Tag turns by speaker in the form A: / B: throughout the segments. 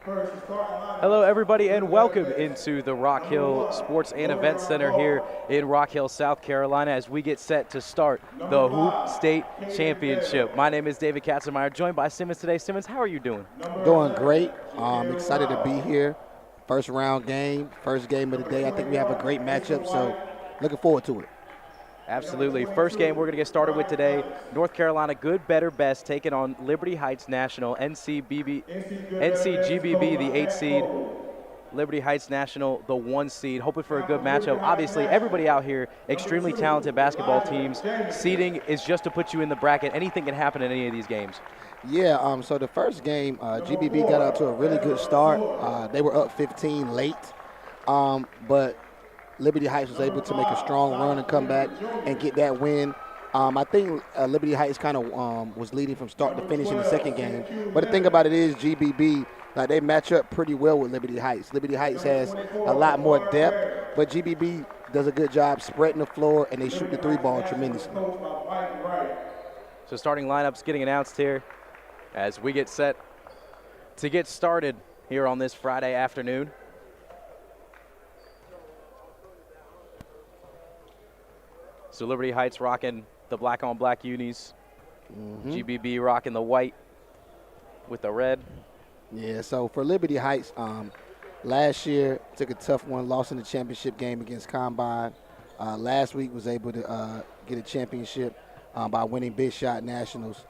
A: Hello, everybody, and welcome into the Rock Hill Sports and Event Center here in Rock Hill, South Carolina, as we get set to start the Hoop State Championship. My name is David Katzenmeyer, joined by Simmons today. Simmons, how are you doing?
B: Doing great. Excited to be here. First round game, first game of the day. I think we have a great matchup, so looking forward to it.
A: Absolutely. First game we're going to get started with today, North Carolina Good, Better, Best taking on Liberty Heights National, NCGBB, the 8 seed, Liberty Heights National, the 1 seed. Hoping for a good matchup. Obviously, everybody out here, extremely talented basketball teams. Seeding is just to put you in the bracket. Anything can happen in any of these games.
B: Yeah, so the first game, GBB got out to a really good start. They were up 15 late, but Liberty Heights was able to make a strong run and come back and get that win. I think Liberty Heights kind of was leading from start to finish in the second game. But the thing about it is GBB, they match up pretty well with Liberty Heights. Liberty Heights has a lot more depth, but GBB does a good job spreading the floor, and they shoot the three ball tremendously.
A: So starting lineups getting announced here as we get set to get started here on this Friday afternoon. So Liberty Heights rocking the black-on-black unis. GBB rocking the white with the red.
B: Yeah, so for Liberty Heights, last year took a tough one, lost in the championship game against Combine. Last week was able to get a championship by winning Big Shot Nationals.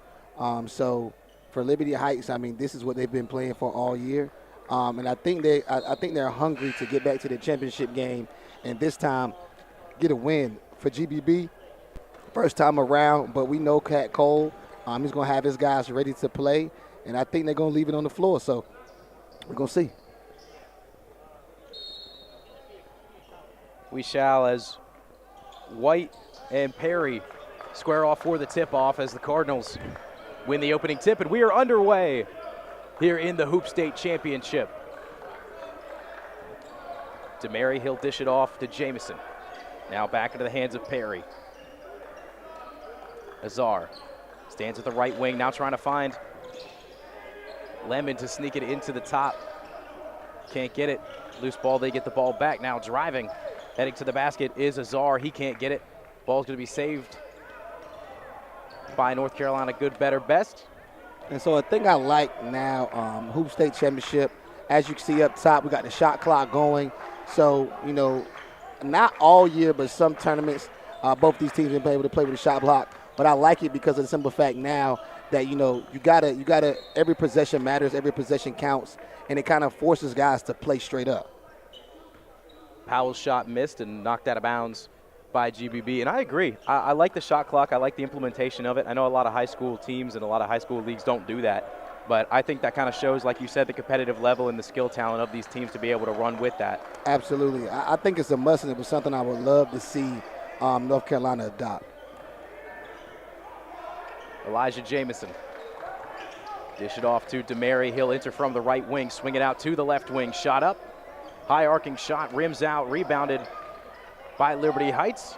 B: So for Liberty Heights, I mean, this is what they've been playing for all year. And I think they're hungry to get back to the championship game and this time get a win. For GBB, first time around, but we know Cat Cole. He's going to have his guys ready to play, and I think they're going to leave it on the floor, so we're going to see.
A: We shall, as White and Perry square off for the tip-off as the Cardinals win the opening tip, and we are underway here in the Hoop State Championship. DeMary, he'll dish it off to Jamison. Now back into the hands of Perry. Azar stands at the right wing, now trying to find Lemon to sneak it into the top. Can't get it. Loose ball, they get the ball back. Now driving, heading to the basket is Azar. He can't get it. Ball's going to be saved by North Carolina Good, Better, Best.
B: And so a thing I like now, Hoop State Championship, as you can see up top, we got the shot clock going. So, not all year, but some tournaments, both these teams have been able to play with the shot block. But I like it because of the simple fact now that, you gotta, every possession matters, every possession counts, and it kind of forces guys to play straight up.
A: Powell's shot missed and knocked out of bounds by GBB. And I agree. I like the shot clock. I like the implementation of it. I know a lot of high school teams and a lot of high school leagues don't do that. But I think that kind of shows, like you said, the competitive level and the skill talent of these teams to be able to run with that.
B: Absolutely. I think it's a must, and it was something I would love to see North Carolina adopt.
A: Elijah Jamison. Dish it off to DeMary. He'll enter from the right wing, swing it out to the left wing. Shot up. High arcing shot, rims out, rebounded by Liberty Heights.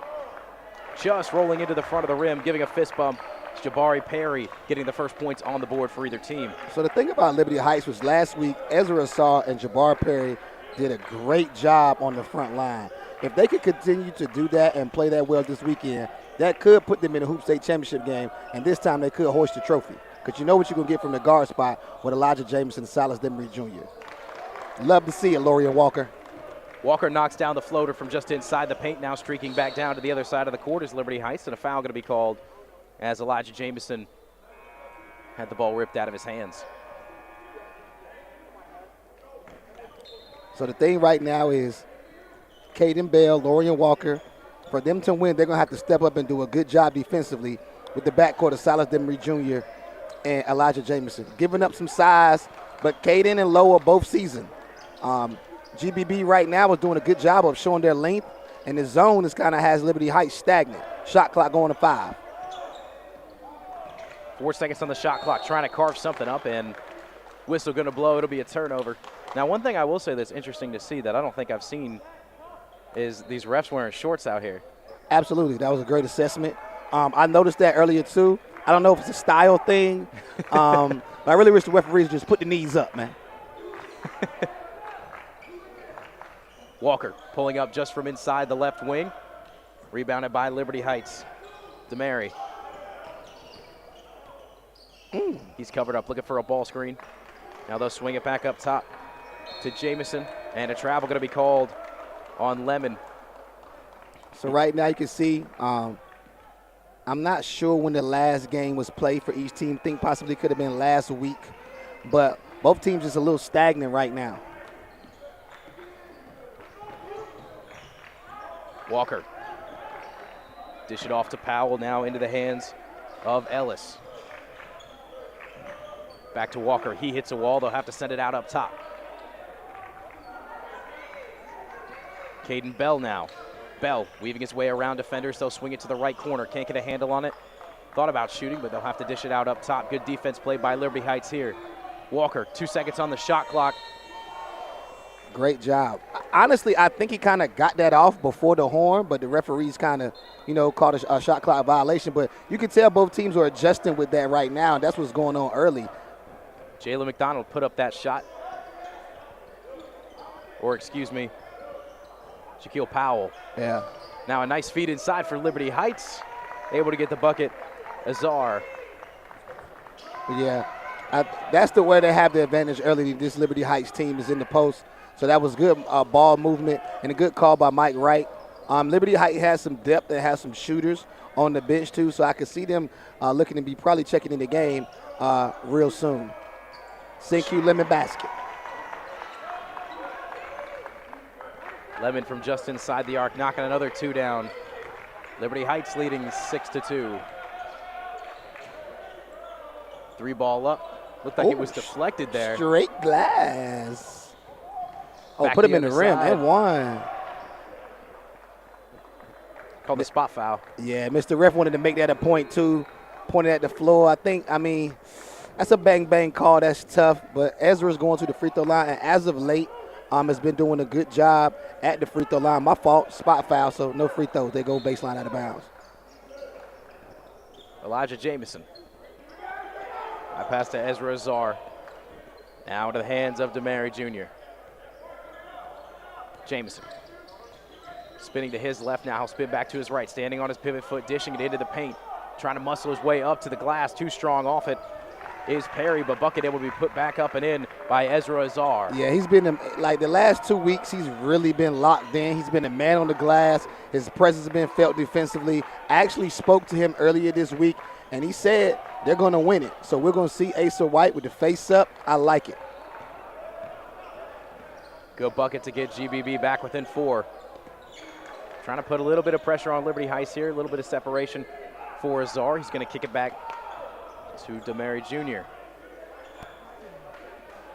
A: Just rolling into the front of the rim, giving a fist bump. Jabari Perry getting the first points on the board for either team.
B: So the thing about Liberty Heights was last week, Ezra Saw and Jabari Perry did a great job on the front line. If they could continue to do that and play that well this weekend, that could put them in the Hoop State Championship game, and this time they could hoist the trophy. Because you know what you're going to get from the guard spot with Elijah Jamison and Silas Demery Jr. Love to see it, Lorian Walker.
A: Walker knocks down the floater from just inside the paint, now streaking back down to the other side of the court is Liberty Heights, and a foul going to be called as Elijah Jamison had the ball ripped out of his hands.
B: So the thing right now is Caden Bell, Lorian Walker, for them to win, they're going to have to step up and do a good job defensively with the backcourt of Silas Demery Jr. and Elijah Jamison. Giving up some size, but Caden and Lowe are both seasoned. GBB right now is doing a good job of showing their length, and the zone is kind of has Liberty Heights stagnant. Shot clock going to 5.
A: 4 seconds on the shot clock, trying to carve something up, and whistle going to blow. It'll be a turnover. Now, one thing I will say that's interesting to see that I don't think I've seen is these refs wearing shorts out here.
B: Absolutely. That was a great assessment. I noticed that earlier, too. I don't know if it's a style thing, but I really wish the referees just put the knees up, man.
A: Walker pulling up just from inside the left wing. Rebounded by Liberty Heights. DeMary. He's covered up, looking for a ball screen. Now they'll swing it back up top to Jamison. And a travel going to be called on Lemon.
B: So right now you can see, I'm not sure when the last game was played for each team. Think possibly could have been last week. But both teams just a little stagnant right now.
A: Walker. Dish it off to Powell, now into the hands of Ellis. Back to Walker. He hits a wall. They'll have to send it out up top. Caden Bell now. Bell weaving his way around defenders. They'll swing it to the right corner. Can't get a handle on it. Thought about shooting, but they'll have to dish it out up top. Good defense played by Liberty Heights here. Walker, 2 seconds on the shot clock.
B: Great job. Honestly, I think he kind of got that off before the horn, but the referees kind of, called a shot clock violation. But you can tell both teams are adjusting with that right now, and that's what's going on early.
A: Jalen McDonald put up that shot. Or, excuse me, Shaquille Powell.
B: Yeah.
A: Now a nice feed inside for Liberty Heights. Able to get the bucket. Azar.
B: Yeah. That's the way they have the advantage early. This Liberty Heights team is in the post. So that was good ball movement and a good call by Mike Wright. Liberty Heights has some depth and has some shooters on the bench too, so I could see them looking to be probably checking in the game real soon. CQ Lemon basket.
A: Lemon from just inside the arc, knocking another 2 down. Liberty Heights leading 6-2. 3 ball up. Looked like it was deflected there.
B: Straight glass.
A: Back
B: put him in the rim
A: side.
B: and one.
A: Called the spot foul.
B: Yeah, Mr. Ref wanted to make that a point too. Pointed at the floor. That's a bang call. That's tough. But Ezra's going to the free throw line, and as of late, has been doing a good job at the free throw line. My fault, spot foul, so no free throws. They go baseline out of bounds.
A: Elijah Jamison. I pass to Ezra Azar. Now into the hands of DeMary Jr. Jamison. Spinning to his left now. He'll spin back to his right. Standing on his pivot foot, dishing it into the paint. Trying to muscle his way up to the glass. Too strong off it is Perry, but bucket able to be put back up and in by Ezra Azar.
B: Yeah, he's been, like the last 2 weeks, he's really been locked in. He's been a man on the glass. His presence has been felt defensively. I actually spoke to him earlier this week, and he said they're going to win it. So we're going to see Asa White with the face up. I like it.
A: Good bucket to get GBB back within 4. Trying to put a little bit of pressure on Liberty Heights here, a little bit of separation for Azar. He's going to kick it back to DeMary Jr.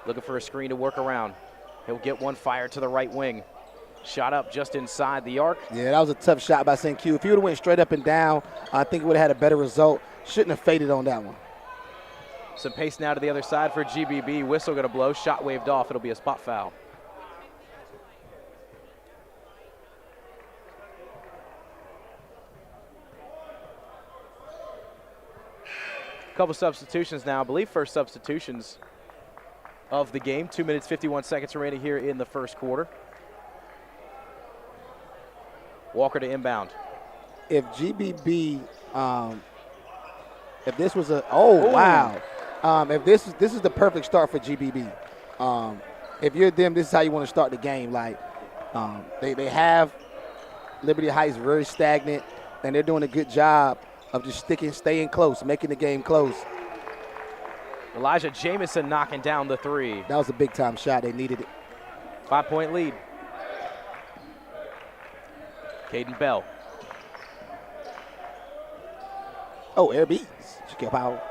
A: Looking for a screen to work around. He'll get one fired to the right wing. Shot up just inside the arc.
B: Yeah, that was a tough shot by St. Q. If he would have went straight up and down, I think he would have had a better result. Shouldn't have faded on that one.
A: Some pace now to the other side for GBB. Whistle going to blow. Shot waved off. It'll be a spot foul. Couple substitutions now. I believe first substitutions of the game. 2 minutes, 51 seconds remaining here in the first quarter. Walker to inbound.
B: If GBB, if this was wow. If this is the perfect start for GBB. If you're them, this is how you want to start the game. Like, they have Liberty Heights very stagnant, and they're doing a good job of just staying close, making the game close.
A: Elijah Jamison knocking down the 3.
B: That was a big-time shot. They needed it.
A: 5-point lead. Caden Bell.
B: Air beats. Powell.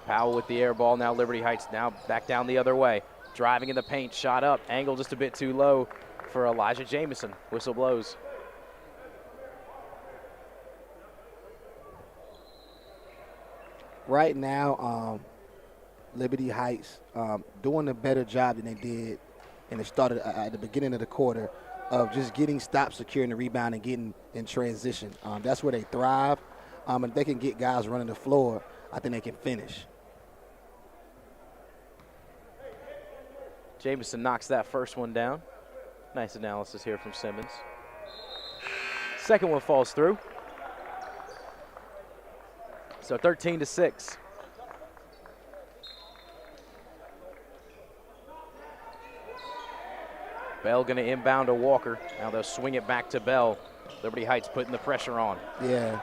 A: Powell with the air ball. Now Liberty Heights now back down the other way. Driving in the paint, shot up. Angle just a bit too low for Elijah Jamison. Whistle blows.
B: Right now, Liberty Heights doing a better job than they did in the start at the beginning of the quarter of just getting stops, securing the rebound, and getting in transition. That's where they thrive. And if they can get guys running the floor, I think they can finish.
A: Jamison knocks that first one down. Nice analysis here from Simmons. Second one falls through. So 13-6. Bell going to inbound to Walker. Now they'll swing it back to Bell. Liberty Heights putting the pressure on.
B: Yeah.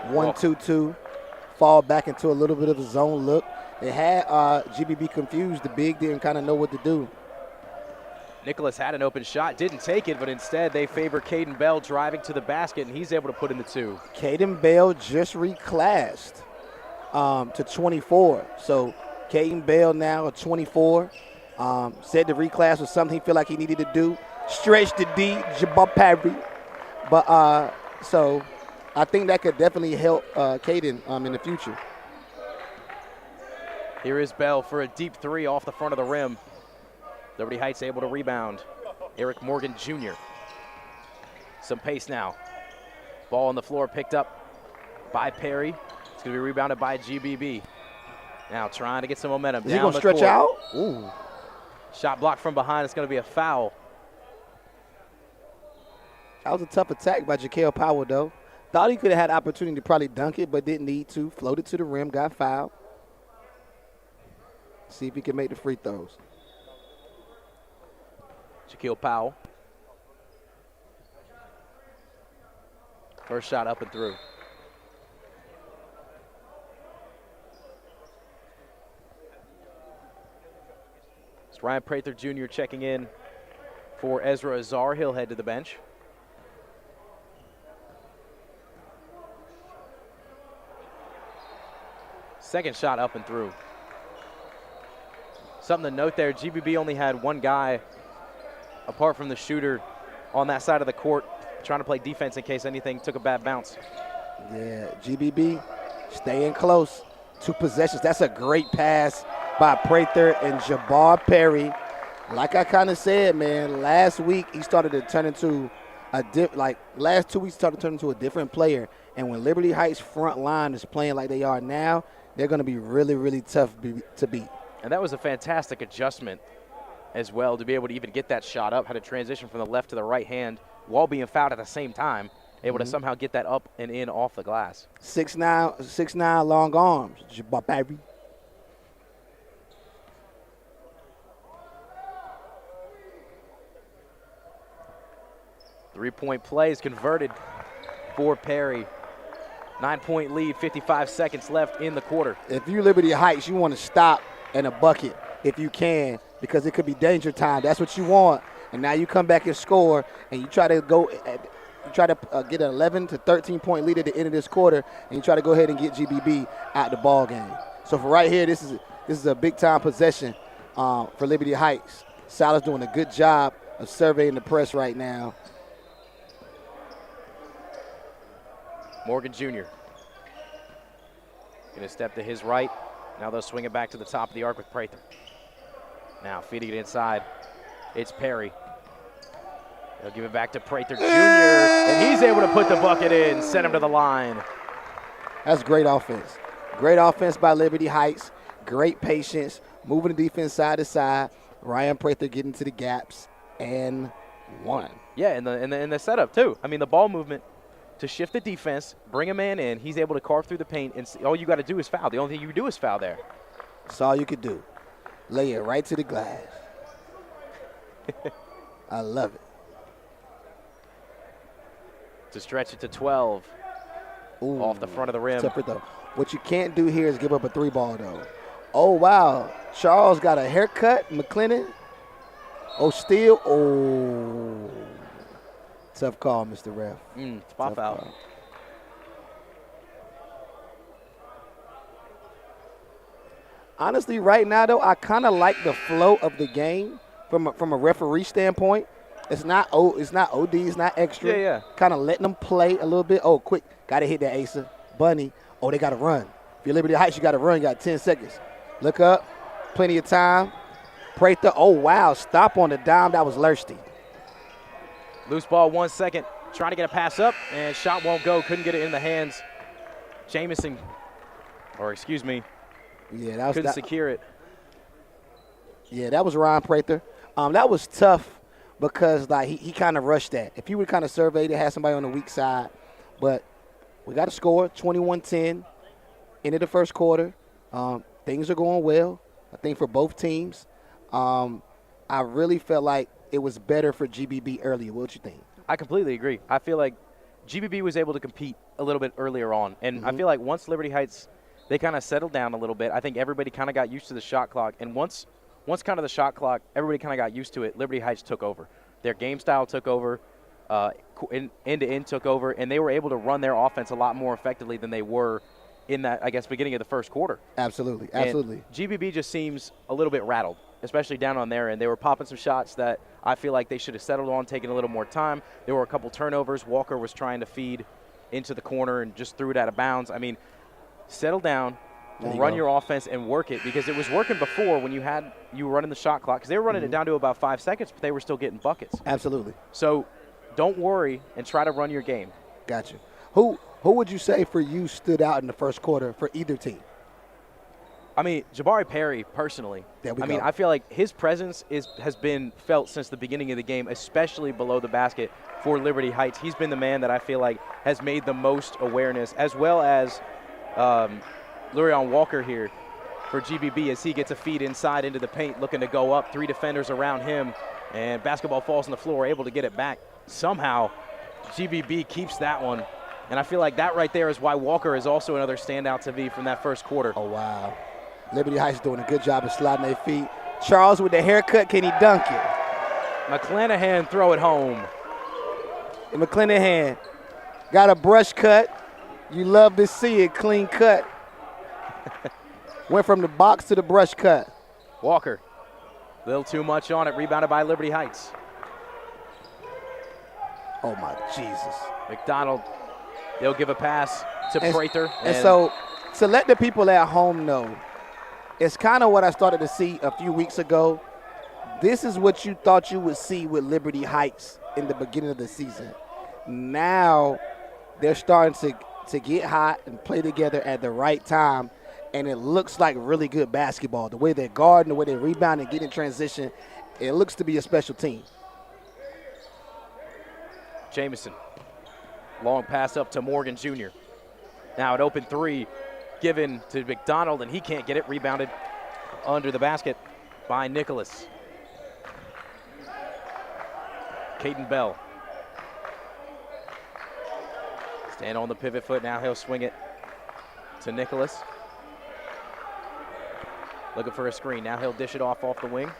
B: 1-2-2. Fall back into a little bit of a zone look. They had GBB confused. The big didn't kind of know what to do.
A: Nicholas had an open shot, didn't take it, but instead they favor Caden Bell driving to the basket, and he's able to put in the two.
B: Caden Bell just reclassed to 24. So Caden Bell now a 24. Said the reclass was something he felt like he needed to do. Stretch the D, Jabbar Parry. But so I think that could definitely help Caden in the future.
A: Here is Bell for a deep three off the front of the rim. Liberty Heights able to rebound. Eric Morgan Jr. Some pace now. Ball on the floor picked up by Perry. It's going to be rebounded by GBB. Now trying to get some momentum.
B: Is he going to stretch out? Ooh.
A: Shot blocked from behind. It's going to be a foul.
B: That was a tough attack by Jaquel Powell, though. Thought he could have had opportunity to probably dunk it, but didn't need to. Floated to the rim, got fouled. See if he can make the free throws.
A: Jaquel Powell. First shot up and through. It's Ryan Prather Jr. checking in for Ezra Azar. He'll head to the bench. Second shot up and through. Something to note there, GBB only had one guy apart from the shooter on that side of the court trying to play defense in case anything took a bad bounce.
B: Yeah, GBB staying close. 2 possessions. That's a great pass by Prather and Jabbar Perry. Like I kind of said, man, last week he started to turn into last 2 weeks started to turn into a different player. And when Liberty Heights front line is playing like they are now, they're going to be really, really tough to beat.
A: And that was a fantastic adjustment as well to be able to even get that shot up, had to transition from the left to the right hand while being fouled at the same time, able to somehow get that up and in off the glass.
B: 6'9", long arms. Jabbar Perry.
A: Three-point play is converted for Perry. 9-point lead, 55 seconds left in the quarter.
B: If you Liberty Heights, you want to stop and a bucket if you can, because it could be danger time. That's what you want. And now you come back and score, and you try to get an 11 to 13-point lead at the end of this quarter, and you try to go ahead and get GBB out the ball game. So for right here, this is a big-time possession for Liberty Heights. Salah's doing a good job of surveying the press right now.
A: Morgan Jr. going to step to his right. Now they'll swing it back to the top of the arc with Prather. Now feeding it inside. It's Perry. They'll give it back to Prather Jr. And he's able to put the bucket in, send him to the line.
B: That's great offense. Great offense by Liberty Heights. Great patience. Moving the defense side to side. Ryan Prather getting to the gaps and one.
A: Yeah, and the setup too. I mean, the ball movement to shift the defense, bring a man in. He's able to carve through the paint, and all you got to do is foul. The only thing you do is foul there.
B: That's all you could do. Lay it right to the glass. I love it.
A: To stretch it to 12.
B: Ooh,
A: off the front of the rim.
B: Tougher though. What you can't do here is give up a 3-ball though. Oh, wow. Charles got a haircut. McLennan. Oh, steal. Oh. Tough call, Mr. Ref.
A: Spot foul.
B: Honestly, right now, though, I kind of like the flow of the game from a referee standpoint. It's not OD, it's not extra.
A: Yeah.
B: Kind of letting them play a little bit. Oh, quick. Got to hit that Asa. Bunny. Oh, they got to run. If you're Liberty Heights, you got to run. You got 10 seconds. Look up. Plenty of time. Prather. Oh, wow. Stop on the dime. That was Lursty.
A: Loose ball, 1 second. Trying to get a pass up, and shot won't go. Couldn't get it in the hands.
B: Yeah, that was
A: couldn't secure it.
B: Yeah, that was Ron Prather. That was tough because like he kind of rushed that. If he would kind of surveyed it, had somebody on the weak side, but we got a score, 21-10, into the first quarter. Things are going well, I think, for both teams. I really felt like it was better for GBB earlier. What you think?
A: I completely agree. I feel like GBB was able to compete a little bit earlier on, and I feel like once Liberty Heights, they kind of settled down a little bit. I think everybody kind of got used to the shot clock, and once kind of the shot clock, everybody kind of got used to it, Liberty Heights took over. Their game style took over, end-to-end took over, and they were able to run their offense a lot more effectively than they were in that, I guess, beginning of the first quarter.
B: Absolutely.
A: And GBB just seems a little bit rattled, especially down on there, and they were popping some shots that I feel like they should have settled on, taking a little more time. There were a couple turnovers. Walker was trying to feed into the corner and just threw it out of bounds. I mean, settle down, run your offense, and work it, because it was working before when you were running the shot clock, because they were running it down to about 5 seconds, but they were still getting buckets.
B: Absolutely.
A: So don't worry and try to run your game.
B: Gotcha. Who would you say for you stood out in the first quarter for either team?
A: I mean, Jabari Perry, personally. I feel like his presence has been felt since the beginning of the game, especially below the basket for Liberty Heights. He's been the man that I feel like has made the most awareness, as well as Lurion Walker here for GBB, as he gets a feed inside into the paint, looking to go up. 3 defenders around him, and basketball falls on the floor, able to get it back. Somehow, GBB keeps that one, and I feel like that right there is why Walker is also another standout to me from that first quarter.
B: Oh, wow. Liberty Heights doing a good job of sliding their feet. Charles with the haircut, can he dunk it?
A: McClanahan throw it home.
B: And McClanahan got a brush cut. You love to see it, clean cut. Went from the box to the brush cut.
A: Walker, a little too much on it, rebounded by Liberty Heights.
B: Oh, my Jesus.
A: McDonald, they'll give a pass to Prather.
B: And so to let the people at home know, it's kind of what I started to see a few weeks ago. This is what you thought you would see with Liberty Heights in the beginning of the season. Now they're starting to get hot and play together at the right time, and it looks like really good basketball. The way they're guarding, the way they rebound and get in transition, it looks to be a special team.
A: Jamison, long pass up to Morgan Jr. Now an open 3 given to McDonald, and he can't get it. Rebounded under the basket by Nicholas. Caden Bell. Stand on the pivot foot. Now he'll swing it to Nicholas. Looking for a screen. Now he'll dish it off the wing.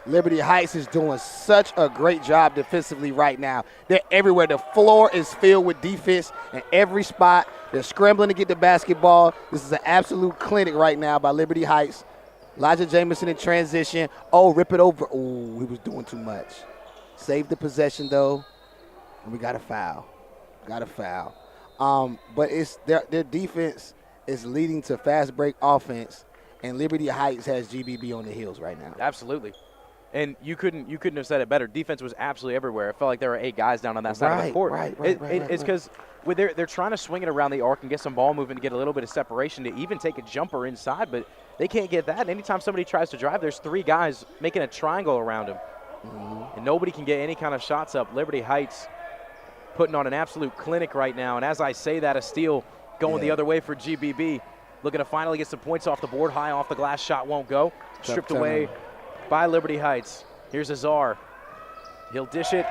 B: Liberty Heights is doing such a great job defensively right now. They're everywhere. The floor is filled with defense in every spot. They're scrambling to get the basketball. This is an absolute clinic right now by Liberty Heights. Elijah Jamison in transition. Oh, rip it over. Oh, he was doing too much. Saved the possession, though, and we got a foul. But it's their defense is leading to fast break offense, and Liberty Heights has GBB on the heels right now.
A: Absolutely. And you couldn't have said it better. Defense was absolutely everywhere. It felt like there were 8 guys down on that side of the court. It's because they're trying to swing it around the arc and get some ball movement to get a little bit of separation to even take a jumper inside, but they can't get that. And anytime somebody tries to drive, there's 3 guys making a triangle around him. And nobody can get any kind of shots up. Liberty Heights putting on an absolute clinic right now. And as I say that, a steal going the other way for GBB. Looking to finally get some points off the board. High off the glass shot won't go. Stripped away by Liberty Heights. Here's Azar. He'll dish it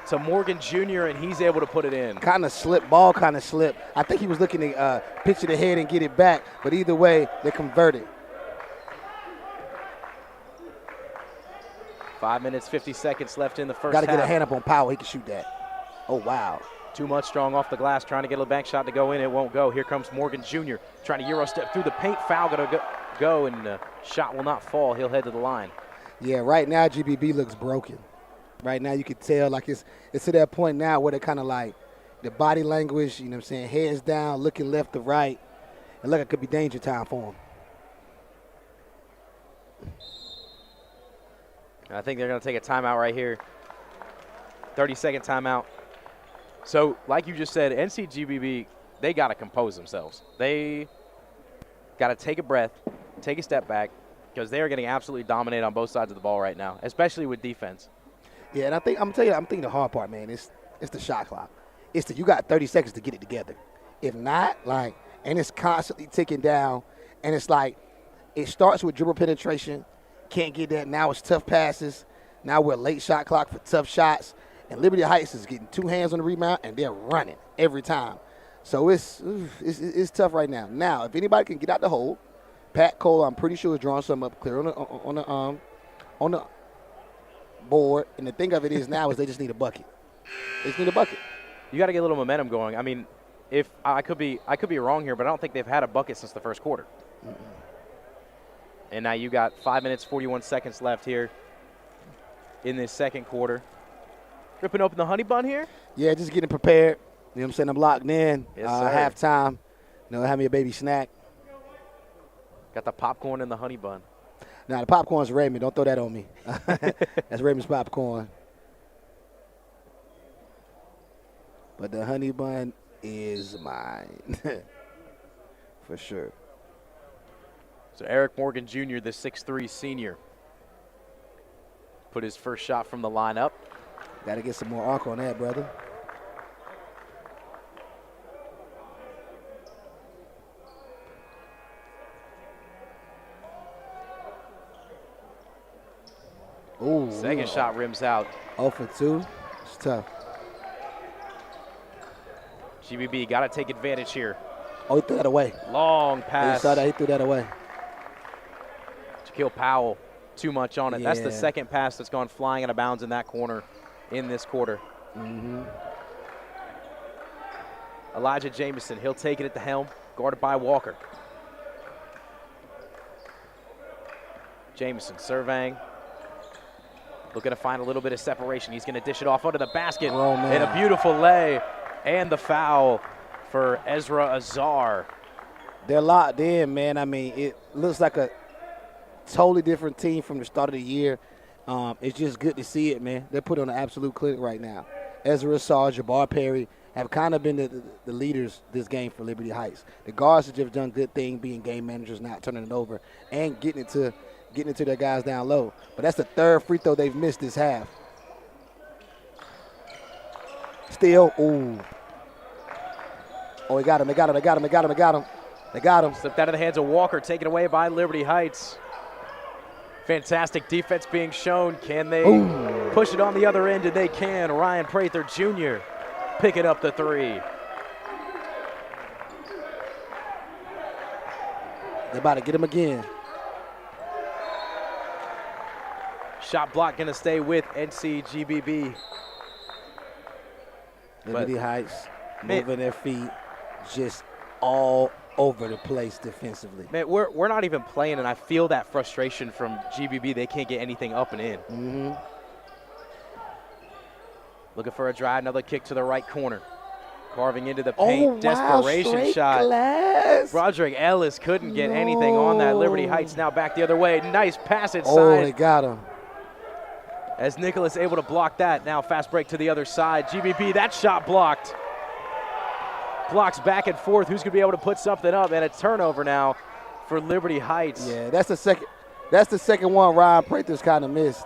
A: to Morgan Jr., and he's able to put it in.
B: Kind of slip. I think he was looking to pitch it ahead and get it back, but either way, they converted.
A: 5 minutes, 50 seconds left in the first
B: half. Got to get a hand up on Powell. He can shoot that. Oh, wow.
A: Too much strong off the glass, trying to get a bank shot to go in. It won't go. Here comes Morgan Jr. trying to Euro step through the paint. Foul going to go, and the shot will not fall. He'll head to the line.
B: Yeah, right now GBB looks broken. Right now you can tell, like it's to that point now where they're kind of like the body language, you know what I'm saying, heads down, looking left to right. And look, it could be danger time for them.
A: I think they're going to take a timeout right here. 30-second timeout. So, like you just said, NCGBB, they got to compose themselves. They got to take a breath, take a step back because they are getting absolutely dominated on both sides of the ball right now, especially with defense.
B: Yeah, and I'm thinking the hard part, man, it's the shot clock. It's you got 30 seconds to get it together. If not, and it's constantly ticking down, and it's like it starts with dribble penetration, can't get that. Now it's tough passes. Now we're late shot clock for tough shots, and Liberty Heights is getting 2 hands on the rebound, and they're running every time. So it's tough right now. Now, if anybody can get out the hole, Pat Cole, I'm pretty sure, is drawing something up clear on the board. And the thing of it is now is they just need a bucket. They just need a bucket.
A: You got to get a little momentum going. I mean, if I could be wrong here, but I don't think they've had a bucket since the first quarter. Mm-mm. And now you got 5 minutes, 41 seconds left here in this second quarter. Ripping open the honey bun here?
B: Yeah, just getting prepared. You know what I'm saying? I'm locked in.
A: Yes,
B: halftime. Have me a baby snack.
A: Got the popcorn and the honey bun.
B: Now, the popcorn's Raymond. Don't throw that on me. That's Raymond's popcorn. But the honey bun is mine. For sure.
A: So Eric Morgan Jr., the 6'3 senior, put his first shot from the lineup.
B: Got to get some more arc on that, brother. Ooh,
A: second shot rims out.
B: 0 for 2. It's tough.
A: GBB got to take advantage here.
B: Oh, he threw that away.
A: Long pass.
B: You saw that? He threw that away.
A: Shaquille Powell, too much on it.
B: Yeah.
A: That's the second pass that's gone flying out of bounds in that corner in this quarter.
B: Mm-hmm.
A: Elijah Jamison, he'll take it at the helm, guarded by Walker. Jamison surveying. Looking to find a little bit of separation. He's going to dish it off under the basket.
B: Oh, man.
A: And a beautiful lay. And the foul for Ezra Azar.
B: They're locked in, man. I mean, it looks like a totally different team from the start of the year. It's just good to see it, man. They're put on an absolute clinic right now. Ezra Azar, Jabbar Perry have kind of been the leaders this game for Liberty Heights. The guards have just done good thing being game managers, not turning it over, and getting it to their guys down low. But that's the third free throw they've missed this half. Still, ooh. Oh, they got him. They got him.
A: Slipped out of the hands of Walker, taken away by Liberty Heights. Fantastic defense being shown. Can they push it on the other end? And they can. Ryan Prather Jr. picking up the three.
B: They're about to get him again.
A: Shot block going to stay with NCGBB.
B: Liberty Heights moving their feet just all over the place defensively.
A: Man, we're not even playing, and I feel that frustration from GBB. They can't get anything up and in.
B: Mm-hmm.
A: Looking for a drive, another kick to the right corner. Carving into the paint, desperation shot.
B: Glass.
A: Broderick Ellis couldn't get anything on that. Liberty Heights now back the other way. Nice pass inside.
B: Oh, they got him.
A: As Nicholas able to block that. Now fast break to the other side. GBB, that shot blocked. Blocks back and forth. Who's going to be able to put something up? And a turnover now for Liberty Heights.
B: Yeah, that's the second one Ryan Prather's kind of missed.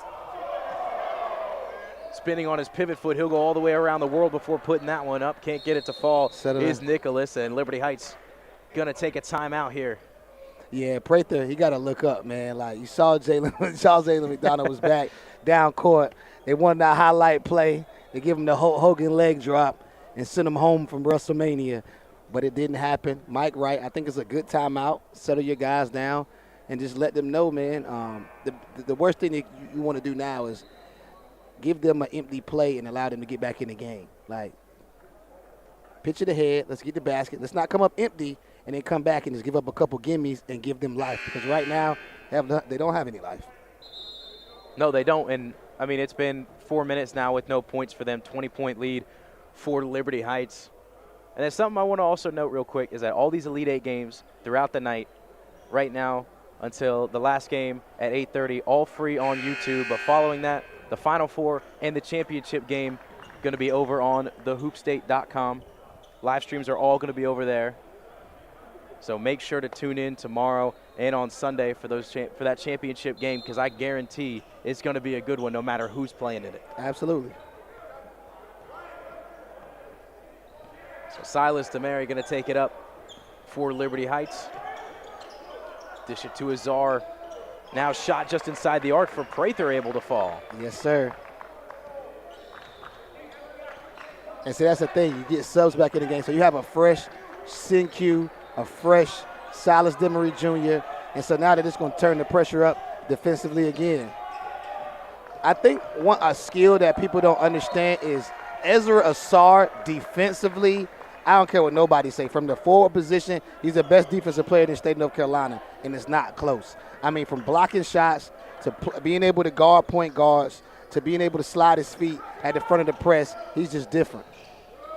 A: Spinning on his pivot foot. He'll go all the way around the world before putting that one up. Can't get it to fall. Is Nicholas, and Liberty Heights going to take a timeout here.
B: Yeah, Prather, he got to look up, man. Like, you saw Jalen McDonald was back down court. They won that highlight play. They give him the Hogan leg drop and send him home from WrestleMania. But it didn't happen. Mike Wright, I think it's a good timeout. Settle your guys down and just let them know, man. The worst thing that you want to do now is give them an empty play and allow them to get back in the game. Like, pitch it ahead. Let's get the basket. Let's not come up empty and then come back and just give up a couple gimmies and give them life. Because right now, they don't have any life.
A: No, they don't. And, I mean, it's been 4 minutes now with no points for them. 20-point lead for Liberty Heights. And there's something I want to also note real quick is that all these Elite Eight games throughout the night, right now until the last game at 8:30, all free on YouTube. But following that, the Final Four and the championship game going to be over on thehoopstate.com. Live streams are all going to be over there. So make sure to tune in tomorrow and on Sunday for for that championship game, because I guarantee it's going to be a good one no matter who's playing in it.
B: Absolutely.
A: So Silas DeMary going to take it up for Liberty Heights. Dish it to Azar. Now shot just inside the arc for Prather, able to fall.
B: Yes, sir. And see, that's the thing. You get subs back in the game. So you have a fresh Sin-Q, a fresh Silas Demery Jr., and so now they're just going to turn the pressure up defensively again. I think a skill that people don't understand is Ezra Asar defensively. I don't care what nobody say. From the forward position, he's the best defensive player in the state of North Carolina, and it's not close. I mean, from blocking shots to being able to guard point guards to being able to slide his feet at the front of the press, he's just different.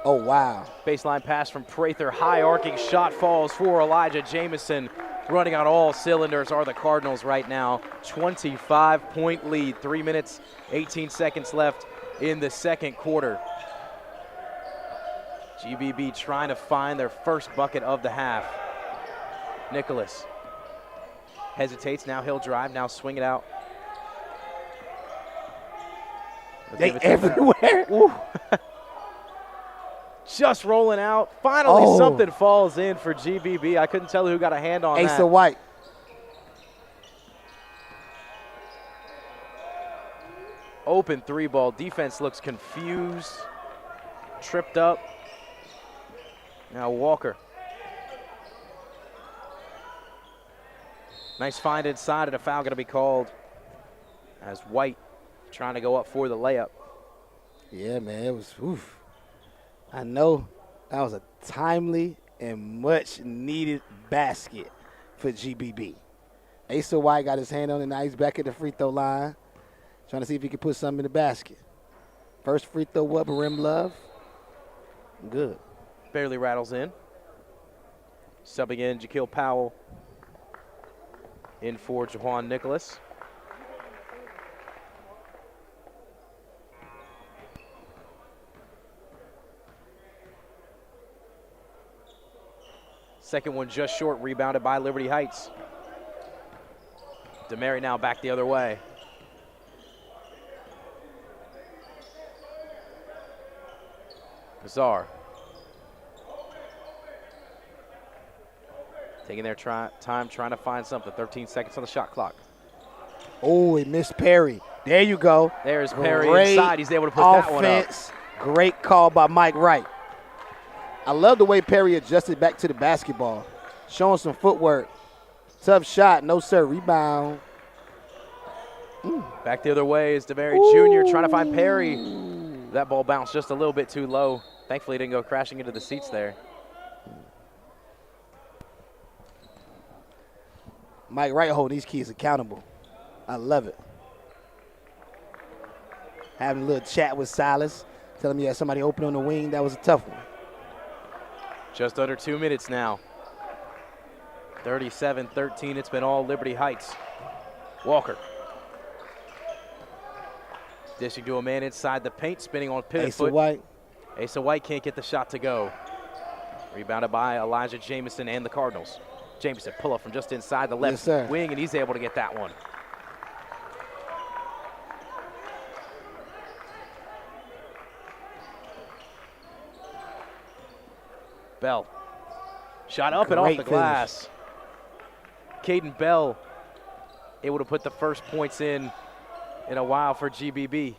B: Oh, wow.
A: Baseline pass from Prather. High arcing shot falls for Elijah Jamison. Running on all cylinders are the Cardinals right now. 25-point lead. 3 minutes, 18 seconds left in the second quarter. GBB trying to find their first bucket of the half. Nicholas hesitates. Now he'll drive. Now swing it out.
B: They everywhere.
A: Just rolling out. Finally, something falls in for GBB. I couldn't tell who got a hand on that.
B: Asa White.
A: Open three ball. Defense looks confused. Tripped up. Now Walker. Nice find inside, and a foul going to be called as White trying to go up for the layup.
B: Yeah, man, it was, oof. I know that was a timely and much-needed basket for GBB. Asa White got his hand on it. Now he's back at the free throw line, trying to see if he can put something in the basket. First free throw up, rim love. Good.
A: Barely rattles in. Subbing in Jaquil Powell in for Jaquan Nicholas. Second one just short, rebounded by Liberty Heights. DeMary now back the other way. Azar. Taking their time trying to find something. 13 seconds on the shot clock.
B: Oh, he missed Perry. There you go.
A: There's Perry inside. He's able to put that one up.
B: Great call by Mike Wright. I love the way Perry adjusted back to the basketball. Showing some footwork. Tough shot. No, sir. Rebound.
A: Back the other way is DeMary Jr. trying to find Perry. That ball bounced just a little bit too low. Thankfully, it didn't go crashing into the seats there.
B: Mike Wright holding these kids accountable. I love it. Having a little chat with Silas, telling me he had somebody open on the wing. That was a tough one.
A: Just under 2 minutes now. 37-13. It's been all Liberty Heights. Walker. Dishing to a man inside the paint, spinning on pivot foot.
B: Asa White.
A: Asa White can't get the shot to go. Rebounded by Elijah Jamison and the Cardinals. Jamison pull up from just inside the left wing, and he's able to get that one. Bell. Shot up and off the glass. Caden Bell able to put the first points in a while for GBB.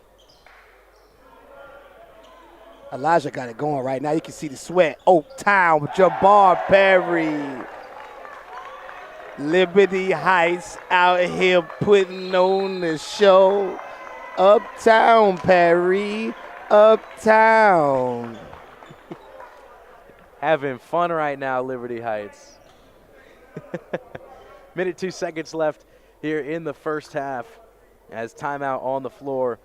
B: Elijah got it going right now. You can see the sweat. Oaktown, Jabbar Perry. Liberty Heights out here putting on the show. Uptown, Perry. Uptown.
A: Having fun right now, Liberty Heights. Minute 2 seconds left here in the first half. As timeout on the floor,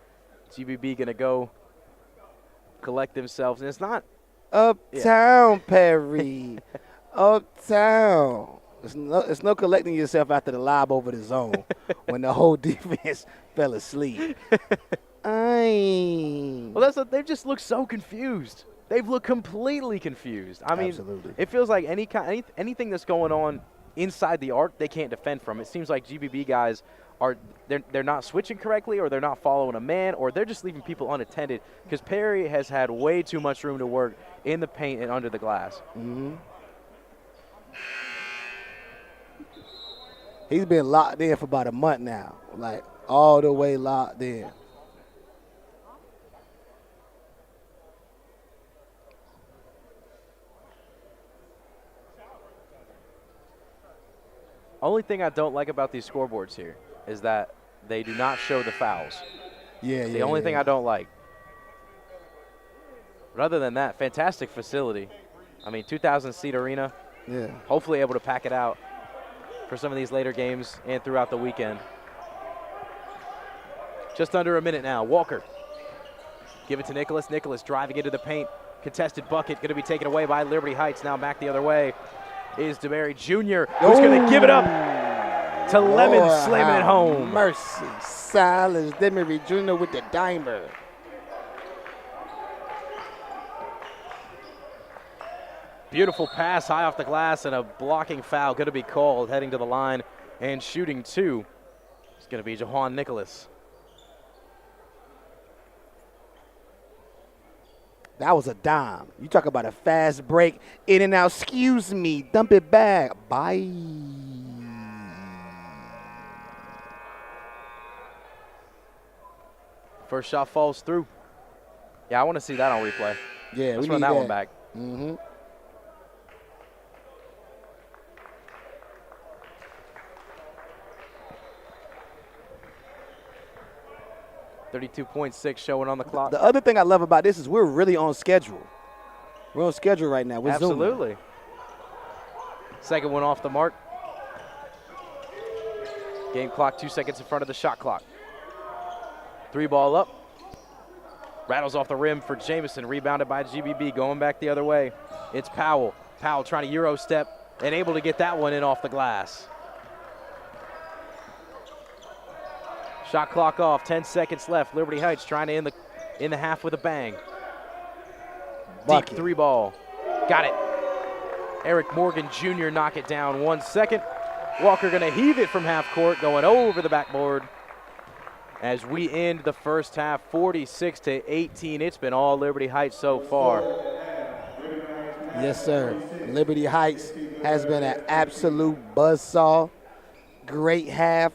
A: GBB going to go collect themselves. And it's not.
B: Uptown, Perry. Uptown. It's no collecting yourself after the lob over the zone when the whole defense fell asleep.
A: Well, they just look so confused. they've looked completely confused. I mean,
B: Absolutely.
A: it feels like anything that's going on inside the arc, they can't defend from. It seems like GBB guys they're not switching correctly, or they're not following a man, or they're just leaving people unattended, because Perry has had way too much room to work in the paint and under the glass.
B: Mm-hmm. He's been locked in for about a month now, like all the way locked in.
A: Only thing I don't like about these scoreboards here is that they do not show the fouls.
B: Yeah,
A: The only thing I don't like. But other than that, fantastic facility. I mean, 2,000-seat arena.
B: Yeah.
A: Hopefully able to pack it out for some of these later games and throughout the weekend. Just under a minute now. Walker. Give it to Nicholas. Nicholas driving into the paint. Contested bucket going to be taken away by Liberty Heights. Now back the other way is DeBerry Jr., who's going to give it up to Lemon, slamming it home.
B: Mercy. Silas DeBerry Jr. with the dimer.
A: Beautiful pass high off the glass, and a blocking foul going to be called. Heading to the line and shooting two. It's going to be Jahan Nicholas.
B: That was a dime. You talk about a fast break, in and out. Excuse me, dump it back. Bye.
A: First shot falls through. Yeah, I want to see that on replay.
B: Yeah,
A: let's run that one back.
B: Mm-hmm.
A: 32.6 showing on the clock.
B: The other thing I love about this is we're really on schedule. We're on schedule right now. We're
A: Absolutely.
B: zooming.
A: Second one off the mark. Game clock 2 seconds in front of the shot clock. Three ball up. Rattles off the rim for Jamison. Rebounded by GBB. Going back the other way. It's Powell. Powell trying to Euro step and able to get that one in off the glass. Shot clock off. 10 seconds left. Liberty Heights trying to end the half with a bang.
B: Bucket.
A: Deep three ball. Got it. Eric Morgan Jr. knock it down 1 second. Walker going to heave it from half court, going over the backboard. As we end the first half, 46-18. It's been all Liberty Heights so far.
B: Yes, sir. Liberty Heights has been an absolute buzzsaw. Great half.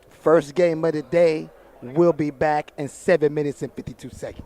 B: First game of the day. We'll be back in 7 minutes and 52 seconds.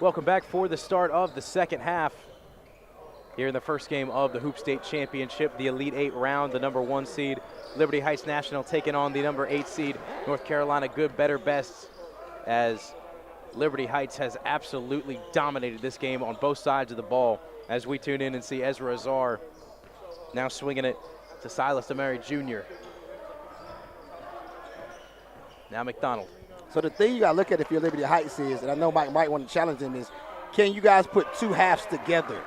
A: Welcome back for the start of the second half. Here in the first game of the Hoop State Championship, the Elite Eight round, the number 1 seed, Liberty Heights National taking on the number 8 seed, North Carolina Good, Better, Best, as Liberty Heights has absolutely dominated this game on both sides of the ball. As we tune in and see Ezra Azar now swinging it to Silas DeMary Jr. Now McDonald.
B: So the thing you got to look at if you're Liberty Heights is, and I know Mike might want to challenge him, is can you guys put two halves together,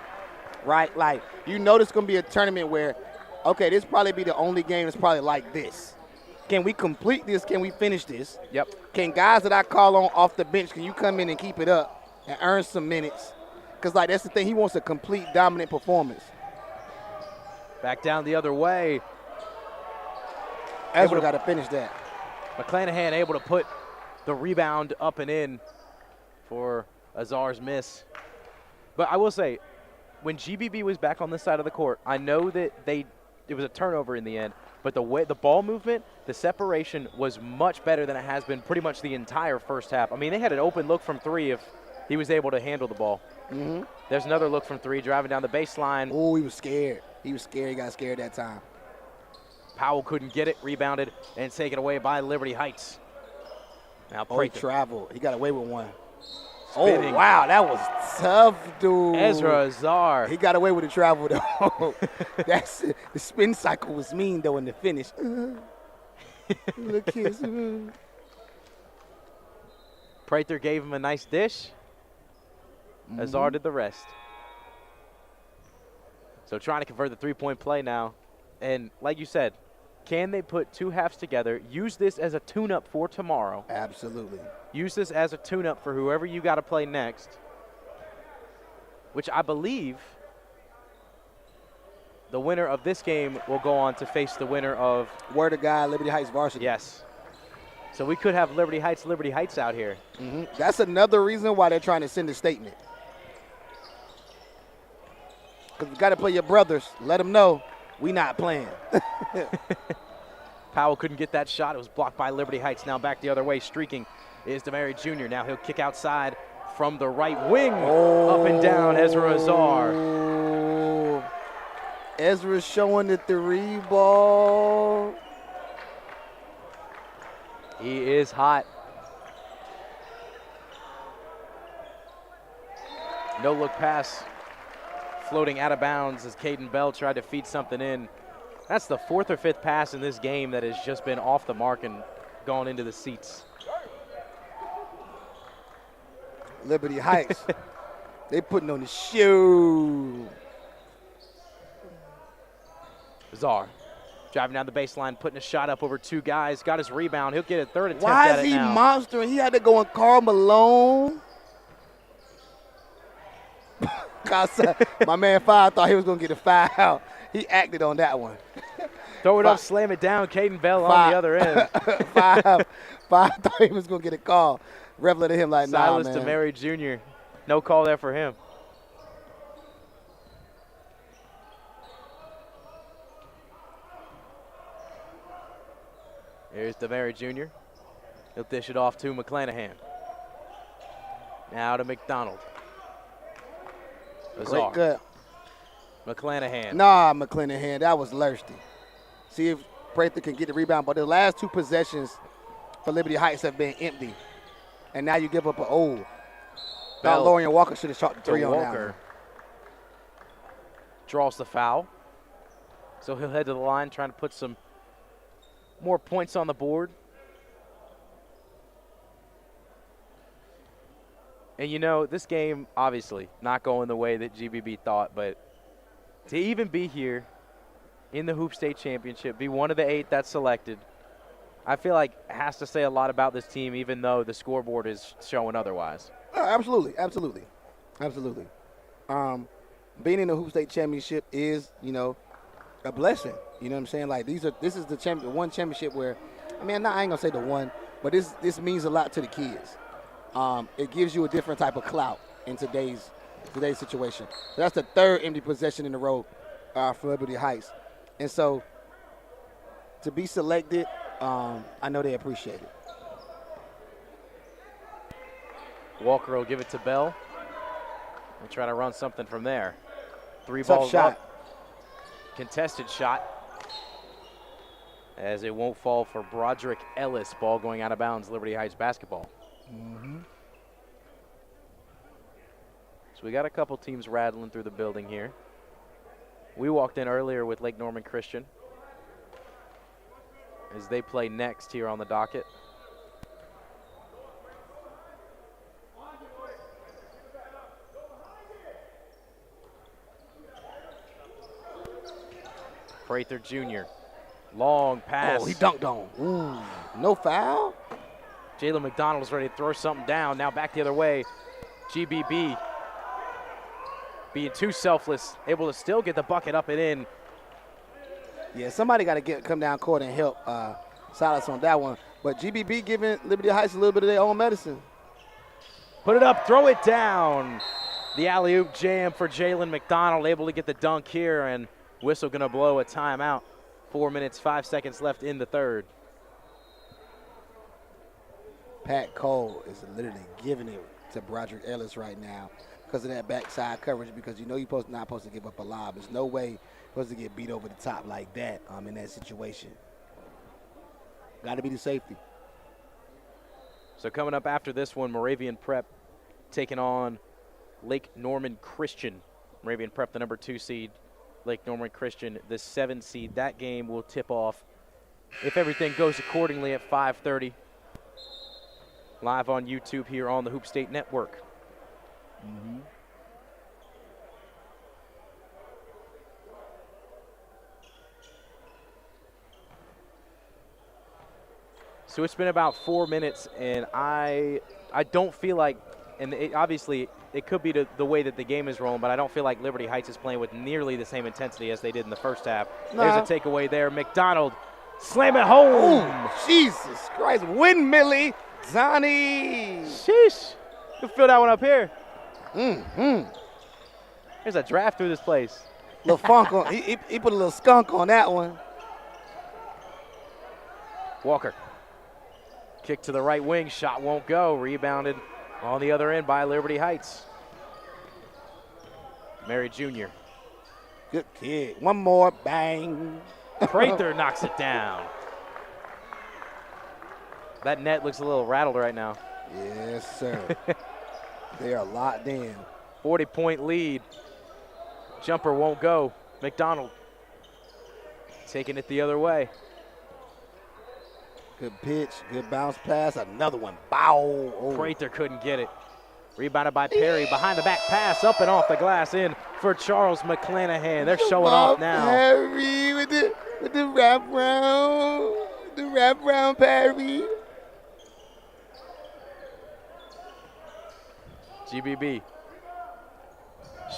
B: right? Like, you know there's going to be a tournament where, okay, this probably be the only game that's probably like this. Can we complete this? Can we finish this?
A: Yep.
B: Can guys that I call on off the bench, can you come in and keep it up and earn some minutes? Because, like, that's the thing. He wants a complete dominant performance.
A: Back down the other way.
B: Ezra got to finish that.
A: McClanahan able to put the rebound up and in for Azar's miss. But I will say, when GBB was back on this side of the court, I know that it was a turnover in the end, but the way the ball movement, the separation was much better than it has been pretty much the entire first half. I mean, they had an open look from 3 if he was able to handle the ball.
B: Mm-hmm.
A: There's another look from 3, driving down the baseline.
B: Oh, he was scared. He was scared. He got scared that time.
A: Powell couldn't get it, rebounded, and taken away by Liberty Heights. Now
B: he traveled. He got away with one.
A: Spinning.
B: Oh, wow, that was tough, dude.
A: Ezra Azar.
B: He got away with the travel, though. The spin cycle was mean, though, in the finish. Little kiss.
A: Prather gave him a nice dish. Azar did the rest. So trying to convert the three-point play now. And like you said, can they put two halves together, use this as a tune-up for tomorrow?
B: Absolutely.
A: Use this as a tune-up for whoever you got to play next, which I believe the winner of this game will go on to face the winner of
B: Word of God, Liberty Heights varsity.
A: Yes. So we could have Liberty Heights out here.
B: Mm-hmm. That's another reason why they're trying to send a statement. Because you got to play your brothers. Let them know we not playing.
A: Powell couldn't get that shot. It was blocked by Liberty Heights. Now back the other way, streaking is DeMary Jr. Now he'll kick outside from the right wing. Up and down, Ezra Azar.
B: Ezra's showing the 3 ball.
A: He is hot. No look pass. Floating out of bounds as Caden Bell tried to feed something in. That's the 4th or 5th pass in this game that has just been off the mark and gone into the seats.
B: Liberty Heights, they putting on the shoe.
A: Azar driving down the baseline, putting a shot up over 2 guys. Got his rebound. He'll get a 3rd attempt
B: Why
A: at
B: is
A: it
B: he
A: now.
B: monstering? He had to go and Karl Malone. My man Five thought he was going to get a foul. He acted on that one.
A: Throw it up, slam it down. Caden Bell on the other end.
B: Five thought he was going to get a call. Reveling to him like, nah, man.
A: Silas DeMary Jr. No call there for him. Here's DeMary Jr. He'll dish it off to McClanahan. Now to McDonald. Azar.
B: Great cut.
A: McClanahan.
B: Nah, McClanahan, that was thirsty. See if Prather can get the rebound. But the last 2 possessions for Liberty Heights have been empty. And now you give up an old. Thought Lorian Walker should have shot the 3 on that one.
A: Draws the foul. So he'll head to the line trying to put some more points on the board. And you know, this game, obviously, not going the way that GBB thought, but to even be here in the Hoop State Championship, be one of the 8 that's selected, I feel like has to say a lot about this team, even though the scoreboard is showing otherwise.
B: Absolutely. Being in the Hoop State Championship is, a blessing. You know what I'm saying? Like, this is the one championship where, I ain't gonna say the one, but this means a lot to the kids. It gives you a different type of clout in today's situation. So that's the 3rd empty possession in a row for Liberty Heights. And so to be selected, I know they appreciate it.
A: Walker will give it to Bell. We'll try to run something from there. Three
B: Tough
A: balls
B: shot.
A: up. Contested shot. As it won't fall for Broderick Ellis. Ball going out of bounds, Liberty Heights basketball. So we got a couple teams rattling through the building here. We walked in earlier with Lake Norman Christian as they play next here on the docket. Prather Jr. Long pass.
B: Oh, he dunked on. Ooh, no foul?
A: Jalen McDonald's ready to throw something down. Now back the other way. GBB being too selfless, able to still get the bucket up and in.
B: Yeah, somebody got to come down court and help Silas on that one. But GBB giving Liberty Heights a little bit of their own medicine.
A: Put it up, throw it down. The alley-oop jam for Jalen McDonald, able to get the dunk here, and whistle going to blow a timeout. 4 minutes, 5 seconds left in the third.
B: Pat Cole is literally giving it to Broderick Ellis right now because of that backside coverage, because you know you're not supposed to give up a lob. There's no way you're supposed to get beat over the top like that in that situation. Got to be the safety.
A: So coming up after this one, Moravian Prep taking on Lake Norman Christian. Moravian Prep, the number 2 seed. Lake Norman Christian, the 7 seed. That game will tip off, if everything goes accordingly, at 5:30. Live on YouTube here on the Hoop State Network. So it's been about 4 minutes, and I don't feel like, and obviously it could be the way that the game is rolling, but I don't feel like Liberty Heights is playing with nearly the same intensity as they did in the first half.
B: No.
A: There's a takeaway there. McDonald slam it home.
B: Ooh, Jesus Christ. Windmilly, Zonnie.
A: Sheesh. You feel that one up here.
B: Mm-hmm.
A: There's a draft through this place.
B: Little funk on. He put a little skunk on that one.
A: Walker. Kick to the right wing. Shot won't go. Rebounded on the other end by Liberty Heights. Mary Jr.
B: Good kid. One more. Bang.
A: Prather knocks it down. That net looks a little rattled right now.
B: Yes, sir. They are locked in.
A: 40-point lead. Jumper won't go. McDonald taking it the other way.
B: Good pitch, good bounce pass, another one. Bow. Oh.
A: Prather couldn't get it. Rebounded by Perry. Behind the back pass, up and off the glass, in for Charles McClanahan. They're showing off now.
B: Perry with the wraparound. The wraparound, Perry.
A: GBB.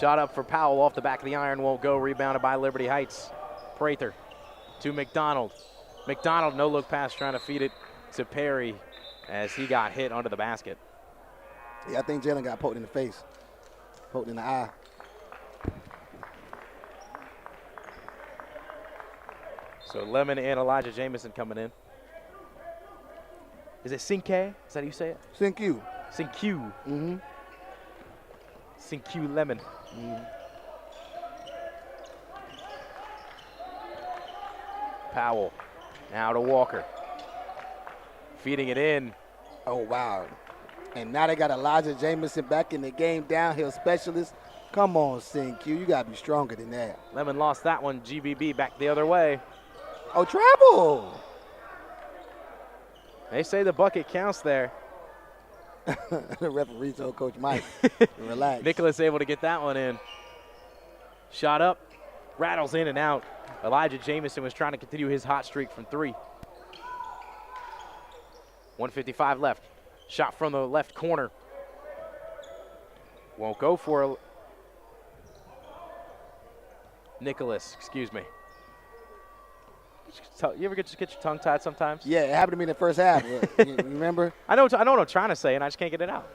A: Shot up for Powell off the back of the iron, won't go. Rebounded by Liberty Heights. Prather to McDonald. McDonald, no look pass, trying to feed it to Perry as he got hit under the basket.
B: Yeah, I think Jalen got poked in the face, poked in the eye.
A: So Lemon and Elijah Jamison coming in. Is it Cinque? Is that how you say it?
B: Thank you.
A: Cinque.
B: Mm-hmm.
A: Cinque Lemon.
B: Mm-hmm.
A: Powell now to Walker. Feeding it in.
B: Oh, wow. And now they got Elijah Jamison back in the game, downhill specialist. Come on, Q. You got to be stronger than that.
A: Lemon lost that one. GBB back the other way.
B: Oh, travel.
A: They say the bucket counts there.
B: The referee told Coach Mike, relax.
A: Nicholas able to get that one in. Shot up, rattles in and out. Elijah Jamison was trying to continue his hot streak from 3. 1:55 left. Shot from the left corner. Won't go for Nicholas, excuse me. You ever get your tongue tied sometimes?
B: Yeah, it happened to me in the first half. You remember?
A: I know what I'm trying to say, and I just can't get it out.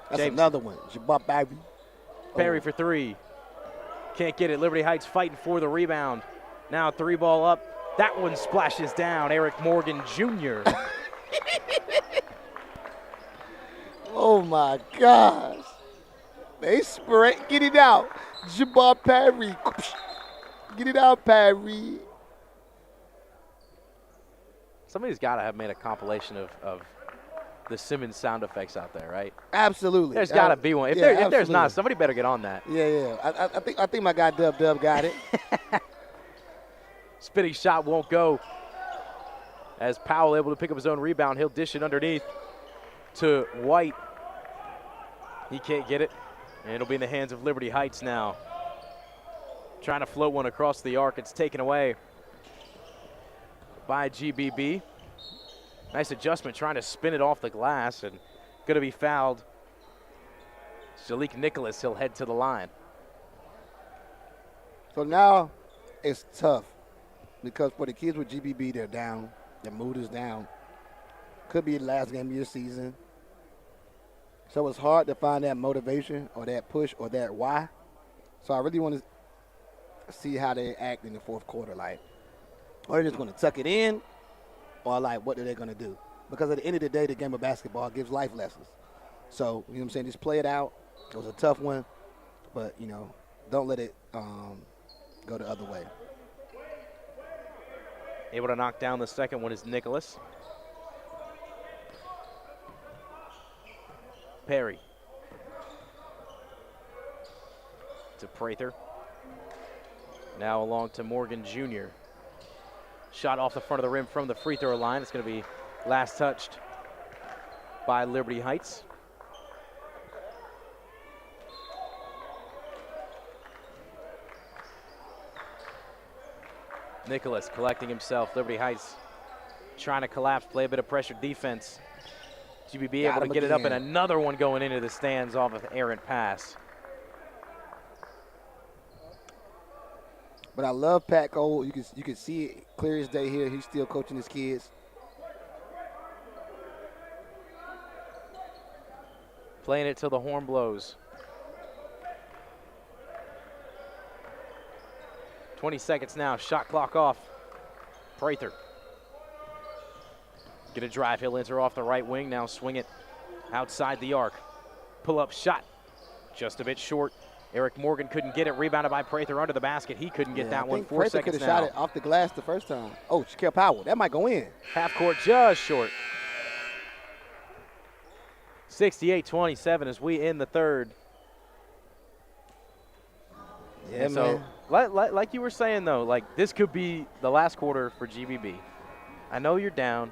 B: That's
A: James.
B: another one. Jabba baby.
A: Perry for 3. Can't get it. Liberty Heights fighting for the rebound. Now 3 ball up. That one splashes down. Eric Morgan Jr.
B: Oh, my gosh. They spray. Get it out. Jabbar Perry. Get it out, Perry.
A: Somebody's got to have made a compilation of the Simmons sound effects out there, right?
B: Absolutely.
A: There's got to be one. If there's not, somebody better get on that.
B: Yeah. I think my guy Dub got it.
A: Spinning shot won't go. As Powell able to pick up his own rebound, he'll dish it underneath to White. He can't get it, and it'll be in the hands of Liberty Heights now. Trying to float one across the arc. It's taken away by GBB. Nice adjustment, trying to spin it off the glass, and going to be fouled. Shalik Nicholas, he'll head to the line.
B: So now it's tough because for the kids with GBB, they're down. Their mood is down. Could be the last game of your season. So it's hard to find that motivation or that push or that why. So I really want to see how they act in the fourth quarter. Like, are they just going to tuck it in, or like what are they going to do? Because at the end of the day, the game of basketball gives life lessons. So, you know what I'm saying, just play it out. It was a tough one, but, you know, don't let it go the other way.
A: Able to knock down the second one is Nicholas. Perry. To Prather. Now along to Morgan Jr. Shot off the front of the rim from the free throw line. It's going to be last touched by Liberty Heights. Nicholas collecting himself. Liberty Heights trying to collapse, play a bit of pressure defense. GBB able to get it up, and another one going into the stands off of an errant pass.
B: But I love Pat Cole. You can see it clear as day here. He's still coaching his kids.
A: Playing it till the horn blows. 20 seconds now, shot clock off. Prather. Get a drive, he'll enter off the right wing, now swing it outside the arc. Pull-up shot, just a bit short. Eric Morgan couldn't get it, rebounded by Prather under the basket. He couldn't get that one. 4 seconds now.
B: Prather could have shot it off the glass the first time. Oh, Shaquille Powell, that might go in.
A: Half court just short. 68-27 as we end the third.
B: Yeah,
A: and so, like you were saying, though, like this could be the last quarter for GBB. I know you're down,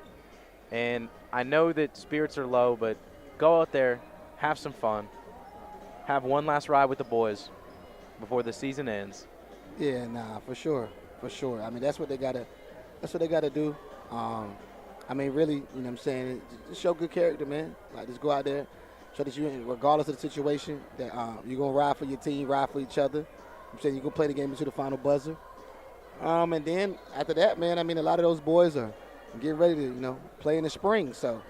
A: and I know that spirits are low, but go out there, have some fun, have one last ride with the boys before the season ends.
B: Yeah, nah, for sure. I mean, that's what they gotta do. I mean, really, you know what I'm saying, just show good character, man. Like, just go out there, show that you, regardless of the situation, that you're going to ride for your team, ride for each other. I'm saying you're going to play the game into the final buzzer. And then after that, man, I mean, a lot of those boys are getting ready to, you know, play in the spring. So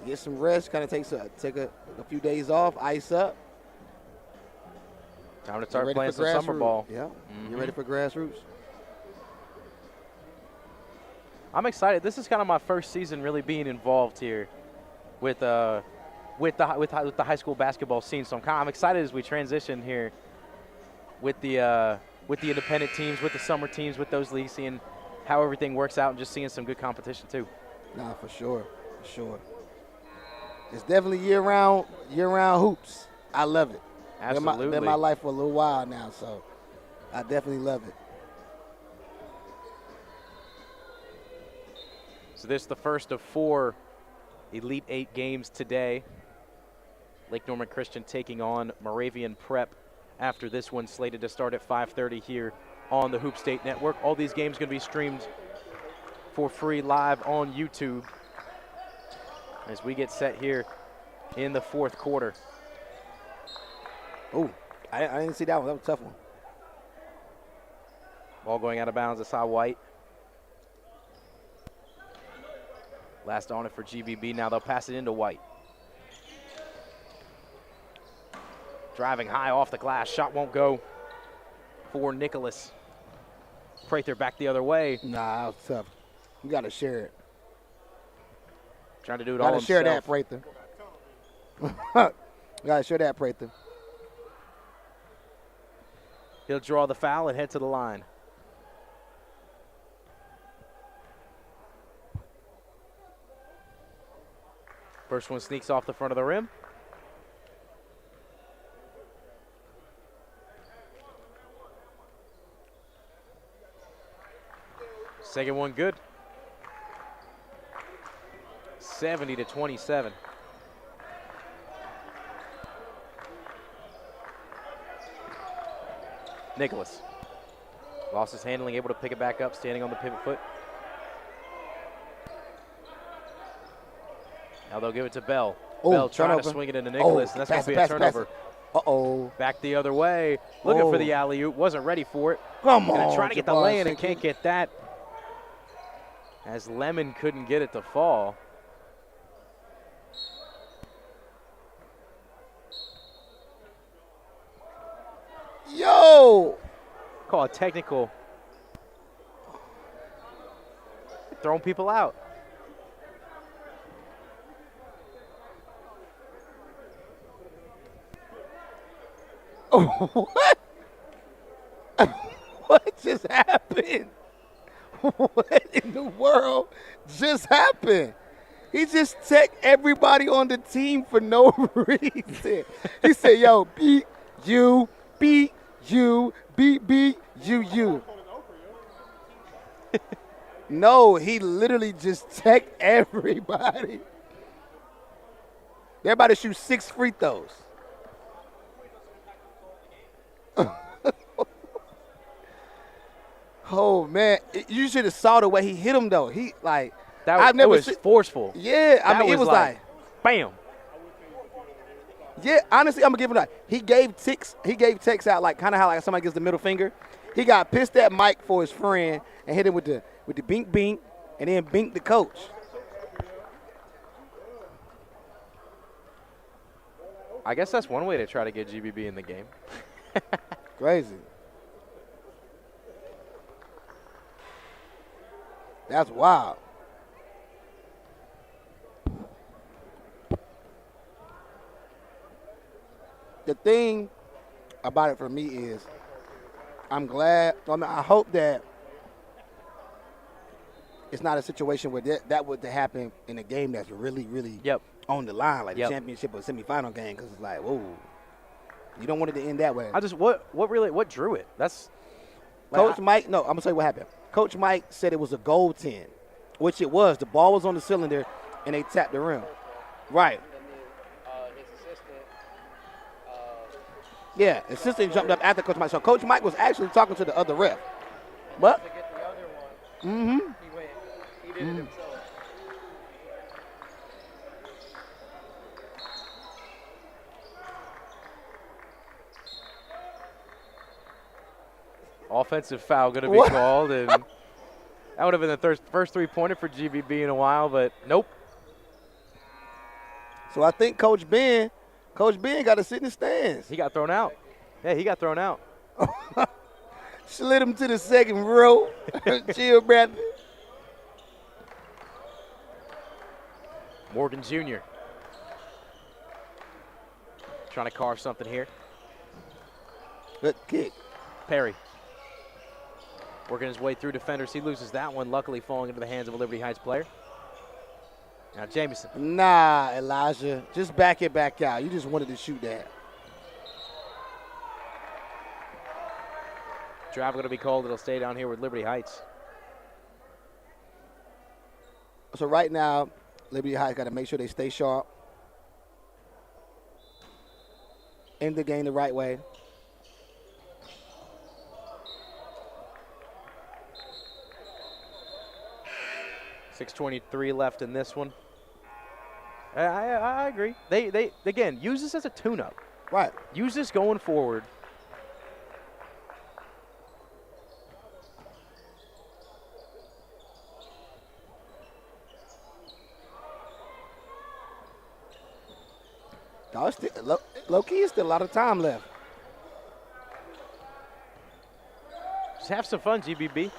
B: get some rest, kind of take a few days off, ice up.
A: Time to start playing some summer ball.
B: Yeah, Get ready for grassroots.
A: I'm excited. This is kind of my first season really being involved here with the high school basketball scene. So I'm excited as we transition here with the independent teams, with the summer teams, with those leagues, seeing how everything works out and just seeing some good competition too.
B: Nah, for sure. It's definitely year-round hoops. I love it.
A: Absolutely.
B: Been my life for a little while now, so I definitely love it.
A: So this is the first of 4 Elite 8 games today. Lake Norman Christian taking on Moravian Prep after this one, slated to start at 5:30 here on the Hoop State Network. All these games going to be streamed for free live on YouTube as we get set here in the fourth quarter.
B: Oh, I didn't see that one. That was a tough one.
A: Ball going out of bounds. Asai White. Last on it for GBB. Now they'll pass it into White. Driving high off the glass. Shot won't go for Nicholas. Prather back the other way.
B: Nah, that was tough. You got to share it.
A: Trying to do it all himself.
B: Got to share that, Prather. Got to show that, Prather.
A: He'll draw the foul and head to the line. First one sneaks off the front of the rim. Second one good. 70-27. Nicholas lost his handling, able to pick it back up, standing on the pivot foot. Now they'll give it to Bell. Bell trying to swing it into Nicholas, and that's going to be a turnover.
B: Uh-oh.
A: Back the other way, looking for the alley-oop, wasn't ready for it.
B: Come on,
A: trying to get the lay-in and can't get that, as Lemon couldn't get it to fall.
B: Yo!
A: Call a technical. Throwing people out.
B: Oh, what? What just happened? What in the world just happened? He just checked everybody on the team for no reason. He said, yo, beat you, beat you, beat you. No, he literally just checked everybody. They're about to shoot 6 free throws. Oh, man. You should have saw the way he hit him, though. He, like,
A: I've never was forceful.
B: Yeah, I mean, it was like,
A: bam.
B: Yeah, honestly, I'm going to give him that. He gave Tex out, like, kind of how like somebody gives the middle finger. He got pissed at Mike for his friend and hit him with the bink, and then bink the coach.
A: I guess that's one way to try to get GBB in the game.
B: Crazy. That's wild. The thing about it for me is I'm glad, I hope that it's not a situation where that would happen in a game that's really, really on the line, like the championship or semifinal game, because it's like, whoa, you don't want it to end that way.
A: What drew it? That's
B: Coach Mike. No, I'm gonna tell you what happened. Coach Mike said it was a goaltend, which it was. The ball was on the cylinder, and they tapped the rim. Right. Yeah, assistant jumped up after Coach Mike. So Coach Mike was actually talking to the other ref. But
A: he did it himself. Offensive foul going to be called, and that would have been the first three-pointer for GBB in a while, but nope.
B: So I think Coach Ben got to sit in the stands.
A: He got thrown out. Yeah, he got thrown out.
B: Slid him to the second row. Chill, Bradley.
A: Morgan Jr. trying to carve something here.
B: Good kick.
A: Perry working his way through defenders. He loses that one, luckily falling into the hands of a Liberty Heights player. Now Jamison.
B: Nah, Elijah. Just back it back out. You just wanted to shoot that.
A: Drive going to be called. It'll stay down here with Liberty Heights.
B: So right now, Liberty Heights got to make sure they stay sharp. End the game the right way.
A: .623 left in this one. I agree. They again, use this as a tune-up.
B: Right.
A: Use this going forward.
B: No, it's still, low-key, it's still a lot of time left.
A: Just have some fun, GBB.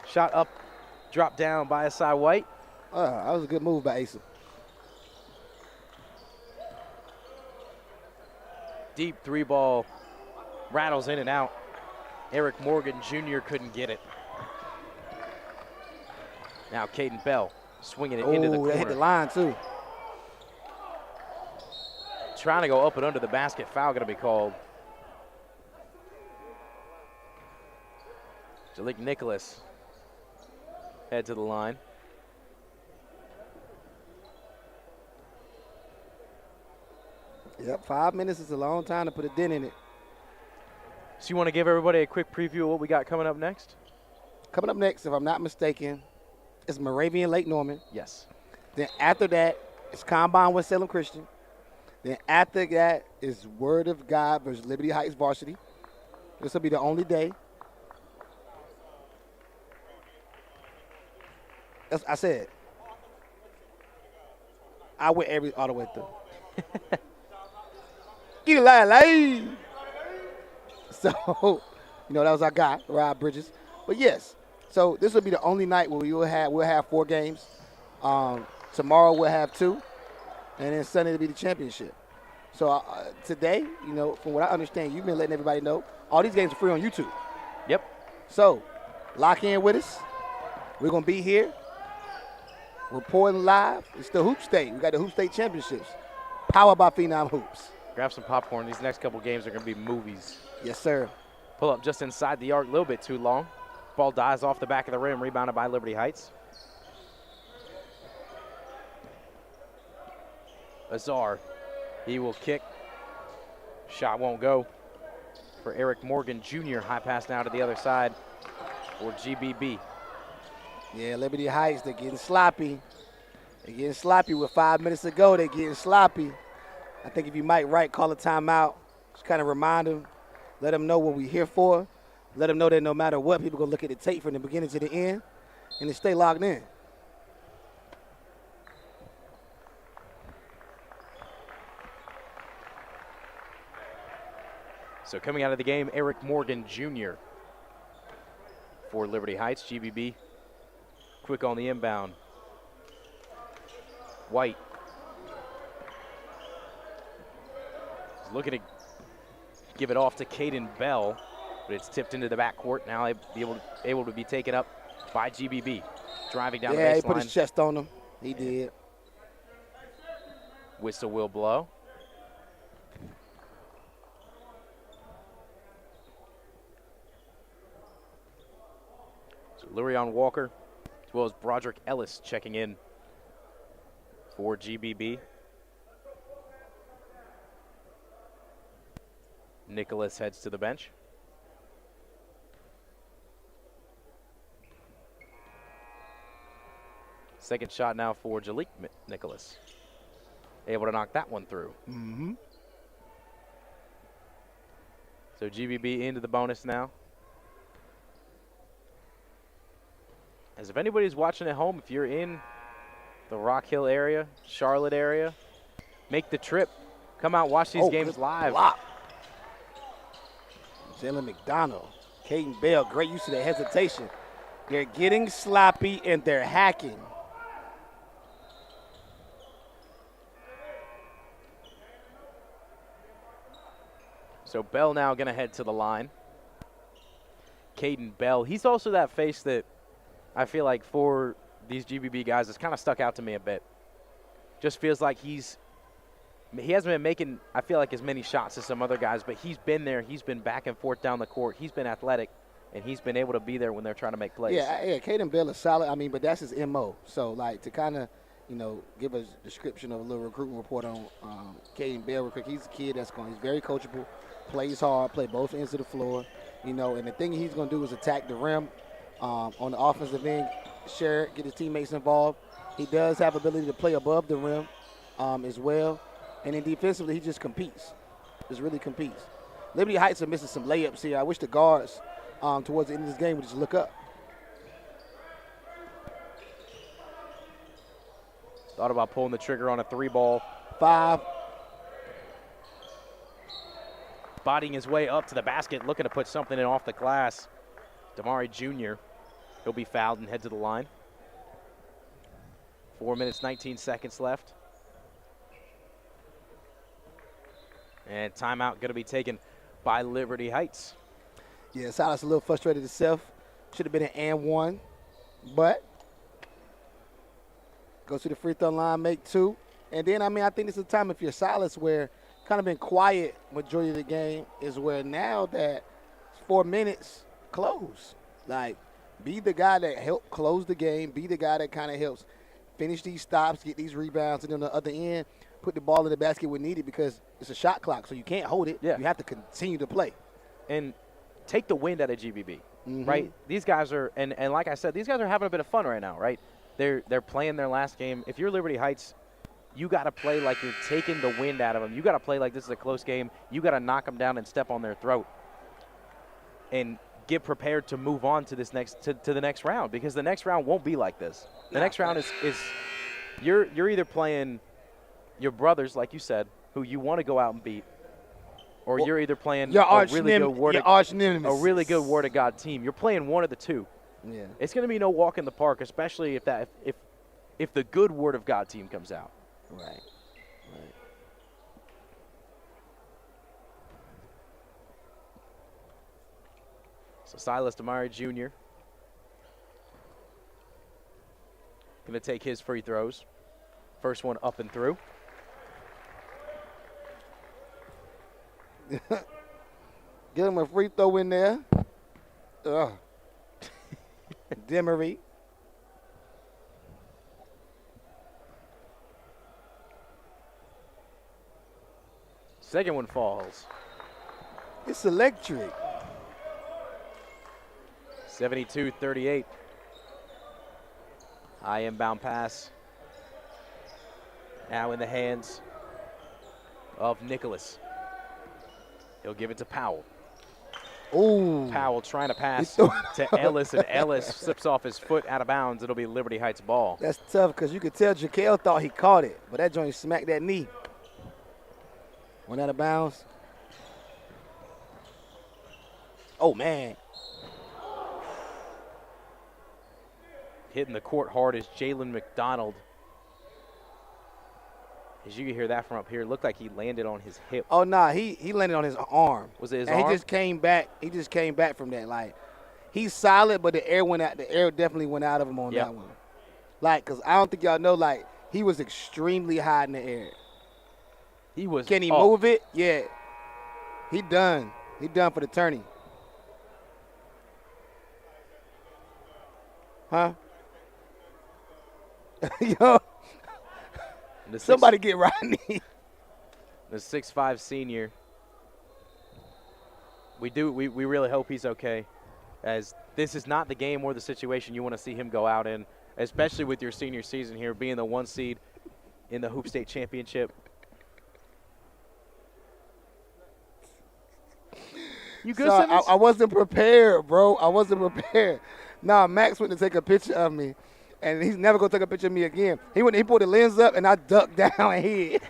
A: Shot up, drop down by Asai White.
B: That was a good move by Asa.
A: Deep three ball rattles in and out. Eric Morgan Jr. couldn't get it. Now Caden Bell swinging it into the corner.
B: They hit the line too.
A: Trying to go up and under the basket. Foul going to be called. Jalik Nicholas head to the line.
B: Yep, 5 minutes is a long time to put a dent in it.
A: So you want to give everybody a quick preview of what we got coming up next?
B: Coming up next, if I'm not mistaken, is Moravian Lake Norman.
A: Yes.
B: Then after that, it's Combine West Salem Christian. Then after that is Word of God versus Liberty Heights Varsity. This will be the only day. As I said, I went all the way through. Eli. So, that was our guy, Rob Bridges. But yes, so this will be the only night where we'll have 4 games. Tomorrow we'll have 2, and then Sunday will be the championship. So today, from what I understand, you've been letting everybody know all these games are free on YouTube.
A: Yep.
B: So lock in with us. We're gonna be here reporting live. It's the Hoop State. We got the Hoop State Championships, powered by Phenom Hoops.
A: Grab some popcorn. These next couple games are going to be movies.
B: Yes, sir.
A: Pull up just inside the arc a little bit too long. Ball dies off the back of the rim, rebounded by Liberty Heights. Azar, he will kick. Shot won't go for Eric Morgan Jr. High pass now to the other side for GBB.
B: Yeah, Liberty Heights, they're getting sloppy. They're getting sloppy with 5 minutes to go. They're getting sloppy. I think if you might call a timeout, just kind of remind them, let them know what we're here for. Let them know that no matter what, people going to look at the tape from the beginning to the end, and they stay locked in.
A: So coming out of the game, Eric Morgan Jr. for Liberty Heights. GBB quick on the inbound. White is looking to give it off to Caden Bell, but it's tipped into the backcourt. Now able to be taken up by GBB. Driving down the baseline.
B: Yeah, he put his chest on him. He did.
A: Whistle will blow. So Lurion Walker, as well as Broderick Ellis checking in for GBB. Nicholas heads to the bench. Second shot now for Jalik Nicholas. Able to knock that one through.
B: Mm-hmm.
A: So GBB into the bonus now. As if anybody's watching at home, if you're in the Rock Hill area, Charlotte area, make the trip. Come out, watch these games live.
B: Block. Jalen McDonald, Caden Bell, great use of that hesitation. They're getting sloppy and they're hacking.
A: So Bell now going to head to the line. Caden Bell, he's also that face that I feel like for these GBB guys has kind of stuck out to me a bit. Just feels like he hasn't been making, I feel like, as many shots as some other guys, but he's been there. He's been back and forth down the court. He's been athletic, and he's been able to be there when they're trying to make plays.
B: Yeah, Caden Bell is solid. But that's his MO. So, to kind of, give a description of a little recruiting report on Caden Bell real quick. He's a kid he's very coachable, plays hard, play both ends of the floor, and the thing he's going to do is attack the rim on the offensive end, share it, get his teammates involved. He does have ability to play above the rim as well. And then defensively, he just competes. Just really competes. Liberty Heights are missing some layups here. I wish the guards towards the end of this game would just look up.
A: Thought about pulling the trigger on a 3-ball.
B: 5.
A: Bodying his way up to the basket, looking to put something in off the glass. Damari Jr. He'll be fouled and head to the line. 4 minutes, 19 seconds left. And timeout going to be taken by Liberty Heights.
B: Yeah, Silas a little frustrated himself. Should have been an and one, but goes to the free throw line, make 2. And then, I think this is a time if you're Silas where kind of been quiet majority of the game is where now that 4 minutes, close. Like, be the guy that helped close the game. Be the guy that kind of helps finish these stops, get these rebounds, and then on the other end, put the ball in the basket when needed because it's a shot clock, so you can't hold it.
A: Yeah.
B: You have to continue to play.
A: And take the wind out of GBB, right? These guys are, and like I said, these guys are having a bit of fun right now, right? They're playing their last game. If you're Liberty Heights, you got to play like you're taking the wind out of them. You got to play like this is a close game. You got to knock them down and step on their throat and get prepared to move on to this next to the next round, because the next round won't be like this. The next round is you're either playing your brothers, like you said, who you want to go out and beat, or you're either playing a really good Word of God team. You're playing one of the two.
B: Yeah.
A: It's going to be no walk in the park, especially if the good Word of God team comes out.
B: Right.
A: So Silas Damari Jr. going to take his free throws. First one up and through.
B: Get him a free throw in there. Demery.
A: Second one falls.
B: It's electric.
A: 72-38. High inbound pass. Now in the hands of Nicholas. He'll give it to Powell.
B: Ooh.
A: Powell trying to pass to Ellis, and Ellis slips off his foot out of bounds. It'll be Liberty Heights ball.
B: That's tough because you could tell Jaquel thought he caught it, but that joint smacked that knee. Went out of bounds. Oh, man.
A: Hitting the court hard is Jalen McDonald. As you can hear that from up here, it looked like he landed on his hip.
B: Oh, nah, he landed on his arm.
A: Was it his
B: and
A: arm?
B: He just came back from that. Like, he's solid, but the air went out. The air definitely went out of him on that one. Like, because I don't think y'all know, like, he was extremely high in the air.
A: He was.
B: Can he move it? Yeah. He done. He done for the tourney. Huh? Yo. Somebody get Rodney.
A: The 6'5" senior. We really hope he's okay, as this is not the game or the situation you want to see him go out in, especially with your senior season here, being the 1 seed in the Hoop State Championship. You good, Simmons?
B: I wasn't prepared, bro. I wasn't prepared. Nah, Max went to take a picture of me, and he's never going to take a picture of me again. He pulled the lens up, and I ducked down and hid.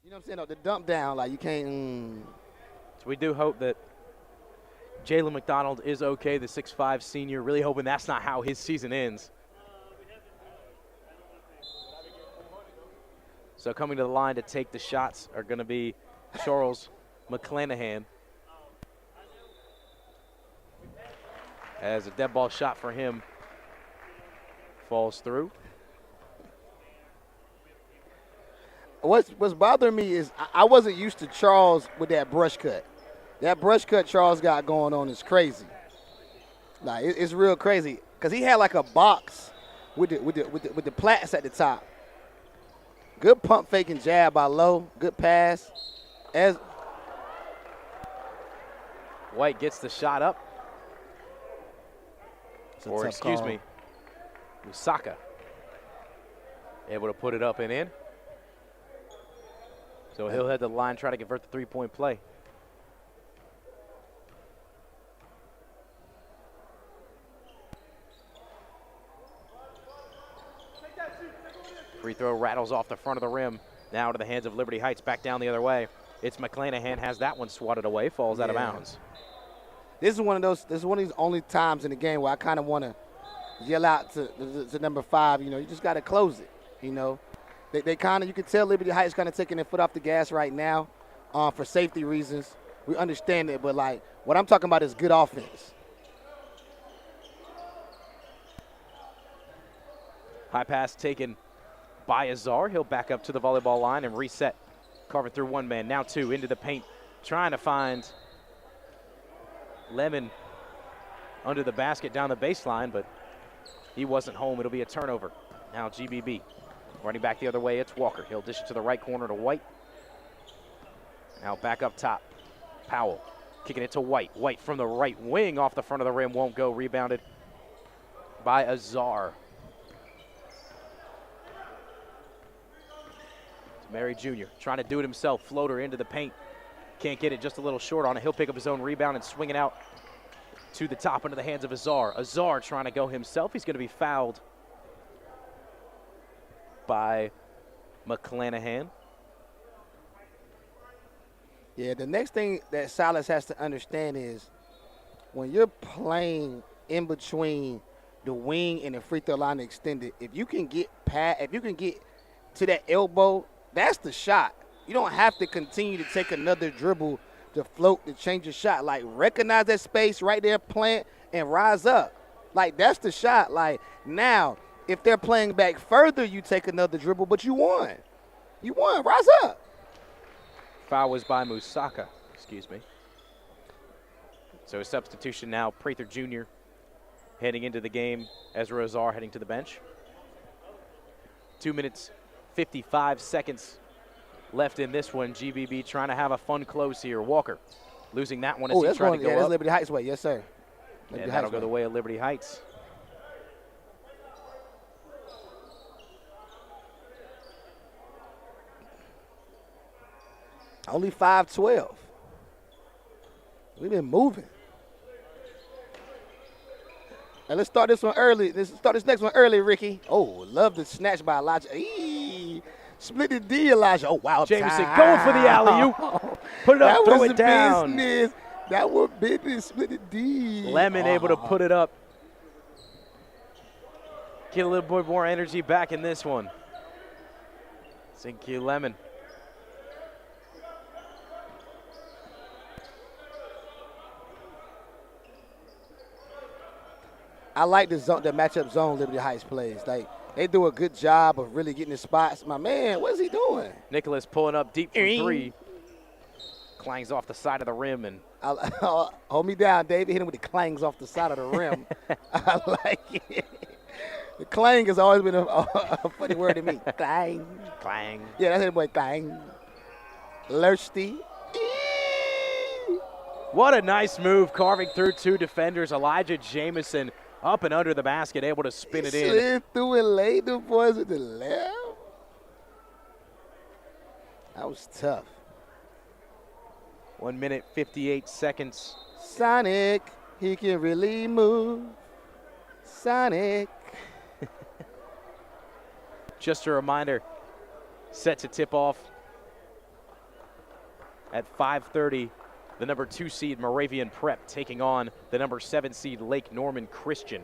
B: You know what I'm saying? The dump down, like you can't.
A: So we do hope that Jalen McDonald is okay, the 6'5" senior. Really hoping that's not how his season ends. So coming to the line to take the shots are going to be Charles McClanahan. As a dead ball shot for him falls through.
B: What's bothering me is I wasn't used to Charles with that brush cut. That brush cut Charles got going on is crazy. Like it's real crazy because he had like a box with the plaits at the top. Good pump fake and jab by Lowe. Good pass.
A: White gets the shot up. Or excuse me, Musaka able to put it up and in. So he'll head to the line, try to convert the three-point play. Free throw rattles off the front of the rim. Now to the hands of Liberty Heights, back down the other way. It's McClanahan, has that one swatted away, falls out of bounds.
B: This is one of these only times in the game where I kind of want to yell out to number 5, you just got to close it, They kind of, you can tell Liberty Heights kind of taking their foot off the gas right now for safety reasons. We understand it, but, what I'm talking about is good offense.
A: High pass taken by Azar. He'll back up to the volleyball line and reset. Carving through one man, now 2, into the paint. Trying to find Lemon under the basket down the baseline, but he wasn't home. It'll be a turnover. Now GBB. Running back the other way, it's Walker. He'll dish it to the right corner to White. Now back up top. Powell kicking it to White. White from the right wing off the front of the rim, won't go. Rebounded by Azar. Mary Jr. trying to do it himself. Floater into the paint. Can't get it, just a little short on it. He'll pick up his own rebound and swing it out to the top into the hands of Azar. Azar trying to go himself. He's going to be fouled by McClanahan.
B: Yeah, the next thing that Silas has to understand is when you're playing in between the wing and the free throw line extended, if you can get to that elbow, that's the shot. You don't have to continue to take another dribble to float, to change your shot. Recognize that space right there, plant, and rise up. That's the shot. Now, if they're playing back further, you take another dribble, but you won. You won. Rise up.
A: Foul was by Musaka, excuse me. So a substitution now. Prather Jr. heading into the game. Ezra Azar heading to the bench. 2 minutes, 55 seconds left in this one. GBB trying to have a fun close here. Walker losing that one as he tried to go up.
B: That's Liberty Heights way. Yes, sir.
A: And that'll go the way of Liberty Heights.
B: Only 5-12. We've been moving. And let's start this one early. Let's start this next one early, Ricky. Oh, love the snatch by Elijah. Eee, split the D, Elijah. Oh, wow.
A: Jameson going for the alley-oop. Put it up, throw it down.
B: Business. That was business. Split the D.
A: Lemon able to put it up. Get a little bit more energy back in this one. Thank you, Lemon.
B: I like the matchup zone Liberty Heights plays. They do a good job of really getting the spots. My man, what is he doing?
A: Nicholas pulling up deep from 3. Clangs off the side of the rim. And
B: hold me down, David. Hit him with the clangs off the side of the rim. I like it. The clang has always been a funny word to me. Clang.
A: Clang.
B: Yeah, that's it, boy. Clang. Lursty.
A: What a nice move, carving through 2 defenders. Elijah Jameson up and under the basket, able to spin it in.
B: Slid through and laid the boys with the left. That was tough.
A: 1 minute, 58 seconds.
B: Sonic, he can really move. Sonic.
A: Just a reminder, set to tip off at 5:30. The number 2 seed Moravian Prep taking on the number 7 seed Lake Norman Christian.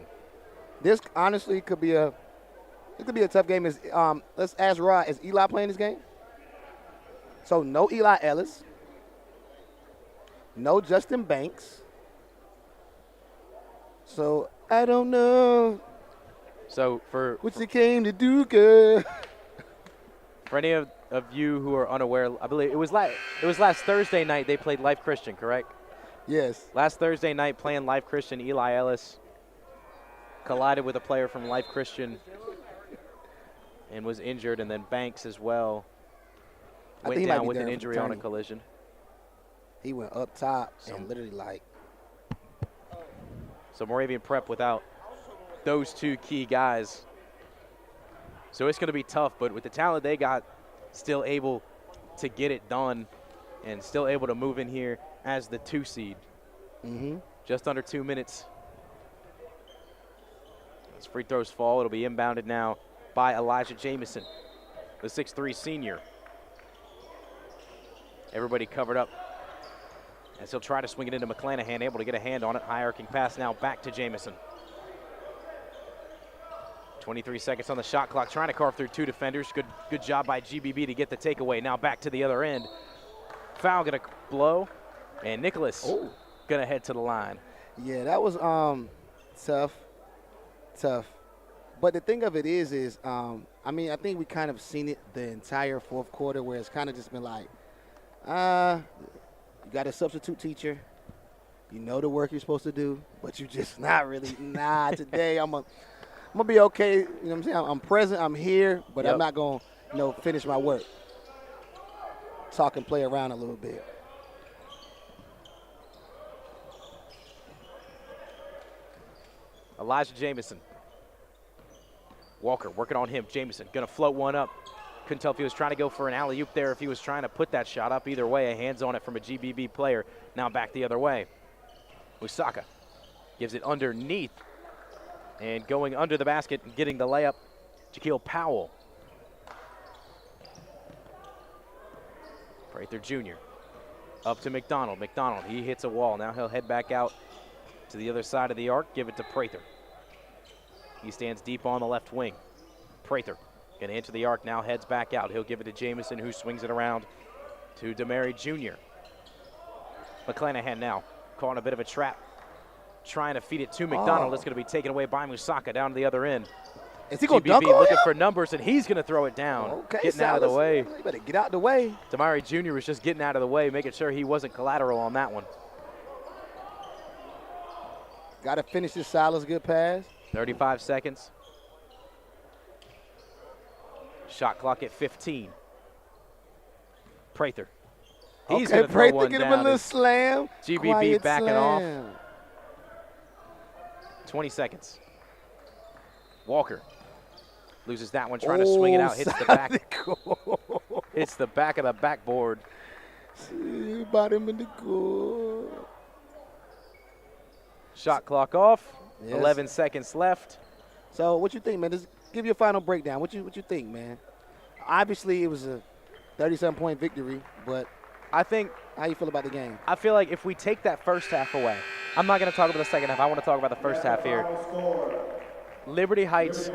B: This honestly could be a tough game. Let's ask Rod, is Eli playing this game? So no Eli Ellis, no Justin Banks. So I don't know.
A: So for
B: what you came to do, girl.
A: For any of you who are unaware, I believe it was last Thursday night they played Life Christian, correct?
B: Yes.
A: Last Thursday night playing Life Christian, Eli Ellis collided with a player from Life Christian and was injured, and then Banks as well went down with an injury on a collision.
B: He went up top and literally
A: So Moravian Prep without those 2 key guys. So it's going to be tough, but with the talent they got, still able to get it done and still able to move in here as the 2 seed. Just under 2 minutes. As free throws fall, it'll be inbounded now by Elijah Jamison, the 6'3 senior. Everybody covered up as he'll try to swing it into McClanahan, able to get a hand on it. High arcing pass now back to Jamison. 23 seconds on the shot clock, trying to carve through 2 defenders. Good job by GBB to get the takeaway. Now back to the other end. Foul gonna blow, and Nicholas gonna head to the line.
B: Yeah, that was tough. But the thing of it is I mean, I think we kind of seen it the entire fourth quarter where it's kind of just been like, you got a substitute teacher. You know the work you're supposed to do, but you just not really, today I'm going to be okay. You know what I'm saying? I'm present, I'm here, but I'm not going to, finish my work. Talk and play around a little bit.
A: Elijah Jamison. Walker working on him. Jamison going to float one up. Couldn't tell if he was trying to go for an alley-oop there, if he was trying to put that shot up. Either way, a hands on it from a GBB player. Now back the other way. Musaka gives it underneath. And going under the basket and getting the layup, Jaquil Powell. Prather Jr. Up to McDonald. McDonald, he hits a wall. Now he'll head back out to the other side of the arc. Give it to Prather. He stands deep on the left wing. Prather going to enter the arc, now heads back out. He'll give it to Jamison, who swings it around to DeMary Jr. McClanahan now caught in a bit of a trap, trying to feed it to McDonald. It's going to be taken away by Musaka down to the other end.
B: Is he going to dunk
A: looking for numbers, and he's going to throw it down.
B: Okay,
A: getting out of the way.
B: You better get out of the way.
A: DeMary Jr. was just getting out of the way, making sure he wasn't collateral on that one.
B: Got to finish this Silas good pass.
A: 35 seconds. Shot clock at 15. Prather. He's going to throw one
B: get
A: down.
B: him a little slam.
A: GBB backing off.
B: Slam.
A: 20 seconds. Walker loses that one, trying to swing it out. Hits the back. Hits the back of the backboard.
B: About him in the goal.
A: Shot clock off.
B: Yes.
A: 11 seconds left.
B: So what you think, man? Just give you a final breakdown. What you think, man? Obviously, it was a 37-point victory, but
A: I think,
B: how you feel about the game?
A: I feel like if we take that first half away, I'm not going to talk about the second half. I want to talk about the first half here. Liberty Heights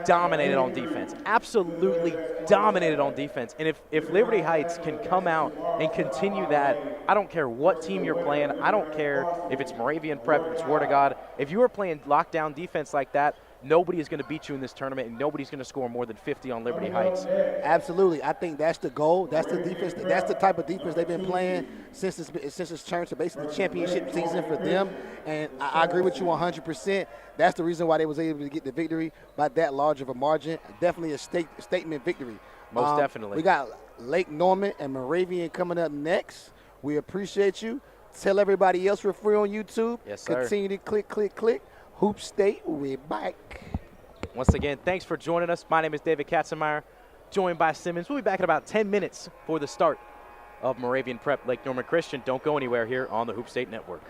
A: dominated on defense, absolutely dominated on defense. And if Liberty Heights can come out and continue that, I don't care what team you're playing. I don't care if it's Moravian Prep, if it's Word of God. If you are playing lockdown defense like that, nobody is going to beat you in this tournament, and nobody's going to score more than 50 on Liberty Heights.
B: Absolutely. I think that's the goal. That's the defense. That's the type of defense they've been playing since it's turned to basically championship season for them. And I agree with you 100%. That's the reason why they was able to get the victory by that large of a margin. Definitely a statement victory.
A: Most definitely.
B: We got Lake Norman and Moravian coming up next. We appreciate you. Tell everybody else we're free on YouTube.
A: Yes, sir.
B: Continue to click. Hoop State, we're back.
A: Once again, thanks for joining us. My name is David Katzenmeyer, joined by Simmons. We'll be back in about 10 minutes for the start of Moravian Prep Lake Norman Christian. Don't go anywhere here on the Hoop State Network.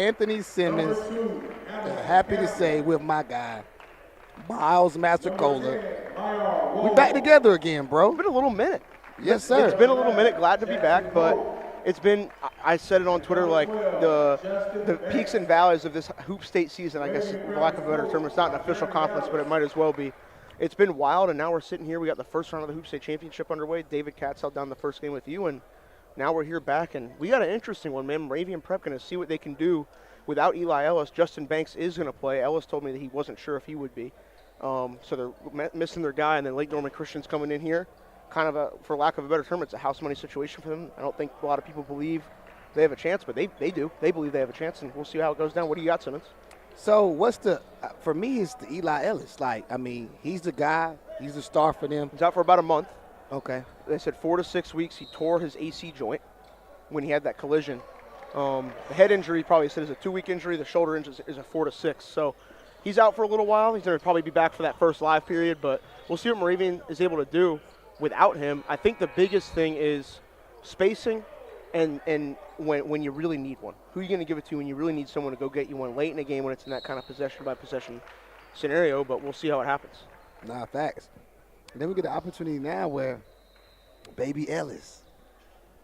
B: Anthony Simmons, and happy to say with my guy, Miles Massacola. We back together again, bro.
C: It's been a little minute.
B: Yes, sir.
C: It's been a little minute. Glad to be back, but it's been, I said it on Twitter, like the peaks and valleys of this Hoop State season, I guess, for lack of a better term. It's not an official conference, but it might as well be. It's been wild, and now we're sitting here. We got the first round of the Hoop State Championship underway. David Katz held down the first game with you, and now we're here back, and we got an interesting one, man. Moravian Prep going to see what they can do without Eli Ellis. Justin Banks is going to play. Ellis told me that he wasn't sure if he would be. So they're missing their guy, and then Lake Norman Christian's coming in here. Kind of, for lack of a better term, it's a house money situation for them. I don't think a lot of people believe they have a chance, but they do. They believe they have a chance, and we'll see how it goes down. What do you got, Simmons?
B: So what's for me, it's the Eli Ellis. Like, I mean, he's the guy. He's the star for them.
C: He's out for about a month.
B: Okay.
C: They said 4 to 6 weeks. He tore his AC joint when he had that collision. The head injury probably said is a 2-week injury. The shoulder injury is a 4 to 6. So he's out for a little while. He's going to probably be back for that first live period, but we'll see what Moravian is able to do without him. I think the biggest thing is spacing and when you really need one. Who are you going to give it to when you really need someone to go get you one late in a game when it's in that kind of possession-by-possession scenario, but we'll see how it happens.
B: Nah, facts. And then we get the opportunity now where Baby Ellis,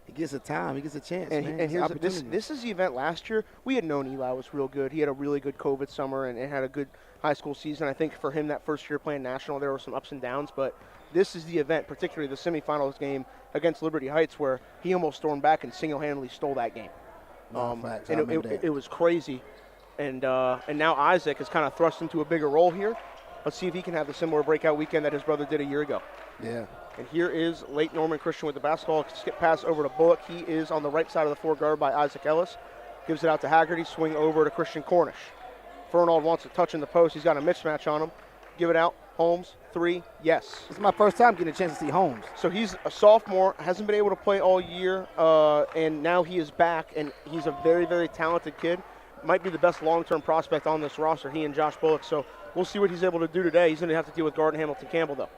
B: he gets a time, he gets a chance,
C: and,
B: man.
C: and here's this is the event last year. We had known Eli was real good. He had a really good COVID summer and had a good high school season. I think for him that first year playing national, there were some ups and downs, but this is the event, particularly the semifinals game against Liberty Heights, where he almost stormed back and single-handedly stole that game.
B: Facts.
C: And it was crazy. And now Isaac has kind of thrust into a bigger role here. Let's see if he can have the similar breakout weekend that his brother did a year ago.
B: Yeah.
C: And here is Lake Norman Christian with the basketball. Skip pass over to Bullock. He is on the right side of the floor, guarded by Isaac Ellis. Gives it out to Haggerty. Swing over to Christian Cornish. Fernald wants a touch in the post. He's got a mismatch on him. Give it out. Holmes, 3, yes.
B: This is my first time getting a chance to see Holmes.
C: So he's a sophomore, hasn't been able to play all year, and now he is back, and he's a very, very talented kid. Might be the best long-term prospect on this roster, he and Josh Bullock. So we'll see what he's able to do today. He's going to have to deal with Gardner Hamilton Campbell, though.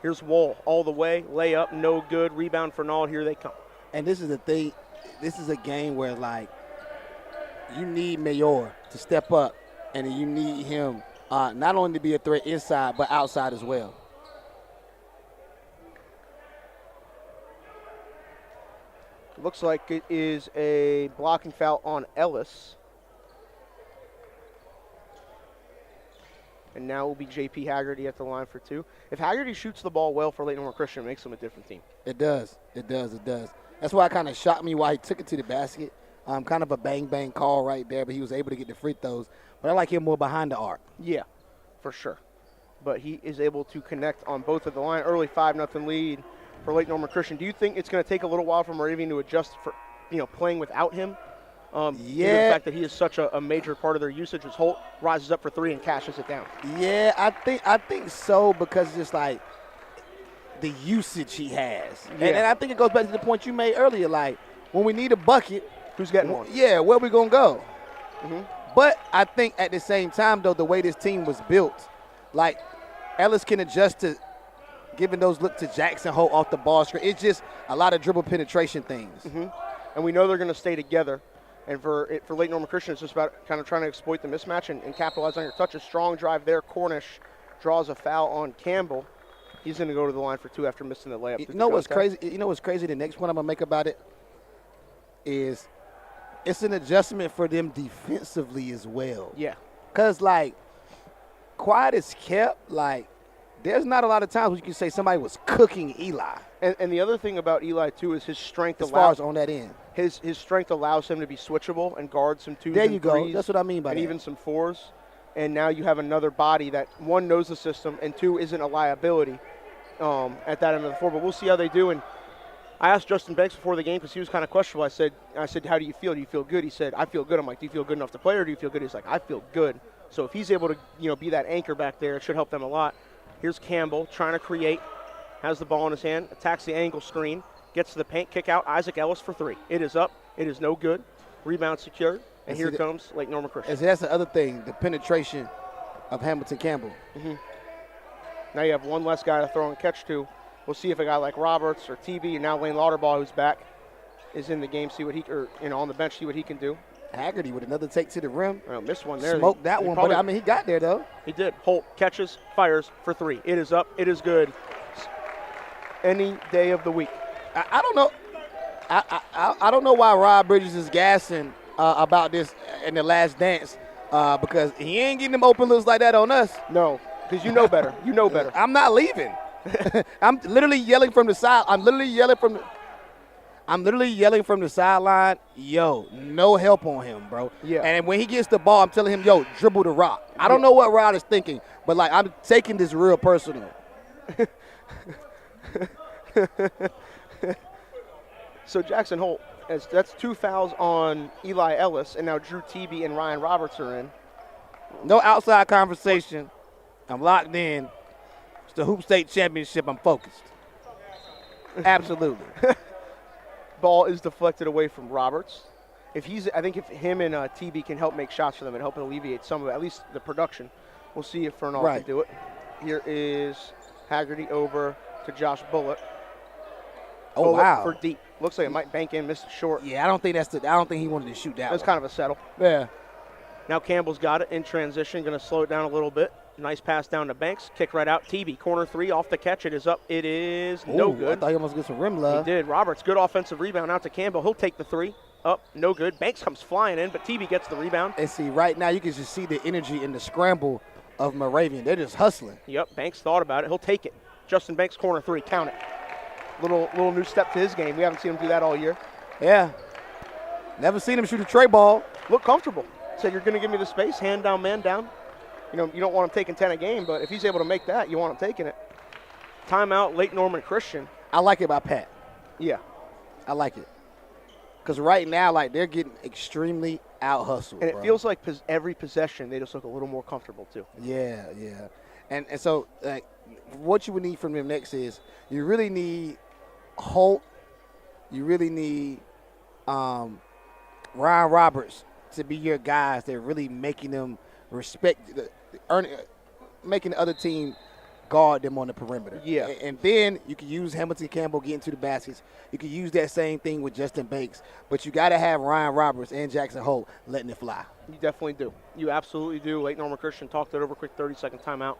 C: Here's Wohl all the way, layup, no good, rebound for Nald. Here they come.
B: And this is the thing. This is a game where, like, you need Mayor to step up, and you need him not only to be a threat inside, but outside as well.
C: Looks like it is a blocking foul on Ellis. And now it will be J.P. Haggerty at the line for 2. If Haggerty shoots the ball well for Lake Norman Christian, it makes them a different team.
B: It does. It does. It does. That's why it kind of shocked me why he took it to the basket. Kind of a bang-bang call right there, but he was able to get the free throws. But I like him more behind the arc.
C: Yeah, for sure. But he is able to connect on both of the line. Early 5-0 lead for Lake Norman Christian. Do you think it's going to take a little while for Moravian to adjust for, playing without him?
B: Yeah.
C: The fact that he is such a major part of their usage as Holt rises up for 3 and cashes it down.
B: Yeah, I think so, because just like the usage he has.
C: Yeah.
B: And I think it goes back to the point you made earlier, like when we need a bucket,
C: who's getting one?
B: Yeah, where we going to go?
C: Mm-hmm.
B: But I think at the same time, though, the way this team was built, like Ellis can adjust to giving those look to Jackson Holt off the ball screen. It's just a lot of dribble penetration things.
C: Mm-hmm. And we know they're going to stay together. And for Lake Norman Christian, it's just about kind of trying to exploit the mismatch and capitalize on your touches. Strong drive there. Cornish draws a foul on Campbell. He's going to go to the line for 2 after missing the layup.
B: You know what's crazy? You know what's crazy? The next one I'm going to make about it is it's an adjustment for them defensively as well.
C: Yeah.
B: Because, like, quiet as kept, like, there's not a lot of times when you can say somebody was cooking Eli.
C: And the other thing about Eli, too, is his strength
B: as far as on that end.
C: His strength allows him to be switchable and guard some 2s
B: there
C: and
B: you
C: 3s.
B: Go. That's what I mean by
C: and
B: that.
C: even some 4s. And now you have another body that, 1, knows the system, and 2, isn't a liability at that end of the floor. But we'll see how they do. And I asked Justin Banks before the game because he was kind of questionable. I said, how do you feel? Do you feel good? He said, I feel good. I'm like, do you feel good enough to play, or do you feel good? He's like, I feel good. So if he's able to, be that anchor back there, it should help them a lot. Here's Campbell trying to create, has the ball in his hand, attacks the angle screen, gets to the paint, kick out, Isaac Ellis for 3. It is up. It is no good. Rebound secured. And here comes Lake Norman Christian.
B: That's the other thing, the penetration of Hamilton Campbell.
C: Mm-hmm. Now you have one less guy to throw and catch to. We'll see if a guy like Roberts or TB, and now Lane Lauterball, who's back, is in the game, see what he, on the bench, see what he can do.
B: Haggerty with another take to the rim.
C: Oh, missed one there.
B: Smoked that one, but I mean, he got there, though.
C: He did. Holt catches, fires for 3. It is up. It is good. Any day of the week.
B: I don't know. I don't know why Rob Bridges is gassing about this in the last dance because he ain't getting them open looks like that on us.
C: No, because you know better. You know better.
B: I'm not leaving. I'm literally yelling from the side. I'm literally yelling from the sideline. Yo, no help on him, bro.
C: Yeah.
B: And when he gets the ball, I'm telling him, yo, dribble the rock. I don't know what Rod is thinking, but like I'm taking this real personal.
C: So Jackson Holt, that's 2 fouls on Eli Ellis, and now Drew Teeby and Ryan Roberts are in.
B: No outside conversation. I'm locked in. It's the Hoop State Championship. I'm focused. Absolutely.
C: Ball is deflected away from Roberts. I think if him and Teeby can help make shots for them and help alleviate some of it, at least the production, we'll see if Fernald can do it. Here is Haggerty over to Josh Bullock.
B: Oh,
C: Bullock
B: wow.
C: for deep. Looks like it might bank in, missed it short.
B: Yeah, I don't think he wanted to shoot that.
C: That's kind of a settle.
B: Yeah.
C: Now Campbell's got it in transition, going to slow it down a little bit. Nice pass down to Banks. Kick right out. Teeby, corner 3, off the catch. It is up. It is no good.
B: I thought he almost got some rim love.
C: He did. Roberts, good offensive rebound out to Campbell. He'll take the 3. Up, no good. Banks comes flying in, but Teeby gets the rebound.
B: And see, right now you can just see the energy and the scramble of Moravian. They're just hustling.
C: Yep, Banks thought about it. He'll take it. Justin Banks, corner 3. Count it. Little new step to his game. We haven't seen him do that all year.
B: Yeah. Never seen him shoot a tray ball.
C: Look comfortable. Said, you're going to give me the space, hand down, man down. You know, you don't want him taking 10 a game, but if he's able to make that, you want him taking it. Timeout, Lake Norman Christian.
B: I like it by Pat.
C: Yeah.
B: I like it. Because right now, like, they're getting extremely out-hustled,
C: And it feels like every possession, they just look a little more comfortable, too.
B: Yeah, yeah. And so, like, what you would need from them next is you really need Holt. You really need Ryan Roberts to be your guys. They're really making them making the other team guard them on the perimeter.
C: Yeah.
B: And then you can use Hamilton Campbell getting to the baskets. You can use that same thing with Justin Banks. But you got to have Ryan Roberts and Jackson Holt letting it fly.
C: You definitely do. You absolutely do. Lake Norman Christian talked it over. Quick 30-second timeout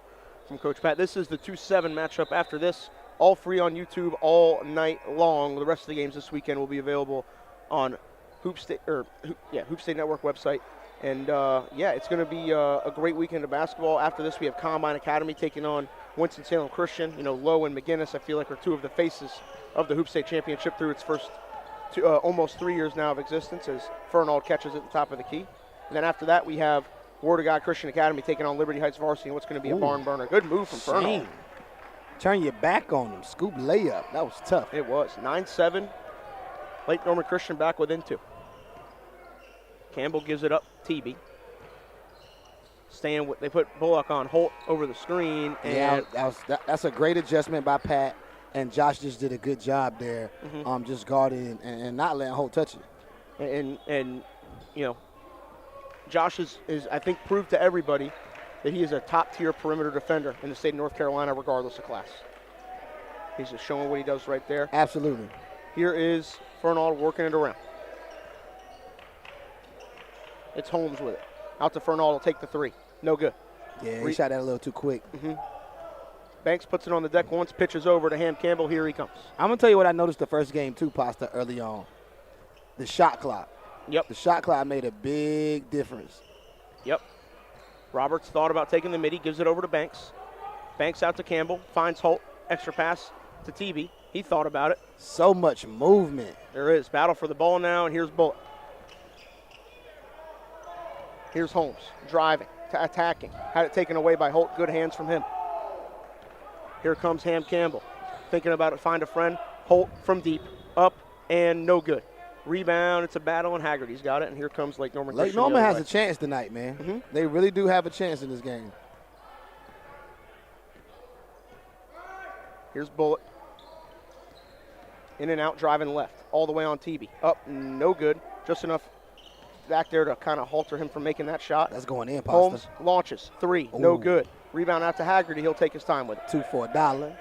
C: from Coach Pat. This is the 2-7 matchup after this. All free on YouTube all night long. The rest of the games this weekend will be available on Hoop State Network website. And, it's going to be a great weekend of basketball. After this, we have Combine Academy taking on Winston-Salem Christian. You know, Lowe and McGinnis, I feel like, are two of the faces of the Hoop State Championship through its first almost 3 years now of existence as Fernald catches at the top of the key. And then after that, we have Word of God Christian Academy taking on Liberty Heights Varsity, and what's going to be a barn burner. Good move from Fernald.
B: Turn your back on them. Scoop layup. That was tough.
C: It was. 9-7. Lake Norman Christian back within 2. Campbell gives it up. Teeby. They put Bullock on Holt over the screen. And
B: that's a great adjustment by Pat, and Josh just did a good job there, just guarding and not letting Holt touch it.
C: And Josh is I think proved to everybody that he is a top-tier perimeter defender in the state of North Carolina regardless of class. He's just showing what he does right there.
B: Absolutely.
C: Here is Fernald working it around. It's Holmes with it. Out to Fernald, will take the 3. No good.
B: Yeah, he shot that a little too quick.
C: Banks puts it on the deck once, pitches over to Ham Campbell. Here he comes.
B: I'm going to tell you what I noticed the first game too, Pasta, early on. The shot clock.
C: Yep.
B: The shot clock made a big difference.
C: Yep. Roberts thought about taking the midi, gives it over to Banks. Banks out to Campbell, finds Holt. Extra pass to Teeby. He thought about it.
B: So much movement.
C: There is. Battle for the ball now, and here's Bullock. Here's Holmes driving, attacking. Had it taken away by Holt. Good hands from him. Here comes Ham Campbell. Thinking about it, find a friend. Holt from deep, up, and no good. Rebound, it's a battle, and Haggerty's got it, and here comes Lake Norman.
B: Lake Norman has a chance tonight, man. They really do have a chance in this game.
C: Here's Bullock. In and out, driving left, all the way on Teeby. Up, no good. Just enough back there to kind of halter him from making that shot.
B: That's going in, Pasta.
C: Holmes launches, 3, no good. Rebound out to Haggerty. He'll take his time with it.
B: 2 for $1.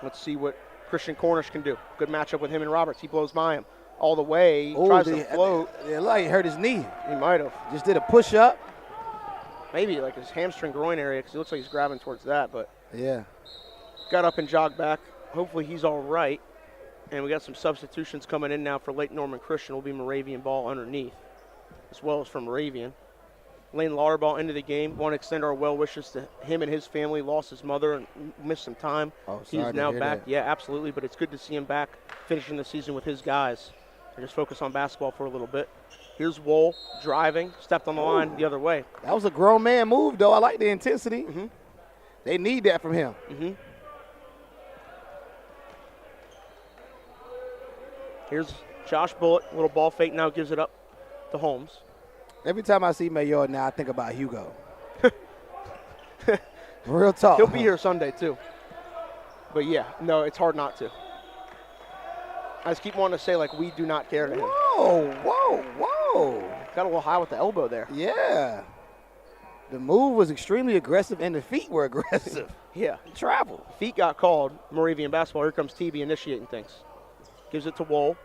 B: Let's
C: see what Christian Cornish can do. Good matchup with him and Roberts. He blows by him. all the way. He tries to float.
B: It looked like he hurt his knee.
C: He might have.
B: Just did a push-up.
C: Maybe like his hamstring groin area because it looks like he's grabbing towards that. But
B: yeah,
C: got up and jogged back. Hopefully he's all right. And we got some substitutions coming in now for Lake Norman Christian. Will be Moravian ball underneath, as well as from Moravian. Lane Lauterball into the game. Want to extend our well wishes to him and his family. Lost his mother and missed some time.
B: Oh,
C: he is now back. Yeah, absolutely. But it's good to see him back, finishing the season with his guys. And just focus on basketball for a little bit. Here's Wohl driving, stepped on the line the other way.
B: That was a grown man move, though. I like the intensity.
C: Mm-hmm.
B: They need that from him.
C: Mm-hmm. Here's Josh Bullock, little ball fake now, gives it up to Holmes.
B: Every time I see Mayor now, I think about Hugo. Real talk.
C: He'll be here Sunday, too. But, yeah, no, it's hard not to. I just keep wanting to say, like, we do not care to him.
B: Whoa.
C: Got a little high with the elbow there.
B: Yeah. The move was extremely aggressive, and the feet were aggressive.
C: Yeah.
B: Travel.
C: Feet got called. Moravian basketball. Here comes TB initiating things. Gives it to Wohl.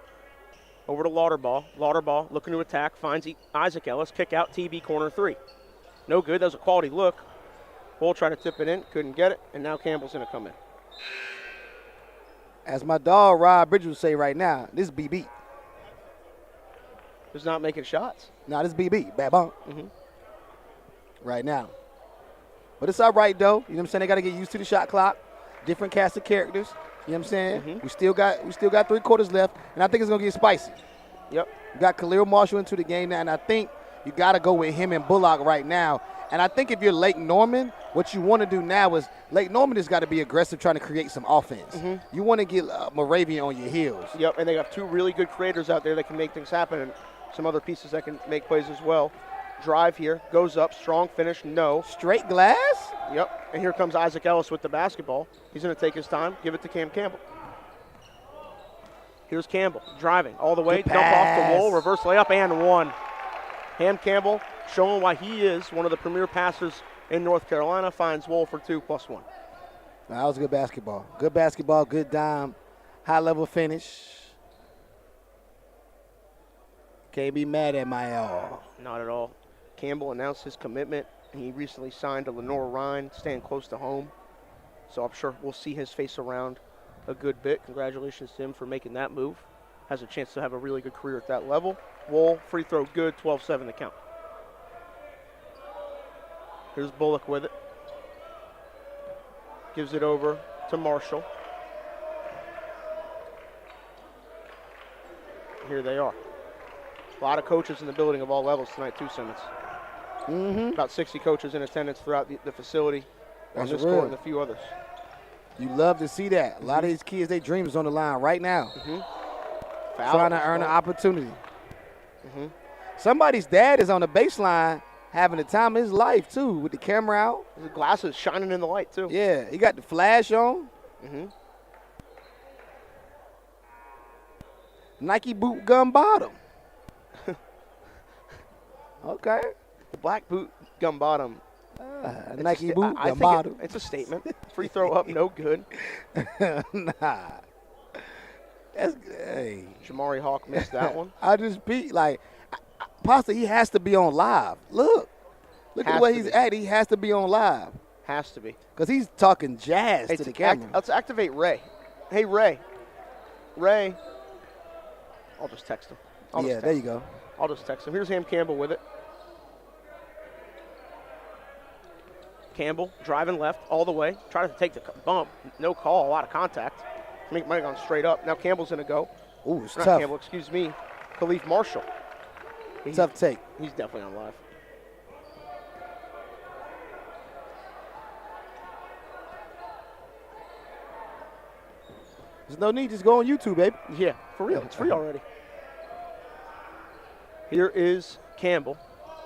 C: Over to Lauterball. Lauterball looking to attack. Finds Isaac Ellis. Kick out. TB corner 3. No good. That was a quality look. Wohl tried to tip it in. Couldn't get it. And now Campbell's going to come in.
B: As my dog Rob Bridges would say right now, this is BB.
C: Who's not making shots?
B: Nah, this is BB. Bad bump.
C: Mm-hmm.
B: Right now. But it's all right, though. You know what I'm saying? They got to get used to the shot clock. Different cast of characters. You know what I'm saying?
C: Mm-hmm.
B: We still got 3 quarters left, and I think it's going to get spicy.
C: Yep.
B: You got Khalil Marshall into the game now, and I think you got to go with him and Bullock right now. And I think if you're Lake Norman, what you want to do now is Lake Norman has got to be aggressive trying to create some offense.
C: Mm-hmm.
B: You want to get Moravian on your heels.
C: Yep, and they got 2 really good creators out there that can make things happen and some other pieces that can make plays as well. Drive here, goes up, strong finish, no.
B: Straight glass?
C: Yep, and here comes Isaac Ellis with the basketball. He's going to take his time, give it to Cam Campbell. Here's Campbell driving all the way, dump off the wall, reverse layup, and 1. Cam Campbell showing why he is one of the premier passers in North Carolina, finds Wohl for 2 +1.
B: That was good basketball. Good basketball, good dime, high-level finish. Can't be mad at my all.
C: Not at all. Campbell announced his commitment, and he recently signed to Lenore Ryan, staying close to home. So I'm sure we'll see his face around a good bit. Congratulations to him for making that move. Has a chance to have a really good career at that level. Wohl, free throw good, 12-7 the count. Here's Bullock with it. Gives it over to Marshall. Here they are. A lot of coaches in the building of all levels tonight too, Simmons.
B: Mm-hmm.
C: About 60 coaches in attendance throughout the facility on
B: That's
C: this
B: real.
C: court and a few others.
B: You love to see that. A lot of these kids, their dreams on the line right now.
C: Mm-hmm.
B: Trying to earn an opportunity.
C: Mm-hmm.
B: Somebody's dad is on the baseline having the time of his life, too, with the camera out.
C: The glasses shining in the light, too.
B: Yeah, he got the flash on.
C: Mm-hmm.
B: Nike boot gun bottom. Okay.
C: The black boot gum bottom.
B: Nike boot
C: I
B: gun
C: think
B: bottom.
C: it's a statement. Free throw up, no good.
B: Nah. That's hey.
C: Jamari Hawk missed that one.
B: I just beat like Pasta, he has to be on live. Look at the way he's at. He has to be on live.
C: Has to be.
B: Because he's talking jazz to the camera.
C: Let's activate Ray. Hey, Ray. Ray. I'll just text him.
B: There you go.
C: I'll just text him. Here's Ham Campbell with it. Campbell driving left all the way. Trying to take the bump. No call. A lot of contact. Might have gone straight up. Now Campbell's going to go.
B: Ooh, it's
C: Not
B: tough.
C: Campbell, excuse me. Khalif Marshall.
B: Tough take.
C: He's definitely on live.
B: There's no need. Just go on YouTube, baby.
C: Yeah, for real. It's free already. Here is Campbell.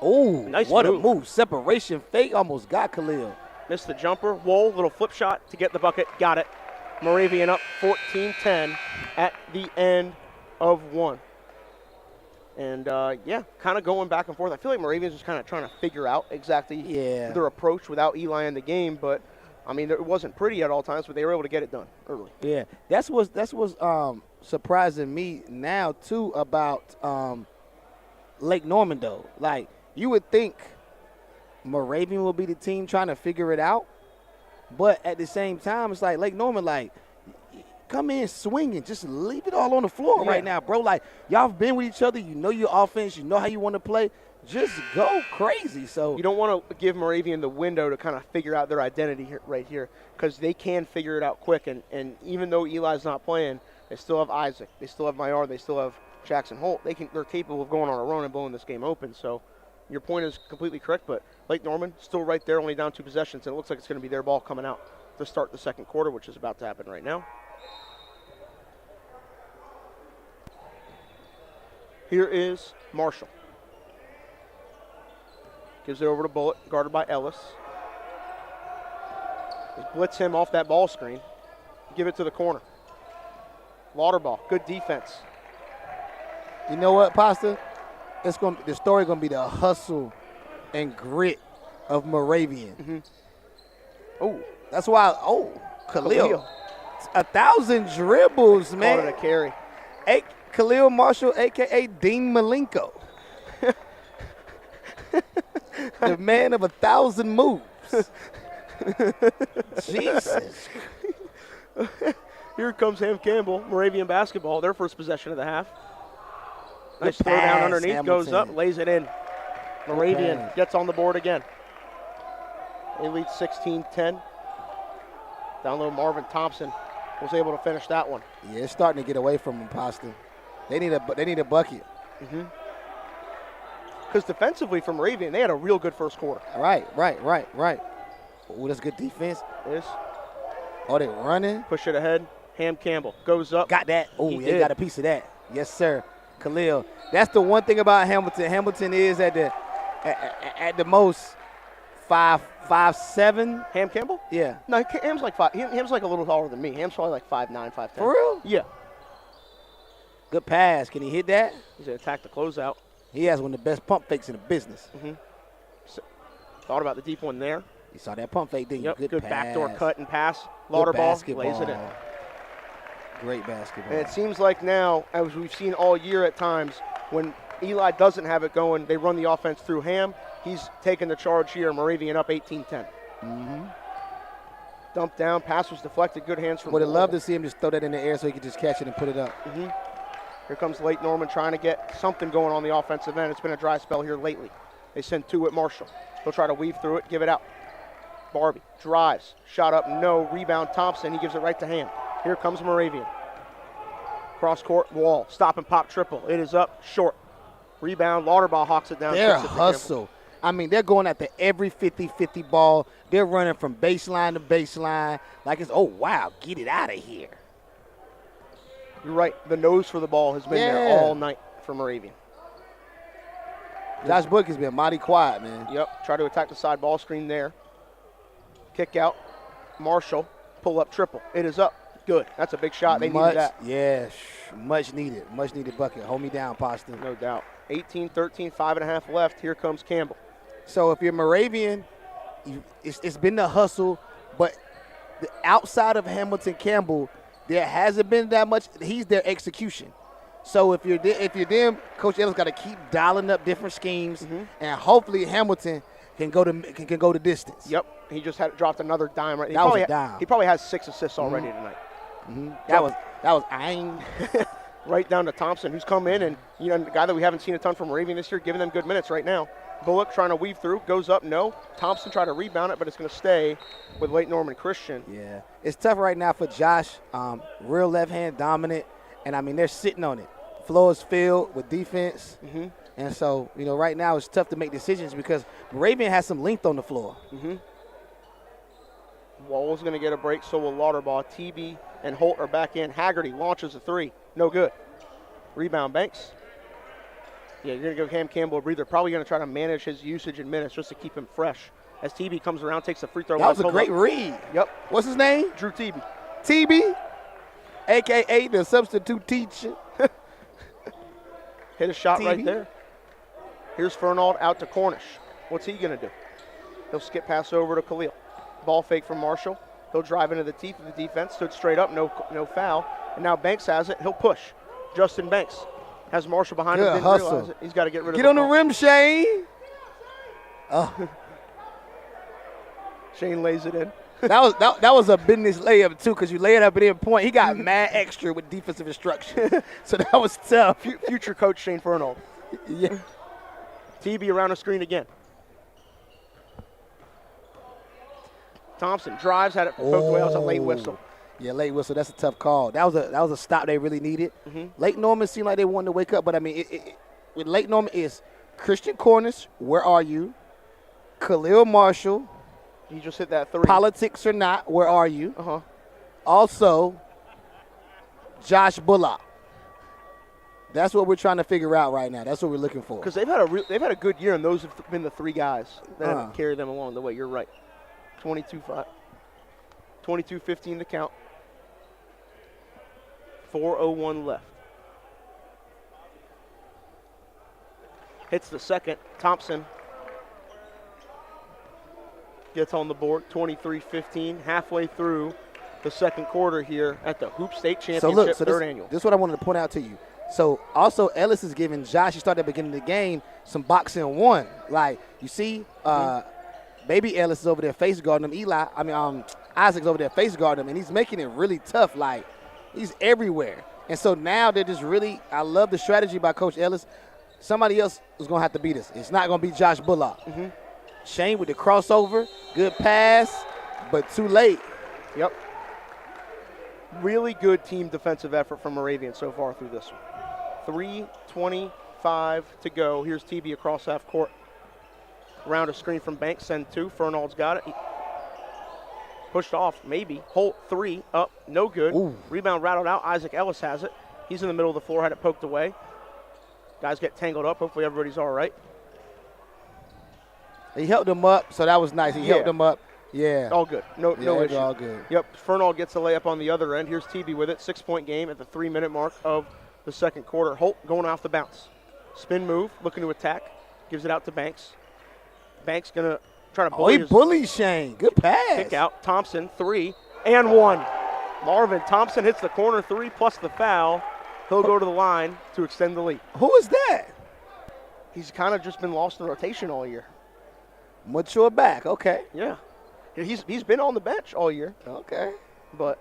B: Oh,
C: Nice
B: what
C: move.
B: a move. Separation fake. Almost got Khalil.
C: Missed the jumper. Wohl, little flip shot to get the bucket. Got it. Moravian up 14-10 at the end of 1. And, kind of going back and forth. I feel like Moravian's just kind of trying to figure out exactly their approach without Eli in the game. But, I mean, it wasn't pretty at all times, but they were able to get it done early.
B: Yeah, that's what's surprising me now, too, about Lake Norman, though. Like, you would think Moravian will be the team trying to figure it out. But at the same time, it's like Lake Norman, like, come in swinging. Just leave it all on the floor right now, bro. Like, y'all have been with each other. You know your offense. You know how you want to play. Just go crazy. So
C: you don't want to give Moravian the window to kind of figure out their identity right here, because they can figure it out quick. And even though Eli's not playing, they still have Isaac. They still have Maillard. They still have Jackson Holt. They're capable of going on a run and blowing this game open. So your point is completely correct, but Lake Norman still right there, only down 2 possessions, and it looks like it's going to be their ball coming out to start the second quarter, which is about to happen right now. Here is Marshall. Gives it over to Bullock, guarded by Ellis. Just blitz him off that ball screen. Give it to the corner. Lauterball, good defense.
B: You know what, Pasta? The story going to be the hustle and grit of Moravian.
C: Mm-hmm. Oh,
B: that's why. Khalil. 1,000 dribbles, man.
C: Called it a carry.
B: Khalil Marshall, a.k.a. Dean Malenko. The man of 1,000 moves. Jesus.
C: Here comes Ham Campbell, Moravian basketball, their first possession of the half. Nice throw down underneath,
B: Hamilton.
C: goes up, lays it in. Moravian gets on the board again. They lead 16-10. Down low, Marvin Thompson was able to finish that one.
B: Yeah, it's starting to get away from them, Pasta. They need a bucket.
C: Mm-hmm. Because defensively for Moravian, they had a real good first quarter.
B: Right. Oh, that's good defense.
C: Yes.
B: Oh, they running.
C: Push it ahead. Ham Campbell goes up.
B: Got that. Oh, yeah, got a piece of that. Yes, sir. Khalil. That's the one thing about Hamilton. Hamilton is at the most 5'7".
C: Ham Campbell?
B: Yeah.
C: No, Ham's like 5. Ham's like a little taller than me. Ham's probably like 5'9", 5'10".
B: For real?
C: Yeah.
B: Good pass. Can he hit that?
C: He's going to attack the closeout.
B: He has one of the best pump fakes in the business.
C: Mm-hmm. So, thought about the deep one there.
B: You saw that pump fake, didn't you?
C: Yep, good
B: pass.
C: Backdoor cut and pass. Lauterball lays it in.
B: Great basketball.
C: And it seems like now, as we've seen all year at times, when Eli doesn't have it going, they run the offense through Ham. He's taking the charge here. Moravian up 18-10.
B: Mm-hmm.
C: Dumped down. Pass was deflected. Good hands from
B: Would have loved to see him just throw that in the air so he could just catch it and put it up.
C: Mm-hmm. Here comes Lake Norman trying to get something going on the offensive end. It's been a dry spell here lately. They send 2 at Marshall. He'll try to weave through it, give it out. Barbie drives. Shot up, no. Rebound Thompson. He gives it right to Ham. Here comes Moravian. Cross court, Wall. Stop and pop triple. It is up, short. Rebound, Lauterball hawks it down.
B: Their hustle. I mean, they're going after every 50-50 ball. They're running from baseline to baseline. Like it's, oh, wow, get it out of here.
C: You're right. The nose for the ball has been there all night for Moravian.
B: Josh Book has been mighty quiet, man.
C: Yep. Try to attack the side ball screen there. Kick out. Marshall. Pull up triple. It is up. Good. That's a big shot. They needed that.
B: Yeah, much needed. Much needed bucket. Hold me down, Pasta.
C: No doubt. 18-13, 5.5 left. Here comes Campbell.
B: So if you're Moravian, it's been the hustle, but outside of Hamilton Campbell, there hasn't been that much. He's their execution. So if you're them, Coach Ellis got to keep dialing up different schemes, and hopefully Hamilton can go the distance.
C: Yep. He just dropped another dime right.
B: That was a dime.
C: He probably has 6 assists already tonight.
B: Mm-hmm. That was
C: right down to Thompson, who's come in and the guy that we haven't seen a ton from Moravian this year, giving them good minutes right now. Bullock trying to weave through, goes up, no. Thompson tried to rebound it, but it's going to stay with Lake Norman Christian.
B: Yeah, it's tough right now for Josh. Real left hand dominant, and I mean they're sitting on it. Floor is filled with defense, and so right now it's tough to make decisions because Moravian has some length on the floor.
C: Wall's going to get a break, so will Lauterball. TB and Holt are back in. Haggerty launches a 3. No good. Rebound, Banks. Yeah, you're going to give Ham Campbell a breather. Probably going to try to manage his usage in minutes just to keep him fresh. As TB comes around, takes a free throw.
B: That was a great read.
C: Yep.
B: What's his name?
C: Drew TB.
B: TB, a.k.a. the substitute teacher.
C: Hit a shot
B: TB.
C: right there. Here's Fernald out to Cornish. What's he going to do? He'll skip pass over to Khalil. Ball fake from Marshall. He'll drive into the teeth of the defense, stood straight up, no foul. And now Banks has it. He'll push. Justin Banks has Marshall behind him.
B: Good
C: Didn't
B: hustle.
C: realize it. He's got to get rid of
B: Get
C: the
B: on the
C: ball.
B: rim, Shane. Oh,
C: Shane lays it in.
B: that was a business layup, too, because you lay it up at any point. He got mad extra with defensive instruction. So that was tough.
C: Future coach Shane Fernald.
B: Yeah.
C: TB around the screen again. Thompson drives, had it poked away. That was a late whistle.
B: Yeah, late whistle. That's a tough call. That was a stop they really needed. Lake Norman seemed like they wanted to wake up, but I mean, with Lake Norman is Christian Cornish, where are you? Khalil Marshall,
C: He just hit that 3.
B: politics or not, where are you?
C: Uh-huh.
B: Also, Josh Bullock. That's what we're trying to figure out right now. That's what we're looking for.
C: Because they've had a good year, and those have been the 3 guys that have carried them along the way. You're right. 22-5. 22-15 to count. 4:01 left. Hits the second. Thompson gets on the board. 23-15. Halfway through the second quarter here at the Hoop State Championship, third annual.
B: This is what I wanted to point out to you. So also Ellis is giving Josh, he started at the beginning of the game, some boxing one. Like you see, baby Ellis is over there face guarding him. Isaac's over there face guarding him, and he's making it really tough. Like he's everywhere. And so now they're just really, I love the strategy by Coach Ellis. Somebody else is going to have to beat us. It's not going to be Josh Bullock. Shane with the crossover, good pass, but too late.
C: Yep. Really good team defensive effort from Moravian so far through this one. 3:25 to go. Here's TB across half court. Around a screen from Banks, send 2. Fernald's got it. Pushed off, maybe. Holt 3, up, no good.
B: Ooh.
C: Rebound rattled out. Isaac Ellis has it. He's in the middle of the floor, had it poked away. Guys get tangled up. Hopefully everybody's all right.
B: He helped him up, so that was nice. He helped him up. Yeah.
C: All good. No issue.
B: All good.
C: Yep. Fernald gets the layup on the other end. Here's TB with it. 6-point game at the 3-minute mark of the second quarter. Holt going off the bounce. Spin move, looking to attack. Gives it out to Banks. Banks going to try to bully
B: he bullied Shane. Good pass.
C: kick out. Thompson, 3 and 1. Marvin Thompson hits the corner 3 plus the foul. He'll go to the line to extend the lead.
B: Who is that?
C: He's kind of just been lost in rotation all year.
B: Mature back. Okay.
C: Yeah. He's been on the bench all year.
B: Okay.
C: But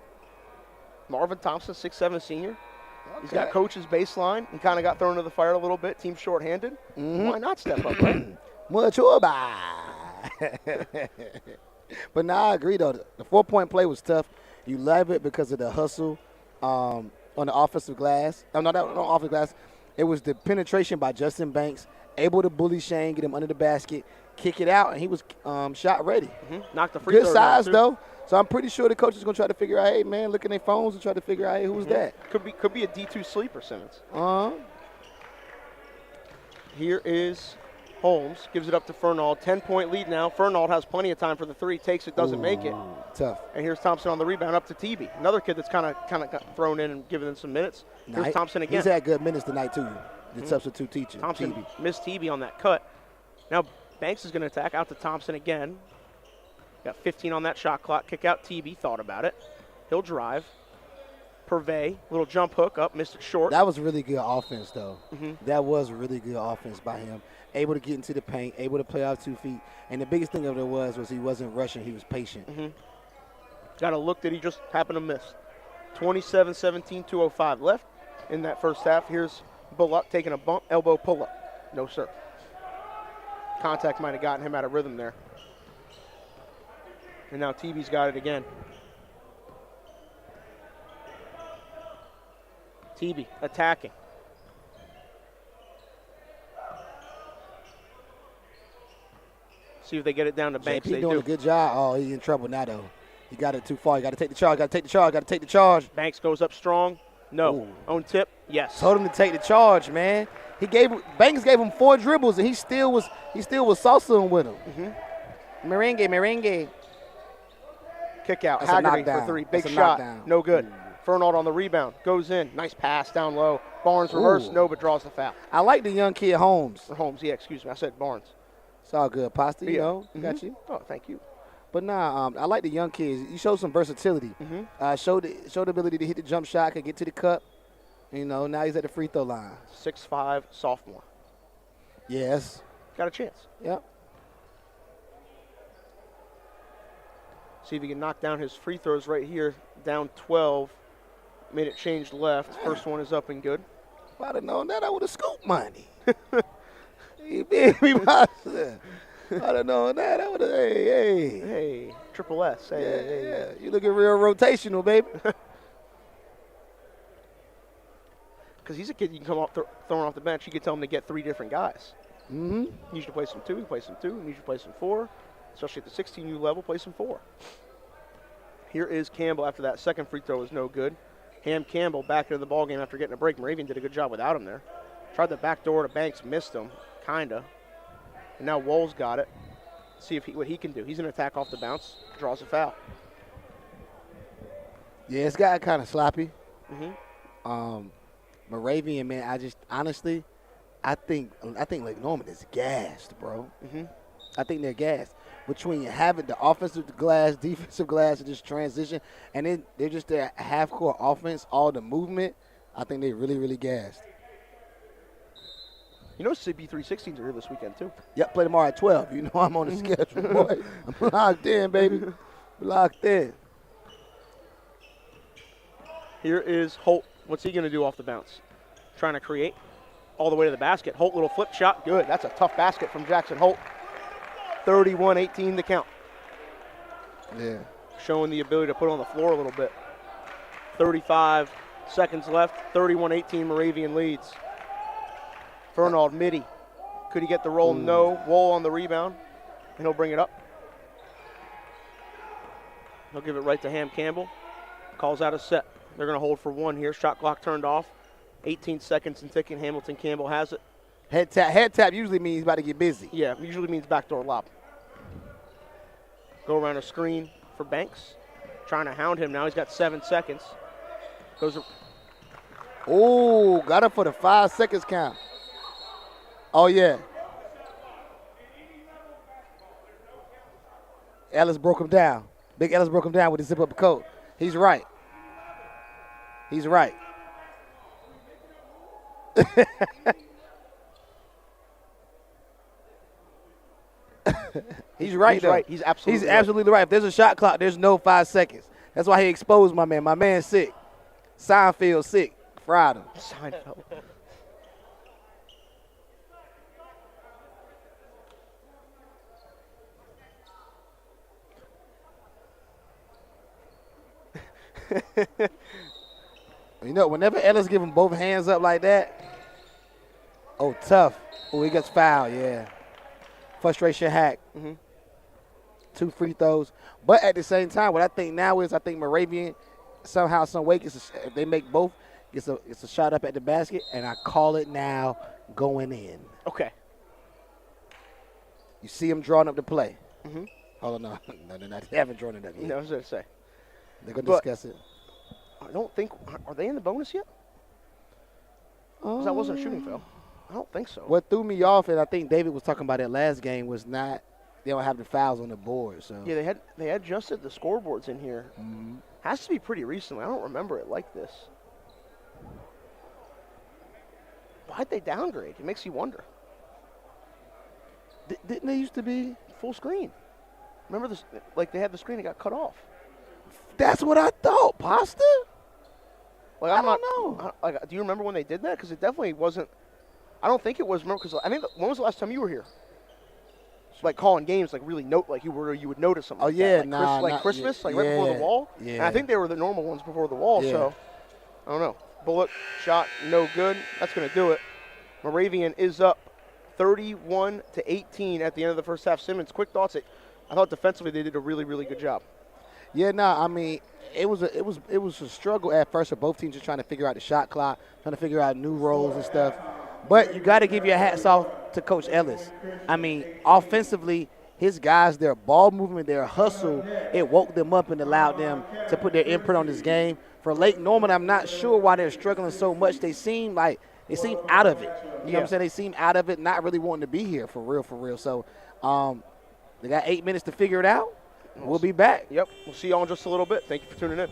C: Marvin Thompson, 6'7" senior.
B: Okay.
C: He's got coach's baseline. He kind of got thrown to the fire a little bit. Team shorthanded. Why not step up, right?
B: Mature back. But now I agree, though. The 4-point play was tough. You love it because of the hustle on the offensive glass. Oh, no, that was not offensive glass. It was the penetration by Justin Banks, able to bully Shane, get him under the basket, kick it out, and he was shot ready.
C: Knocked the free throw
B: Good
C: down,
B: size,
C: too.
B: though. So I'm pretty sure the coach is going to try to figure out, hey, man, look at their phones and try to figure out, hey, who's that?
C: Could be a D2 sleeper, Simmons.
B: Uh-huh.
C: Here is Holmes. Gives it up to Fernald. 10-point lead now. Fernald has plenty of time for the 3. Takes it, doesn't make it.
B: Tough.
C: And here's Thompson on the rebound up to TB. Another kid that's kind of got thrown in and given them some minutes. Here's Thompson again.
B: He's had good minutes tonight, too. The substitute teacher.
C: Thompson
B: TB.
C: missed TB on that cut. Now Banks is going to attack out to Thompson again. Got 15 on that shot clock. Kick out TB. Thought about it. He'll drive. Purvey. Little jump hook up. Missed it short.
B: That was really good offense, though. That was really good offense by him. Able to get into the paint, able to play off 2 feet. And the biggest thing of it was he wasn't rushing. He was patient.
C: Got a look that he just happened to miss. 27-17, 2:05 left in that first half. Here's Bullock taking a bump, elbow pull-up. No, sir. Contact might have gotten him out of rhythm there. And now TB's got it again. TB attacking. See if they get it down to Banks.
B: JP
C: They
B: doing
C: do.
B: a good job. Oh, he's in trouble now, though. He got it too far. He got to take the charge. Got to take the charge. Got to take the charge.
C: Banks goes up strong. No.
B: Ooh.
C: On tip. Yes.
B: Told him to take the charge, man. Banks gave him 4 dribbles, and he still was salsaing with him. Merengue.
C: Kick out.
B: That's a
C: Haggerty for
B: knockdown.
C: 3. Big
B: That's a
C: shot.
B: knockdown.
C: No good. Fernald on the rebound. Goes in. Nice pass down low. Barnes reverse.
B: Ooh.
C: No, but draws the foul.
B: I like the young kid Holmes.
C: Or Holmes. Yeah, excuse me. I said Barnes.
B: It's all good, Pasta. You know,
C: Mhm.
B: got you.
C: Oh, thank you.
B: But nah, I like the young kids. You showed some versatility. Showed the ability to hit the jump shot, could get to the cup. You know, now he's at the free throw line.
C: 6'5", sophomore.
B: Yes.
C: Got a chance.
B: Yep.
C: See if he can knock down his free throws right here. Down 12. Made it change left. First one is up and good.
B: If I'd have known that, I would have scooped money. You feel me, Master? I'd have known that. I would have,
C: Hey, triple S. Hey.
B: Yeah. You looking real rotational, baby.
C: Because he's a kid you can come off throwing off the bench. You can tell him to get 3 different guys.
B: Mm-hmm.
C: He usually plays some 2, he plays some 2, he usually plays some 4. Especially at the 16U level, plays some 4. Here is Campbell after that second free throw was no good. Ham Campbell back into the ballgame after getting a break. Moravian did a good job without him there. Tried the back door to Banks, missed him, kinda. And now Wohl's got it. See if what he can do. He's going to attack off the bounce, draws a foul.
B: Yeah, it's got kind of sloppy.
C: Mm-hmm.
B: Moravian, man, I think Lake Norman is gassed, bro.
C: Mm-hmm.
B: I think they're gassed. Between having the offensive glass, defensive glass, and just transition, and then they're just their half-court offense, all the movement, I think they're really, really gassed.
C: You know CB316s are here this weekend, too.
B: Yep, play tomorrow at 12. You know I'm on the schedule, boy. I'm locked in, baby. Locked in.
C: Here is Holt. What's he going to do off the bounce? Trying to create all the way to the basket. Holt, little flip shot. Good. That's a tough basket from Jackson Holt. 31-18 to count.
B: Yeah.
C: Showing the ability to put on the floor a little bit. 35 seconds left. 31-18 Moravian leads. Fernald Mitty. Could he get the roll? No. Wohl on the rebound. And he'll bring it up. He'll give it right to Ham Campbell. Calls out a set. They're going to hold for 1 here. Shot clock turned off. 18 seconds and ticking. Hamilton Campbell has it.
B: Head tap usually means he's about to get busy.
C: Yeah, usually means backdoor lob. Go around a screen for Banks. Trying to hound him now. He's got 7 seconds.
B: Oh, got it for the 5 seconds count. Oh, yeah. Ellis broke him down. Big Ellis broke him down with the zip-up coat. He's right. He's right. He's right, though.
C: Right. He's
B: absolutely right. If there's a shot clock, there's no 5 seconds. That's why he exposed my man. My man's sick. Seinfeld sick. Fried him.
C: Seinfeld.
B: You know, whenever Ellis give him both hands up like that, oh, tough. Oh, he gets fouled, yeah. Frustration hack.
C: Mm-hmm.
B: 2 free throws. But at the same time, what I think now is Moravian, somehow, some way, if they make both, it's a shot up at the basket, and I call it now going in.
C: Okay.
B: You see him drawing up the play.
C: Mm-hmm.
B: Hold on, no, they're not. They haven't drawn it up yet.
C: No, I was going to say.
B: They're going to discuss it.
C: I don't think, are they in the bonus yet? Because that wasn't a shooting foul. I don't think so.
B: What threw me off, and I think David was talking about it last game, was not they don't have the fouls on the board. So
C: yeah, they adjusted the scoreboards in here.
B: Mm-hmm.
C: Has to be pretty recently. I don't remember it like this. Why'd they downgrade? It makes you wonder.
B: Didn't they used to be
C: full screen? Remember this? Like they had the screen that got cut off.
B: That's what I thought, Pasta.
C: Like
B: I don't know.
C: Do you remember when they did that? Because it definitely wasn't. I don't think it was. Remember, because I think when was the last time you were here? Like calling games, like really you would notice something.
B: Oh
C: like
B: yeah,
C: that. Like Christmas, like right before the wall.
B: Yeah.
C: And I think they were the normal ones before the wall.
B: Yeah.
C: So I don't know. Bullet shot, no good. That's going to do it. Moravian is up 31-18 at the end of the first half. Simmons, quick thoughts. I thought defensively they did a really, really good job.
B: Yeah, I mean, it was a struggle at first for both teams just trying to figure out the shot clock, trying to figure out new roles and stuff. But you got to give your hats off to Coach Ellis. I mean, offensively, his guys, their ball movement, their hustle, it woke them up and allowed them to put their imprint on this game. For Lake Norman, I'm not sure why they're struggling so much. They seem out of it. You know what I'm saying? They seem out of it, not really wanting to be here for real. So they got 8 minutes to figure it out. we'll be back.
C: Yep. We'll see y'all in just a little bit. Thank you for tuning in.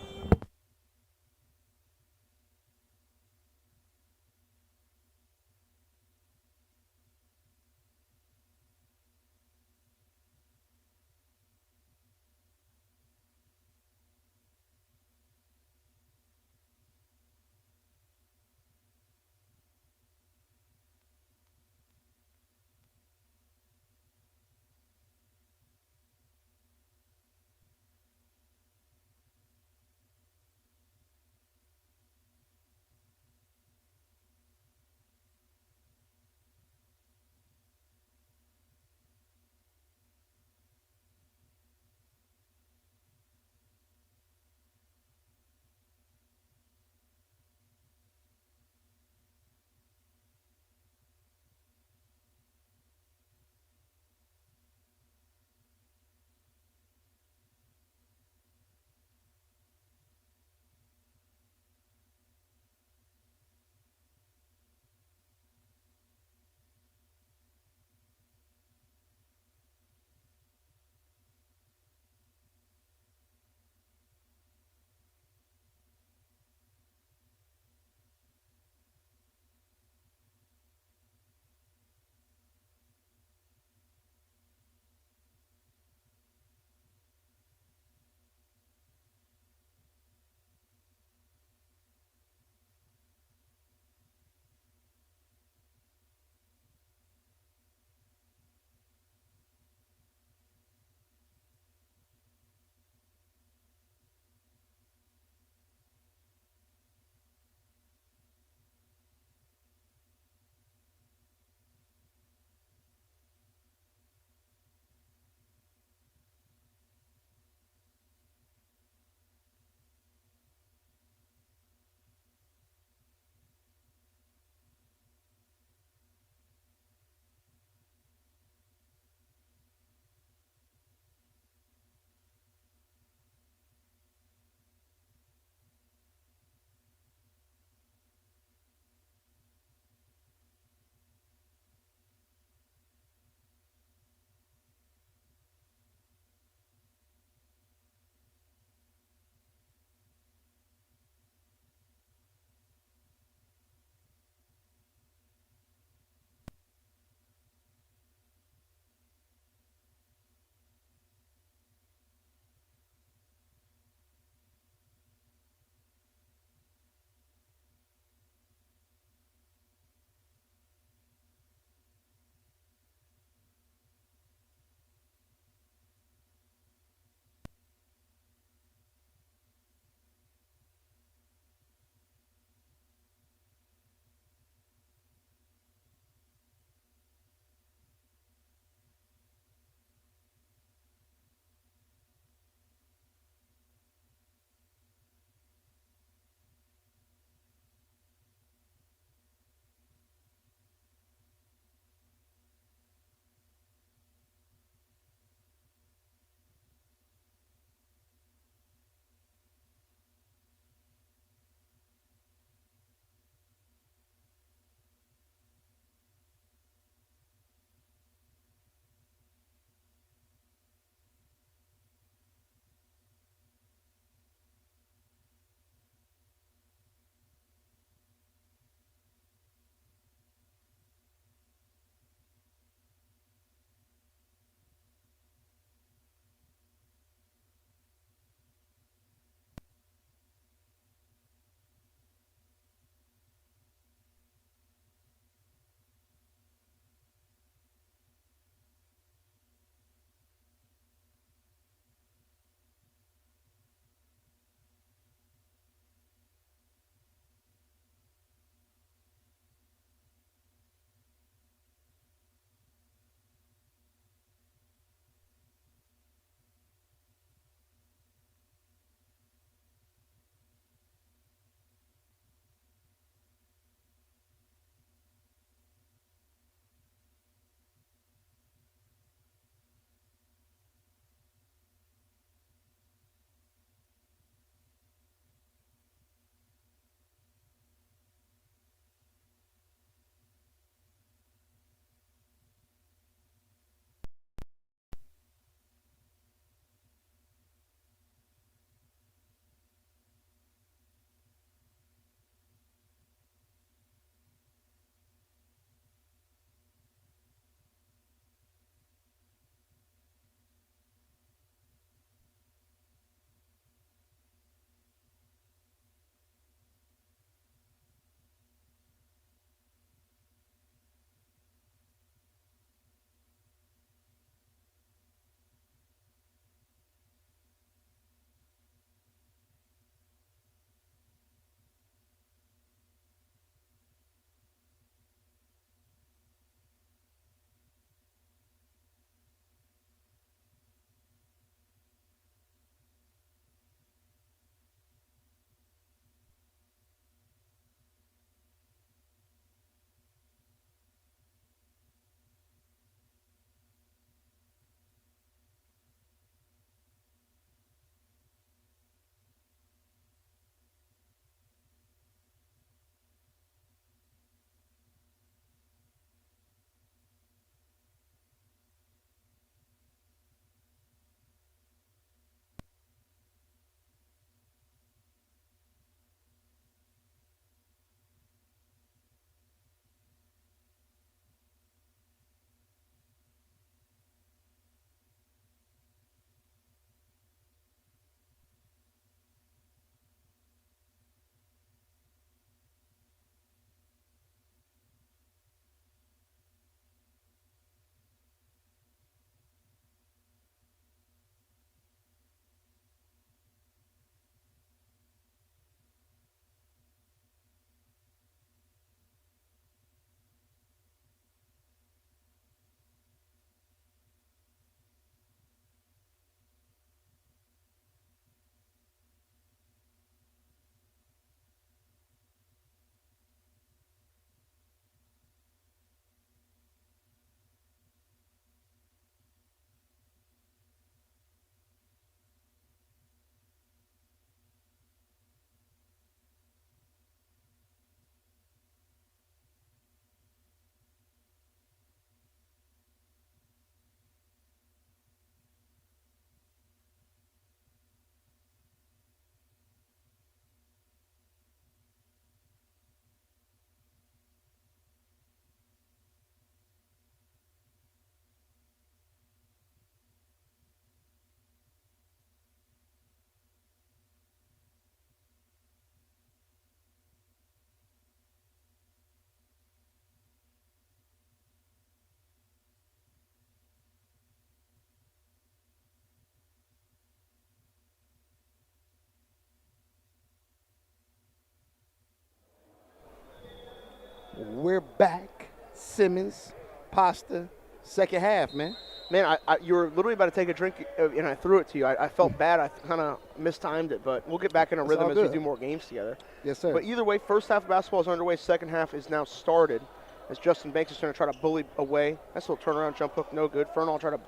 B: we're back. Simmons, pasta, second half, man.
C: Man, you were literally about to take a drink, and I threw it to you. I felt bad. I kind of mistimed it, but we'll get back in a rhythm as we do more games together.
B: Yes, sir.
C: But either way, first half of basketball is underway. Second half is now started as Justin Banks is going to try to bully away. That's a little turnaround jump hook, no good. Fernald tried to,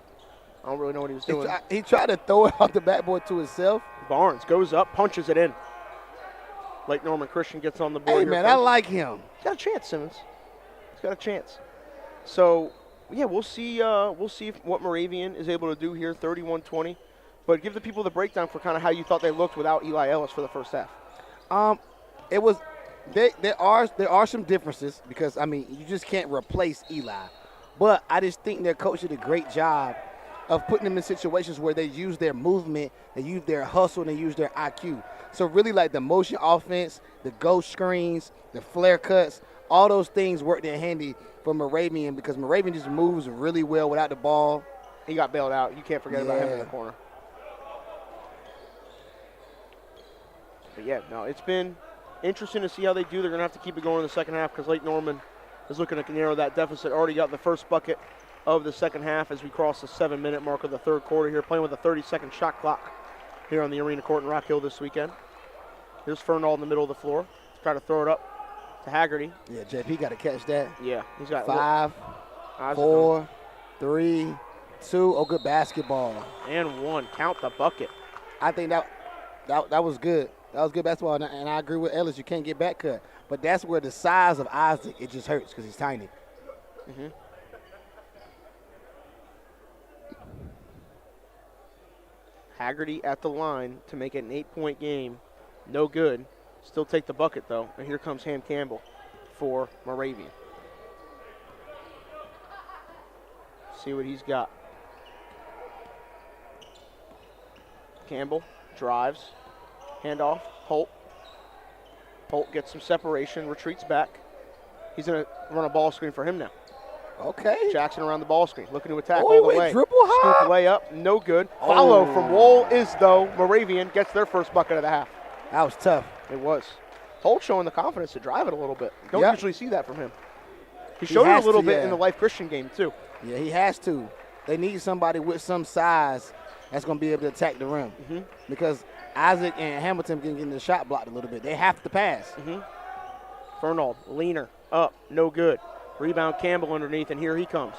C: I don't really know what he was doing.
B: He tried to throw it off the backboard to himself.
C: Barnes goes up, punches it in. Lake Norman Christian gets on the board.
B: Hey, man, I like him.
C: He's got a chance, Simmons. He's got a chance. So, yeah, we'll see what Moravian is able to do here, 31-20. But give the people the breakdown for kind of how you thought they looked without Eli Ellis for the first half.
B: It was there are some differences because, I mean, you just can't replace Eli. But I just think their coach did a great job of putting them in situations where they use their movement, they use their hustle, and they use their IQ. So really like the motion offense, the ghost screens, the flare cuts, all those things worked in handy for Moravian because Moravian just moves really well without the ball.
C: He got bailed out. You can't forget about him in the corner. But, yeah, no, it's been interesting to see how they do. They're going to have to keep it going in the second half because Lake Norman is looking to narrow that deficit. Already got the first bucket of the second half as we cross the 7-minute mark of the third quarter here, playing with a 30-second shot clock here on the Arena Court in Rock Hill this weekend. Here's Fernald in the middle of the floor. Try to throw it up to Haggerty.
B: Yeah, JP got to catch that.
C: Yeah, he's got
B: 5, 4, 3, 2. Oh, good basketball.
C: And 1. Count the bucket.
B: I think that was good. That was good basketball, and I agree with Ellis. You can't get back cut. But that's where the size of Isaac, it just hurts because he's tiny.
C: Mm-hmm. Haggerty at the line to make it an 8-point game. No good. Still take the bucket, though. And here comes Ham Campbell for Moravian. See what he's got. Campbell drives. Handoff. Holt. Holt gets some separation, retreats back. He's going to run a ball screen for him now.
B: Okay.
C: Jackson around the ball screen, looking to attack
B: Oh,
C: all the
B: wait,
C: way.
B: dribble high.
C: Scoop layup, no good. Follow from Wool is, though, Moravian gets their first bucket of the half.
B: That was tough.
C: It was. Holt showing the confidence to drive it a little bit. Don't
B: Yep.
C: usually see that from him. He showed it a little bit
B: yeah.
C: in the Life Christian game, too.
B: Yeah, he has to. They need somebody with some size that's going to be able to attack the rim.
C: Mm-hmm.
B: Because Isaac and Hamilton can get the shot blocked a little bit. They have to pass.
C: Mm-hmm. Fernald, leaner, up, no good. Rebound Campbell underneath, and here he comes.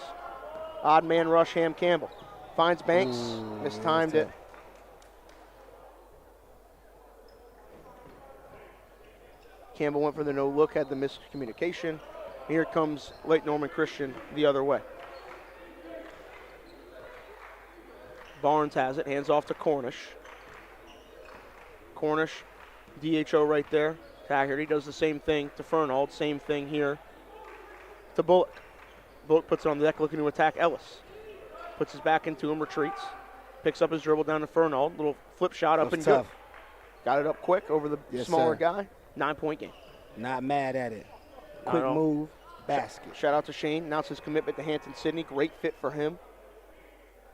C: Odd man rush, Ham Campbell. Finds Banks, mistimed it. Campbell went for the no look, had the miscommunication. Here comes Lake Norman Christian the other way. Barnes has it, hands off to Cornish. Cornish, DHO right there. Haggerty does the same thing to Fernald, same thing here to Bullock. Bullock puts it on the deck looking to attack Ellis. Puts his back into him, retreats. Picks up his dribble down to Fernald. Little flip shot up and good. Got it up quick over the smaller guy. 9-point game.
B: Not mad at it. Quick move, basket.
C: Shout out to Shane. Announced his commitment to Hampton Sydney. Great fit for him.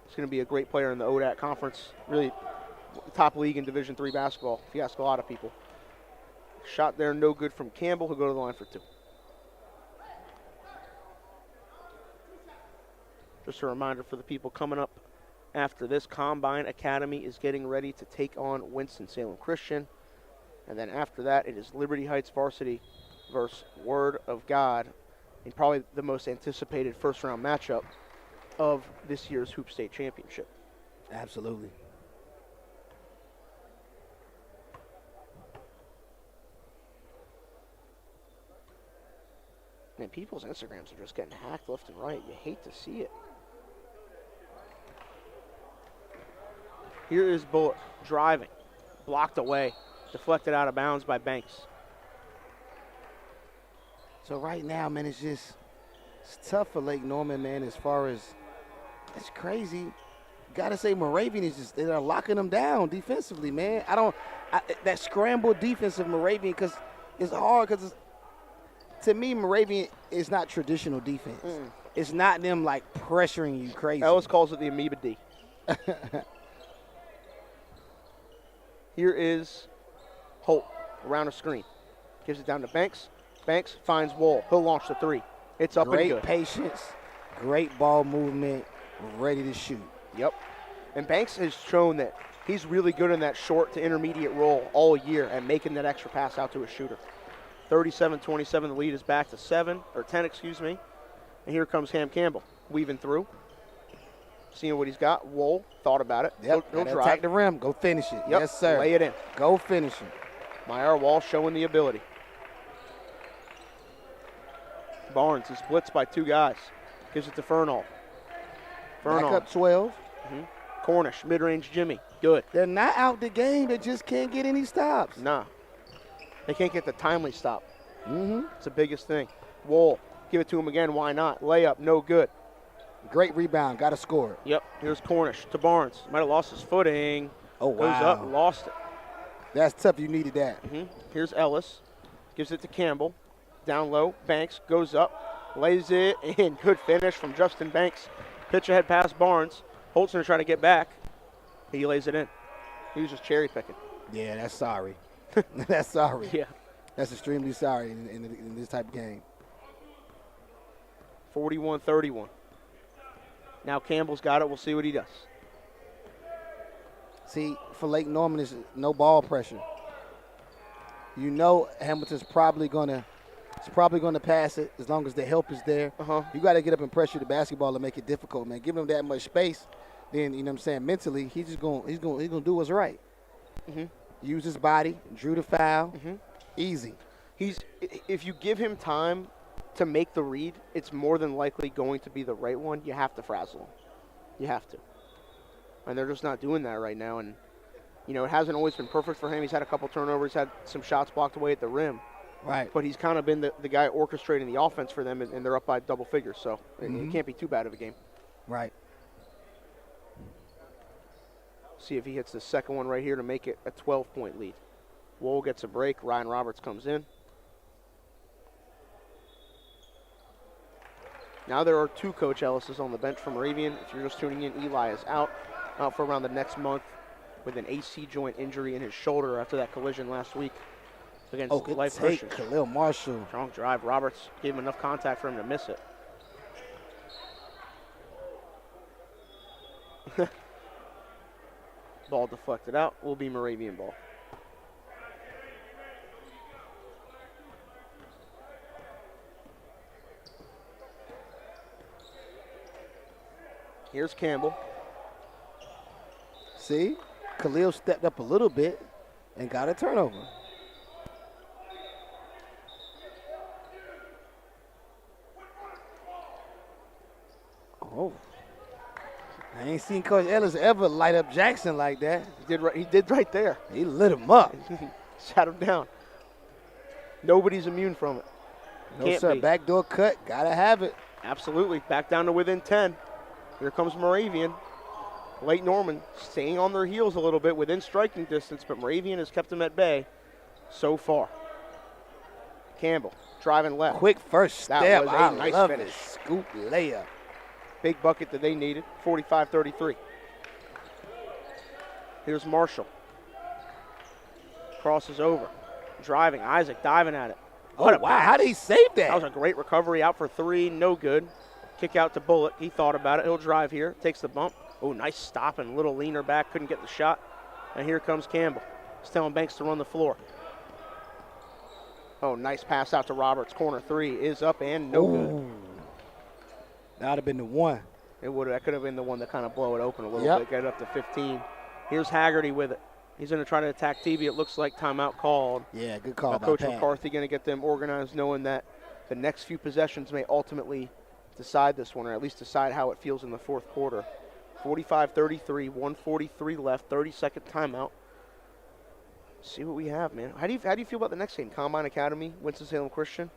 C: He's going to be a great player in the ODAC conference. Really top league in Division III basketball, if you ask a lot of people. Shot there, no good from Campbell, who'll go to the line for 2. Just a reminder for the people coming up after this, Combine Academy is getting ready to take on Winston-Salem Christian. And then after that, it is Liberty Heights varsity versus Word of God in probably the most anticipated first-round matchup of this year's Hoop State Championship.
B: Absolutely.
C: Man, people's Instagrams are just getting hacked left and right. You hate to see it. Here is Bullock driving, blocked away, deflected out of bounds by Banks.
B: So right now, man, it's tough for Lake Norman, man, as far as it's crazy. Gotta say Moravian is just, they're locking them down defensively, man. That scramble defense of Moravian, because it's hard, because to me, Moravian is not traditional defense. It's not them like pressuring you crazy.
C: Ellis calls it the Amoeba D. Here is Holt around a screen. Gives it down to Banks. Banks finds Wool. He'll launch the three. It's up and good.
B: Great patience, great ball movement, ready to shoot.
C: Yep. And Banks has shown that he's really good in that short to intermediate role all year and making that extra pass out to a shooter. 37-27, the lead is back to 10, excuse me. And here comes Ham Campbell, weaving through. Seeing what he's got. Wool thought about it.
B: Yep,
C: He'll drive.
B: attack the rim, go finish it.
C: Yep.
B: Yes, sir.
C: Lay it in.
B: Go finish it.
C: Myra Wall showing the ability. Barnes is blitzed by two guys. Gives it to Fernald.
B: Back up 12.
C: Cornish, mid-range Jimmy. Good.
B: They're not out the game. They just can't get any stops.
C: Nah. They can't get the timely stop.
B: Mm-hmm.
C: It's the biggest thing. Wool, give it to him again. Why not? Layup, no good.
B: Great rebound. Got to score.
C: Yep. Here's Cornish to Barnes. Might have lost his footing.
B: Oh,
C: Goes
B: wow.
C: up, lost it.
B: That's tough. You needed that.
C: Here's Ellis. Gives it to Campbell. Down low. Banks goes up. Lays it in. Good finish from Justin Banks. Pitch ahead past Barnes. Holt's going to try to get back. He lays it in. He was just cherry picking.
B: Yeah, that's sorry. That's sorry.
C: Yeah.
B: That's extremely sorry in this type of game.
C: 41-31. Now Campbell's got it. We'll see what he does.
B: See, for Lake Norman, it's no ball pressure. You know Hamilton's probably gonna pass it as long as the help is there. You got to get up and pressure the basketball to make it difficult, man. Give him that much space, then you know what I'm saying. Mentally, he's gonna do what's right. Use his body, drew the foul, easy.
C: If you give him time to make the read, it's more than likely going to be the right one. You have to frazzle him. You have to. And they're just not doing that right now. And, you know, it hasn't always been perfect for him. He's had a couple turnovers, had some shots blocked away at the rim.
B: Right.
C: But he's kind of been the guy orchestrating the offense for them, and they're up by double figures. So it can't be too bad of a game.
B: Right.
C: See if he hits the second one right here to make it a 12-point lead. Wool gets a break. Ryan Roberts comes in. Now there are two Coach Ellis's on the bench for Moravian. If you're just tuning in, Eli is out for around the next month with an AC joint injury in his shoulder after that collision last week against Life Christian.
B: Khalil Marshall.
C: Strong drive. Roberts gave him enough contact for him to miss it. Ball deflected out. Will be Moravian ball. Here's Campbell.
B: See, Khalil stepped up a little bit and got a turnover. Oh, I ain't seen Coach Ellis ever light up Jackson like that.
C: He did right there.
B: He lit him up.
C: Sat him down. Nobody's immune from it.
B: No,
C: Can't
B: sir.
C: be.
B: Backdoor cut. Gotta have it.
C: Absolutely. Back down to within 10. Here comes Moravian. Lake Norman staying on their heels a little bit within striking distance, but Moravian has kept them at bay so far. Campbell driving left.
B: Quick first step.
C: That was a
B: I
C: nice
B: love
C: finish.
B: it. Scoop layup.
C: Big bucket that they needed. 45-33. Here's Marshall. Crosses over. Driving. Isaac diving at it.
B: Oh, wow. How did he save that?
C: That was a great recovery. Out for three. No good. Kick out to Bullock. He thought about it. He'll drive here. Takes the bump. Oh, nice stop and little leaner back. Couldn't get the shot. And here comes Campbell. He's telling Banks to run the floor. Oh, nice pass out to Roberts. Corner three is up and no good.
B: That would have been the one.
C: That could have been the one that kind of blow it open a little bit. Get it up to 15. Here's Haggerty with it. He's going to try to attack TV. It looks like timeout called.
B: Yeah, good call by
C: Coach
B: Pat.
C: McCarthy going to get them organized, knowing that the next few possessions may ultimately decide this one, or at least decide how it feels in the fourth quarter. 45-33, 1:43 left, 30-second timeout. See what we have, man. How do you feel about the next game? Combine Academy, Winston-Salem Christian.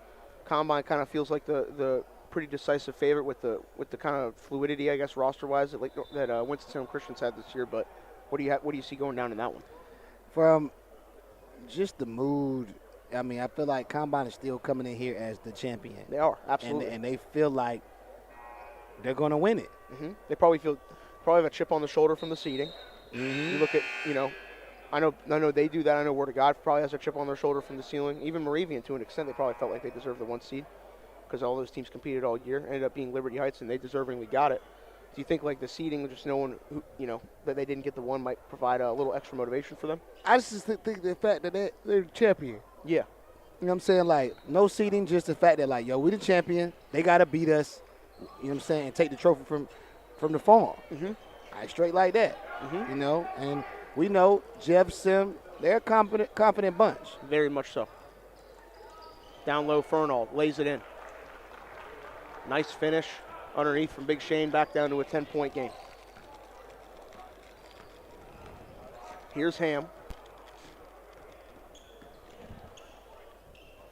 C: Combine kind of feels like the pretty decisive favorite with the kind of fluidity, I guess, roster-wise that Winston-Salem Christian's had this year. But what do you see going down in that one?
B: From just the mood, I mean, I feel like Combine is still coming in here as the champion.
C: They are, absolutely.
B: And they feel like they're going to win it.
C: They probably have a chip on the shoulder from the seeding. You look at, I know they do that. I know Word of God probably has a chip on their shoulder from the ceiling. Even Moravian, to an extent, they probably felt like they deserved the 1 seed because all those teams competed all year. Ended up being Liberty Heights, and they deservingly got it. Do you think like the seeding, just knowing who, that they didn't get the 1, might provide a little extra motivation for them?
B: I just think the fact that they're the champion.
C: Yeah.
B: You know what I'm saying? Like, no seeding, just the fact that, like, yo, we the champion. They got to beat us, you know what I'm saying, and take the trophy from the farm. Straight like that, you know. And we know Jeff, Sim, they're a confident bunch.
C: Very much so. Down low, Fernald lays it in. Nice finish underneath from Big Shane, back down to a 10-point game. Here's Ham.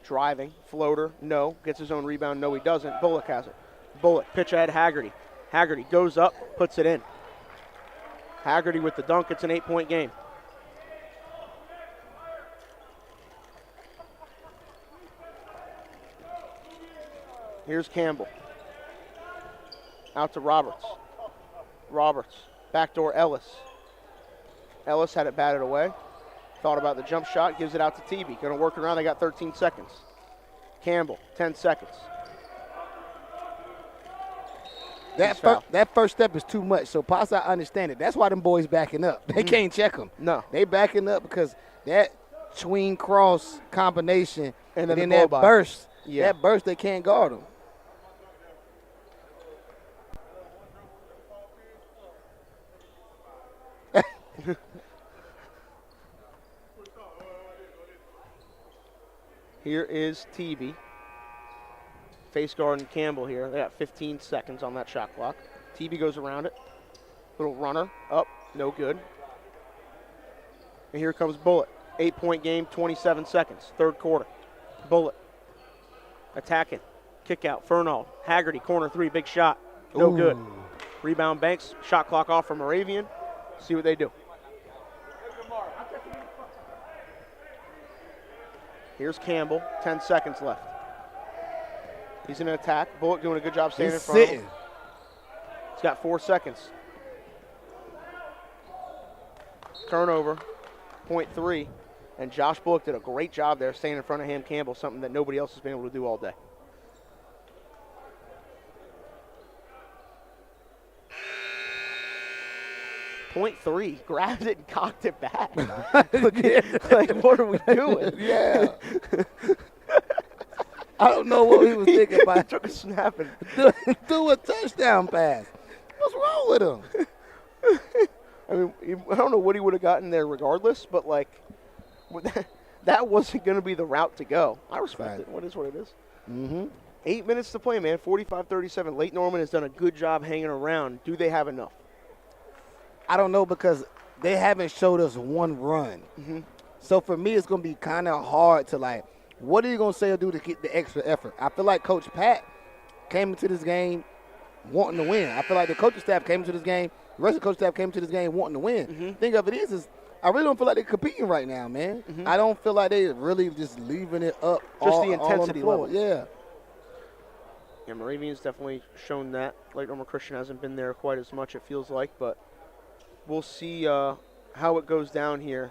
C: Driving, floater, no. Gets his own rebound, no he doesn't. Bullock has it. Bullock, pitch ahead, Haggerty. Haggerty goes up, puts it in. Haggerty with the dunk, it's an 8-point game. Here's Campbell. Out to Roberts. Roberts, backdoor Ellis. Ellis had it batted away. Thought about the jump shot, gives it out to TB. Going to work around, they got 13 seconds. Campbell, 10 seconds.
B: That first step is too much, so Pops, I understand it. That's why them boys backing up. They can't check them.
C: No.
B: They backing up because that tween cross combination and then
C: the
B: that
C: blow-by.
B: burst,
C: Yeah.
B: they can't guard them.
C: Here is TB. Face guarding Campbell here. They got 15 seconds on that shot clock. TB goes around it. Little runner up, no good. And here comes Bullock. 8-point game, 27 seconds, third quarter. Bullock attacking. Kick out, Fernald. Haggerty, corner 3, big shot. No good. Rebound Banks, shot clock off for Moravian. See what they do. Here's Campbell, 10 seconds left. He's in an attack. Bullock doing a good job staying in front of him. He's got 4 seconds. Turnover, point 3. And Josh Bullock did a great job there staying in front of Ham Campbell, something that nobody else has been able to do all day. Point 3, grabbed it and cocked it back. Like, what are we doing?
B: Yeah. I don't know what he was thinking about.
C: He took a snap and
B: threw a touchdown pass. What's wrong with him?
C: I mean, I don't know what he would have gotten there regardless, but, like, that wasn't going to be the route to go. I respect it. What is what it is. 8 minutes to play, man. 45-37. Lake Norman has done a good job hanging around. Do they have enough?
B: I don't know because they haven't showed us one run. So for me, it's going to be kind of hard to, like, what are you going to say or do to get the extra effort? I feel like Coach Pat came into this game wanting to win. I feel like the coaching staff came into this game, the rest of the coaching staff came into this game wanting to win. Thing of it is I really don't feel like they're competing right now, man. I don't feel like they're really just leaving it up.
C: Just the intensity level.
B: Yeah.
C: Yeah, Moravian's definitely shown that. Lake Norman Christian hasn't been there quite as much, it feels like, but we'll see how it goes down here,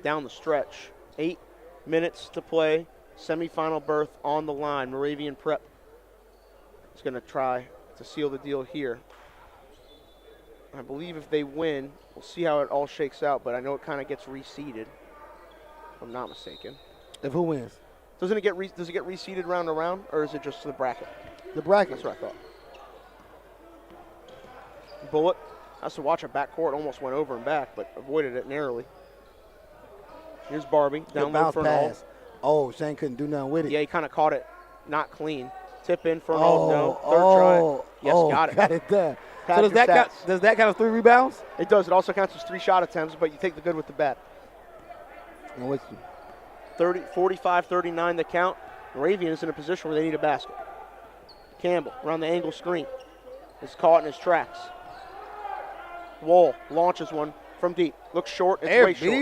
C: down the stretch. 8 minutes to play, semifinal berth on the line. Moravian Prep is going to try to seal the deal here. I believe if they win, we'll see how it all shakes out, but I know it kind of gets reseeded, if I'm not mistaken.
B: If who wins?
C: Does it get reseeded round to round, or is it just the bracket?
B: The bracket.
C: That's what I thought. Bullock has to watch a backcourt, almost went over and back, but avoided it narrowly. Here's Barbie, down low for
B: pass. Oh, Shane couldn't do nothing with it.
C: Yeah, he kind of caught it not clean. Tip in for no. Third try. Yes, got it.
B: Got it done.
C: Pat
B: So
C: your
B: does that count as 3 rebounds?
C: It does. It also counts as 3 shot attempts, but you take the good with the bad.
B: I'm with you.
C: 45-39 the count. Moravian is in a position where they need a basket. Campbell around the angle screen is caught in his tracks. Wall launches one from deep. Looks short. It's way short.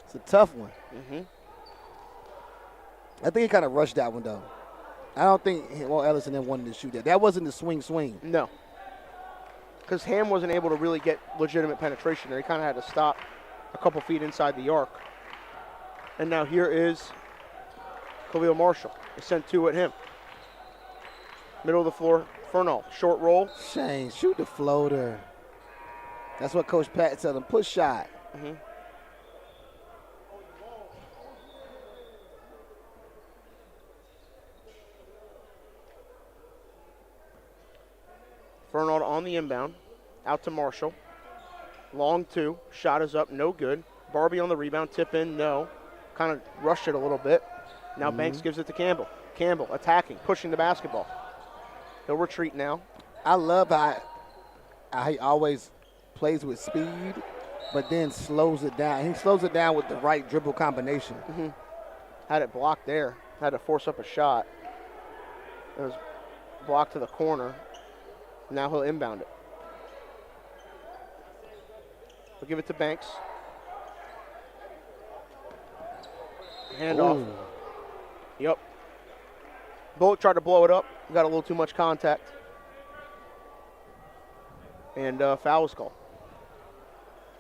B: It's a tough one. I think he kind of rushed that one, though. I don't think Ellis and them wanted to shoot that. That wasn't the swing.
C: No. because Ham wasn't able to really get legitimate penetration there. He kind of had to stop a couple feet inside the arc. And now here is Khalil Marshall. They sent 2 at him. Middle of the floor, Fernald. Short roll.
B: Shane, shoot the floater. That's what Coach Pat told him. Push shot.
C: Fernald on the inbound. Out to Marshall. Long 2. Shot is up. No good. Barbie on the rebound. Tip in. No. Kind of rushed it a little bit. Now Banks gives it to Campbell. Campbell attacking. Pushing the basketball. He'll retreat now.
B: I love how he always plays with speed, but then slows it down. He slows it down with the right dribble combination.
C: Had it blocked there. Had to force up a shot. It was blocked to the corner. Now he'll inbound it. We'll give it to Banks. Hand off. Yep. Bullock tried to blow it up. Got a little too much contact. And foul was called.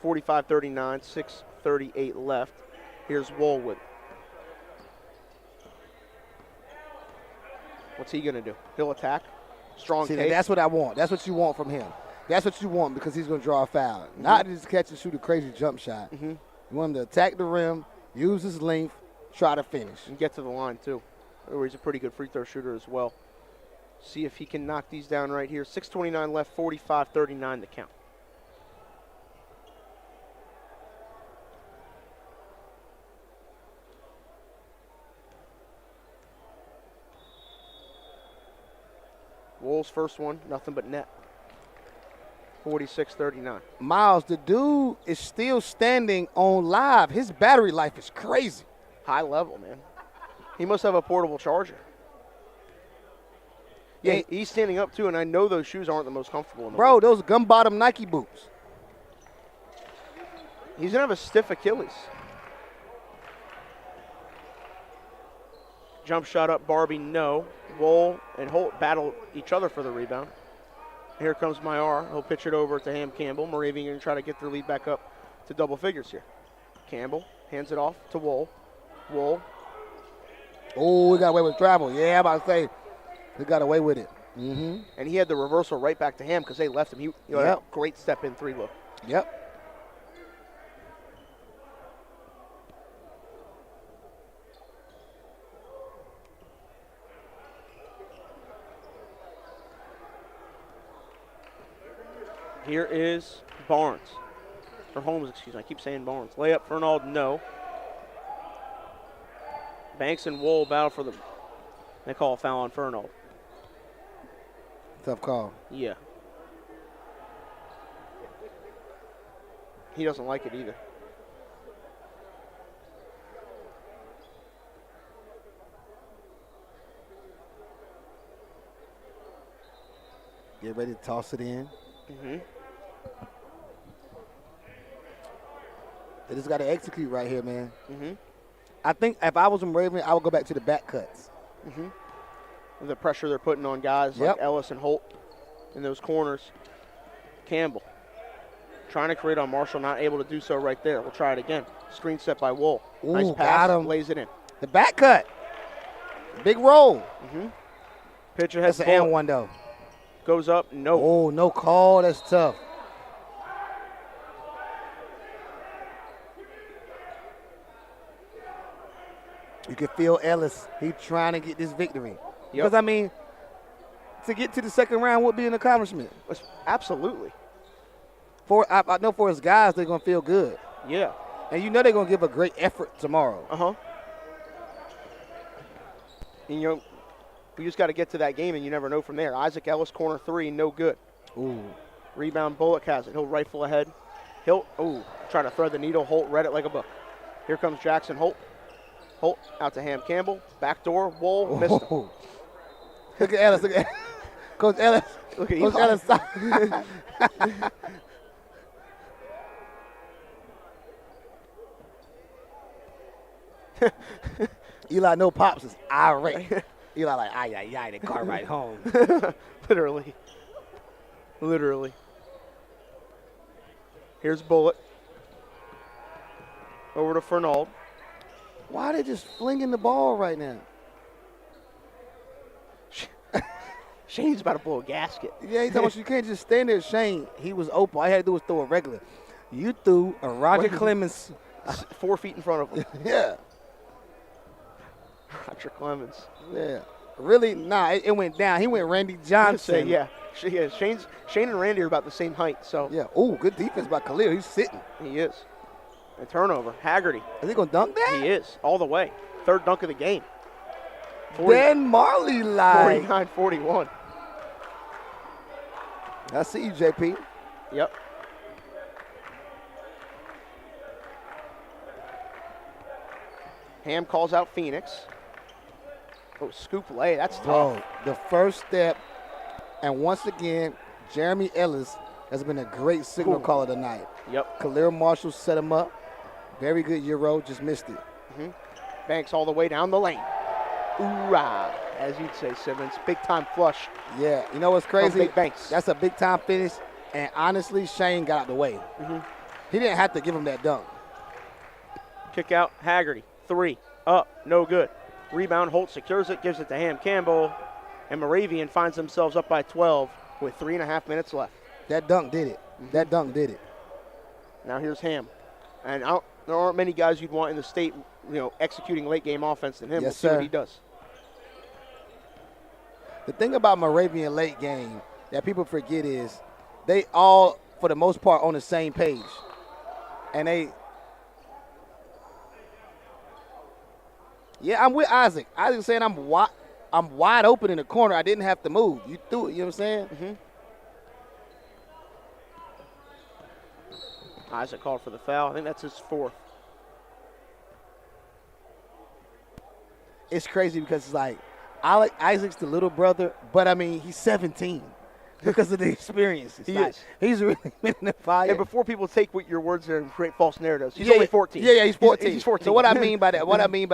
C: 45-39, 6:38 left. Here's Woolwood. What's he going to do? He'll attack. Strong
B: See,
C: take.
B: that's what I want. That's what you want from him. That's what you want because he's going to draw a foul. Not just catch and shoot a crazy jump shot. You want him to attack the rim, use his length, try to finish.
C: And get to the line, too. Or he's a pretty good free throw shooter as well. See if he can knock these down right here. 6:29 left, 45-39 the count. Wolves first one, nothing but net. 46-39.
B: Miles, the dude is still standing on live. His battery life is crazy.
C: High level, man. He must have a portable charger. Yeah, he's standing up too, and I know those shoes aren't the most comfortable in the world.
B: Those gum-bottom Nike boots.
C: He's going to have a stiff Achilles. Jump shot up, Barbie, no. Wool and Holt battle each other for the rebound. Here comes Mayar. He'll pitch it over to Ham Campbell. Moravian going to try to get their lead back up to double figures here. Campbell hands it off to Wool. Wool.
B: Oh, we got away with travel. Yeah, I'm about to say, we got away with it.
C: And he had the reversal right back to Ham because they left him. He had a great step-in 3 look.
B: Yep.
C: Here is Barnes. Or Holmes, excuse me. I keep saying Barnes. Layup, Fernald, no. Banks and Wool battle for the. They call a foul on Fernald.
B: Tough call.
C: Yeah. He doesn't like it either.
B: Get ready to toss it in. They just got to execute right here, man. I think if I was a Raven, I would go back to the back cuts.
C: The pressure they're putting on guys like Ellis and Holt in those corners. Campbell trying to create on Marshall, not able to do so right there. We'll try it again. Screen set by Wool.
B: Ooh,
C: nice pass,
B: got him.
C: lays it in.
B: The back cut. Big roll.
C: Pitcher has
B: That's an and one, though.
C: Goes up, no.
B: Oh, no call. That's tough. You can feel Ellis. He's trying to get this victory. Because, I mean, to get to the second round would be an accomplishment.
C: Absolutely.
B: I know for his guys, they're going to feel good.
C: Yeah.
B: And you know they're going to give a great effort tomorrow.
C: And, you know, we just got to get to that game, and you never know from there. Isaac Ellis, corner 3, no good.
B: Ooh.
C: Rebound, Bullock has it. He'll rifle ahead. He'll, try to thread the needle. Holt read it like a book. Here comes Jackson Holt. Holt out to Ham Campbell. Backdoor, Wool, missed him.
B: Look at Ellis. Look at Coach Ellis.
C: Look at
B: Coach
C: Eli.
B: Ellis. Eli, no pops, is irate. Eli like, ay, the car ride home.
C: Literally. Here's Bullet. Over to Fernald.
B: Why are they just flinging the ball right now?
C: Shane's about to blow a gasket.
B: Yeah, he's talking about you can't just stand there, Shane. He was open. All he had to do was throw a regular. You threw a Roger Clemens.
C: 4 feet in front of him.
B: Yeah.
C: Roger Clemens.
B: Yeah. Really? Nah, it went down. He went Randy Johnson.
C: Yeah. Shane and Randy are about the same height. So
B: Yeah. Oh, good defense by Khalil. He's sitting.
C: he is. And turnover. Haggerty.
B: Is he going to dunk that?
C: He is. All the way. Third dunk of the game.
B: Dan Marley live.
C: 49-41.
B: I see you, JP.
C: Yep. Ham calls out Phoenix. Oh, scoop lay. That's tough.
B: Bro, the first step, and once again, Jeremy Ellis has been a great signal caller tonight.
C: Yep.
B: Khalil Marshall set him up. Very good Euro, just missed it.
C: Banks all the way down the lane. Ooh-rah, as you'd say, Simmons. Big-time flush.
B: Yeah, you know what's crazy?
C: Big Banks.
B: That's a big-time finish, and honestly, Shane got out the way. He didn't have to give him that dunk.
C: Kick out, Haggerty. 3, up, no good. Rebound, Holt secures it, gives it to Ham Campbell, and Moravian finds themselves up by 12 with 3.5 minutes left.
B: That dunk did it. That dunk did it.
C: Now here's Ham. And there aren't many guys you'd want in the state, executing late-game offense than him.
B: Yes,
C: we'll see
B: sir.
C: what he does.
B: The thing about Moravian late game that people forget is they all, for the most part, on the same page. And I'm with Isaac. Isaac's saying I'm wide open in the corner. I didn't have to move. You threw it, you know what I'm saying?
C: Isaac called for the foul. I think that's his 4th.
B: It's crazy because it's like Isaac's the little brother, but, I mean, he's 17 because of the experiences.
C: He is.
B: He's really been in the fire.
C: And before people take your words there and create false narratives, he's only 14.
B: Yeah, he's 14.
C: He's 14.
B: So what I mean by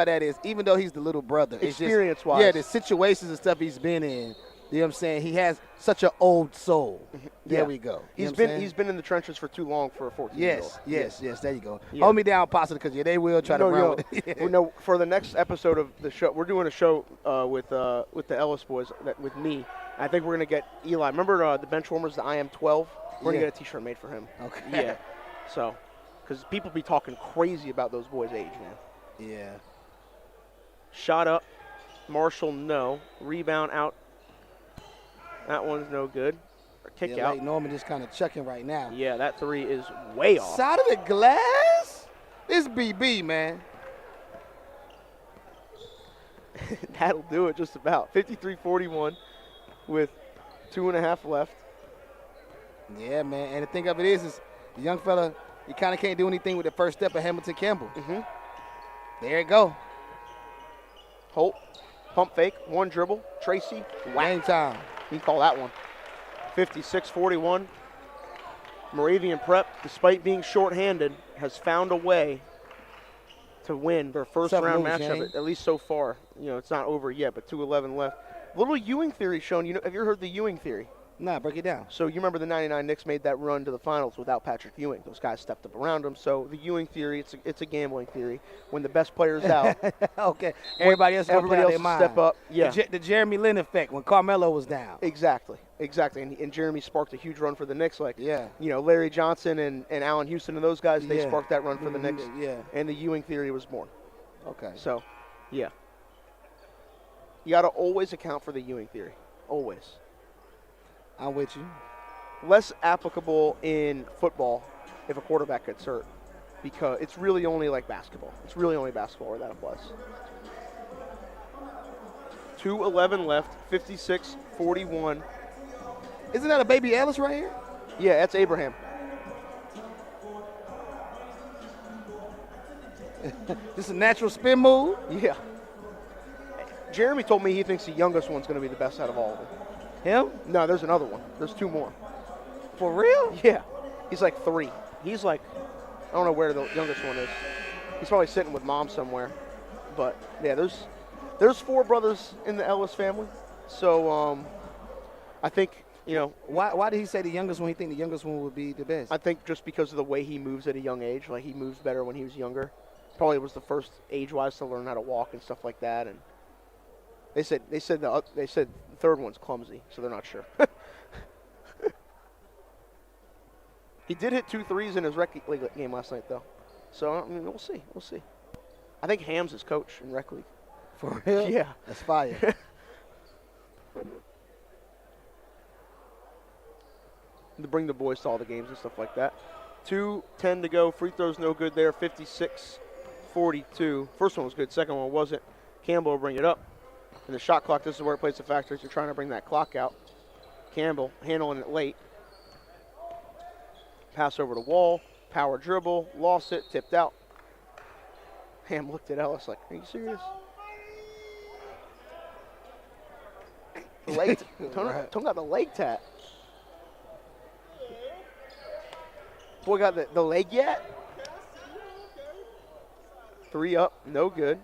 B: that is even though he's the little brother, it's just,
C: experience-wise.
B: yeah, the situations and stuff he's been in, you know what I'm saying? He has such an old soul. There we go.
C: He's been in the trenches for too long for a 14-year-old.
B: Yes, there you go.
C: Yeah.
B: Hold me down, positive, because they will try to run with it.
C: Well, no, for the next episode of the show, we're doing a show with the Ellis boys with me. I think we're gonna get Eli. Remember the bench warmers, the I am 12? We're gonna get a T-shirt made for him.
B: Okay.
C: Yeah. So, because people be talking crazy about those boys' age, man.
B: Yeah.
C: Shot up, Marshall no. Rebound out. That one's no good. Kick out.
B: Like Norman just kind of checking right now.
C: Yeah, that 3 is way off.
B: Side of the glass? This BB, man.
C: That'll do it just about. 53-41 with 2.5 left.
B: Yeah, man. And the thing of it is the young fella, you kind of can't do anything with the first step of Hamilton Campbell. There you go.
C: Holt, pump fake, 1 dribble. Tracy,
B: Game time.
C: he called that one. 56-41. Moravian Prep, despite being shorthanded, has found a way to win their first round matchup, at least so far. It's not over yet, but 2:11 left. Little Ewing theory shown. Have you ever heard the Ewing theory?
B: Nah, break it down.
C: So you remember the 99 Knicks made that run to the finals without Patrick Ewing. Those guys stepped up around him. So the Ewing theory, it's a gambling theory. When the best player's out,
B: okay, everybody else
C: step up. Yeah,
B: the Jeremy Lin effect when Carmelo was down.
C: Exactly. And Jeremy sparked a huge run for the Knicks. Larry Johnson and Allen Houston and those guys, they sparked that run for the Knicks.
B: Yeah.
C: And the Ewing theory was born.
B: Okay.
C: So, yeah. You got to always account for the Ewing theory. Always.
B: I'm with you.
C: Less applicable in football if a quarterback gets hurt, because it's really only like basketball. It's really only basketball where that applies. 2:11 left, 56-41.
B: Isn't that a baby Ellis right here?
C: Yeah, that's Abraham.
B: This is a natural spin move?
C: Yeah. Jeremy told me he thinks the youngest one's going to be the best out of all of them.
B: Him?
C: No, there's another one. There's 2 more.
B: For real?
C: Yeah. He's like 3. He's like, I don't know where the youngest one is. He's probably sitting with mom somewhere. But, yeah, there's 4 brothers in the Ellis family. So, I think You know,
B: Why did he say the youngest one? He think the youngest one would be the best?
C: I think just because of the way he moves at a young age, like he moves better when he was younger. Probably was the first age-wise to learn how to walk and stuff like that. And they said the third one's clumsy, so they're not sure. He did hit 2 threes in his rec league game last night, though. So I mean, we'll see. We'll see. I think Ham's his coach in rec league.
B: For real?
C: Yeah,
B: That's fire.
C: To bring the boys to all the games and stuff like that. 2:10 to go. Free throws no good there. 56-42. First one was good. Second one wasn't. Campbell will bring it up. And the shot clock, this is where it plays a factor. You're trying to bring that clock out. Campbell handling it late. Pass over to Wall. Power dribble. Lost it. Tipped out. Ham looked at Ellis like, are you serious? The leg Tone got the leg tat. Boy got the leg yet? 3 up, no good.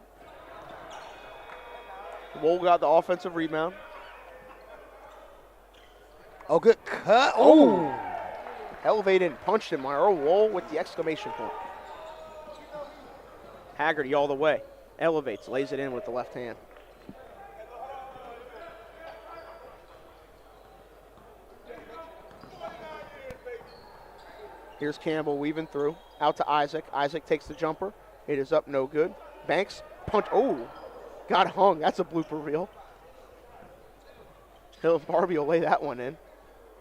C: Wool got the offensive rebound.
B: Oh, good cut. Oh.
C: Elevated and punched him. Earl Wool with the exclamation point. Haggerty all the way. Elevates, lays it in with the left hand. Here's Campbell weaving through. Out to Isaac. Isaac takes the jumper. It is up, no good. Banks, punch. Oh, got hung. That's a blooper reel. Hill Barbie will lay that one in.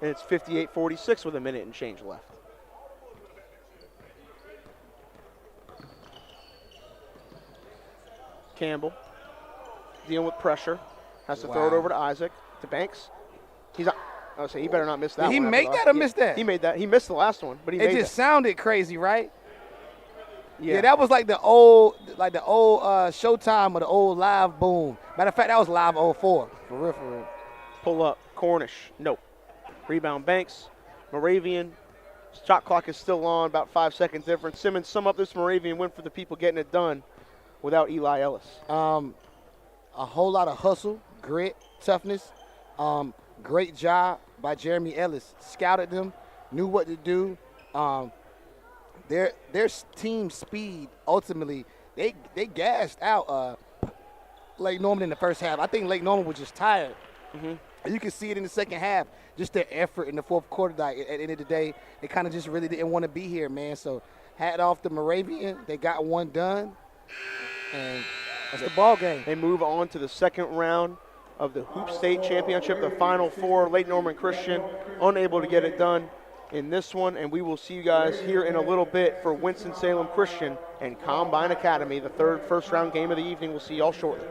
C: And it's 58-46 with a minute and change left. Campbell dealing with pressure. Has to throw it over to Isaac. To Banks. He's out. Oh, so he better not miss that.
B: Did he
C: one
B: make that or miss that?
C: He made that. He missed the last one, but he made
B: It just
C: that.
B: sounded crazy, right? Yeah, that was like the old Showtime or the old Live Boom. Matter of fact, that was Live 04. For real, for real.
C: Pull up. Cornish. Nope. Rebound Banks. Moravian. Shot clock is still on. About 5 second difference. Simmons sum up this Moravian win for the people getting it done without Eli Ellis.
B: A whole lot of hustle, grit, toughness. Great job by Jeremy Ellis. Scouted them, knew what to do. Their team speed, ultimately, they gassed out Lake Norman in the first half. I think Lake Norman was just tired. Mm-hmm. You can see it in the second half, just their effort in the fourth quarter. Like, at the end of the day, they kind of just really didn't want to be here, man. So hat off to Moravian. They got one done, and that's the ball game.
C: They move on to the second round of the Hoop State Championship, the Final Four. Lake Norman Christian unable to get it done in this one, and we will see you guys here in a little bit for Winston-Salem Christian and Combine Academy, the third first-round game of the evening. We'll see y'all shortly.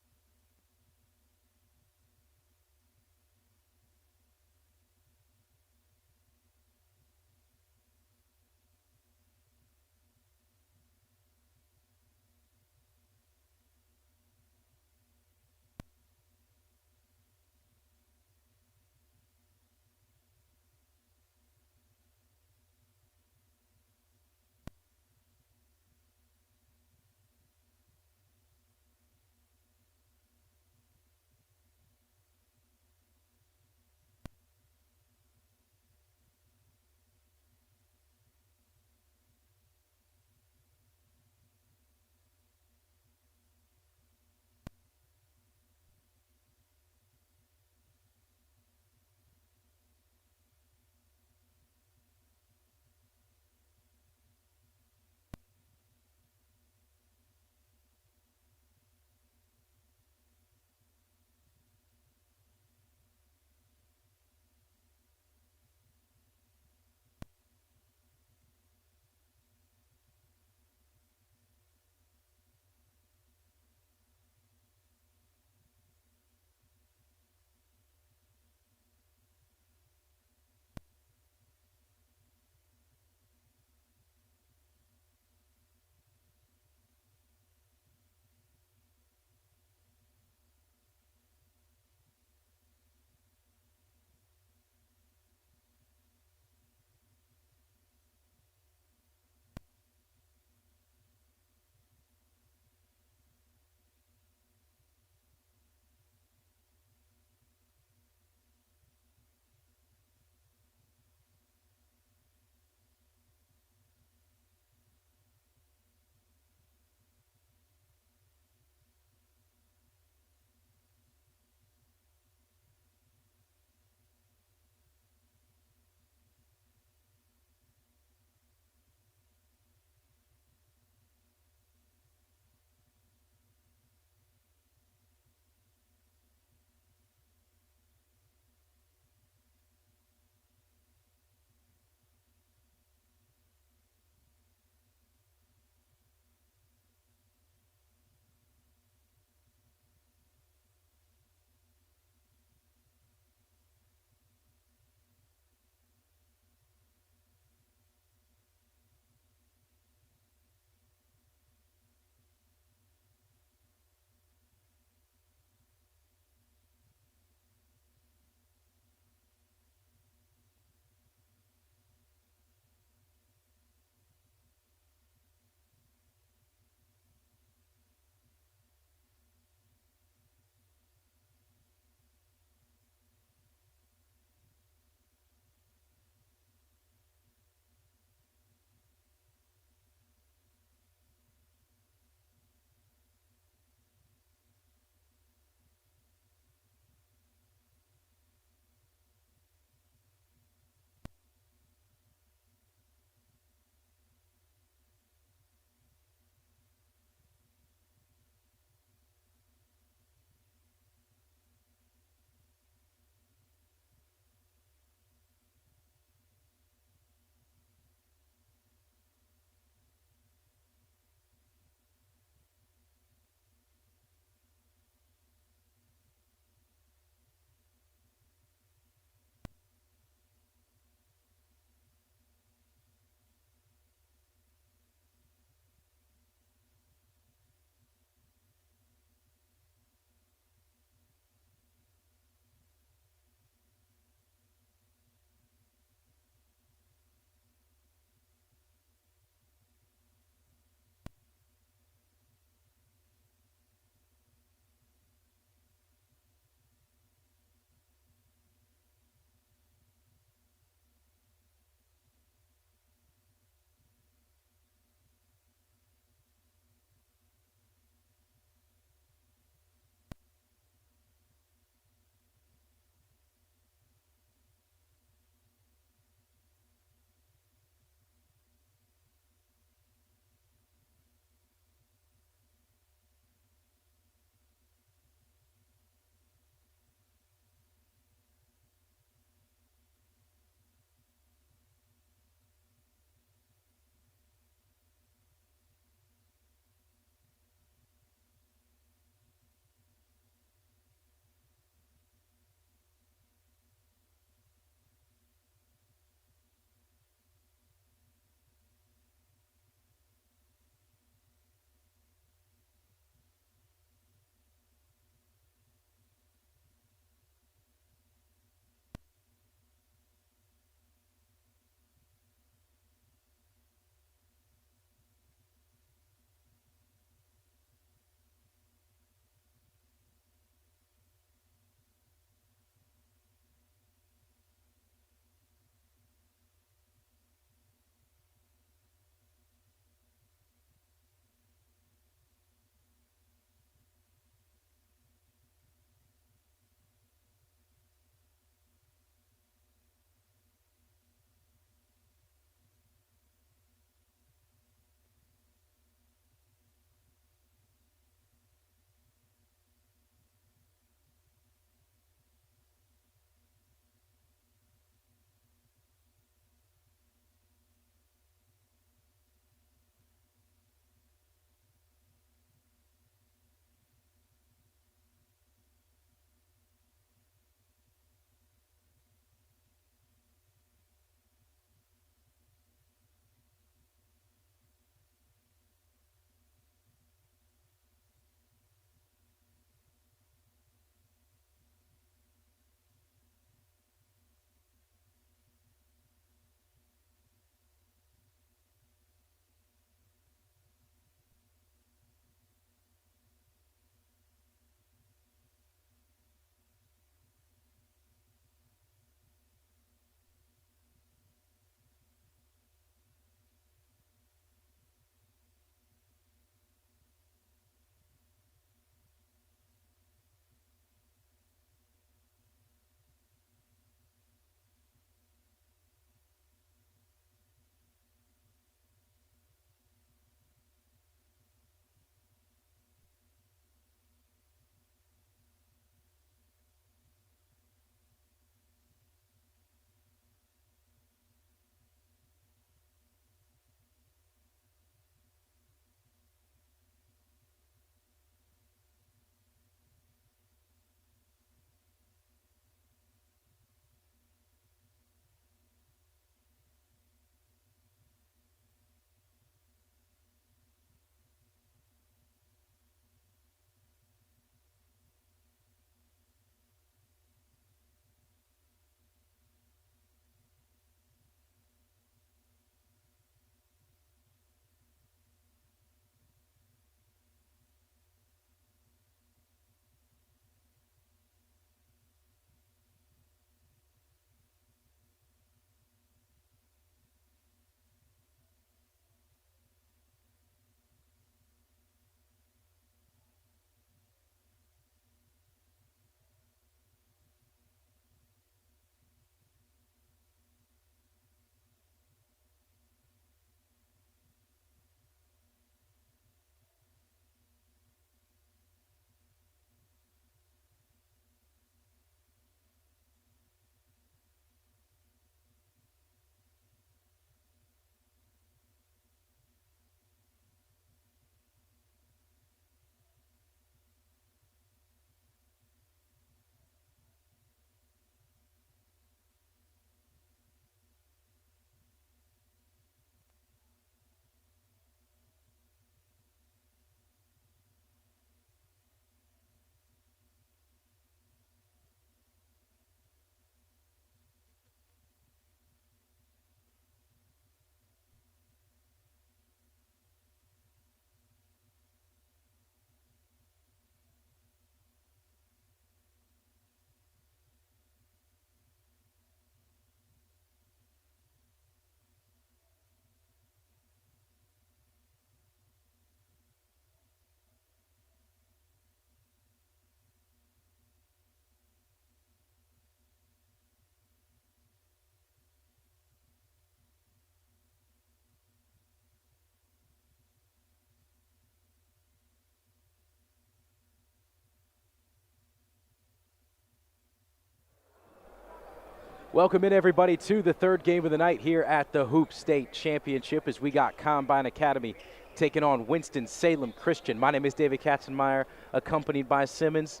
A: Welcome in, everybody, to the third game of the night here at the Hoop State Championship as we got Combine Academy taking on Winston-Salem Christian. My name is David Katzenmeyer, accompanied by Simmons.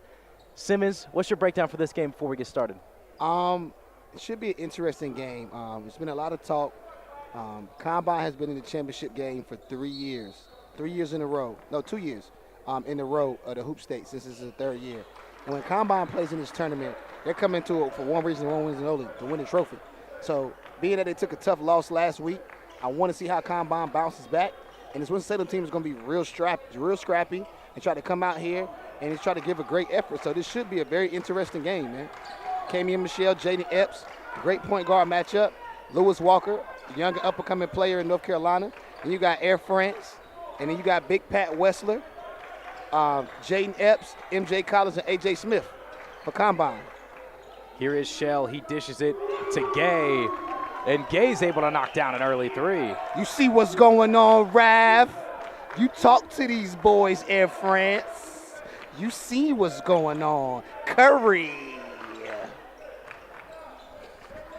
A: Simmons, what's your breakdown for this game before we get started?
B: It should be an interesting game. There's been a lot of talk. Combine has been in the championship game for 3 years. 3 years in a row. No, 2 years in a row of the Hoop State since this is the third year. And when Combine plays in this tournament, they're coming to it for one reason only, to win the trophy. So being that they took a tough loss last week, I want to see how Combine bounces back. And this Winston-Salem team is going to be real scrappy, and try to come out here and try to give a great effort. So this should be a very interesting game, man. Kamian Michelle, Jaden Epps, great point guard matchup. Lewis Walker, young up-and-coming player in North Carolina. And you got Air France, and then you got Big Pat Wessler, Jaden Epps, MJ Collins, and AJ Smith for Combine.
A: Here is Shell. He dishes it to Gay, and Gay's able to knock down an early three.
B: You see what's going on, Rav? You talk to these boys, Air France. You see what's going on. Curry.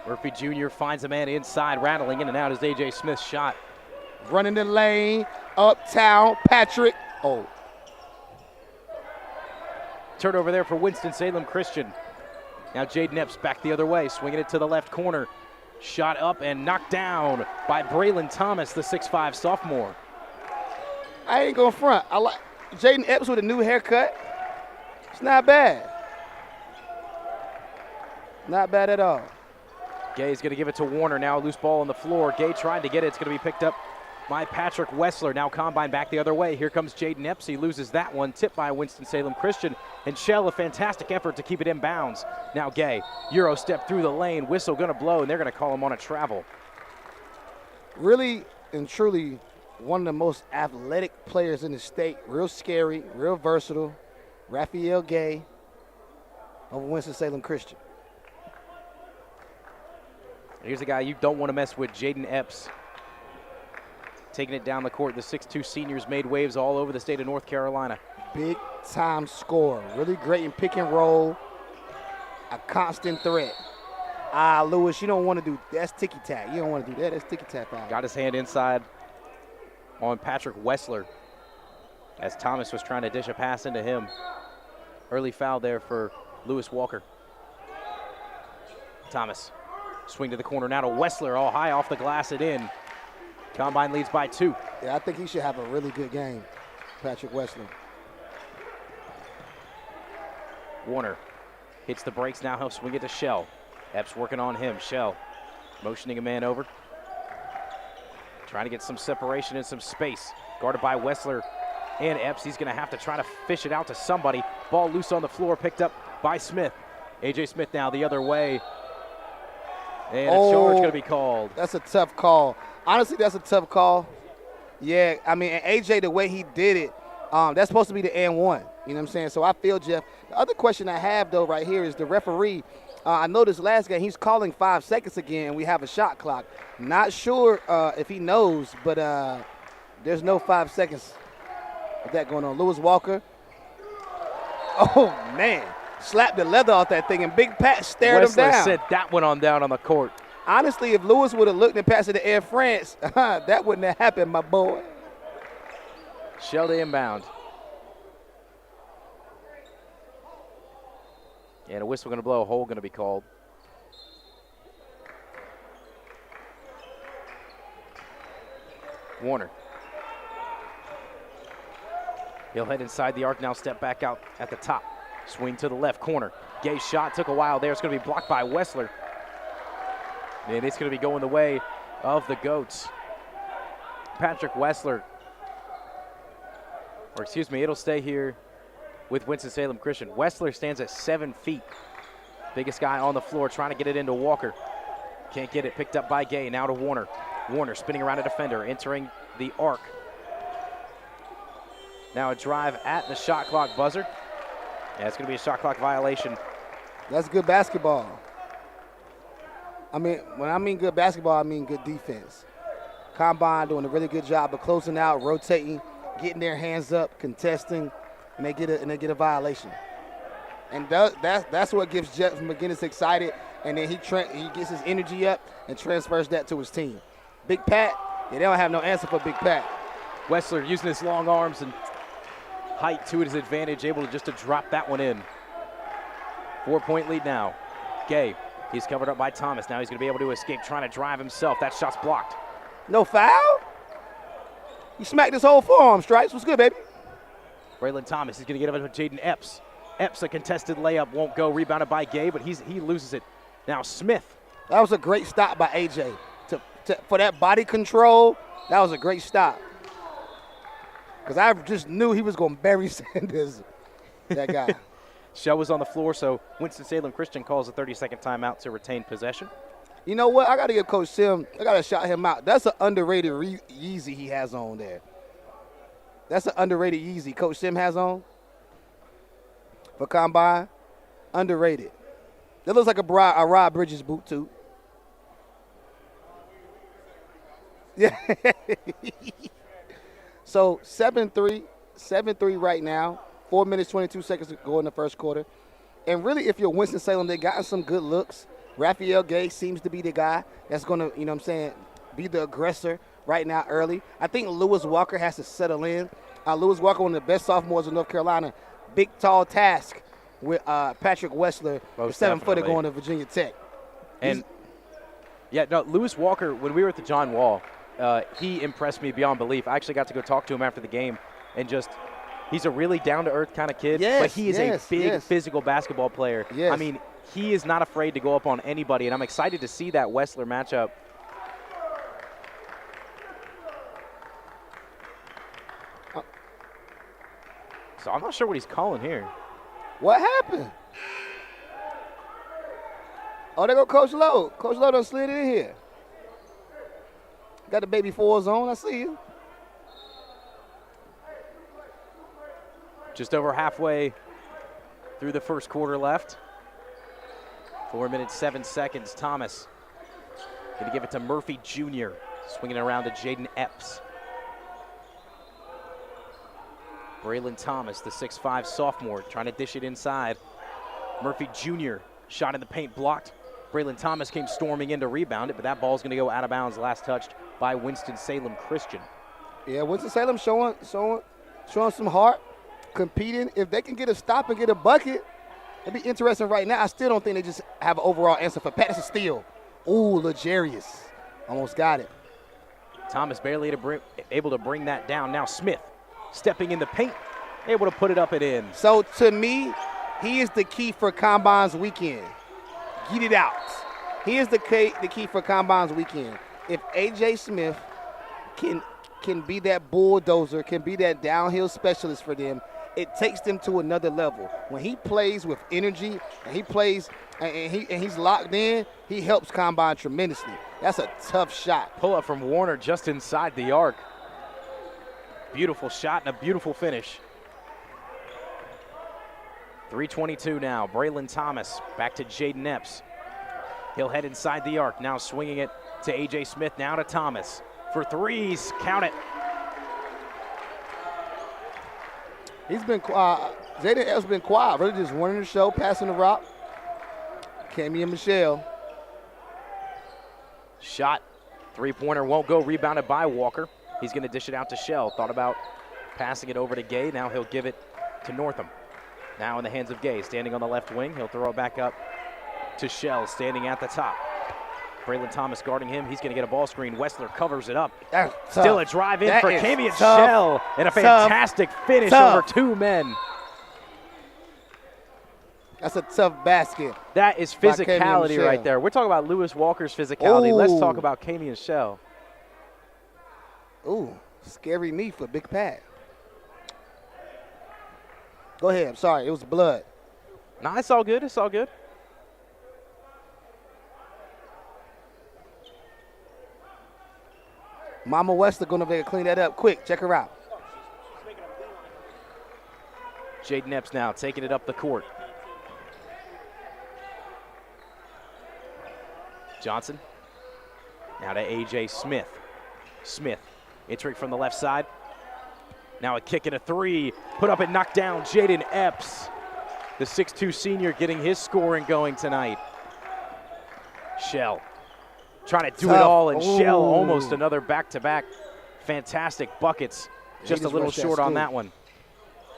A: Murphy Jr. finds a man inside, rattling in and out as AJ Smith's shot.
B: Running the lane, uptown, Patrick. Oh.
A: Turnover there for Winston-Salem Christian. Now Jaden Epps back the other way, swinging it to the left corner. Shot up and knocked down by Braylon Thomas, the 6'5 sophomore.
B: I ain't going front. I like Jaden Epps with a new haircut. It's not bad. Not bad at all.
A: Gay's going to give it to Warner. Now a loose ball on the floor. Gay tried to get it. It's going to be picked up by Patrick Wessler. Now Combine back the other way. Here comes Jaden Epps. He loses that one. Tipped by Winston-Salem Christian. And Shell, a fantastic effort to keep it in bounds. Now Gay, Euro step through the lane. Whistle going to blow, and they're going to call him on a travel.
B: Really and truly one of the most athletic players in the state. Real scary, real versatile. Raphael Gay of Winston-Salem Christian.
A: Here's a guy you don't want to mess with, Jaden Epps. Taking it down the court. The 6'2 seniors made waves all over the state of North Carolina.
B: Big time scorer. Really great in pick and roll. A constant threat. Lewis, you don't want to do that's ticky-tack. You don't want to do that. That's ticky-tack.
A: Got his hand inside on Patrick Wessler as Thomas was trying to dish a pass into him. Early foul there for Lewis Walker. Thomas. Swing to the corner now to Wessler, all high off the glass and in. Combine leads by 2.
B: Yeah, I think he should have a really good game, Patrick Wessler.
A: Warner hits the brakes now. He'll swing it to Shell. Epps working on him. Shell motioning a man over. Trying to get some separation and some space. Guarded by Wessler and Epps. He's going to have to try to fish it out to somebody. Ball loose on the floor, picked up by Smith. AJ Smith now the other way. And a charge going to be called.
B: That's a tough call. Honestly, that's a tough call. Yeah, I mean, and AJ, the way he did it, that's supposed to be the and one. You know what I'm saying? So I feel, Jeff. The other question I have, though, right here is the referee. I noticed last game he's calling 5 seconds again, and we have a shot clock. Not sure if he knows, but there's no 5 seconds of that going on. Lewis Walker. Oh, man. Slapped the leather off that thing, and Big Pat stared him down.
A: Wessler sent that one on down on the court.
B: Honestly, if Lewis would have looked and passed it to Air France, that wouldn't have happened, my boy.
A: Shell to inbound. And a whistle going to blow, a hole going to be called. Warner. He'll head inside the arc now, step back out at the top. Swing to the left corner. Gay's shot took a while there. It's going to be blocked by Wessler. And it's going to be going the way of the Goats. Patrick Wessler. Or excuse me, it'll stay here with Winston-Salem Christian. Wessler stands at 7 feet. Biggest guy on the floor trying to get it into Walker. Can't get it, picked up by Gay. Now to Warner. Warner spinning around a defender, entering the arc. Now a drive at the shot clock buzzer. Yeah, it's going to be a shot clock violation.
B: That's good basketball. I mean, when I mean good basketball, I mean good defense. Combine doing a really good job of closing out, rotating, getting their hands up, contesting, and they get a violation. And that's what gives Jeff McGinnis excited and then he gets his energy up and transfers that to his team. Big Pat, they don't have no answer for Big Pat.
A: Wessler using his long arms and height to his advantage, able to drop that one in. 4-point lead now. Gay, he's covered up by Thomas. Now he's going to be able to escape, trying to drive himself. That shot's blocked.
B: No foul? You smacked his whole forearm, Stripes. What's good, baby?
A: Braylon Thomas is going to get up with Jaden Epps. Epps, a contested layup, won't go. Rebounded by Gay, but he loses it. Now Smith.
B: That was a great stop by AJ. For that body control, that was a great stop. Because I just knew he was going to bury Sanders, that guy.
A: Shell was on the floor, so Winston-Salem Christian calls a 30-second timeout to retain possession.
B: You know what? I got to give Coach Sim, I got to shout him out. That's an underrated Yeezy he has on there. That's an underrated Yeezy Coach Sim has on for Combine. Underrated. That looks like a Rod Bridges boot, too. Yeah. So 7-3 right now. 4 minutes, 22 seconds to go in the first quarter. And really, if you're Winston-Salem, they've gotten some good looks. Raphael Gay seems to be the guy that's going to, be the aggressor right now early. I think Lewis Walker has to settle in. Lewis Walker, one of the best sophomores in North Carolina. Big, tall task with Patrick Wessler, the 7-footer going to Virginia Tech.
A: And, Lewis Walker, when we were at the John Wall, he impressed me beyond belief. I actually got to go talk to him after the game, and he's a really down-to-earth kind of kid, but he is a big physical basketball player.
B: Yes.
A: I mean, he is not afraid to go up on anybody, and I'm excited to see that Wessler matchup. So I'm not sure what he's calling here.
B: What happened? Oh, there go Coach Lowe. Coach Lowe done slid in here. Got the baby fours on. I see you.
A: Just over halfway through the first quarter left. 4 minutes, 7 seconds. Thomas going to give it to Murphy Jr. Swinging it around to Jaden Epps. Braylon Thomas, the 6'5 sophomore, trying to dish it inside. Murphy Jr. shot in the paint blocked. Braylon Thomas came storming in to rebound it, but that ball's going to go out of bounds, last touched by Winston-Salem Christian.
B: Yeah, Winston-Salem showing some heart, competing. If they can get a stop and get a bucket, it'd be interesting right now. I still don't think they just have an overall answer for Pat. That's a steal. Ooh, Legarius. Almost got it.
A: Thomas barely able to bring that down. Now Smith stepping in the paint, able to put it up and in.
B: So to me, he is the key for Combine's weekend. Get it out. He is the key for Combine's weekend. If A.J. Smith can be that bulldozer, can be that downhill specialist for them, it takes them to another level. When he plays with energy and he plays and he's locked in, he helps Combine tremendously. That's a tough shot.
A: Pull up from Warner just inside the arc. Beautiful shot and a beautiful finish. 3:22 now. Braylon Thomas back to Jaden Epps. He'll head inside the arc. Now swinging it to A.J. Smith. Now to Thomas for threes. Count it.
B: He's been quiet. Jaden Epps been quiet. Really just running the show, passing the rock. Cammy and Michelle.
A: Shot. Three-pointer won't go. Rebounded by Walker. He's going to dish it out to Shell. Thought about passing it over to Gay. Now he'll give it to Northam. Now in the hands of Gay. Standing on the left wing. He'll throw it back up to Shell, standing at the top. Braylon Thomas guarding him. He's going to get a ball screen. Wessler covers it up. Still a drive in for Cammy and Shell. And a fantastic finish over two men.
B: That's a tough basket.
A: That is physicality right there. We're talking about Lewis Walker's physicality. Let's talk about Cammy and Shell.
B: Ooh, scary knee for Big Pat. Go ahead. I'm sorry. It was blood.
A: Nah, it's all good. It's all good.
B: Mama Wessler going to clean that up quick. Check her out.
A: Jaden Epps now taking it up the court. Johnson. Now to A.J. Smith. Smith entering from the left side. Now a kick and a three. Put up and knocked down Jaden Epps. The 6'2 senior getting his scoring going tonight. Shell trying to do it
B: Tough.
A: all, and Shell
B: Ooh.
A: almost another back-to-back. Fantastic buckets. Just a little short on that one.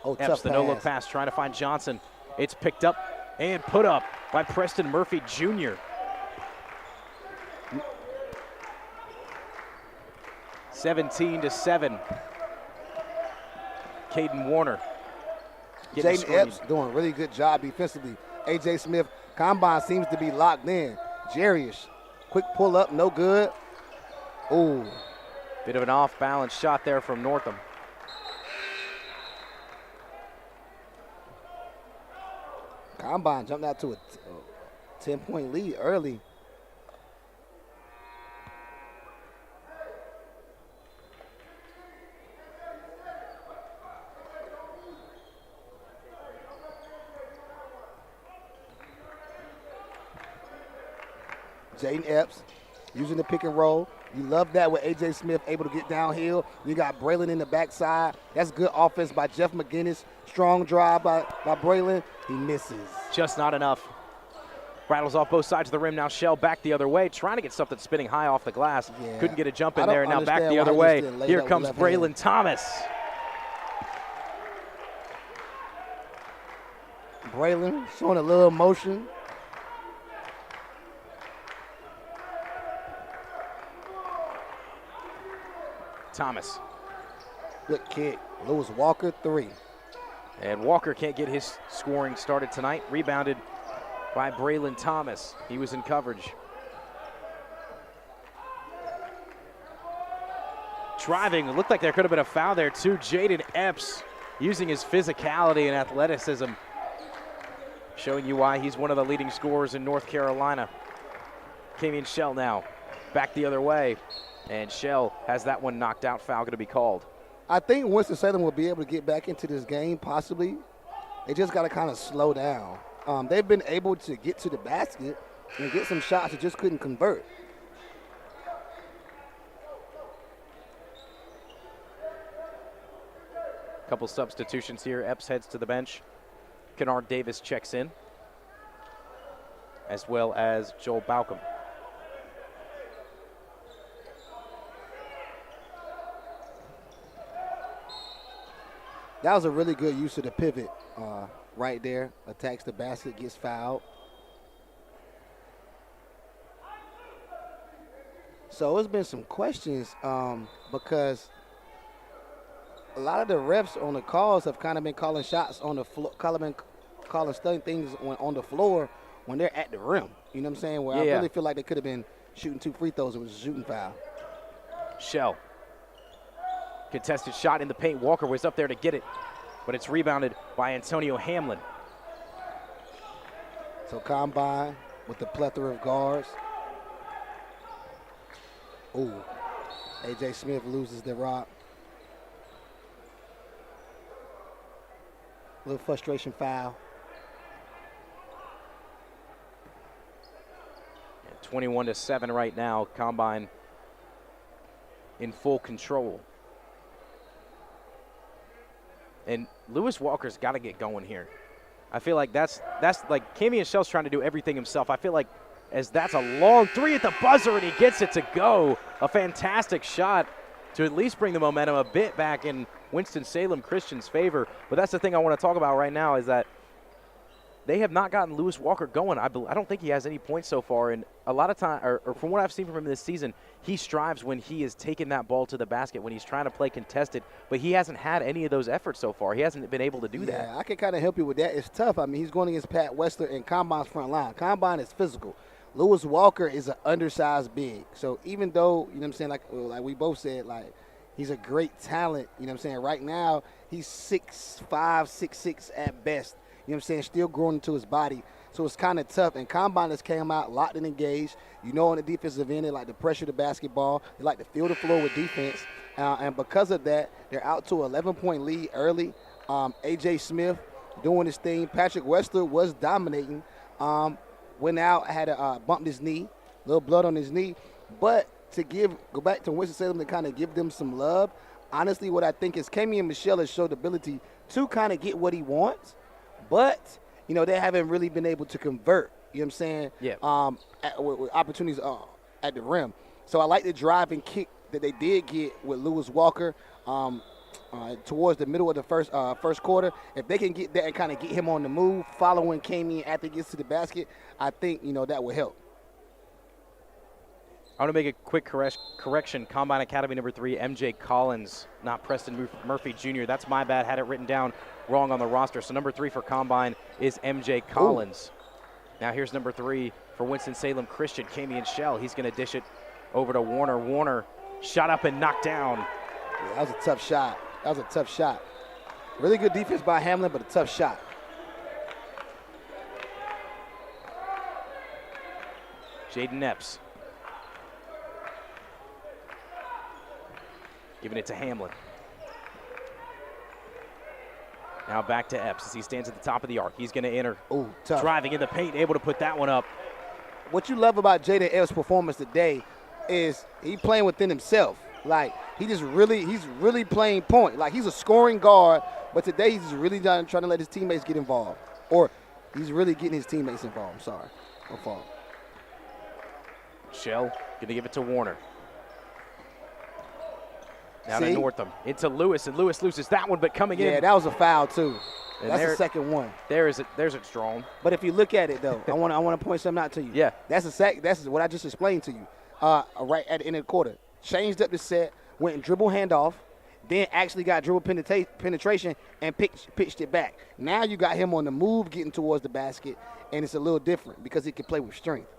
B: Oh,
A: Epps,
B: tough
A: the no-look pass, trying to find Johnson. It's picked up and put up by Preston Murphy Jr. 17-7. Caden Warner.
B: Jaden Epps doing a really good job defensively. A.J. Smith, Combine seems to be locked in. Jarius, quick pull up, no good. Ooh.
A: Bit of an off-balance shot there from Northam.
B: Combine jumped out to a 10-point lead early. Jaden Epps using the pick and roll. You love that with A.J. Smith able to get downhill. You got Braylon in the backside. That's good offense by Jeff McGinnis. Strong drive by Braylon. He misses.
A: Just not enough. Rattles off both sides of the rim. Now Shell back the other way, trying to get something spinning high off the glass.
B: Yeah.
A: Couldn't get a jump in
B: I don't
A: there. Now back
B: understand
A: the
B: why
A: other
B: he
A: way.
B: just didn't lay
A: Here
B: that with
A: comes
B: left
A: Braylon
B: hand.
A: Thomas.
B: Braylon showing a little motion.
A: Thomas.
B: Good kick. Lewis Walker, 3.
A: And Walker can't get his scoring started tonight. Rebounded by Braylon Thomas. He was in coverage. Driving. It looked like there could have been a foul there too. Jaden Epps using his physicality and athleticism, showing you why he's one of the leading scorers in North Carolina. Kamian Shell now back the other way. And Shell has that one knocked out. Foul going to be called.
B: I think Winston-Salem will be able to get back into this game, possibly. They just got to kind of slow down. They've been able to get to the basket and get some shots that just couldn't convert.
A: Couple substitutions here. Epps heads to the bench. Kennard Davis checks in, as well as Joel Balcom.
B: That was a really good use of the pivot right there. Attacks the basket, gets fouled. So it's been some questions because a lot of the refs on the calls have kind of been calling shots on the floor, calling things on the floor when they're at the rim. You know what I'm saying? Where I really feel like they could have been shooting 2 free throws. It was a shooting foul.
A: Shell. Contested shot in the paint. Walker was up there to get it, but it's rebounded by Antonio Hamlin.
B: So Combine with the plethora of guards. Ooh, A.J. Smith loses the rock. A little frustration foul.
A: 21-7 right now. Combine in full control. And Lewis Walker's got to get going here. I feel like that's like Kamian Shell's trying to do everything himself. I feel like as that's a long 3 at the buzzer and he gets it to go. A fantastic shot to at least bring the momentum a bit back in Winston-Salem Christian's favor. But that's the thing I want to talk about right now is that they have not gotten Lewis Walker going. I don't think he has any points so far. And a lot of time, or from what I've seen from him this season, he strives when he is taking that ball to the basket, when he's trying to play contested. But he hasn't had any of those efforts so far. He hasn't been able to do that.
B: Yeah, I can kind of help you with that. It's tough. I mean, he's going against Pat Westler and Combine's front line. Combine is physical. Lewis Walker is an undersized big. So even though, you know what I'm saying, like we both said, like, he's a great talent, you know what I'm saying, right now he's 6'5", 6'6" at best. You know what I'm saying, still growing into his body. So it's kind of tough. And Combine has came out locked and engaged. You know, on the defensive end, they like to pressure the basketball. They like to fill the floor with defense. And because of that, they're out to an 11-point lead early. A.J. Smith doing his thing. Patrick Westler was dominating. Went out, had to bump his knee, a little blood on his knee. But to go back to Winston-Salem to kind of give them some love, honestly, what I think is Kamian Michelle has showed the ability to kind of get what he wants. But, you know, they haven't really been able to convert. You know what I'm saying?
A: Yeah.
B: With opportunities at the rim. So I like the drive and kick that they did get with Lewis Walker towards the middle of the first quarter. If they can get that and kind of get him on the move, following Kamian after he gets to the basket, I think, that would help.
A: I want to make a quick correction. Combine Academy number 3, MJ Collins, not Preston Murphy Jr. That's my bad. Had it written down wrong on the roster. So number 3 for Combine is MJ Collins. Ooh. Now here's number 3 for Winston-Salem Christian, Kamian Shell. He's going to dish it over to Warner. Warner shot up and knocked down.
B: Yeah, that was a tough shot. Really good defense by Hamlin, but a tough shot.
A: Jaden Epps. Giving it to Hamlin. Now back to Epps as he stands at the top of the arc. He's going to enter.
B: Ooh, tough.
A: Driving in the paint, able to put that one up.
B: What you love about Jaden Epps' performance today is he playing within himself. Like, he's really playing point. Like, he's a scoring guard, but today he's really trying to let his teammates get involved. Or he's really getting his teammates involved. I'm sorry. My fault.
A: Shell going to give it to Warner. Now to Northam. Into Lewis, and Lewis loses that one, but coming in.
B: Yeah, that was a foul, too.
A: And
B: that's the second one.
A: There's it strong.
B: But if you look at it, though, I want to point something out to you.
A: Yeah.
B: That's what I just explained to you. Right at the end of the quarter. Changed up the set, went and dribble handoff, then actually got dribble penetration and pitched it back. Now you got him on the move getting towards the basket, and it's a little different because he can play with strength.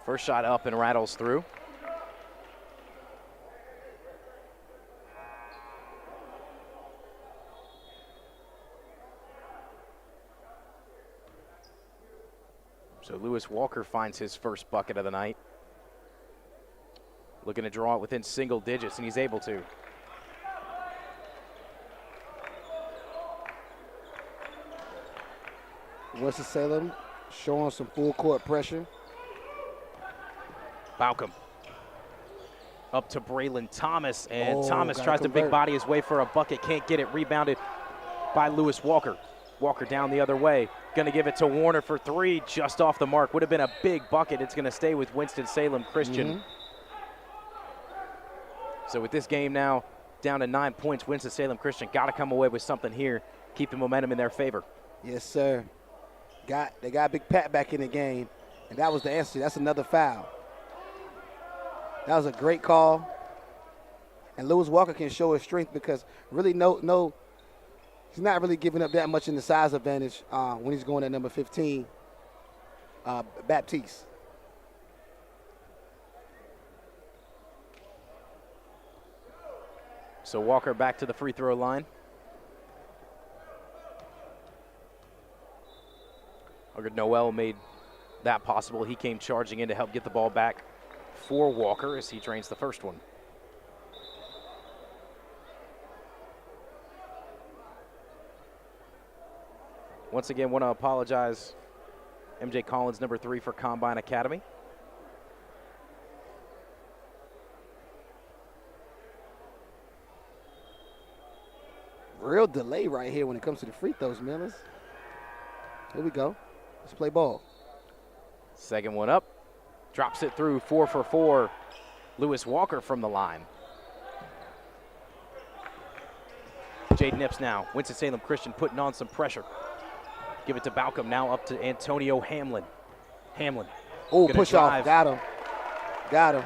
A: First shot up and rattles through. So Lewis Walker finds his first bucket of the night. Looking to draw it within single digits, and he's able to.
B: Winston-Salem showing some full court pressure.
A: Balcom. Up to Braylon Thomas, and Thomas tries to
B: convert.
A: big body his way for a bucket. Can't get it. Rebounded by Lewis Walker. Walker down the other way. Going to give it to Warner for 3, just off the mark. Would have been a big bucket. It's going to stay with Winston-Salem Christian.
B: Mm-hmm.
A: So with this game now down to 9 points, Winston-Salem Christian got to come away with something here, keep the momentum in their favor.
B: Yes, sir. They got Big Pat back in the game, and that was the answer. That's another foul. That was a great call. And Lewis Walker can show his strength because really he's not really giving up that much in the size advantage when he's going at number 15, Baptiste.
A: So Walker back to the free throw line. Noel made that possible. He came charging in to help get the ball back for Walker as he drains the first one. Once again, want to apologize, MJ Collins, number 3 for Combine Academy.
B: Real delay right here when it comes to the free throws, Millers. Here we go. Let's play ball.
A: Second one up. Drops it through, 4 for 4. Lewis Walker from the line. Jaden Epps now. Winston-Salem Christian putting on some pressure. Give it to Balcom, now up to Antonio Hamlin.
B: Oh, push off. Got him.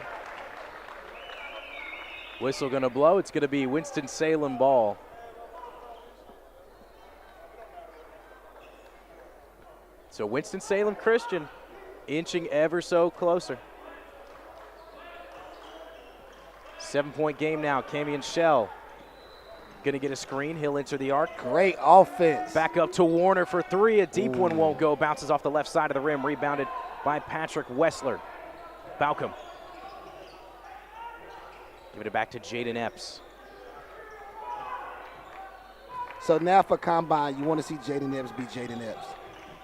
A: Whistle going to blow. It's going to be Winston-Salem ball. So Winston-Salem Christian inching ever so closer. 7-point game now. Kamian Shell going to get a screen. He'll enter the arc.
B: Great offense.
A: Back up to Warner for 3. A deep one won't go. Bounces off the left side of the rim. Rebounded by Patrick Wessler. Balcom. Give it back to Jaden Epps.
B: So now for Combine, you want to see Jaden Epps be Jaden Epps.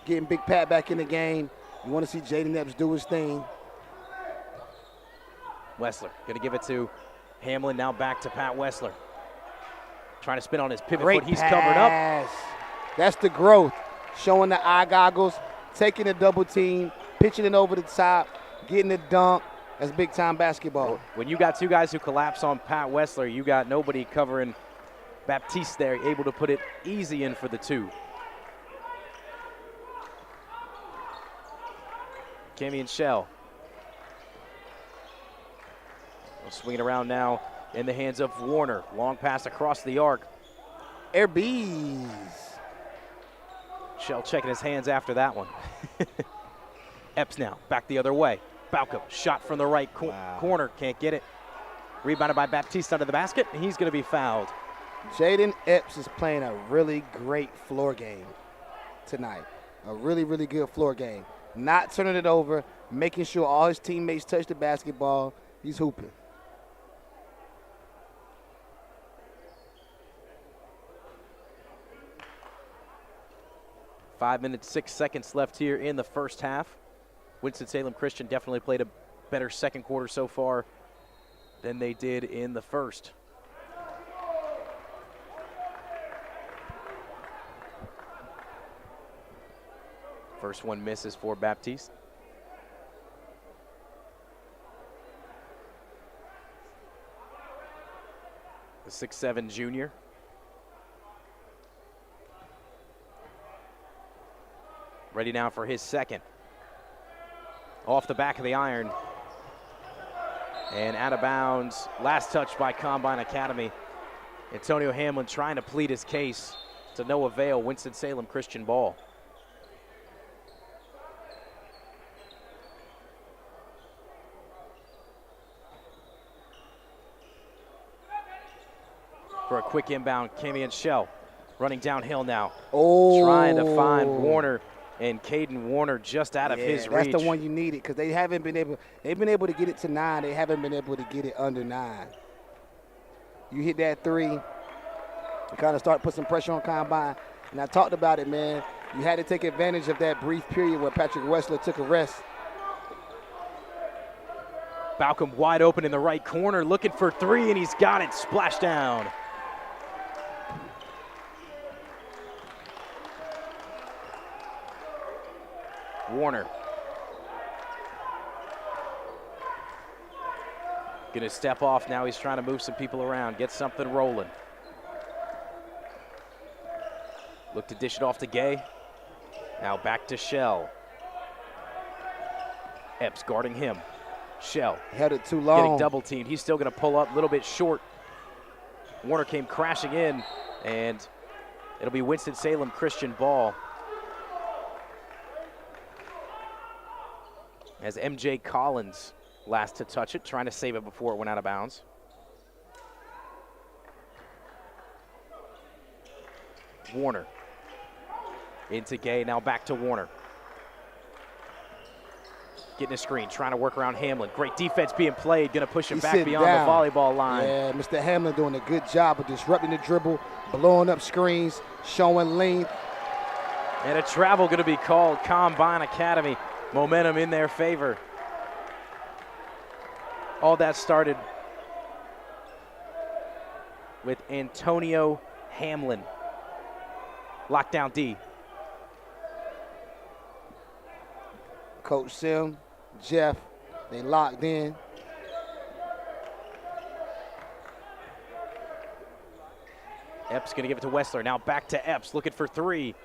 B: Getting Big Pat back in the game. You want to see Jaden Epps do his thing.
A: Wessler going to give it to Hamlin. Now back to Pat Wessler. Trying to spin on his pivot
B: Great
A: foot. He's
B: pass.
A: covered up.
B: That's the growth. showing the eye goggles, taking a double team, pitching it over the top, getting the dunk. That's big-time basketball.
A: When you got two guys who collapse on Pat Wessler, you got nobody covering Baptiste there, able to put it easy in for the two. Kimmy and Shell. We'll swing it around now in the hands of Warner. Long pass across the arc.
B: Air bees.
A: Shell checking his hands after that one. Epps now back the other way. Balcom shot from the right corner, can't get it. Rebounded by Baptiste under the basket, and he's going to be fouled.
B: Jaden Epps is playing a really great floor game tonight. A really, really good floor game. Not turning it over, making sure all his teammates touch the basketball. He's hooping.
A: Five minutes, 6 seconds left here in the first half. Winston-Salem Christian definitely played a better second quarter so far than they did in the first. First one misses for Baptiste. The 6'7" junior. Ready now for his second. Off the back of the iron. And out of bounds. Last touch by Combine Academy. Antonio Hamlin trying to plead his case to no avail. Winston-Salem Christian ball. For a quick inbound, Kimmy and Shell running downhill now.
B: Oh.
A: Trying to find Warner, and Caden Warner just out of his reach.
B: That's the one you needed because they haven't been able. They've been able to get it to 9. They haven't been able to get it under 9. You hit that three, you kind of start put some pressure on Combine. And I talked about it, man. You had to take advantage of that brief period where Patrick Wessler took a rest.
A: Balcom wide open in the right corner, looking for three, and he's got it. Splash down. Warner. Gonna step off now. He's trying to move some people around, get something rolling. Look to dish it off to Gay. Now back to Shell. Epps guarding him. Shell.
B: Held it too long.
A: Getting double teamed. He's still gonna pull up a little bit short. Warner came crashing in, and it'll be Winston-Salem Christian ball. As MJ Collins last to touch it, trying to save it before it went out of bounds. Warner into Gay, now back to Warner. Getting a screen, trying to work around Hamlin. Great defense being played, gonna push him back beyond the volleyball line.
B: Yeah, Mr. Hamlin doing a good job of disrupting the dribble, blowing up screens, showing length.
A: And a travel gonna be called. Combine Academy. Momentum in their favor. All that started with Antonio Hamlin. Lockdown D.
B: Coach Sim, Jeff, they locked in.
A: Epps gonna give it to Wessler. Now back to Epps, looking for three.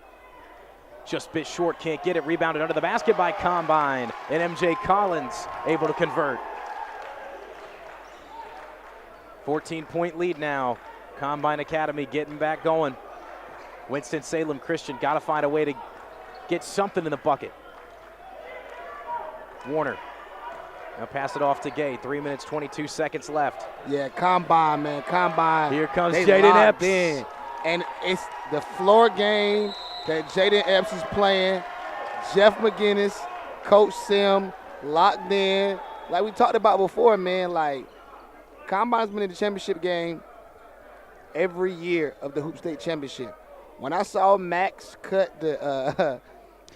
A: Just a bit short, can't get it. Rebounded under the basket by Combine. And MJ Collins able to convert. 14-point lead now. Combine Academy getting back going. Winston-Salem Christian got to find a way to get something in the bucket. Warner. Now pass it off to Gay. 3 minutes, 22 seconds left.
B: Yeah, Combine, man. Combine.
A: Here comes
B: They
A: Jaden
B: locked
A: Epps.
B: in. And it's the floor game that Jaden Epps is playing. Jeff McGinnis, Coach Sim, locked in. Like we talked about before, man, like Combine's been in the championship game every year of the Hoop State Championship. When I saw Max cut the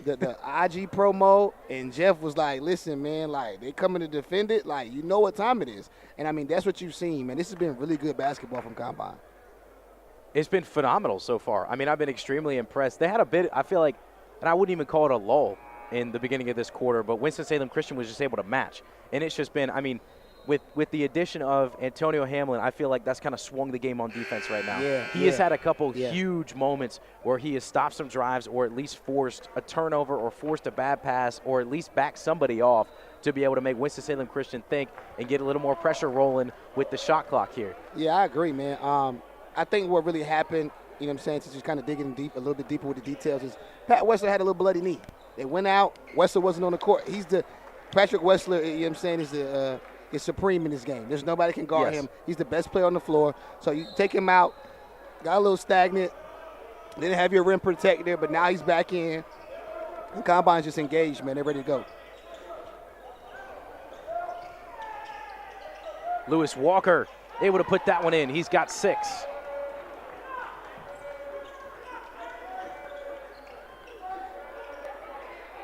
B: IG promo, and Jeff was like, listen, man, like, they coming to defend it, like, you know what time it is. And, I mean, that's what you've seen, man. This has been really good basketball from Combine.
A: It's been phenomenal so far. I mean, I've been extremely impressed. They had a bit, I feel like, and I wouldn't even call it a lull in the beginning of this quarter, but Winston-Salem Christian was just able to match. And it's just been, I mean, with the addition of Antonio Hamlin, I feel like that's kind of swung the game on defense right now. He has had a couple huge moments where he has stopped some drives or at least forced a turnover or forced a bad pass or at least backed somebody off to be able to make Winston-Salem Christian think and get a little more pressure rolling with the shot clock here.
B: Yeah, I agree, man. I think what really happened, you know what I'm saying, since just kind of digging deep, a little bit deeper with the details, is Pat Wessler had a little bloody knee. They went out. Wessler wasn't on the court. Patrick Wessler, you know what I'm saying, is supreme in this game. There's nobody can guard him. He's the best player on the floor. So you take him out, got a little stagnant, didn't have your rim protector, but now he's back in. And Combine's just engaged, man. They're ready to go.
A: Lewis Walker able to put that one in. He's got 6.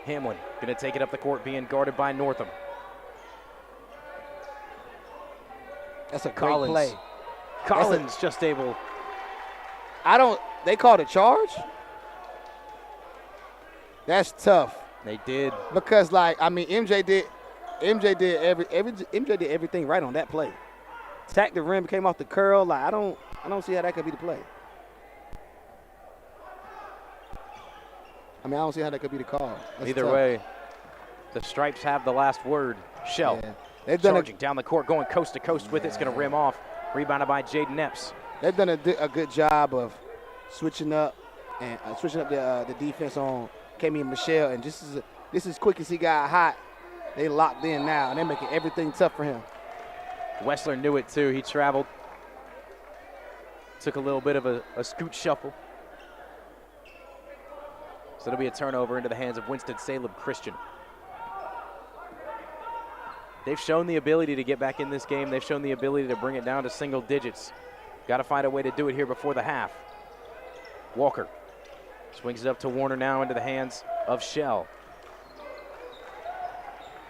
A: Hamlin going to take it up the court, being guarded by Northam.
B: That's a great play.
A: Collins just able.
B: They called a charge? That's tough.
A: They did.
B: Because, MJ did everything right on that play. Attacked the rim, came off the curl. I don't see how that could be the play. I don't see how that could be the call. That's
A: Either
B: tough.
A: way, the Stripes have the last word. Shell
B: They've done
A: charging down the court, going coast to coast with it. It's going to rim off. Rebounded by Jaden Epps.
B: They've done a good job of switching up the defense on Kami and Michelle. And just as quick as he got hot, they locked in now, and they're making everything tough for him.
A: Wessler knew it too. He traveled. Took a little bit of a scoot shuffle. So it'll be a turnover into the hands of Winston-Salem Christian. They've shown the ability to get back in this game. They've shown the ability to bring it down to single digits. Got to find a way to do it here before the half. Walker swings it up to Warner now into the hands of Shell.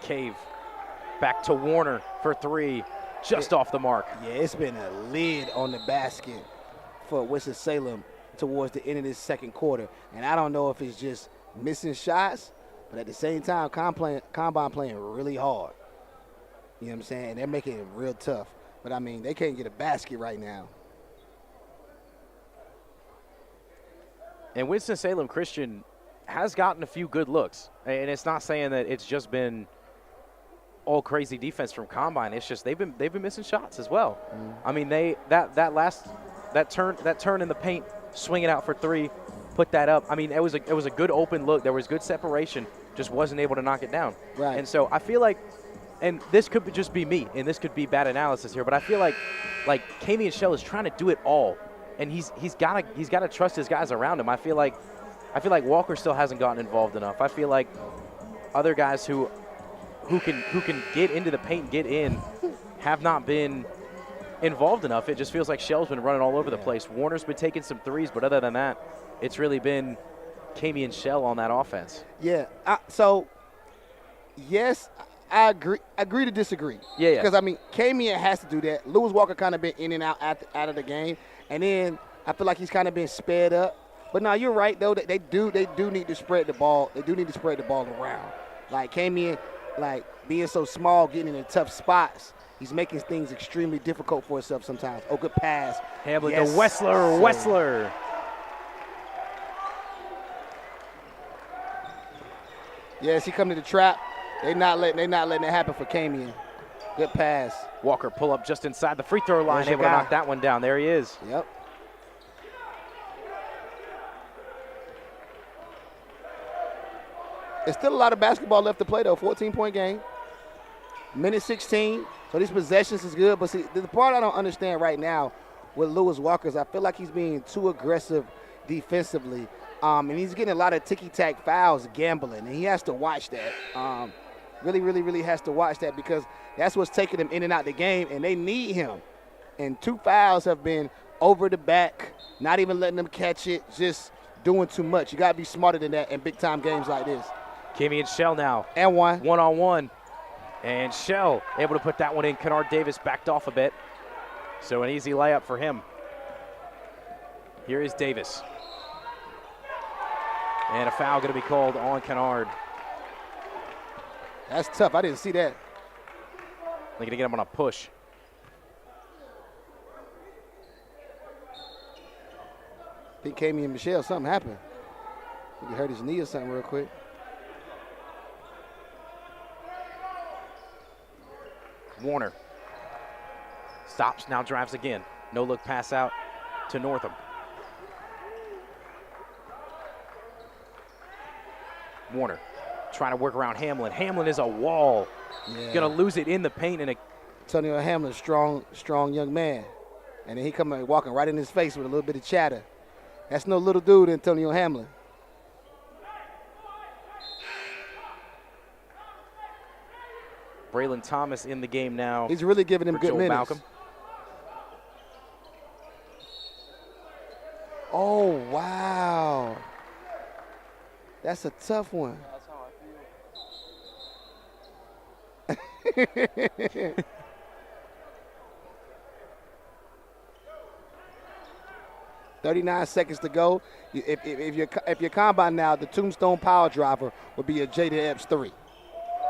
A: Cave back to Warner for 3, just off the mark.
B: Yeah, it's been a lid on the basket for Winston-Salem towards the end of this second quarter. And I don't know if it's just missing shots, but at the same time, Combine playing really hard. You know what I'm saying? They're making it real tough. But, they can't get a basket right now.
A: And Winston-Salem Christian has gotten a few good looks. And it's not saying that it's just been all crazy defense from Combine. It's just they've been missing shots as well. That turn in the paint, swing it out for 3, put that up. It was a good open look. There was good separation, just wasn't able to knock it down.
B: Right.
A: And so I feel like, and this could just be me, and this could be bad analysis here, but I feel like Kami and Shell is trying to do it all, and he's got to trust his guys around him. I feel like Walker still hasn't gotten involved enough. I feel like other guys who can get into the paint and get in have not been involved enough. It just feels like Shell's been running all over the place. Warner's been taking some threes, but other than that, it's really been Kami and Shell on that offense.
B: Yeah. Yes, I agree to disagree.
A: Yeah.
B: Because, Kami has to do that. Lewis Walker kind of been in and out of the game. And then I feel like he's kind of been sped up. But no, you're right, though. They do need to spread the ball. They do need to spread the ball around. Kami, being so small, getting in tough spots, he's making things extremely difficult for himself sometimes. Oh, good pass.
A: Hamlin to Wessler.
B: Yes, he come to the trap. They're not letting it happen for Kamian. Good pass.
A: Walker pull up just inside the free throw line, able to knock that one down. There he is.
B: Yep. There's still a lot of basketball left to play, though. 14-point game. Minute 16. So these possessions is good. But see, the part I don't understand right now with Lewis Walker is I feel like he's being too aggressive defensively. And he's getting a lot of ticky-tack fouls, gambling. And he has to watch that. Really has to watch that because that's what's taking him in and out the game. And they need him. And 2 fouls have been over the back, not even letting them catch it, just doing too much. You got to be smarter than that in big-time games like this.
A: Kami and Shell now.
B: And one.
A: One-on-one. And Shell able to put that one in. Kennard Davis backed off a bit. So an easy layup for him. Here is Davis. And a foul going to be called on Kennard.
B: That's tough. I didn't see that.
A: They're going to get him on a push.
B: I think Kami and Michelle, something happened. I think he hurt his knee or something real quick.
A: Warner stops, now drives again. No look pass out to Northam. Warner trying to work around Hamlin. Hamlin is a wall.
B: Yeah.
A: Gonna lose it in the paint. And
B: Antonio Hamlin, strong young man. And then he coming walking right in his face with a little bit of chatter. That's no little dude, Antonio Hamlin.
A: Braylon Thomas in the game now.
B: He's really giving him good
A: Joel
B: minutes.
A: Malcolm.
B: Oh, wow. That's a tough one.
C: That's how I feel.
B: 39 seconds to go. If you're combine now, the Tombstone Power Driver would be a Jada Epps 3.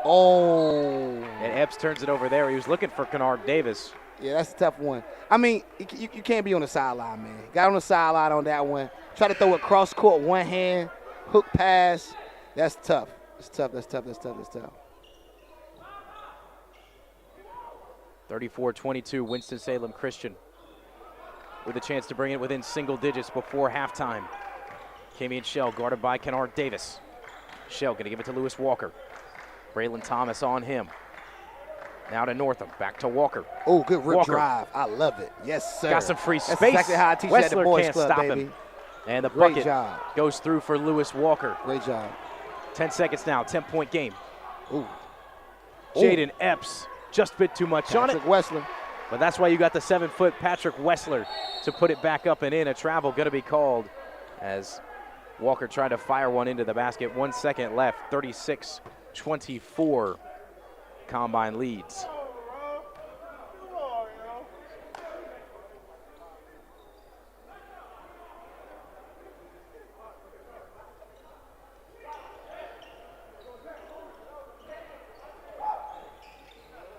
B: Oh.
A: And Epps turns it over there. He was looking for Kennard Davis.
B: Yeah, that's a tough one. I mean, you can't be on the sideline, man. Got on the sideline on that one. Try to throw it cross court, one hand, hook pass. That's tough. That's tough.
A: 34-22, Winston-Salem Christian with a chance to bring it within single digits before halftime. Kami and Shell guarded by Kennard Davis. Shell going to give it to Lewis Walker. Braylon Thomas on him. Now to Northam, back to Walker.
B: Oh, good rip
A: Walker.
B: drive. I love it. Yes, sir.
A: Got some free space.
B: That's exactly how I teach that at the
A: Wessler
B: boys
A: can't
B: club,
A: stop
B: baby.
A: him. And the
B: Great
A: bucket
B: job.
A: goes through for Lewis Walker.
B: Great job.
A: 10 seconds now, 10-point game.
B: Ooh.
A: Jaden Epps, just a bit too much on it.
B: Patrick Wessler.
A: But that's why you got the 7-foot Patrick Wessler to put it back up and in. A travel going to be called as Walker tried to fire one into the basket. 1 second left, 36-24. Combine leads.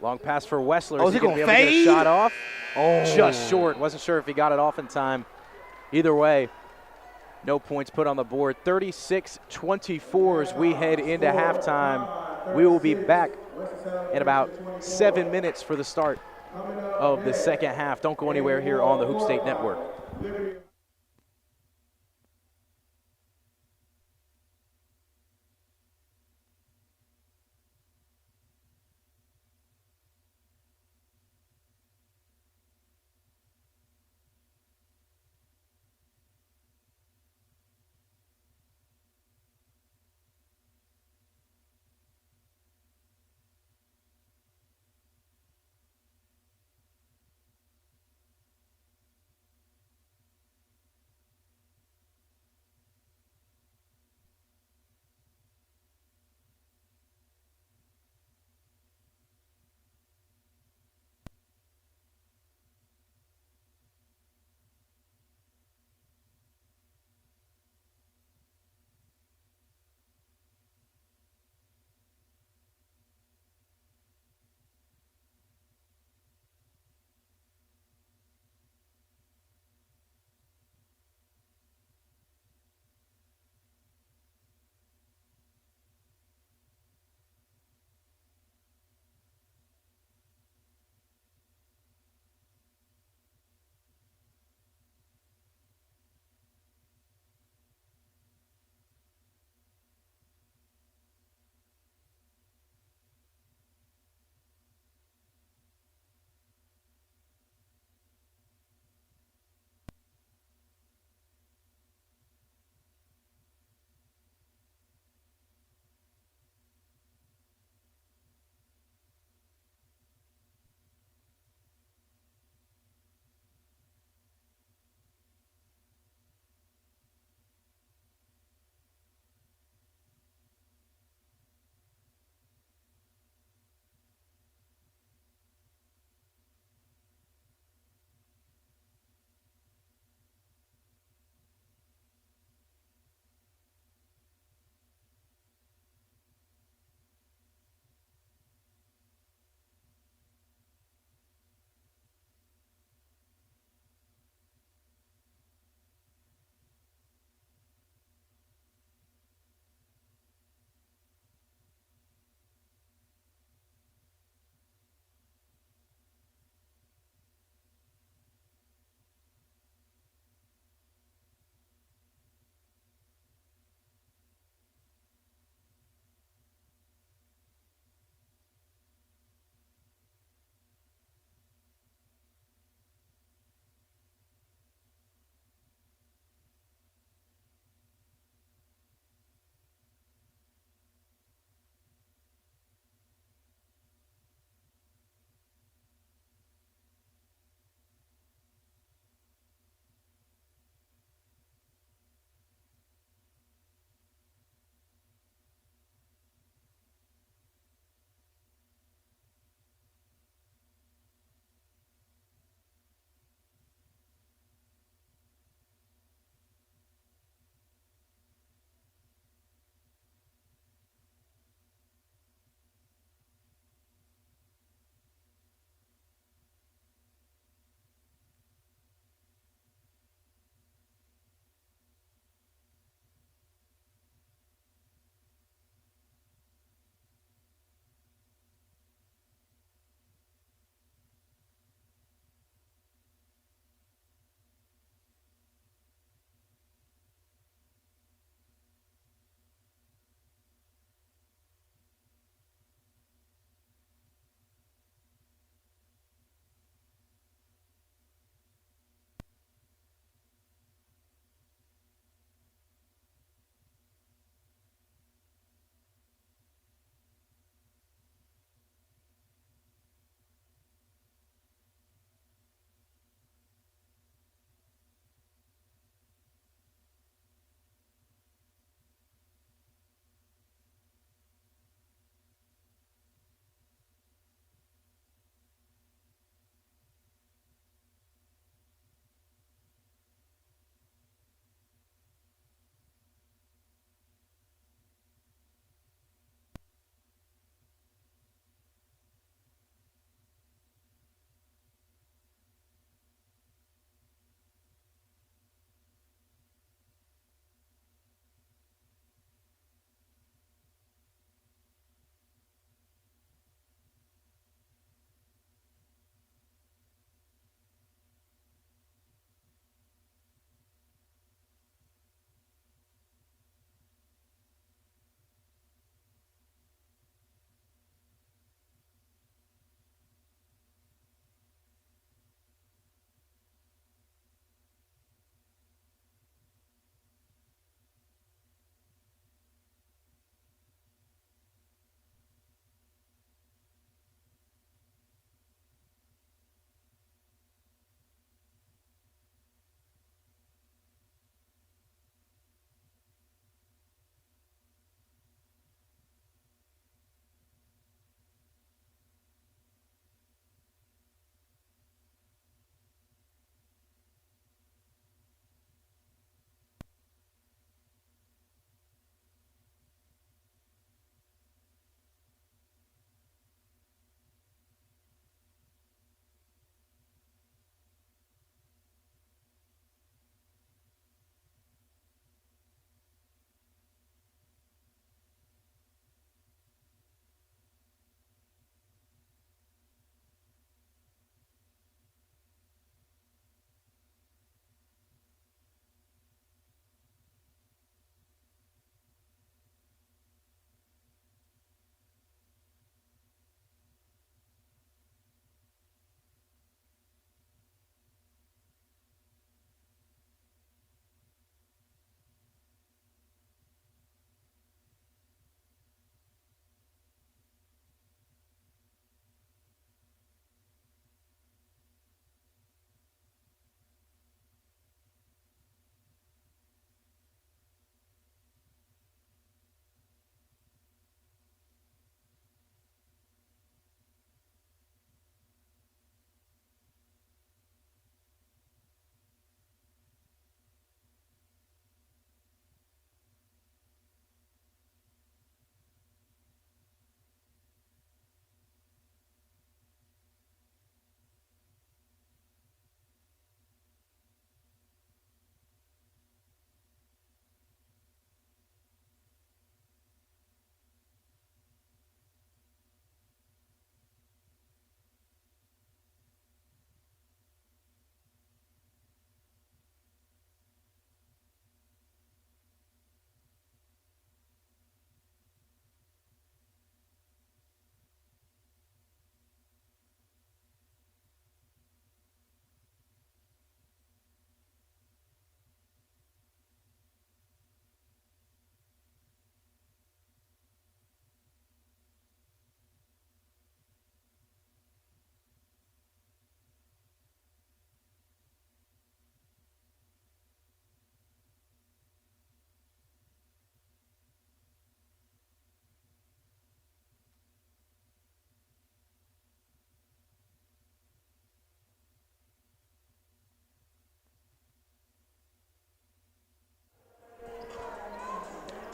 A: Long pass for Wessler.
B: Oh, is he
A: gonna
B: going
A: be
B: to
A: able to get a
B: fade?
A: shot off?
B: Oh.
A: Just short. Wasn't sure if he got it off in time. Either way, no points put on the board. 36-24 as we head into halftime. We will be back in about 7 minutes for the start of the second half. Don't go anywhere here on the Hoop State Network.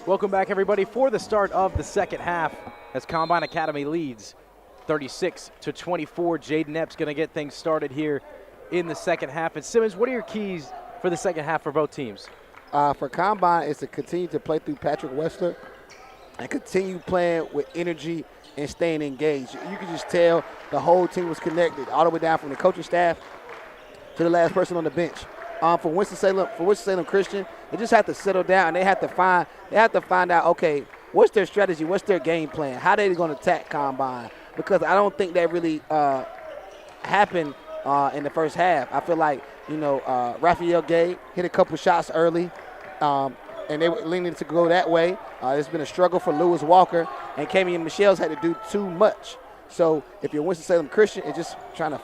A: Welcome back, everybody, for the start of the second half as Combine Academy leads 36-24. Jaden Epps going to get things started here in the second half. And Simmons, what are your keys for the second half for both teams?
B: For Combine, it's to continue to play through Patrick Wessler and continue playing with energy and staying engaged. You can just tell the whole team was connected, all the way down from the coaching staff to the last person on the bench. For Winston-Salem Christian, they just have to settle down and they have to find out, okay, what's their strategy, what's their game plan, how they going to attack Combine, because I don't think that really happened in the first half. I feel like, Raphael Gay hit a couple shots early, and they were leaning to go that way. It's been a struggle for Lewis Walker, and Kami and Michelle's had to do too much. So if you're Winston-Salem Christian, it's just trying to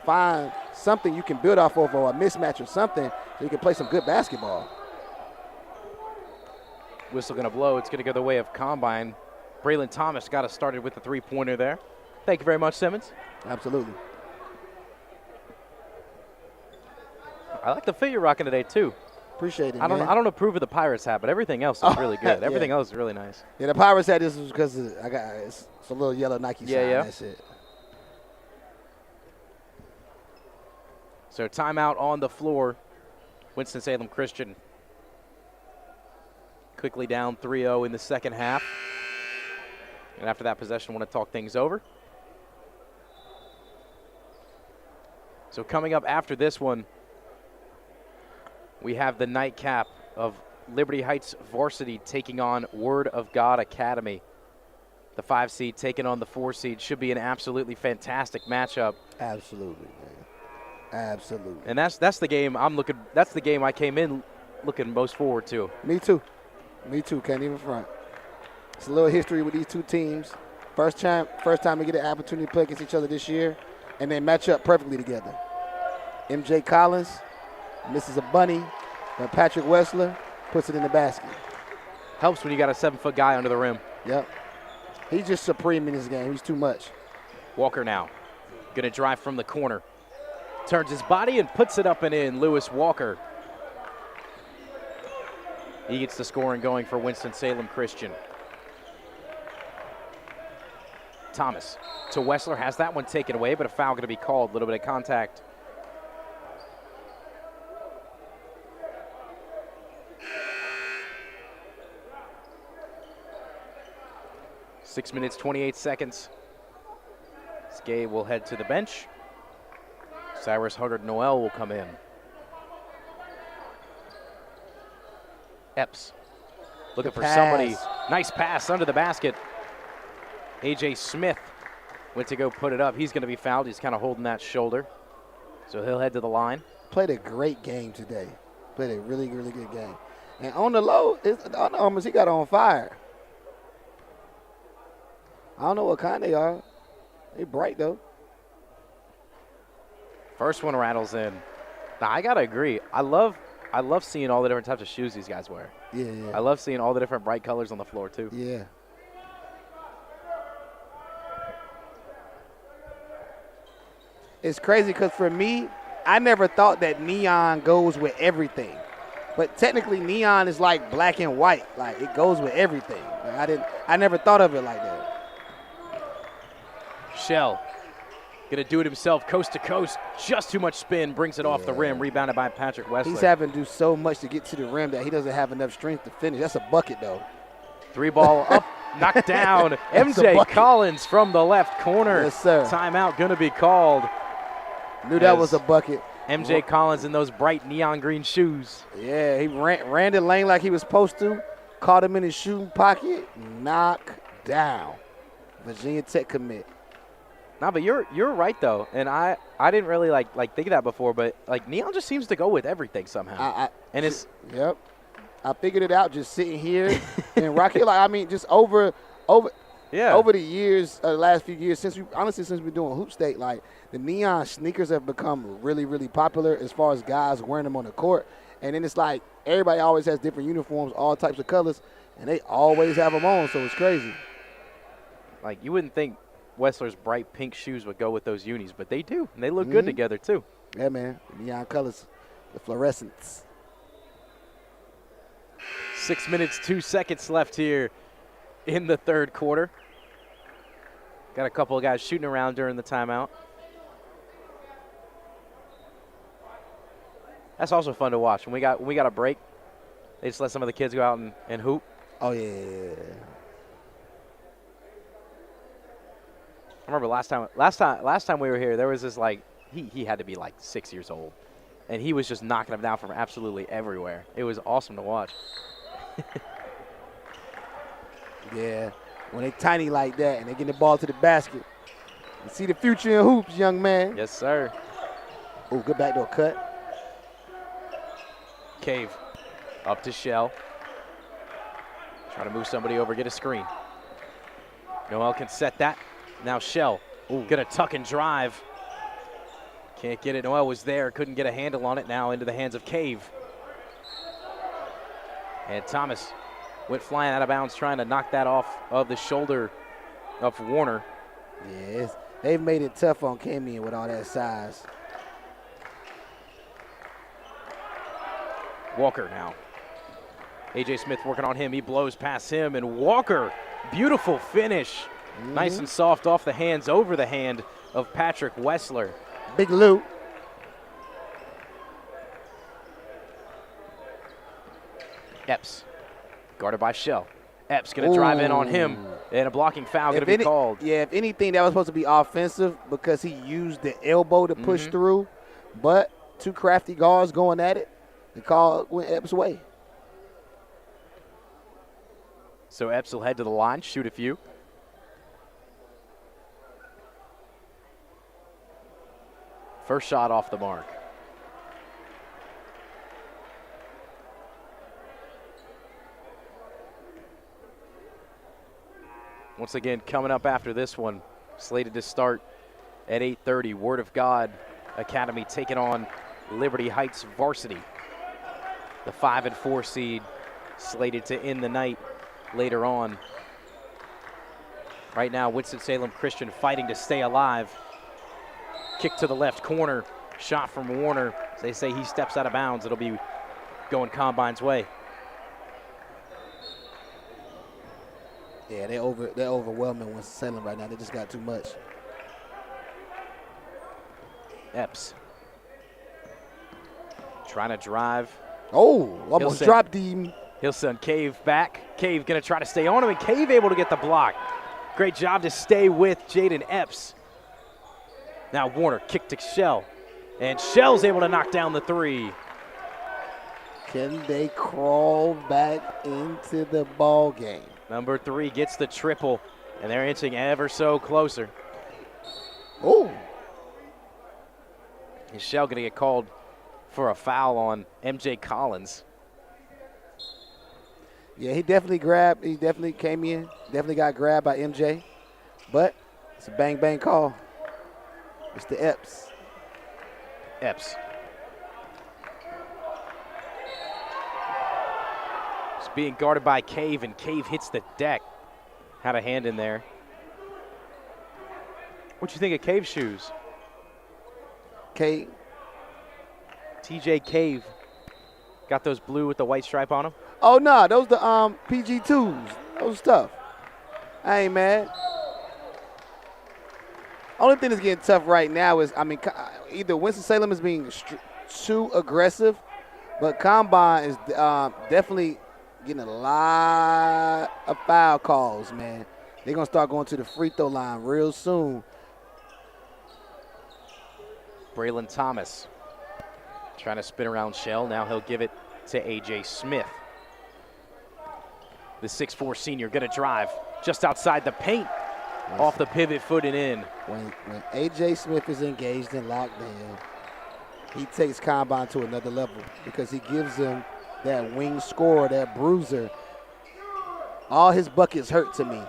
B: find something you can build off of, or a mismatch or something, so you can play some good basketball.
A: Whistle going to blow. It's going to go the way of Combine. Braylon Thomas got us started with the three-pointer there. Thank you very much, Simmons.
B: Absolutely.
A: I like the fit you're rocking today, too.
B: Appreciate it,
A: I don't approve of the Pirates hat, but everything else is really good. Everything else is really nice.
B: Yeah, the Pirates hat is because it's a little yellow Nike sign.
A: Yeah.
B: That's it.
A: So timeout on the floor. Winston-Salem Christian quickly down 3-0 in the second half. And after that possession, want to talk things over. So coming up after this one, we have the nightcap of Liberty Heights varsity taking on Word of God Academy. The 5 seed taking on the 4 seed. Should be an absolutely fantastic matchup.
B: Absolutely, man. Absolutely.
A: And that's the game that's the game I came in looking most forward to.
B: Me too. Can't even front. It's a little history with these two teams. First time we get an opportunity to play against each other this year, and they match up perfectly together. MJ Collins misses a bunny, but Patrick Wessler puts it in the basket.
A: Helps when you got a 7-foot guy under the rim.
B: Yep. He's just supreme in this game. He's too much.
A: Walker now going to drive from the corner. Turns his body and puts it up and in. Lewis Walker. He gets the scoring going for Winston-Salem Christian. Thomas to Wessler, has that one taken away, but a foul going to be called. A little bit of contact. Six minutes, 28 seconds. Skay will head to the bench. Cyrus Huggard-Noel will come in. Epps looking for somebody. Nice pass under the basket. A.J. Smith went to go put it up. He's going to be fouled. He's kind of holding that shoulder. So he'll head to the line.
B: Played a great game today. Played a really, really good game. And on the low, the Under Armours he got on fire. I don't know what kind they are. They bright, though.
A: First one rattles in. Now, I got to agree. I love seeing all the different types of shoes these guys wear.
B: Yeah.
A: I love seeing all the different bright colors on the floor, too.
B: Yeah. It's crazy because for me, I never thought that neon goes with everything. But technically, neon is like black and white. Like, it goes with everything. Like, I never thought of it like that.
A: Shell gonna do it himself, coast to coast. Just too much spin, brings it off the rim, rebounded by Patrick Wessler.
B: He's having to do so much to get to the rim that he doesn't have enough strength to finish. That's a bucket, though.
A: 3-ball up, knocked down. MJ Collins from the left corner.
B: Yes, sir.
A: Timeout gonna be called.
B: Knew that was a bucket.
A: MJ Collins in those bright neon green shoes.
B: Yeah, he ran the lane like he was supposed to. Caught him in his shooting pocket. Knock down. Virginia Tech commit.
A: No, but you're right though, and I didn't really like think of that before, but like neon just seems to go with everything somehow.
B: Yep. I figured it out just sitting here in Rock Hill. I mean, just over the years, the last few years, since we've been doing Hoop State, like the neon sneakers have become really, really popular as far as guys wearing them on the court. And then it's like everybody always has different uniforms, all types of colors, and they always have them on, so it's crazy.
A: Like you wouldn't think Wessler's bright pink shoes would go with those unis, but they do, and they look good together too.
B: Yeah, man, the neon colors, the fluorescence.
A: 6 minutes, 2 seconds left here in the third quarter. Got a couple of guys shooting around during the timeout. That's also fun to watch. When we got a break, they just let some of the kids go out and hoop.
B: Oh, yeah.
A: I remember last time we were here, there was this he had to be like 6 years old, and he was just knocking them down from absolutely everywhere. It was awesome to watch.
B: Yeah, when they tiny like that and they get the ball to the basket, you see the future in hoops, young man.
A: Yes, sir.
B: Oh, good backdoor cut.
A: Cave up to Shell. Trying to move somebody over, get a screen. Noel can set that. Now Shell gonna tuck and drive. Can't get it. Noel was there, couldn't get a handle on it. Now into the hands of Cave. And Thomas went flying out of bounds trying to knock that off of the shoulder of Warner.
B: Yes, they've made it tough on Camion with all that size.
A: Walker now. A.J. Smith working on him. He blows past him, and Walker, beautiful finish. Nice and soft off the hands, over the hand of Patrick Wessler.
B: Big Lou.
A: Epps, guarded by Shell. Epps going to drive in on him, and a blocking foul going to be called.
B: Yeah, if anything, that was supposed to be offensive because he used the elbow to push through, but two crafty guards going at it. The call went Epps' way.
A: So Epps will head to the line, shoot a few. First shot off the mark. Once again, coming up after this one, slated to start at 8:30. Word of God Academy taking on Liberty Heights Varsity. The 5 and 4 seed slated to end the night later on. Right now, Winston-Salem Christian fighting to stay alive. Kick to the left corner, shot from Warner. As they say he steps out of bounds, it'll be going Combine's way.
B: Yeah, they're overwhelming Winston-Salem right now. They just got too much.
A: Epps trying to drive.
B: Oh, almost dropped him.
A: He'll send Cave back. Cave going to try to stay on him, and Cave able to get the block. Great job to stay with Jaden Epps. Now Warner kick to Shell, and Shell's able to knock down the three.
B: Can they crawl back into the ball game?
A: Number 3 gets the triple, and they're inching ever so closer.
B: Oh.
A: And Shell going to get called for a foul on MJ Collins.
B: Yeah, he definitely came in, definitely got grabbed by MJ, but it's a bang-bang call. It's the Epps.
A: Epps. It's being guarded by Cave, and Cave hits the deck. Had a hand in there. What you think of Cave's shoes?
B: Cave.
A: TJ Cave. Got those blue with the white stripe on them?
B: Oh, no, those the PG2s. Those tough. I ain't mad. Only thing that's getting tough right now is, either Winston-Salem is being too aggressive, but Combine is definitely getting a lot of foul calls, man. They're going to start going to the free throw line real soon.
A: Braylon Thomas trying to spin around Shell. Now he'll give it to A.J. Smith. The 6'4 senior going to drive just outside the paint. Off the pivot foot and in.
B: When A.J. Smith is engaged and locked in, he takes Combine to another level because he gives him that wing scorer, that bruiser. All his buckets hurt to me.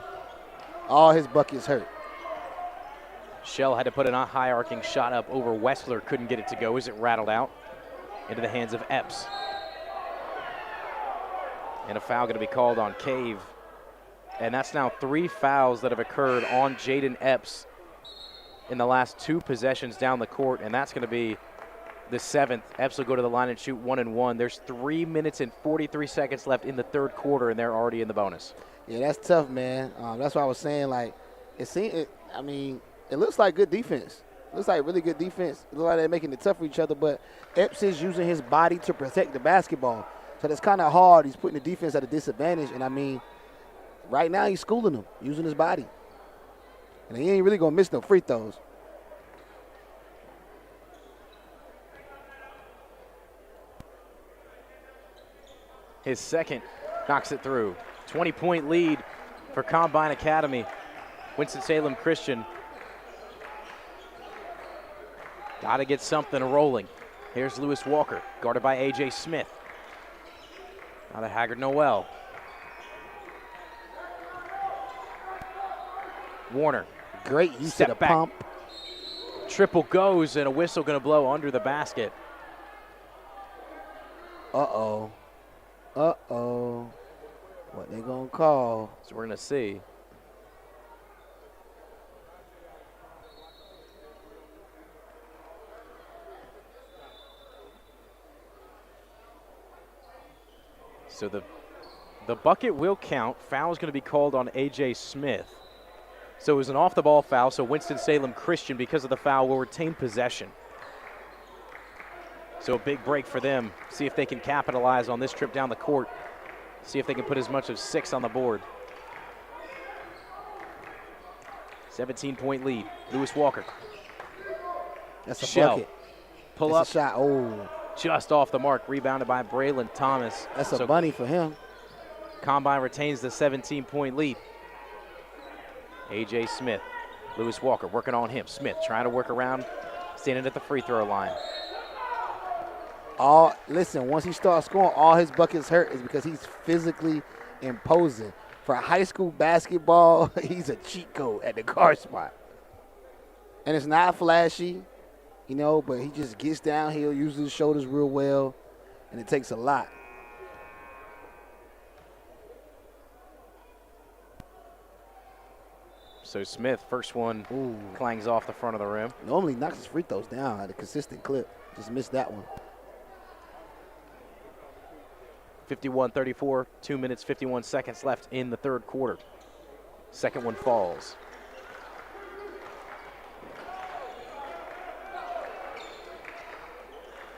B: All his buckets hurt.
A: Shell had to put a high arcing shot up over Wessler. Couldn't get it to go as it rattled out into the hands of Epps. And a foul going to be called on Cave. And that's now 3 fouls that have occurred on Jaden Epps in the last 2 possessions down the court, and that's going to be the 7th. Epps will go to the line and shoot 1 and 1. There's 3 minutes and 43 seconds left in the third quarter, and they're already in the bonus.
B: Yeah, that's tough, man. That's why I was saying, like, it looks like good defense. It looks like really good defense. It looks like they're making it tough for each other, but Epps is using his body to protect the basketball. So that's kind of hard. He's putting the defense at a disadvantage, and right now he's schooling them, using his body. And he ain't really going to miss no free throws.
A: His second knocks it through. 20-point lead for Combine Academy. Winston-Salem Christian. Got to get something rolling. Here's Lewis Walker, guarded by A.J. Smith. Now to Haggard Noel. Warner.
B: Great use
A: Step
B: of the
A: back.
B: pump.
A: Triple goes, and a whistle going to blow under the basket.
B: Uh-oh. What they going to call?
A: So we're going to see. So the bucket will count. Foul is going to be called on A.J. Smith. So it was an off-the-ball foul, so Winston-Salem Christian, because of the foul, will retain possession. So a big break for them. See if they can capitalize on this trip down the court. See if they can put as much as 6 on the board. 17-point lead. Lewis Walker.
B: That's a
A: Shell.
B: bucket.
A: Pull
B: That's
A: up.
B: a shot. Oh,
A: Just off the mark. Rebounded by Braylon Thomas.
B: that's a bunny for him.
A: Combine retains the 17-point lead. A.J. Smith. Lewis Walker working on him. Smith trying to work around, standing at the free throw line.
B: Listen, once he starts scoring, all his buckets hurt is because he's physically imposing. For high school basketball, he's a cheat code at the guard spot. And it's not flashy, but he just gets downhill, uses his shoulders real well, and it takes a lot.
A: So Smith, first one, clangs off the front of the rim.
B: Normally knocks his free throws down at a consistent clip. Just missed that one.
A: 51-34, 2 minutes, 51 seconds left in the third quarter. Second one falls.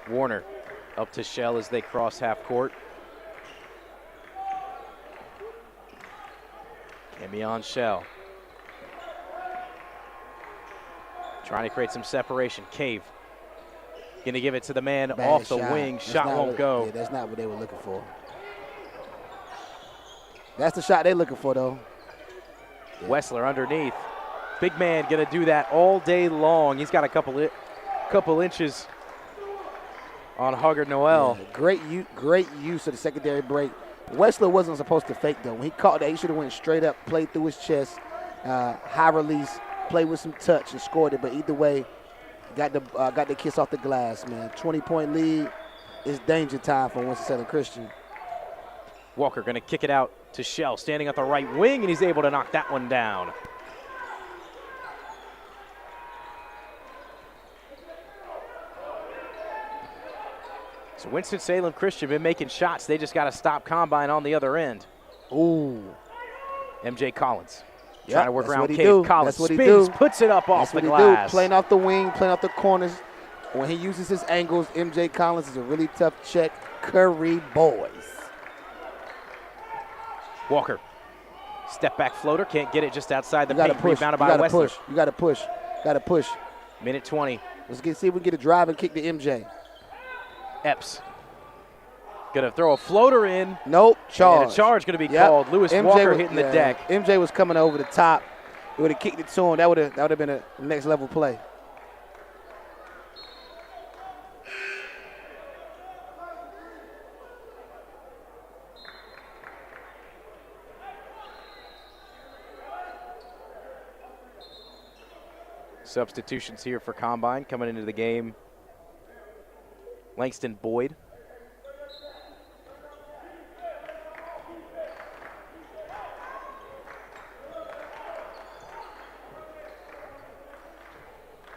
A: Warner up to Shell as they cross half court. Camion Shell. Trying to create some separation. Cave. Gonna give it to the man
B: Bad
A: off the
B: shot.
A: wing.
B: That's
A: Shot
B: not
A: won't
B: what-
A: go.
B: Yeah, that's not what they were looking for. That's the shot they're looking for, though.
A: Wessler underneath. Big man gonna do that all day long. He's got a couple inches on Haggard Noel.
B: Yeah, great use of the secondary break. Wessler wasn't supposed to fake, though. When he caught that, he should have went straight up, played through his chest, high release, played with some touch and scored it. But either way, got the kiss off the glass, man. 20-point lead is danger time for Winston-Salem Christian.
A: Walker gonna kick it out to Shell, standing at the right wing, and he's able to knock that one down. So Winston-Salem Christian been making shots. They just got to stop Combine on the other end.
B: Ooh.
A: MJ Collins
B: Yep,
A: trying to work
B: that's
A: around
B: what he
A: Cave.
B: do.
A: Collins
B: That's what he
A: spins,
B: do.
A: puts it up off
B: That's
A: the
B: what he
A: glass.
B: do. Playing off the wing, playing off the corners. When he uses his angles, MJ Collins is a really tough check. Curry boys.
A: Walker, step back floater, can't get it just outside the
B: You got to
A: paint.
B: push.
A: Rebounded
B: You
A: by
B: got to
A: Wessler.
B: push. You got to push. Got to push.
A: Minute 20.
B: Let's see if we can get a drive and kick to MJ.
A: Epps gonna throw a floater in.
B: Nope. Charge.
A: And a charge gonna be
B: Yep.
A: called. Lewis
B: MJ
A: Walker
B: was-
A: hitting the
B: yeah,
A: deck.
B: MJ was coming over the top. He would have kicked it to him. That would have been a next level play.
A: Substitutions here for Combine coming into the game. Langston Boyd.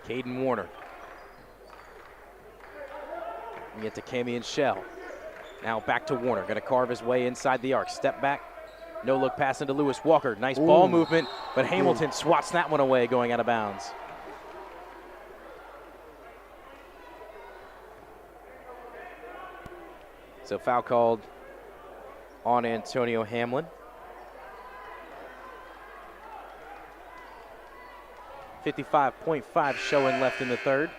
A: Caden Warner. Giving it to Camion Shell. Now back to Warner. Going to carve his way inside the arc. Step back. No look pass into Lewis Walker. Nice ball movement, but Hamilton swats that one away going out of bounds. So foul called on Antonio Hamlin. 55.5 showing left in the third.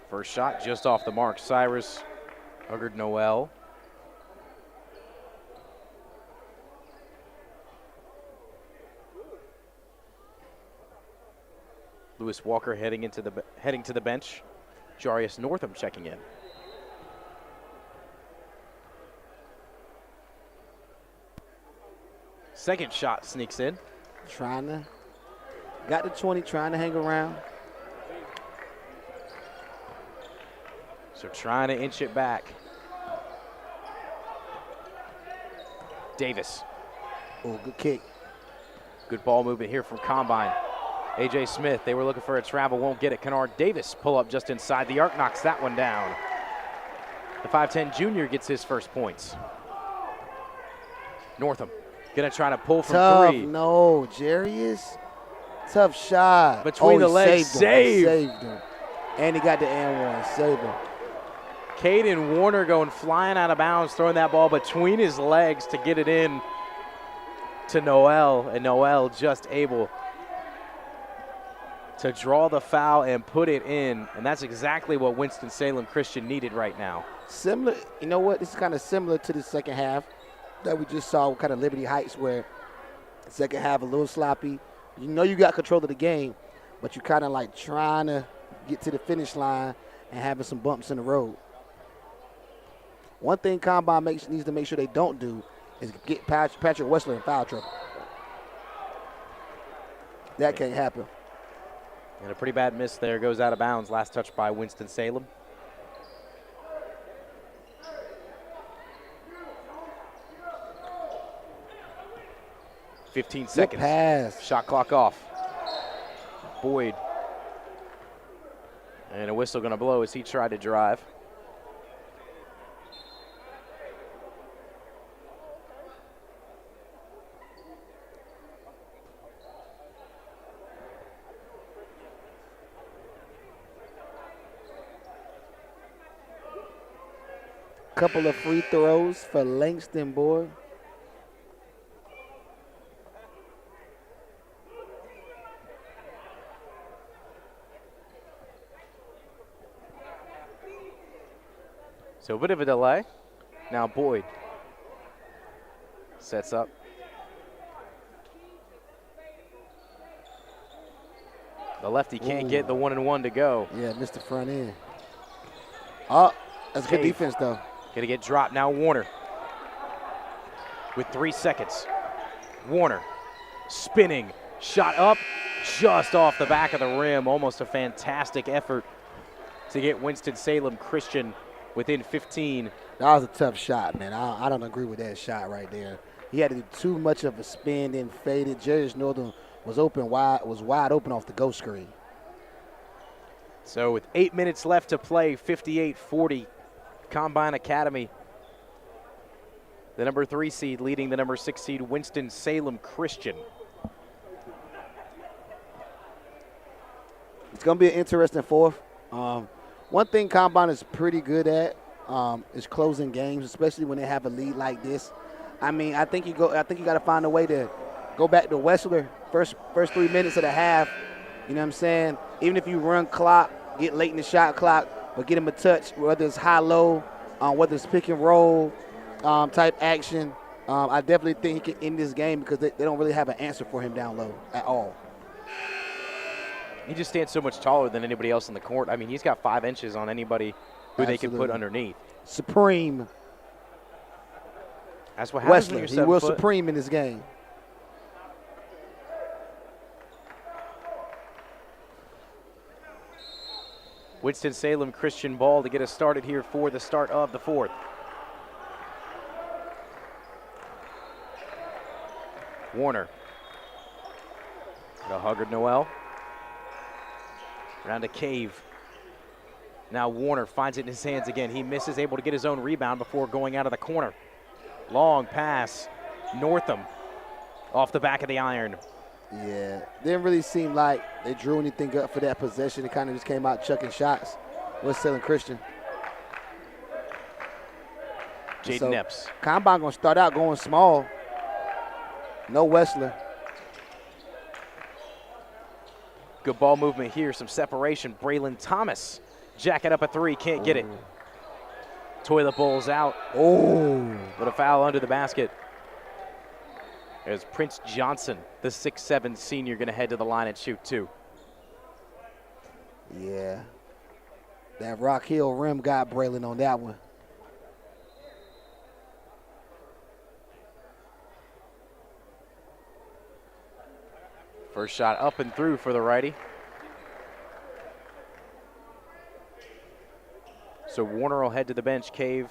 A: First shot just off the mark. Cyrus Huggard Noel. Lewis Walker heading to the bench. Jarius Northam checking in. Second shot sneaks in.
B: Got the 20, trying to hang around.
A: So trying to inch it back. Davis.
B: Oh, good kick.
A: Good ball movement here from Combine. A.J. Smith, they were looking for a travel, won't get it. Kennard Davis pull up just inside the arc, knocks that one down. The 5'10 junior gets his first points. Northam gonna try to pull from three.
B: No, Jarius. Tough shot.
A: Between the legs,
B: saved him. And he got the and one, saved him.
A: Caden Warner going flying out of bounds, throwing that ball between his legs to get it in to Noel, and Noel just able to draw the foul and put it in, and that's exactly what Winston-Salem Christian needed right now.
B: Similar, you know what, this is kind of similar to the second half that we just saw with kind of Liberty Heights, where the second half a little sloppy. You know you got control of the game, but you kind of like trying to get to the finish line and having some bumps in the road. One thing Combine needs to make sure they don't do is get Patrick Wessler in foul trouble. That can't happen.
A: And a pretty bad miss there, goes out of bounds. Last touch by Winston-Salem. .15 seconds.
B: Good pass.
A: Shot clock off. Boyd. And a whistle going to blow as he tried to drive.
B: Couple of free throws for Langston, boy.
A: So a bit of a delay. Now Boyd sets up. The lefty can't get the 1-and-1 to go.
B: Yeah, missed the front end. Oh, that's good defense, though.
A: Gonna get dropped now, Warner. With 3 seconds. Warner spinning, shot up, just off the back of the rim. Almost a fantastic effort to get Winston-Salem Christian within 15.
B: That was a tough shot, man. I don't agree with that shot right there. He had to do too much of a spin, then faded. Jarius Northam was wide open off the ghost screen.
A: So with 8 minutes left to play, 58-40, Combine Academy, the number 3 seed leading the number 6 seed Winston-Salem Christian.
B: It's going to be an interesting fourth. One thing Combine is pretty good at is closing games, especially when they have a lead like this. I mean, I think you got to find a way to go back to Wessler first 3 minutes of the half. You know what I'm saying? Even if you run clock, get late in the shot clock, but get him a touch, whether it's high-low, whether it's pick and roll type action. I definitely think he can end this game because they don't really have an answer for him down low at all.
A: He just stands so much taller than anybody else on the court. I mean, he's got 5 inches on anybody who they can put underneath.
B: Supreme.
A: That's what happens
B: Wessler,
A: when you're
B: he
A: 7
B: will
A: foot.
B: supreme in this game.
A: Winston-Salem Christian ball to get us started here for the start of the fourth. Warner. To Huggard Noel. Around to Cave. Now Warner finds it in his hands again. He misses, able to get his own rebound before going out of the corner. Long pass. Northam off the back of the iron.
B: Yeah, didn't really seem like they drew anything up for that possession. It kind of just came out chucking shots. Winston-Salem Christian.
A: Jaden Epps.
B: Combine going to start out going small. No Wessler.
A: Good ball movement here, some separation. Braylon Thomas jacking up a three, can't get it. Toilet bowl's out.
B: Oh.
A: But a foul under the basket. There's Prince Johnson, the 6'7" senior, going to head to the line and shoot two.
B: Yeah. That Rock Hill rim got Braylon on that one.
A: First shot up and through for the righty. So Warner will head to the bench. Cave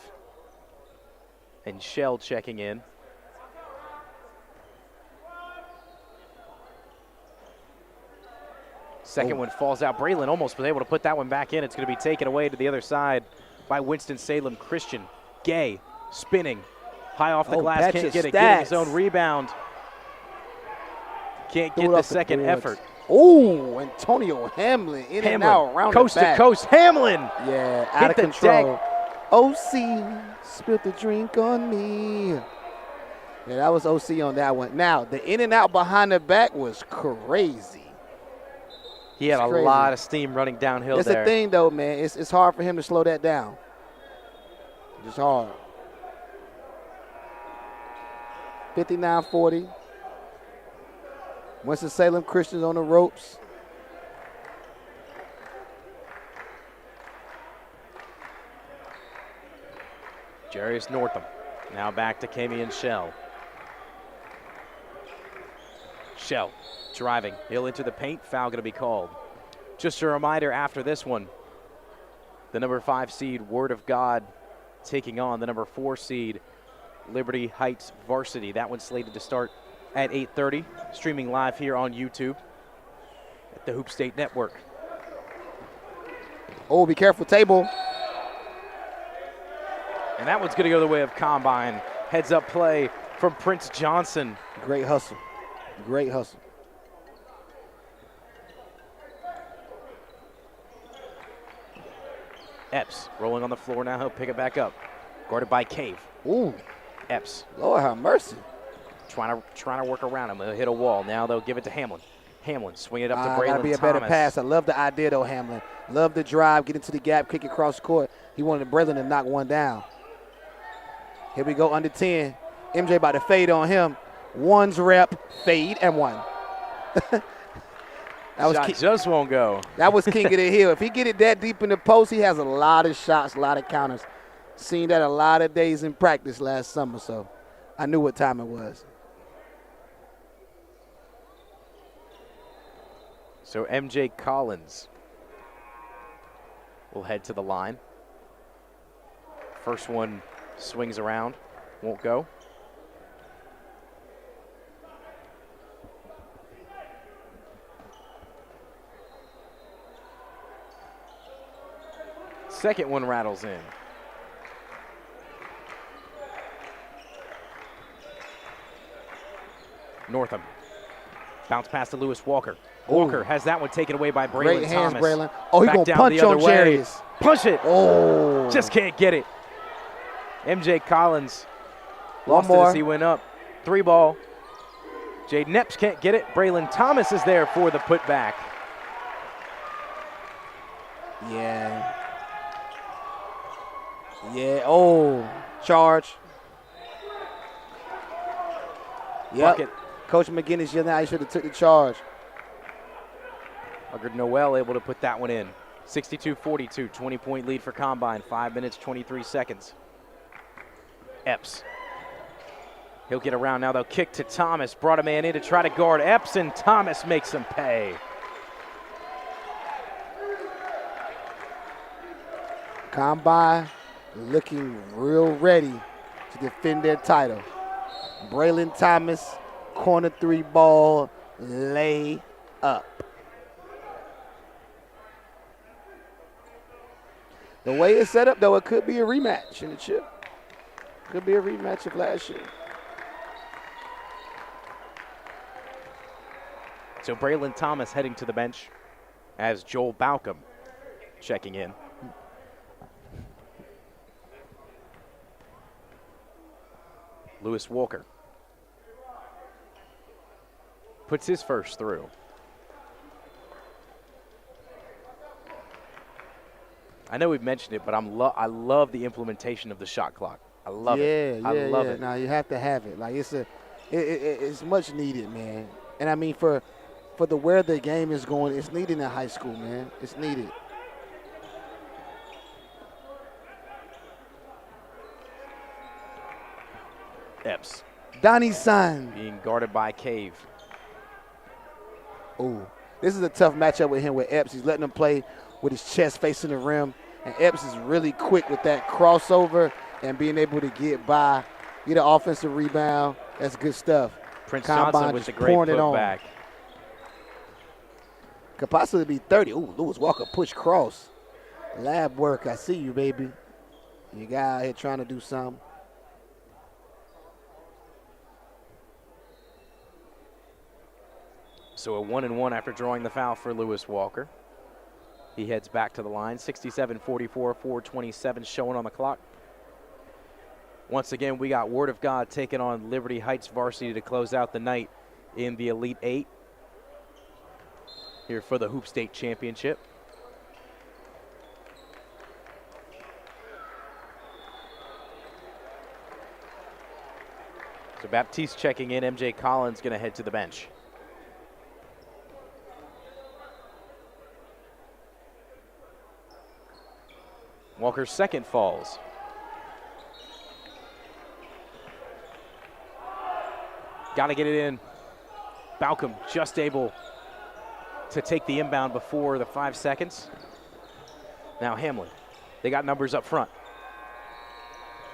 A: and Shell checking in. Second one falls out. Braylon almost was able to put that one back in. It's going to be taken away to the other side by Winston-Salem Christian. Gay spinning. High off the glass. Can't get it. Getting his own rebound. Can't get the second effort.
B: Oh, Antonio Hamlin in and out around
A: coast
B: the back.
A: to coast. Hamlin.
B: Yeah, out of control. OC spilled the drink on me. Yeah, that was OC on that one. Now, the in and out behind the back was crazy.
A: He had a lot of steam running downhill there.
B: It's the thing, though, man. It's hard for him to slow that down. Just hard. 59-40. Winston-Salem Christians on the ropes.
A: Jarius Northam now back to Kamian Shell. Shell driving. He'll into the paint. Foul going to be called. Just a reminder after this one, the number 5 seed Word of God taking on the number 4 seed Liberty Heights Varsity. That one's slated to start at 8:30, streaming live here on YouTube at the Hoop State Network.
B: Oh, be careful, table.
A: And that one's going to go the way of Combine. Heads up play from Prince Johnson.
B: Great hustle. Great hustle.
A: Epps rolling on the floor now. He'll pick it back up. Guarded by Cave.
B: Ooh.
A: Epps.
B: Lord have mercy.
A: Trying to work around him. He'll hit a wall. Now they'll give it to Hamlin. Hamlin swing it up to Braylon
B: Gotta be a
A: Thomas.
B: better pass. I love the idea, though, Hamlin. Love the drive, get into the gap, kick it across the court. He wanted Braylon to knock one down. Here we go, under 10. MJ about to fade on him. One's rep, fade, and one.
A: Shot just won't go.
B: That was king of the hill. If he get it that deep in the post, he has a lot of shots, a lot of counters. Seen that a lot of days in practice last summer, so I knew what time it was.
A: So MJ Collins will head to the line. First one swings around, won't go. Second one rattles in. Northam. Bounce pass to Lewis Walker. Walker has that one taken away by Braylon
B: Great hands,
A: Thomas.
B: Braylon. Oh, he's going to punch on Jarius.
A: Punch it.
B: Oh.
A: Just can't get it. MJ Collins
B: One
A: lost
B: more.
A: it as he went up. 3 ball. Jaden Epps can't get it. Braylon Thomas is there for the putback.
B: Yeah. Yeah. Oh, charge. Yep.
A: Bucket.
B: Coach McGinnis, you know, he should have took the charge.
A: Huggard Noel able to put that one in. 62-42, 20-point lead for Combine. 5 minutes, 23 seconds. Epps. He'll get around now. They'll kick to Thomas. Brought a man in to try to guard Epps, and Thomas makes him pay.
B: Combine looking real ready to defend their title. Braylon Thomas, corner 3 ball, lay up. The way it's set up, though, it could be a rematch in the chip. Could be a rematch of last year.
A: So Braylon Thomas heading to the bench as Joel Balcom checking in. Lewis Walker puts his first through. I know we've mentioned it, but I love the implementation of the shot clock. I love it. I love it.
B: Now you have to have it. Like it's much needed, man. And I mean for the where the game is going, it's needed in high school, man. It's needed.
A: Epps
B: Donnie's son.
A: being guarded by Cave.
B: Ooh, this is a tough matchup with him with Epps. He's letting him play with his chest facing the rim. And Epps is really quick with that crossover and being able to get by, get an offensive rebound. That's good stuff.
A: Prince
B: Combine
A: Johnson with
B: just
A: the great
B: pouring it on.
A: putback.
B: Could possibly be 30. Ooh, Lewis Walker push cross. Lab work. I see you, baby. You guy out here trying to do something.
A: So a 1-and-1 after drawing the foul for Lewis Walker. He heads back to the line. 67-44, 4:27 showing on the clock. Once again, we got Word of God taking on Liberty Heights varsity to close out the night in the Elite Eight here for the Hoop State Championship. So Baptiste checking in. MJ Collins going to head to the bench. Walker's second falls. Got to get it in. Balcom just able to take the inbound before the 5 seconds. Now Hamlin. They got numbers up front.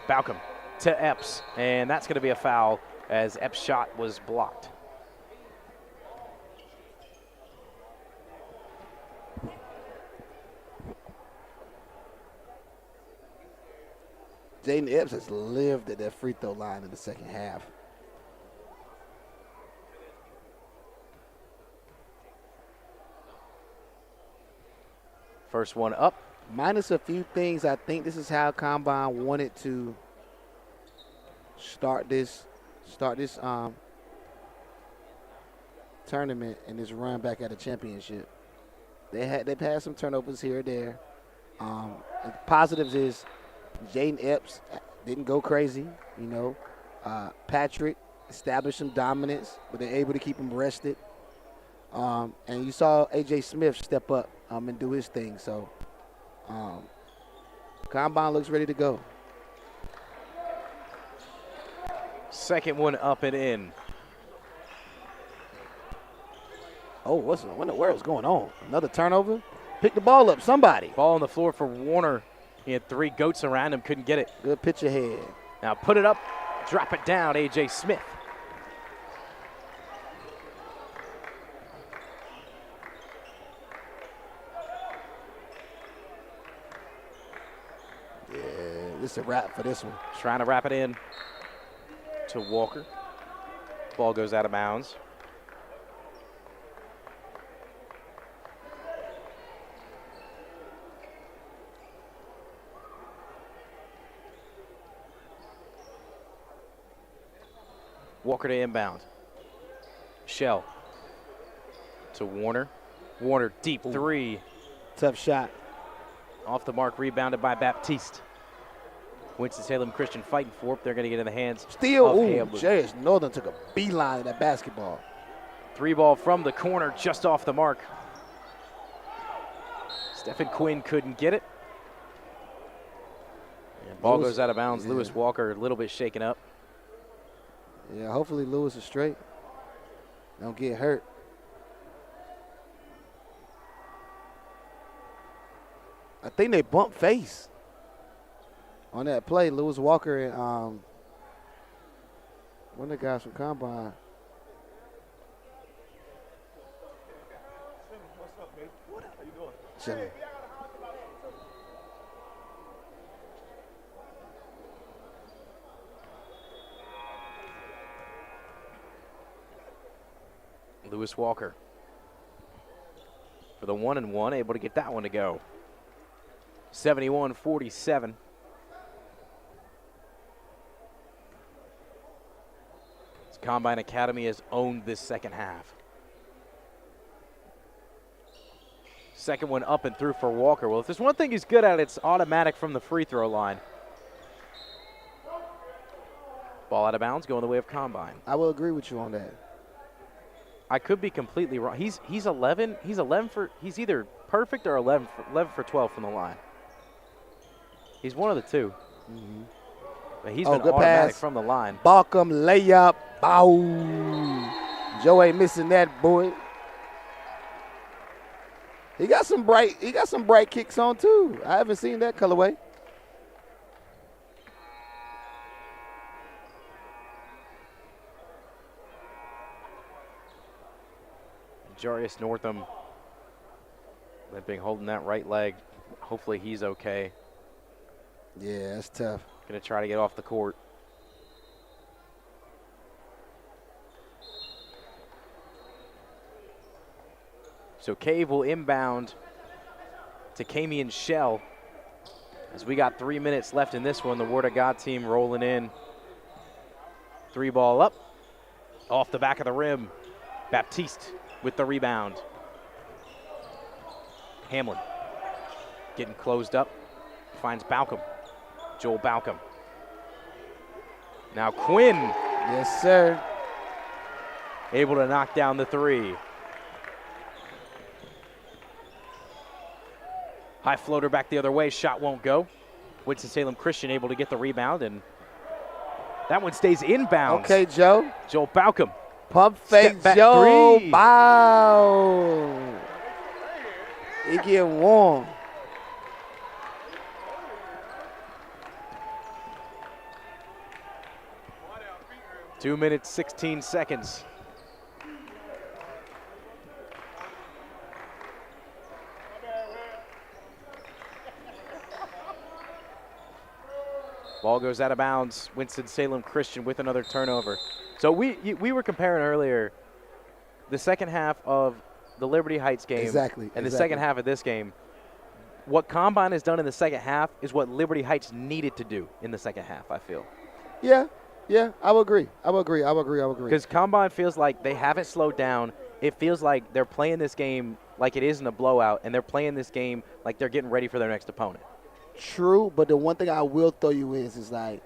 A: Balcom to Epps, and that's going to be a foul as Epps' shot was blocked.
B: Jaden Epps has lived at that free throw line in the second half.
A: First one up.
B: Minus a few things, I think this is how Combine wanted to start this tournament and this run back at a championship. They've had some turnovers here or there. And positives is Jaden Epps didn't go crazy, you know. Patrick established some dominance, but they're able to keep him rested. And you saw A.J. Smith step up and do his thing. So Combine looks ready to go.
A: Second one up and in.
B: Oh, what in the world's going on? Another turnover? Pick the ball up, somebody.
A: Ball on the floor for Warner. He had 3 goats around him, couldn't get it.
B: Good pitch ahead.
A: Now put it up, drop it down, A.J. Smith.
B: Yeah, this is a wrap for this one.
A: Trying to wrap it in to Walker. Ball goes out of bounds. Walker to inbound. Shell to Warner. Warner deep 3.
B: Tough shot.
A: Off the mark, rebounded by Baptiste. Winston-Salem Christian fighting for it. They're going to get in the hands
B: Steal.
A: of
B: Ooh,
A: Hamlin.
B: J.S. Northern took a beeline of that basketball.
A: 3 ball from the corner, just off the mark. Stephen Quinn couldn't get it. And ball goes out of bounds.
B: Yeah.
A: Lewis Walker a little bit shaken up.
B: Yeah, hopefully Lewis is straight. Don't get hurt. I think they bumped face. On that play, Lewis Walker and one of the guys from Combine. Chilling.
A: Lewis Walker for the 1-and-1, able to get that one to go. 71-47. Combine Academy has owned this second half. Second one up and through for Walker. Well, if there's one thing he's good at, it's automatic from the free throw line. Ball out of bounds, going the way of Combine.
B: I will agree with you on that.
A: I could be completely wrong. He's 11. He's 11 for. He's either perfect or 11 for 12 from the line. He's one of the two.
B: Mm-hmm.
A: But he's been automatic from the line.
B: Balcom layup. Bow. Joe ain't missing that, boy. He got some bright kicks on too. I haven't seen that colorway.
A: Jarius Northam limping, holding that right leg. Hopefully he's okay.
B: Yeah, that's tough.
A: Gonna try to get off the court. So Cave will inbound to Camion Shell. As we got 3 minutes left in this one, the Word of God team rolling in. 3 ball up, off the back of the rim. Baptiste with the rebound. Hamlin getting closed up, finds Balcom. Joel Balcom. Now Quinn.
B: Yes, sir.
A: Able to knock down the 3. High floater back the other way, shot won't go. Winston-Salem Christian able to get the rebound, and that one stays inbounds.
B: Okay, Joe.
A: Joel Balcom.
B: Pump fake Joe.
A: 3.
B: Bow. He get warm.
A: Two minutes, 16 seconds. Ball goes out of bounds. Winston-Salem Christian with another turnover. So we were comparing earlier the second half of the Liberty Heights game and the second half of this game. What Combine has done in the second half is what Liberty Heights needed to do in the second half, I feel.
B: Yeah, I would agree.
A: Because Combine feels like they haven't slowed down. It feels like they're playing this game like it isn't a blowout, and they're playing this game like they're getting ready for their next opponent.
B: True, but the one thing I will throw you is like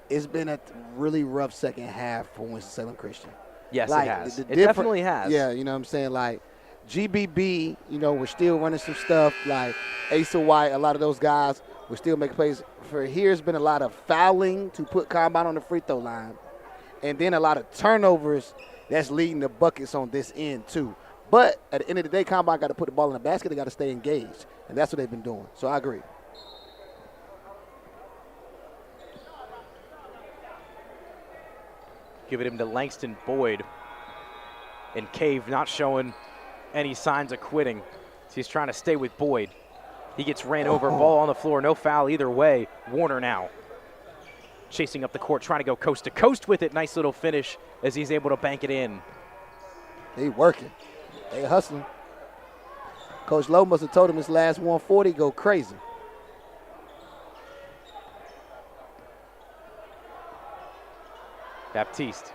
B: it's been a really rough second half for Winston-Salem Christian.
A: Yes,
B: like,
A: it has. It definitely has.
B: Yeah, you know what I'm saying? Like GBB, we're still running some stuff. Like Asa White, a lot of those guys will still make plays. For here's been a lot of fouling to put Combine on the free throw line, and then a lot of turnovers that's leading to buckets on this end too. But at the end of the day, Combine got to put the ball in the basket. They got to stay engaged, and that's what they've been doing. So I agree.
A: Give it him to Langston Boyd. And Cave not showing any signs of quitting. So he's trying to stay with Boyd. He gets ran over, ball on the floor, no foul either way. Warner now chasing up the court, trying to go coast to coast with it. Nice little finish as he's able to bank it in.
B: They working. They hustling. Coach Lowe must have told him his last 140 go crazy.
A: Baptiste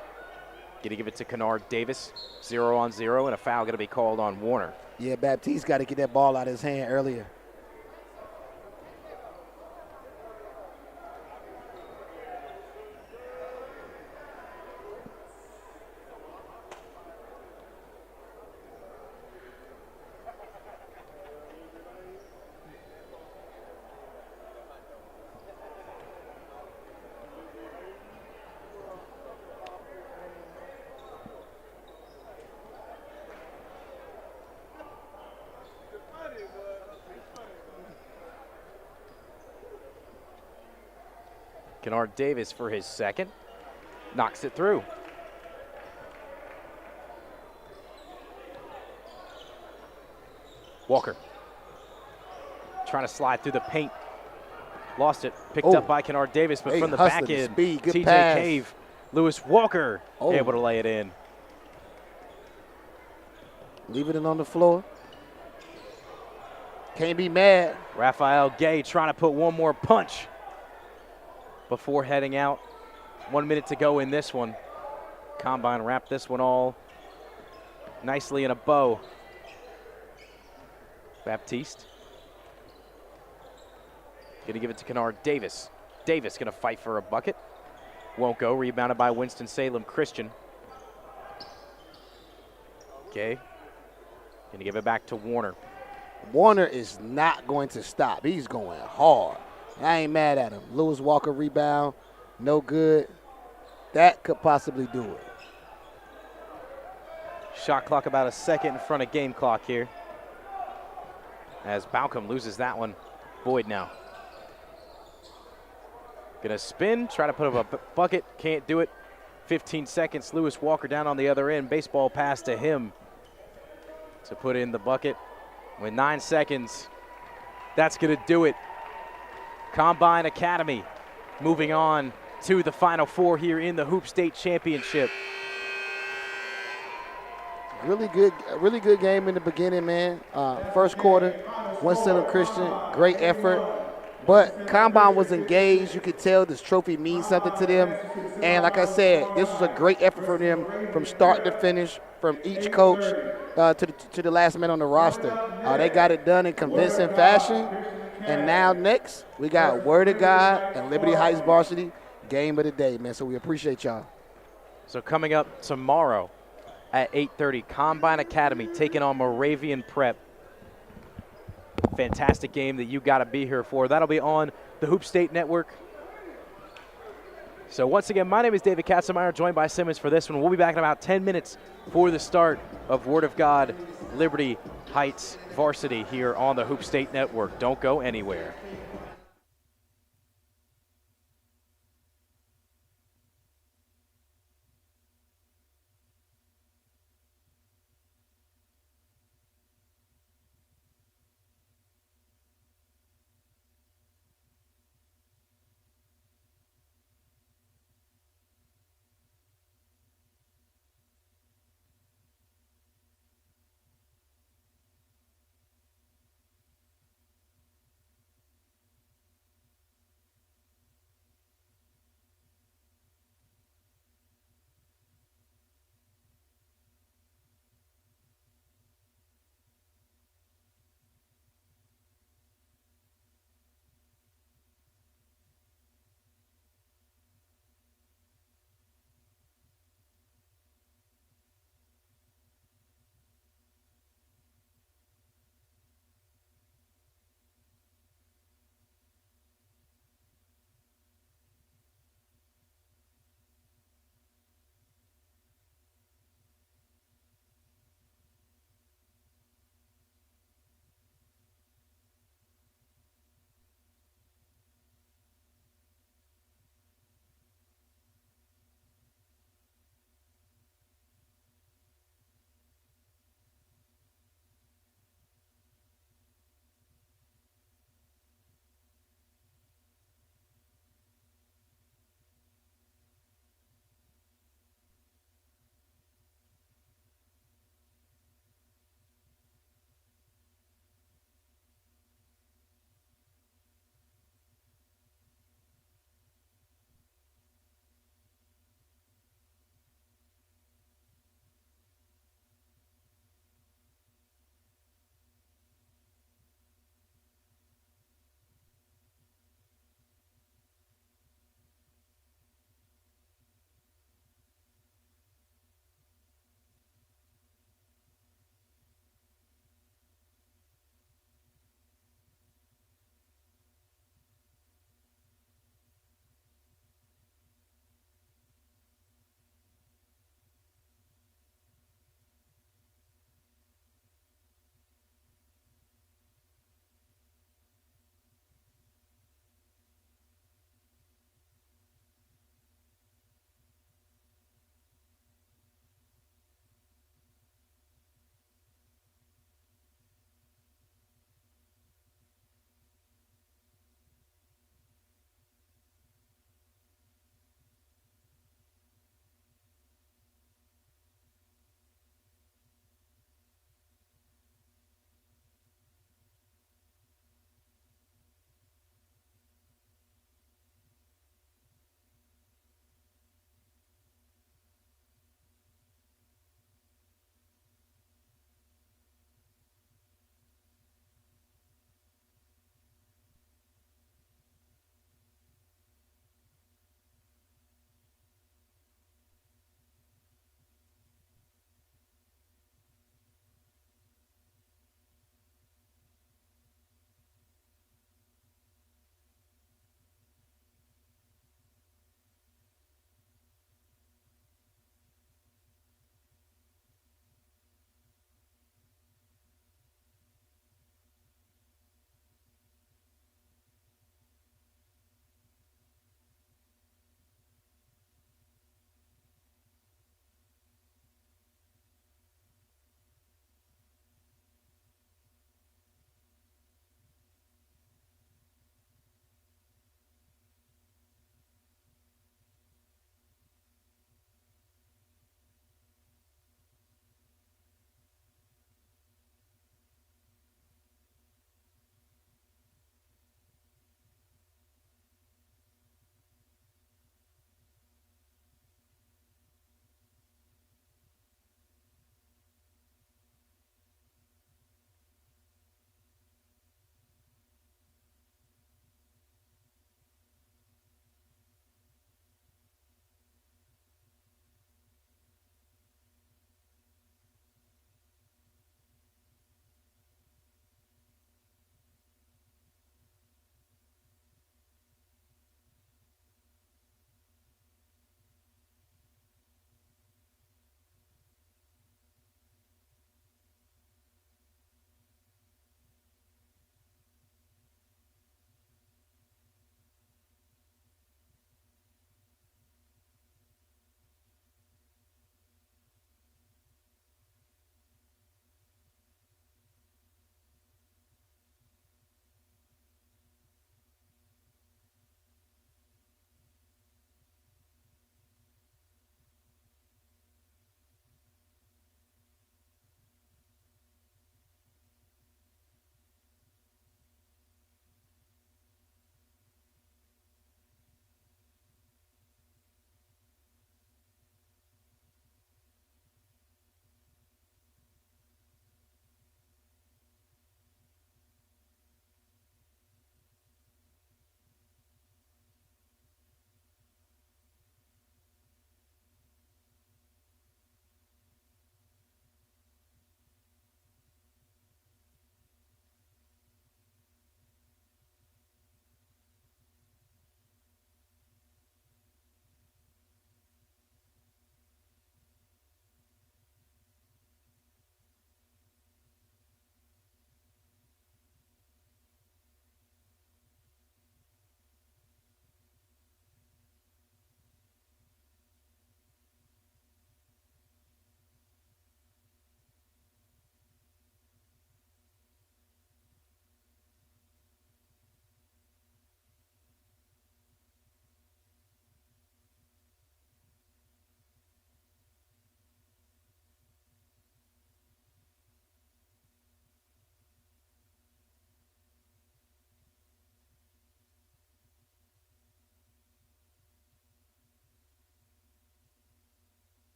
A: going to give it to Kennard Davis. 0-on-0, and a foul going to be called on Warner.
B: Yeah, Baptiste got to get that ball out of his hand earlier.
A: Kennard Davis for his second. Knocks it through. Walker trying to slide through the paint. Lost it. Picked up by Kennard Davis, but from the back end, TJ Cave. Lewis Walker able to lay it in.
B: Leaving it on the floor. Can't be mad.
A: Raphael Gay trying to put one more punch before heading out. 1 minute to go in this one. Combine wrapped this one all nicely in a bow. Baptiste. Gonna give it to Kennard Davis. Davis gonna fight for a bucket. Won't go. Rebounded by Winston-Salem Christian. Okay. Gonna give it back to Warner.
B: Warner is not going to stop. He's going hard. I ain't mad at him. Lewis Walker rebound, no good. That could possibly do it.
A: Shot clock about a second in front of game clock here. As Balcom loses that one. Boyd now. Gonna spin, try to put up a bucket, can't do it. 15 seconds, Lewis Walker down on the other end. Baseball pass to him to put in the bucket. With 9 seconds, that's gonna do it. Combine Academy moving on to the Final Four here in the Hoop State Championship.
B: Really good game in the beginning, man. First quarter, Winston Christian, great effort. But Combine was engaged. You could tell this trophy means something to them. And like I said, this was a great effort for them from start to finish, from each coach to the last man on the roster. They got it done in convincing fashion. And now next, we got Word of God and Liberty Heights Varsity game of the day, man. So we appreciate y'all.
A: So coming up tomorrow at 8:30, Combine Academy taking on Moravian Prep. Fantastic game that you got to be here for. That'll be on the Hoop State Network. So once again, my name is David Katzenmeyer, joined by Simmons for this one. We'll be back in about 10 minutes for the start of Word of God Liberty Heights Varsity here on the Hoop State Network. Don't go anywhere.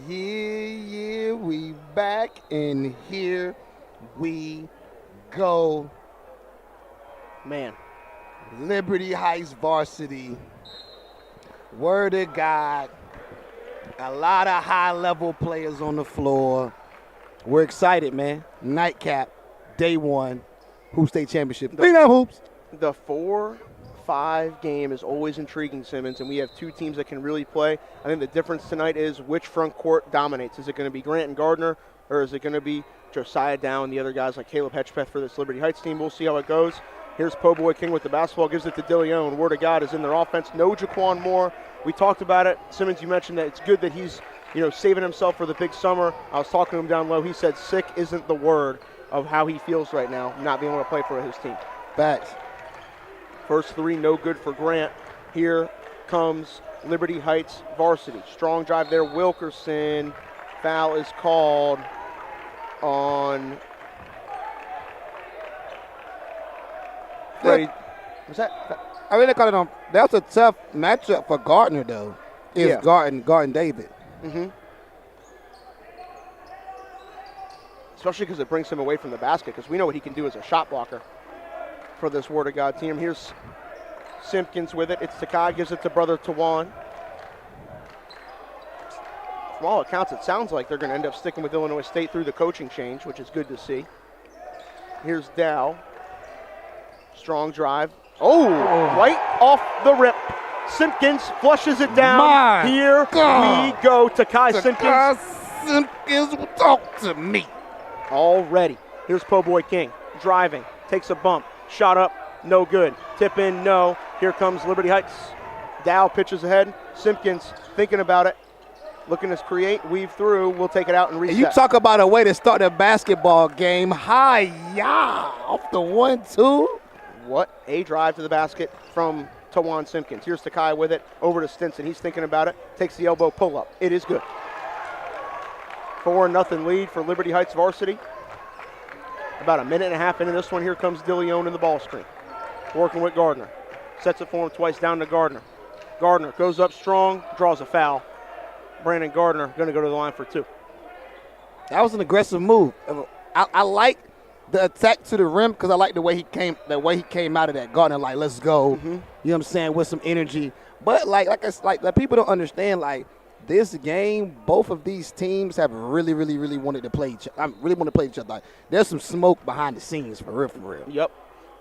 B: Yeah, we back, and here we go.
C: Man,
B: Liberty Heights varsity. Word of God. A lot of high-level players on the floor. We're excited, man. Nightcap, day one, Hoop State Championship. Big up, Hoops.
C: the 4-5 game is always intriguing, Simmons, and we have two teams that can really play. I think the difference tonight is which front court dominates. Is it going to be Grant and Gardner, or is it going to be Josiah Dow and the other guys like Caleb Hedgepeth for this Liberty Heights team? We'll see how it goes. Here's Po Boy King with the basketball, gives it to Dilione. Word of God is in their offense. No Jaquan Moore. We talked about it. Simmons, you mentioned that it's good that he's saving himself for the big summer. I was talking to him down low. He said sick isn't the word of how he feels right now, not being able to play for his team.
B: Facts.
C: First three, no good for Grant. Here comes Liberty Heights varsity. Strong drive there. Wilkerson. Foul is called on Freddie. Was that?
B: I really call it on. That's a tough matchup for Gardner, though. Is
C: Yeah.
B: Garden David.
C: Mm-hmm. Especially because it brings him away from the basket, because we know what he can do as a shot blocker for this Word of God team. Here's Simpkins with it. It's Takai, gives it to brother Tawan. From all accounts, it sounds like they're going to end up sticking with Illinois State through the coaching change, which is good to see. Here's Dow. Strong drive. Oh, right off the rip. Simpkins flushes it down.
B: My
C: Here
B: God.
C: we go. Takai Simpkins
B: Simpkins will talk to me.
C: already. Here's Po Boy King driving, takes a bump, shot up, no good. Tip in, no. Here comes Liberty Heights. Dow pitches ahead. Simpkins thinking about it, looking to create, weave through. We'll take it out and reset.
B: And you talk about a way to start a basketball game. Hi-ya! Off the 1-2.
C: What a drive to the basket from Tawan Simpkins. Here's Takai with it, over to Stinson. He's thinking about it, takes the elbow pull-up. It is good. 4-0 lead for Liberty Heights varsity. About a minute and a half into this one, here comes Dilione in the ball screen. Working with Gardner. Sets it for him twice, down to Gardner. Gardner goes up strong, draws a foul. Brandon Gardner going to go to the line for two.
B: That was an aggressive move. I like the attack to the rim because I like the way he came out of that. Gardner, like, let's go. You know what I'm saying, with some energy. But like people don't understand, like, this game, both of these teams have really wanted to play each other. Really want to play each other. Like, there's some smoke behind the scenes, for real.
C: Yep.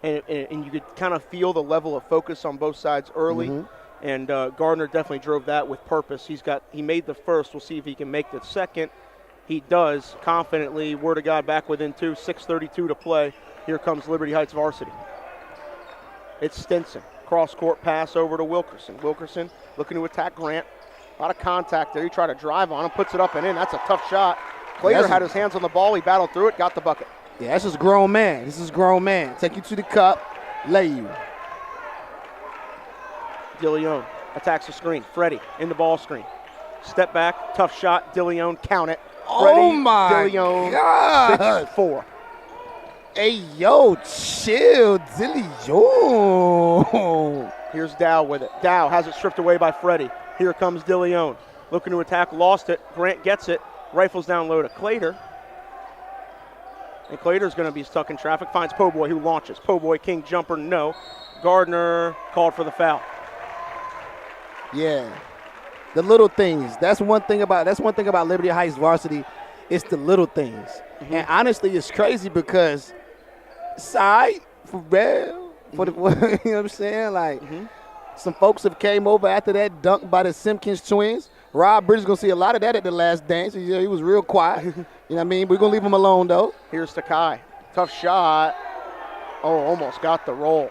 C: And you could kind of feel the level of focus on both sides early. And Gardner definitely drove that with purpose. He made the first. We'll see if he can make the second. He does confidently. Word of God back within two. 6:32 to play. Here comes Liberty Heights varsity. It's Stinson. Cross-court pass over to Wilkerson. Wilkerson looking to attack Grant. A lot of contact there. He tried to drive on him, puts it up and in. That's a tough shot. Clater had his hands on the ball. He battled through it, got the bucket.
B: Yeah, that's just grown man. This is grown man. Take you to the cup, lay you.
C: Dilione attacks the screen. Freddie in the ball screen. Step back, tough shot. Dilione, count it. Freddie,
B: Oh my
C: Dilione,
B: God.
C: 6-4.
B: Hey, yo, chill, Dilione.
C: Here's Dow with it. Dow has it stripped away by Freddie. Here comes Dilione. Looking to attack, lost it. Grant gets it. Rifles down low to Clater. And Clater's going to be stuck in traffic. Finds Po Boy, who launches. Po Boy King jumper, no. Gardner called for the foul.
B: Yeah, the little things. That's one thing about Liberty Heights varsity. It's the little things. And honestly, it's crazy because for real, you know what I'm saying? Like, some folks have came over after that dunk by the Simpkins twins. Rob Bridges going to see a lot of that at the last dance. He was real quiet. You know what I mean? We're going to leave him alone, though.
C: Here's Takai. Tough shot. Oh, almost got the roll.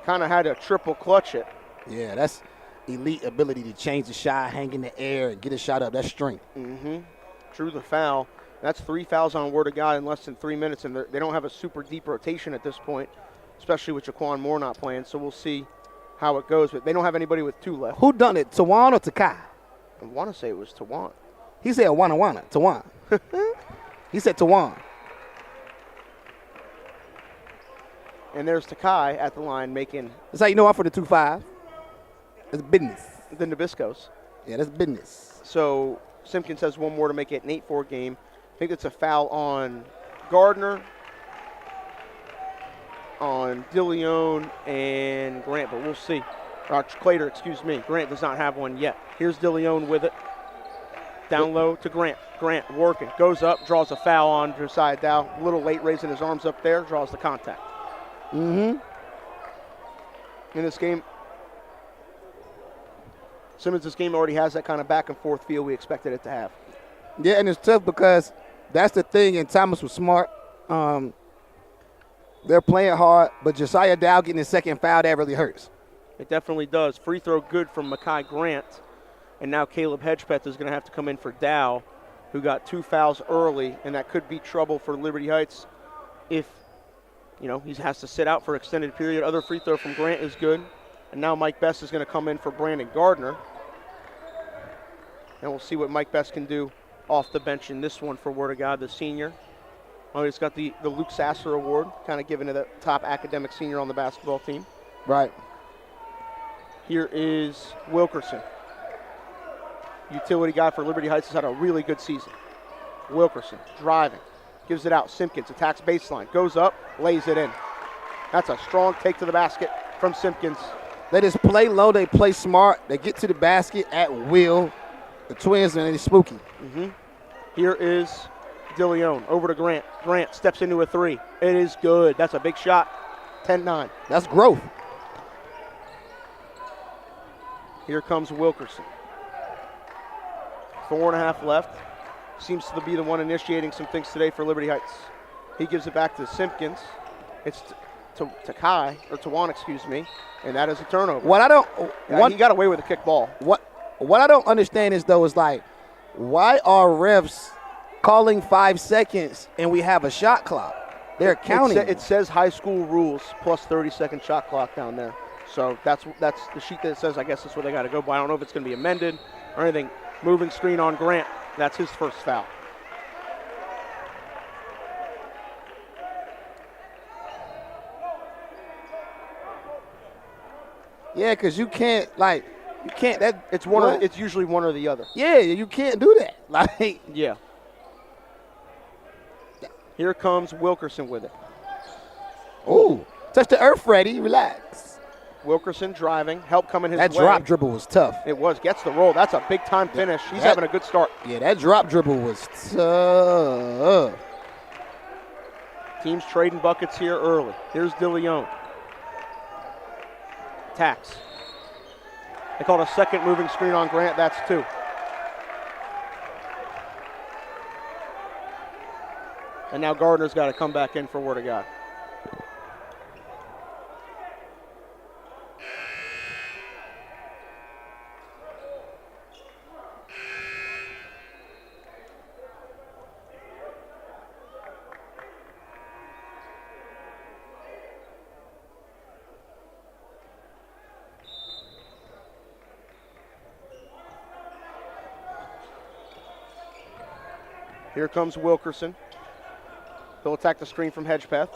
C: Kind of had to triple clutch it.
B: Yeah, that's elite ability to change the shot, hang in the air, and get a shot up. That's strength.
C: Drew the foul. That's 3 fouls on Word of God in less than 3 minutes, and they don't have a super deep rotation at this point, especially with Jaquan Moore not playing, so we'll see how it goes. But they don't have anybody with 2 left.
B: Who done it, Tawan or Takai?
C: I want to say it was Tawan.
B: He said Tawan. He said Tawan.
C: And there's Takai at the line making
B: That's how you know I'm for the 2-5. It's business.
C: the Nabiscos.
B: Yeah, that's business.
C: So Simpkins has one more to make it an 8-4 game. I think it's a foul on Gardner, on Dilione, and Grant, but we'll see. Clater, excuse me. Grant does not have one yet. Here's Dilione with it. Down low to Grant. Grant working. Goes up, draws a foul on Josiah Dow. A little late raising his arms up there, draws the contact. In this game, Simmons' game already has that kind of back and forth feel we expected it to have.
B: Yeah, and it's tough because that's the thing, and Thomas was smart. They're playing hard, but Josiah Dow getting his second foul, that really hurts.
C: It definitely does. Free throw good from Mekhi Grant. And now Caleb Hedgepeth is going to have to come in for Dow, who got 2 fouls early, and that could be trouble for Liberty Heights if, he has to sit out for an extended period. Other free throw from Grant is good. And now Mike Best is going to come in for Brandon Gardner. And we'll see what Mike Best can do off the bench in this one for Word of God, the senior. He's got the Luke Sasser Award, kind of given to the top academic senior on the basketball team.
B: Right.
C: Here is Wilkerson. Utility guy for Liberty Heights has had a really good season. Wilkerson driving, gives it out. Simpkins attacks baseline, goes up, lays it in. That's a strong take to the basket from Simpkins.
B: They just play low, they play smart, they get to the basket at will. The Twins, and they're spooky.
C: Here is Dilione over to Grant. Grant steps into a three. It is good. That's a big shot. 10-9.
B: That's growth.
C: Here comes Wilkerson. 4.5 left. Seems to be the one initiating some things today for Liberty Heights. He gives it back to Simpkins. It's to Tawan, excuse me, and that is a turnover.
B: He
C: got away with a kick ball.
B: What I don't understand is why are refs calling 5 seconds and we have a shot clock? They're counting.
C: It says high school rules plus 30-second shot clock down there. So that's the sheet that says. I guess that's what they got to go by. I don't know if it's going to be amended or anything. Moving screen on Grant. That's his first foul.
B: Yeah, because you can't.
C: It's usually one or the other.
B: Yeah, you can't do that.
C: Yeah. Here comes Wilkerson with it.
B: Ooh, touch the earth, Freddie. Relax.
C: Wilkerson driving, help coming his way.
B: That drop dribble was tough.
C: It was. Gets the roll. That's a big-time finish. He's having a good start.
B: Yeah, that drop dribble was tough.
C: Teams trading buckets here early. Here's Dilione. Tax. They called a second moving screen on Grant. That's 2. And now Gardner's got to come back in for Word of God. Here comes Wilkerson. He'll attack the screen from Hedgepeth.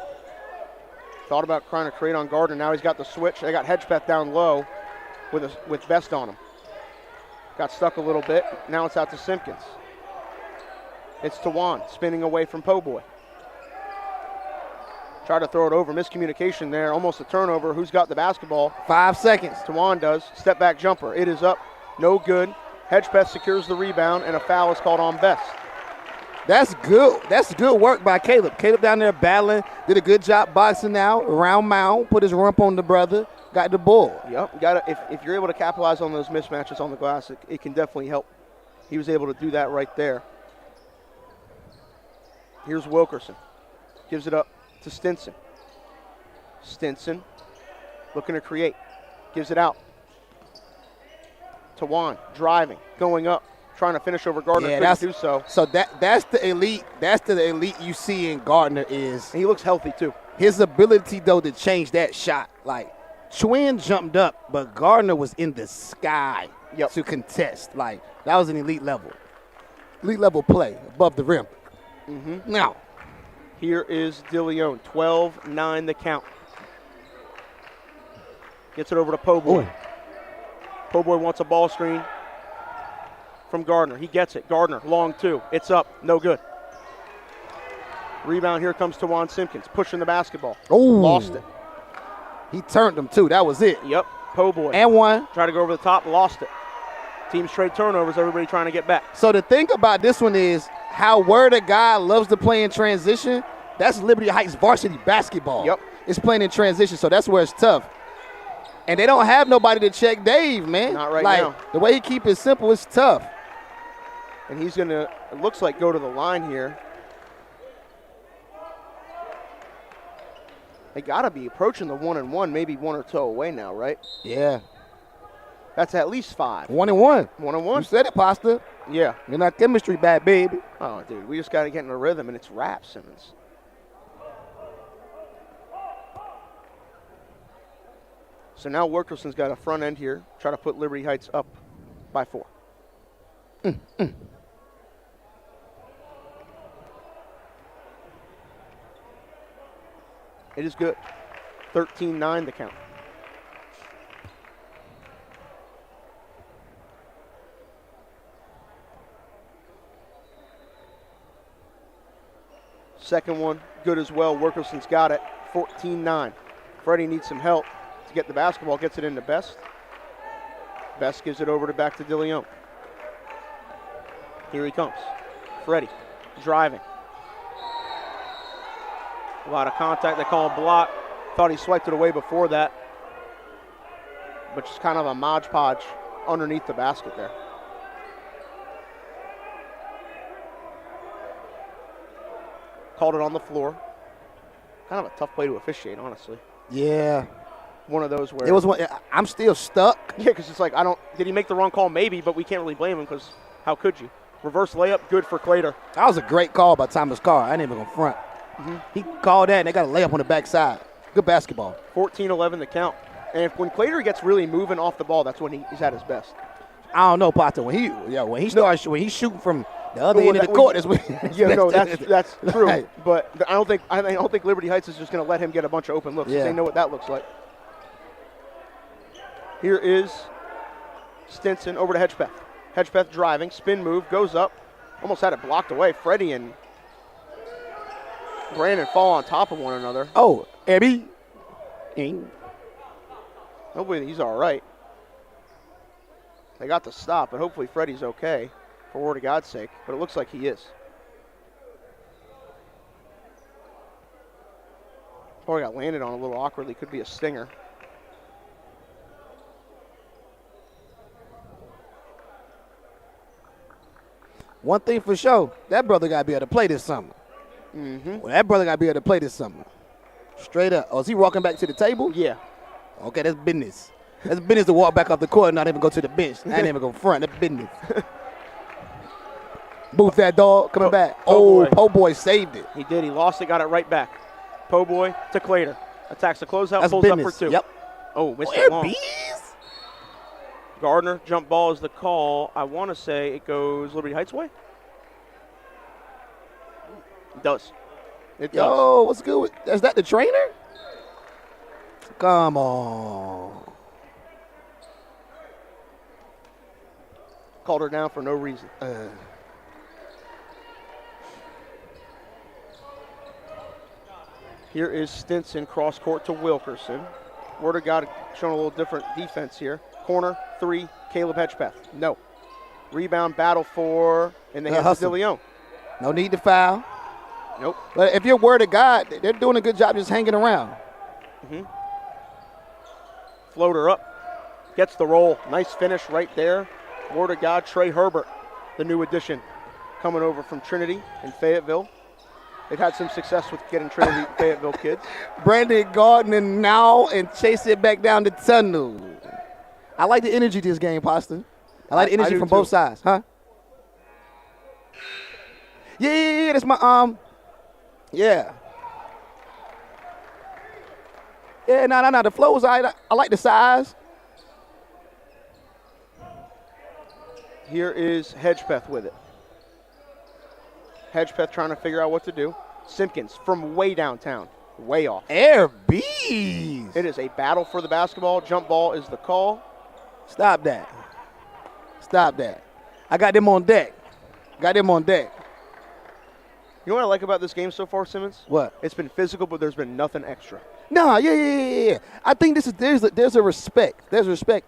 C: Thought about trying to create on Gardner. Now he's got the switch. They got Hedgepeth down low with Best on him. Got stuck a little bit. Now it's out to Simpkins. It's Tawan spinning away from Po-Boy. Tried to throw it over. Miscommunication there. Almost a turnover. Who's got the basketball?
B: 5 seconds.
C: Tawan does. Step back jumper. It is up. No good. Hedgepeth secures the rebound, and a foul is called on Best.
B: That's good. That's good work by Caleb. Caleb down there battling. Did a good job boxing out around mound. Put his rump on the brother. Got the ball.
C: Yep. If you're able to capitalize on those mismatches on the glass, it can definitely help. He was able to do that right there. Here's Wilkerson. Gives it up to Stinson. Stinson looking to create. Gives it out. Tawan driving, going up. Trying to finish over Gardner, couldn't do so.
B: So that's the elite. That's the elite you see in Gardner is.
C: And he looks healthy too.
B: His ability though to change that shot. Twin jumped up, but Gardner was in the sky to contest. That was an elite level play above the rim. Now,
C: here is Dilione, 12-9 the count. Gets it over to Po-Boy. Po-Boy wants a ball screen. from Gardner. He gets it. Gardner, long two. It's up. No good. Rebound here comes to Juan Simpkins, pushing the basketball.
B: Oh.
C: Lost it.
B: He turned them, too. That was it.
C: Yep. Po' boy.
B: And one.
C: Tried to go over the top, lost it. Team straight turnovers, everybody trying to get back.
B: So the thing about this one is how Word of God loves to play in transition. That's Liberty Heights varsity basketball.
C: Yep.
B: It's playing in transition, so that's where it's tough. And they don't have nobody to check Dave, man.
C: Not right
B: like,
C: now.
B: The way he keep it simple, it's tough.
C: And he's going to, it looks like, go to the line here. They got to be approaching the 1-and-1, maybe one or two away now, right?
B: Yeah.
C: That's at least 5.
B: 1-and-1.
C: 1-and-1?
B: You said it, Pasta.
C: Yeah.
B: You're not chemistry bad, baby.
C: Oh, dude, we just got to get in a rhythm, and it's rap, Simmons. So now Wilkerson's got a front end here, try to put Liberty Heights up by 4. It is good. 13-9 the count. Second one, good as well. Wilkerson's got it. 14-9. Freddie needs some help to get the basketball, gets it into Best. Best gives it over back to Dilione. Here he comes. Freddie driving. A lot of contact. They call him block. Thought he swiped it away before that. But just kind of a Mod Podge underneath the basket there. Called it on the floor. Kind of a tough play to officiate, honestly.
B: Yeah.
C: One of those where
B: It was one. I'm still stuck.
C: Yeah, because it's like, did he make the wrong call? Maybe, but we can't really blame him because how could you? Reverse layup, good for Clater.
B: That was a great call by Thomas Carr. I ain't even going to front. He called that, and they got a layup on the backside. Good basketball.
C: 14-11 the count. And when Clater gets really moving off the ball, that's when he's at his best.
B: I don't know, Potter. When he's shooting from the other end of the court, is when
C: yeah, no, that's true.
B: Right.
C: But I don't think Liberty Heights is just going to let him get a bunch of open looks.
B: Yeah.
C: They know what that looks like. Here is Stinson over to Hedgepeth. Hedgepeth driving, spin move, goes up, almost had it blocked away. Freddie and Brandon fall on top of one another.
B: Oh, Abby.
C: Hopefully he's all right. They got the stop, but hopefully Freddie's okay, for word of God's sake. But it looks like he is. Probably got landed on a little awkwardly. Could be a stinger.
B: One thing for sure, that brother got to be able to play this summer. Well, that brother got to be able to play this summer. Straight up. Oh, is he walking back to the table?
C: Yeah.
B: Okay, that's business. That's business to walk back off the court and not even go to the bench. I ain't even go front. That's business. Booth that dog coming back. Po' boy saved it.
C: He did. He lost it, got it right back. Po' boy to Clater. Attacks the closeout,
B: That's
C: pulls
B: business.
C: up for 2.
B: Yep.
C: Oh, missed it long.
B: Bees.
C: Gardner, jump ball is the call. I want to say it goes Liberty Heights way. It does. It does.
B: Yo, what's good with, is that the trainer? Come on.
C: Called her down for no reason. Here is Stinson, cross court to Wilkerson. Word of God showing a little different defense here. Corner, 3, Caleb Hedgepeth. No. Rebound, battle for, in the hands of Dilione.
B: No need to foul.
C: Nope.
B: But if you're Word of God, they're doing a good job just hanging around.
C: Floater up. Gets the roll. Nice finish right there. Word of God, Trey Herbert, the new addition, coming over from Trinity in Fayetteville. They've had some success with getting Trinity Fayetteville kids.
B: Brandon Gardner now and chase it back down the tunnel. I like the energy this game, Pasta. I like the energy from both sides, huh? Yeah, that's my yeah. Yeah, no. The flow is all right. I like the size.
C: Here is Hedgepeth with it. Hedgepeth trying to figure out what to do. Simpkins from way downtown, way off.
B: Air bees.
C: It is a battle for the basketball. Jump ball is the call.
B: Stop that. I got them on deck. Got them on deck.
C: You know what I like about this game so far, Simmons?
B: What?
C: It's been physical, but there's been nothing extra.
B: No, yeah. I think there's a respect. There's respect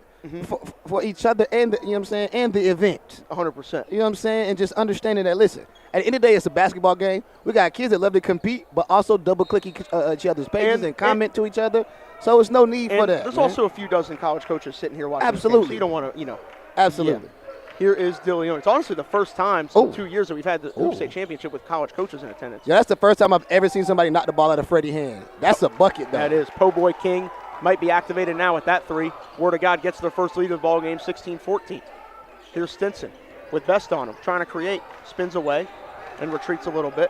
B: for each other and you know what I'm saying, and the event.
C: 100%.
B: You know what I'm saying? And just understanding that, listen, at the end of the day, it's a basketball game. We got kids that love to compete, but also double-click each other's pages and comment to each other. So it's no need for that.
C: There's
B: man.
C: also a few dozen college coaches sitting here watching
B: Absolutely.
C: this game, so you don't want to, you know.
B: Absolutely.
C: Yeah. Here is Dilione. It's honestly the first time in 2 years that we've had the Hoop State Championship with college coaches in attendance.
B: Yeah, that's the first time I've ever seen somebody knock the ball out of Freddie hand. That's a bucket, though.
C: That is. Po' Boy King might be activated now with that three. Word of God gets their first lead of the ball game, 16-14. Here's Stinson with Best on him, trying to create. Spins away and retreats a little bit.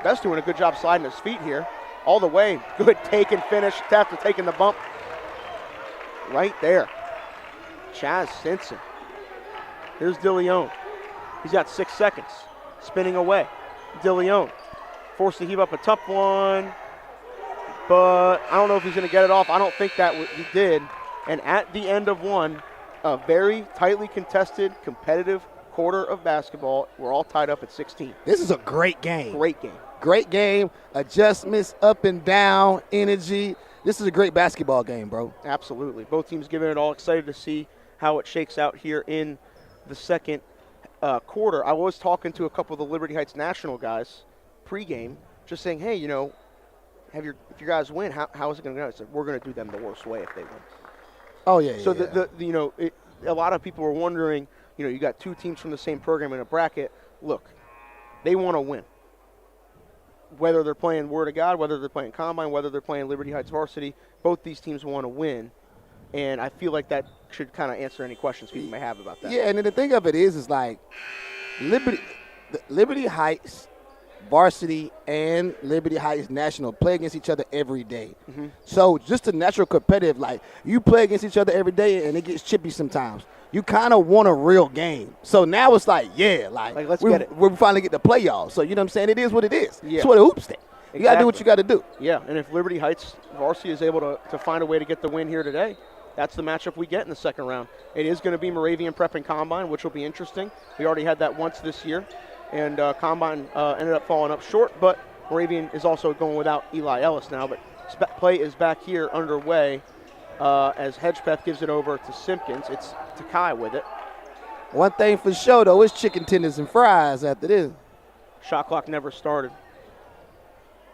C: Best doing a good job sliding his feet here. All the way. Good take and finish after taking the bump. Right there. Chaz Stinson. Here's Dilione. He's got 6 seconds. Spinning away. Dilione forced to heave up a tough one, but I don't know if he's going to get it off. I don't think that he did. And at the end of one, a very tightly contested, competitive quarter of basketball. We're all tied up at 16.
B: This is a great game.
C: Great game.
B: Great game. Adjustments, up and down, energy. This is a great basketball game, bro.
C: Absolutely. Both teams giving it all. Excited to see how it shakes out here in the second quarter. I was talking to a couple of the Liberty Heights National guys pregame, just saying, hey, you know, if your guys win, how is it going to go? I said, we're going to do them the worst way if they win.
B: Oh, yeah.
C: So, you know, a lot of people were wondering, you know, you got two teams from the same program in a bracket. Look, they want to win. Whether they're playing Word of God, whether they're playing Combine, whether they're playing Liberty Heights varsity, both these teams want to win. And I feel like that should kind of answer any questions people may have about that.
B: Yeah, and then the thing of it is like Liberty Heights varsity and Liberty Heights National play against each other every day.
C: Mm-hmm.
B: So just a natural competitive, like you play against each other every day and it gets chippy sometimes. You kind of want a real game. So now it's like, yeah, like
C: let's get it.
B: We finally get to play y'all. So you know what I'm saying? It is what it is.
C: Yeah.
B: It's what a hoop state. You got to do what you got to do.
C: Yeah, and if Liberty Heights varsity is able to find a way to get the win here today, that's the matchup we get in the second round. It is going to be Moravian Prep and Combine, which will be interesting. We already had that once this year, and Combine ended up falling up short, but Moravian is also going without Eli Ellis now. But play is back here underway as Hedgepeth gives it over to Simpkins. It's Takai with it.
B: One thing for sure, though, is chicken tenders and fries after this.
C: Shot clock never started.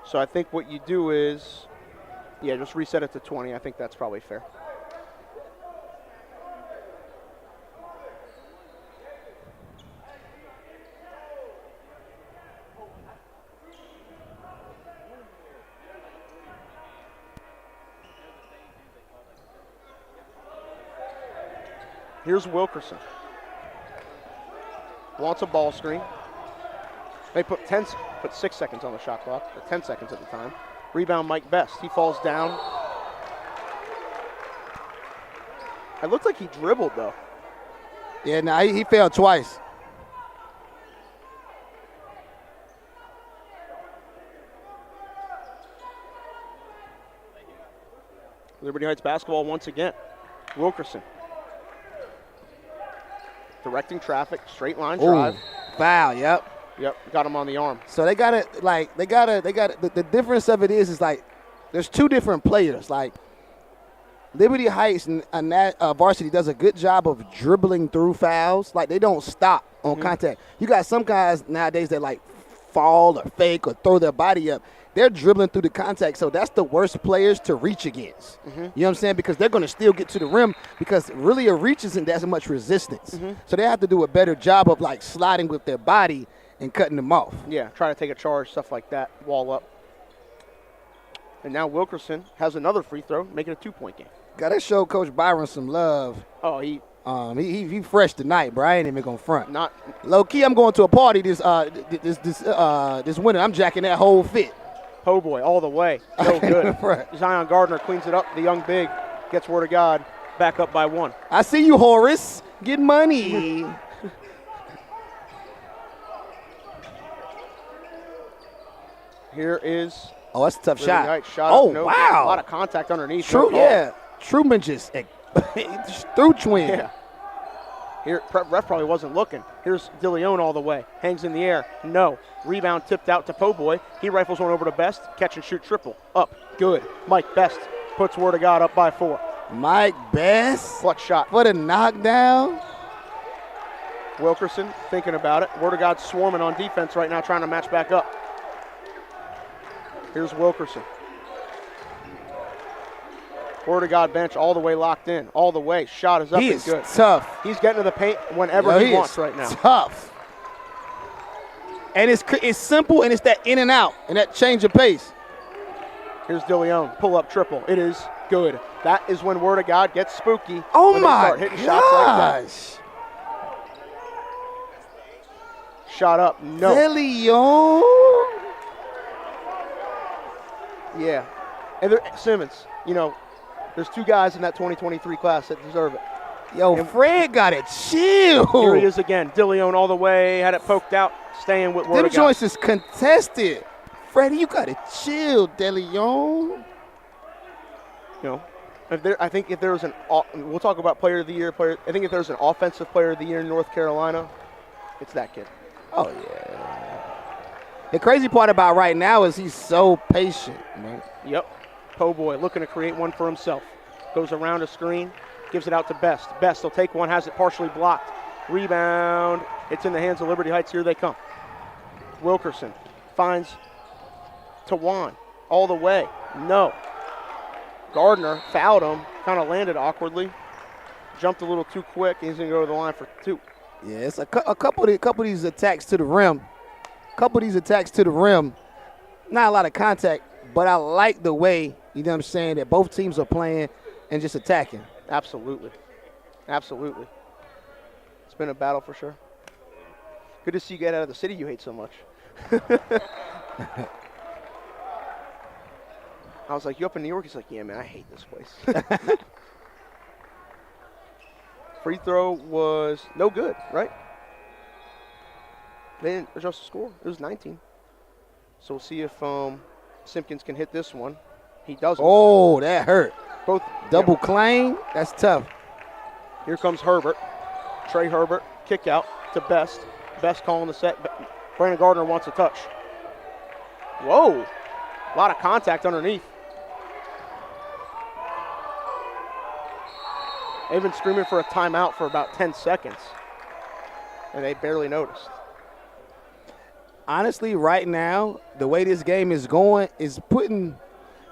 C: So I think what you do is, yeah, just reset it to 20. I think that's probably fair. Here's Wilkerson. Wants a ball screen. They put 6 seconds on the shot clock, or 10 seconds at the time. Rebound Mike Best. He falls down. It looked like he dribbled, though.
B: Yeah, no, he failed twice.
C: Liberty Heights basketball once again. Wilkerson. Directing traffic, straight line drive.
B: Foul, yep.
C: Yep, got him on the arm.
B: So they got it, like, the difference of it is like, there's two different players. Like, Liberty Heights varsity does a good job of dribbling through fouls. Like, they don't stop on contact. You got some guys nowadays that, like, fall or fake or throw their body up. They're dribbling through the contact, so that's the worst players to reach against. You know what I'm saying? Because they're going to still get to the rim because really a reach isn't that much resistance. So they have to do a better job of, like, sliding with their body and cutting them off.
C: Yeah, trying to take a charge, stuff like that, wall up. And now Wilkerson has another free throw, making a 2-point game.
B: Got to show Coach Byron some love.
C: Oh, he
B: fresh tonight, bro. I ain't even gonna front.
C: Not
B: low key. I'm going to a party this winter. I'm jacking that whole fit.
C: Po' boy all the way. So good. Zion Gardner cleans it up. The young big gets Word of God back up by 1.
B: I see you, Horace. Get money.
C: Here is.
B: Oh, that's a tough shot.
C: Right,
B: wow.
C: A lot of contact underneath.
B: True, yeah. Truman just through twin.
C: Yeah. Here, ref probably wasn't looking. Here's Dilione all the way. Hangs in the air. No. Rebound tipped out to Po Boy. He rifles one over to Best. Catch and shoot triple. Up. Good. Mike Best puts Word of God up by 4.
B: Mike Best.
C: Clutch shot.
B: For the knockdown.
C: Wilkerson thinking about it. Word of God swarming on defense right now, trying to match back up. Here's Wilkerson. Word of God bench all the way locked in. All the way. Shot is up
B: He
C: and
B: is
C: good.
B: tough.
C: He's getting to the paint whenever he wants right now.
B: Tough. And it's simple, and it's that in and out and that change of pace.
C: Here's Dilione. Pull up triple. It is good. That is when Word of God gets spooky.
B: Oh
C: when they
B: my
C: start hitting shots like that.
B: gosh.
C: Shot up. No.
B: Dilione.
C: Yeah. And Simmons, you know, there's 2 guys in that 2023 class that deserve it.
B: Yo,
C: And
B: Fred got it chill.
C: Here he is again. Dilione all the way. Had it poked out. Staying with Word
B: Them
C: of God.
B: joints is contested. Freddie, you got to chill, Dilione.
C: You know, I think if there was we'll talk about player of the year. I think if there's an offensive player of the year in North Carolina, it's that kid.
B: Oh, yeah. The crazy part about right now is he's so patient, man.
C: Yep. Po Boy looking to create one for himself. Goes around a screen, gives it out to Best. Best will take one, has it partially blocked. Rebound. It's in the hands of Liberty Heights. Here they come. Wilkerson finds Tawan all the way. No. Gardner fouled him, kind of landed awkwardly. Jumped a little too quick. He's going to go to the line for 2.
B: Yeah, it's a couple of these attacks to the rim. Not a lot of contact, but I like the way, you know what I'm saying, that both teams are playing and just attacking.
C: Absolutely. Absolutely. It's been a battle for sure. Good to see you get out of the city you hate so much. I was like, you up in New York? He's like, yeah, man, I hate this place. Free throw was no good, right? They didn't adjust the score. It was 19. So we'll see if Simpkins can hit this one. He doesn't.
B: Oh, that hurt.
C: Both
B: Double claim, that's tough.
C: Here comes Herbert. Trey Herbert, kick out to Best. Best calling the set. Brandon Gardner wants a touch. Whoa. A lot of contact underneath. They've been screaming for a timeout for about 10 seconds. And they barely noticed.
B: Honestly, right now, the way this game is going is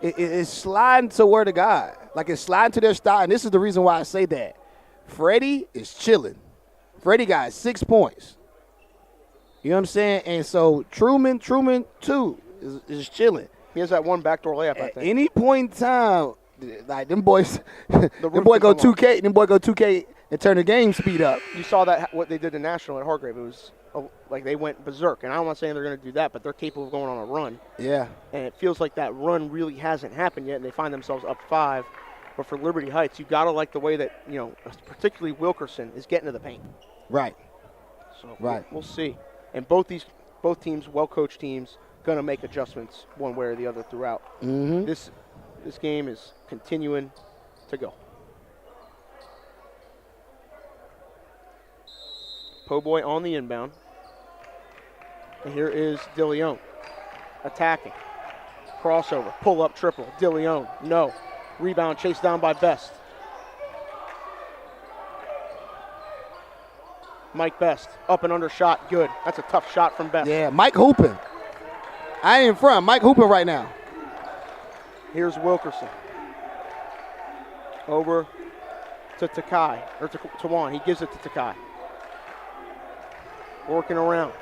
B: it's sliding to Word of God. Like it's sliding to their style. And this is the reason why I say that. Freddie is chilling. Freddie got 6 points. You know what I'm saying? And so Truman too, is chilling.
C: He has that one backdoor layup, I
B: At
C: think.
B: any point in go 2K and turn the game speed up.
C: You saw that, what they did to National at Hargrave. It was like they went berserk. And I'm not saying they're going to do that, but they're capable of going on a run.
B: Yeah.
C: And it feels like that run really hasn't happened yet, and they find themselves up 5. But for Liberty Heights, you got to like the way that, you know, particularly Wilkerson is getting to the paint.
B: Right.
C: So
B: Right.
C: we'll see. And both teams, well-coached teams, going to make adjustments one way or the other throughout.
B: Mm-hmm.
C: This game is continuing to go. Po Boy on the inbound. And here is Dilione attacking. Crossover, pull up triple. Dilione, no. Rebound chased down by Best. Mike Best, up and under shot, good. That's a tough shot from Best.
B: Yeah, Mike hooping. I ain't in front. Mike hooping right now.
C: Here's Wilkerson. Over to Takai, or to Tawan. He gives it to Takai. Working around.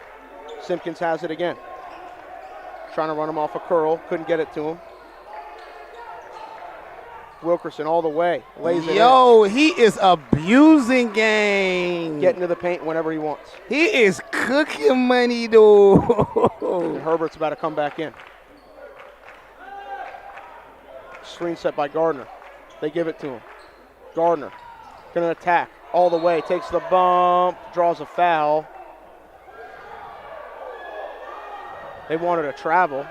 C: Simpkins has it again. Trying to run him off a curl. Couldn't get it to him. Wilkerson all the way. Lays it in.
B: He is abusing game.
C: Getting to the paint whenever he wants.
B: He is cooking money, though.
C: And Herbert's about to come back in. Screen set by Gardner. They give it to him. Gardner going to attack all the way. Takes the bump. Draws a foul. They wanted a travel.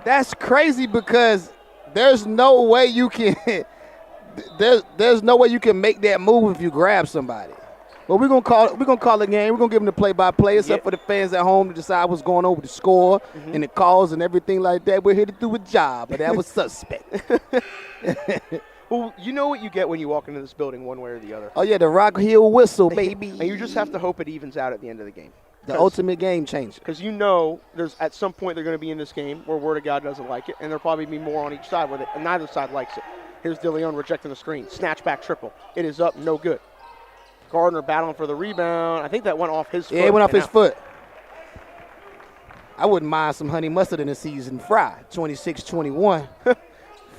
B: That's crazy because there's no way you can there's no way you can make that move if you grab somebody. But we're gonna call the game. We're gonna give them the play-by-play. It's up for the fans at home to decide what's going on with the score and the calls and everything like that. We're here to do a job, but that was suspect.
C: Well, you know what you get when you walk into this building one way or the other.
B: Oh yeah, the Rock Hill whistle, baby.
C: And you just have to hope it evens out at the end of the game.
B: The ultimate game changer.
C: Because you know there's at some point they're going to be in this game where Word of God doesn't like it, and there'll probably be more on each side with it, and neither side likes it. Here's Dilione rejecting the screen. Snatchback triple. It is up, no good. Gardner battling for the rebound. I think that went off his foot.
B: Yeah, it went off his foot. I wouldn't mind some honey mustard in the season fry. 26-21.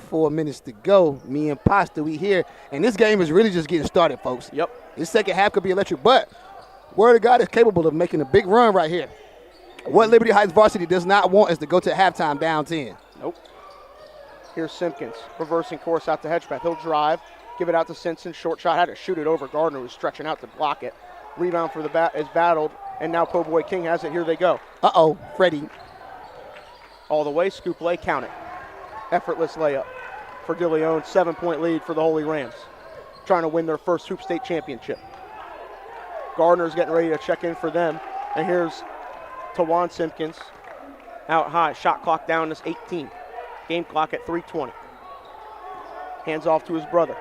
B: 4 minutes to go. Me and Pasta, we here. And this game is really just getting started, folks.
C: Yep.
B: This second half could be electric, but Word of God is capable of making a big run right here. What Liberty Heights varsity does not want is to go to halftime down 10.
C: Nope. Here's Simpkins, reversing course out to Hedgepath. He'll drive, give it out to Simpson. Short shot, had to shoot it over. Gardner was stretching out to block it. Rebound for the bat is battled, and now Po' Boy King has it. Here they go.
B: Uh-oh, Freddie.
C: All the way, scoop lay, count it. Effortless layup for Dilione. 7-point lead for the Holy Rams, trying to win their first Hoop State championship. Gardner's getting ready to check in for them. And here's Tawan Simpkins out high. Shot clock down to 18. Game clock at 3:20. Hands off to his brother.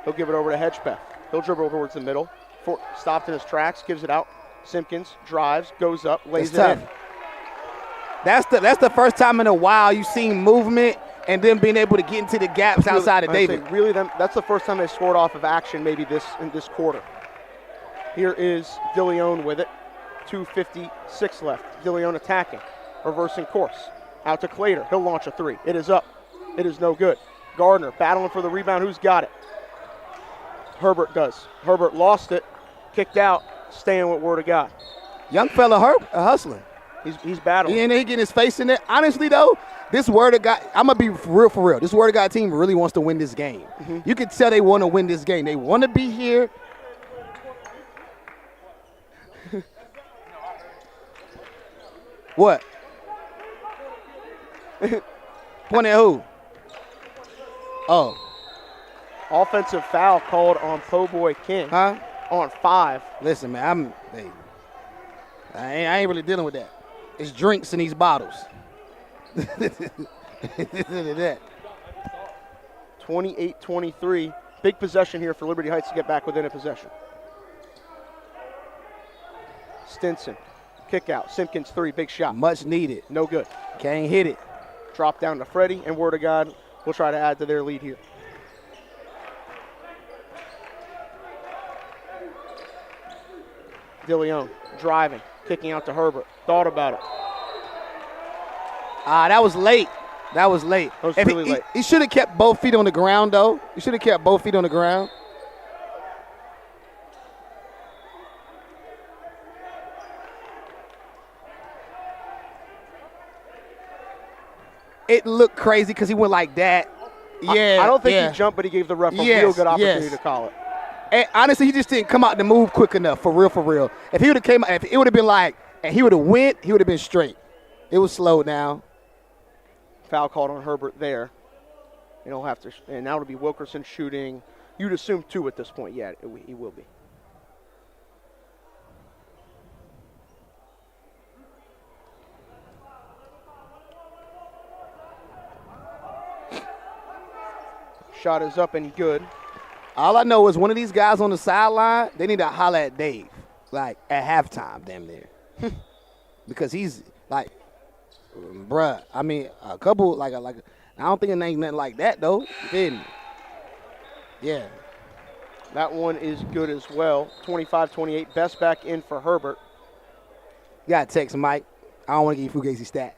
C: He'll give it over to Hedgepath. He'll dribble towards the middle. Stopped in his tracks, gives it out. Simpkins drives, goes up, lays it in.
B: That's the first time in a while you've seen movement and then being able to get into the gaps outside of David.
C: That's the first time they scored off of action maybe in this quarter. Here is Dilione with it. 2:56 left. Dilione attacking. Reversing course. Out to Clater. He'll launch a three. It is up. It is no good. Gardner battling for the rebound. Who's got it? Herbert does. Herbert lost it. Kicked out. Staying with Word of God.
B: Young fella hustling.
C: He's battling.
B: He getting his face in there. Honestly, though, this Word of God, I'm going to be for real. This Word of God team really wants to win this game. You can tell they want to win this game. They want to be here. What? Point at who? Oh.
C: Offensive foul called on Po' Boy King.
B: Huh?
C: On 5.
B: Listen, man, I ain't really dealing with that. It's drinks in these bottles.
C: 28-23. Big possession here for Liberty Heights to get back within a possession. Stinson. Kick out. Simpkins 3. Big shot.
B: Much needed.
C: No good.
B: Can't hit it.
C: Drop down to Freddie, and Word of God will try to add to their lead here. Dilione driving, kicking out to Herbert. Thought about it.
B: That was late. That was late.
C: That was really late.
B: He should have kept both feet on the ground, though. He should have kept both feet on the ground. It looked crazy because he went like that. Yeah,
C: I don't think he jumped, but he gave the ref a real good opportunity to call it.
B: And honestly, he just didn't come out to move quick enough, for real. If he would have came, if it would have been like, and he would have went, he would have been straight. It was slowed down.
C: Foul called on Herbert there. And he'll have to, and now it'll be Wilkerson shooting. You'd assume 2 at this point. Yeah, he will be. Shot is up and good.
B: All I know is one of these guys on the sideline, they need to holler at Dave, like at halftime, damn near. Because he's like, bruh, I mean, a couple, I don't think it ain't nothing like that, though. Yeah.
C: That one is good as well. 25-28. Best back in for Herbert.
B: You got to text Mike. I don't want to give you Fugazi stat.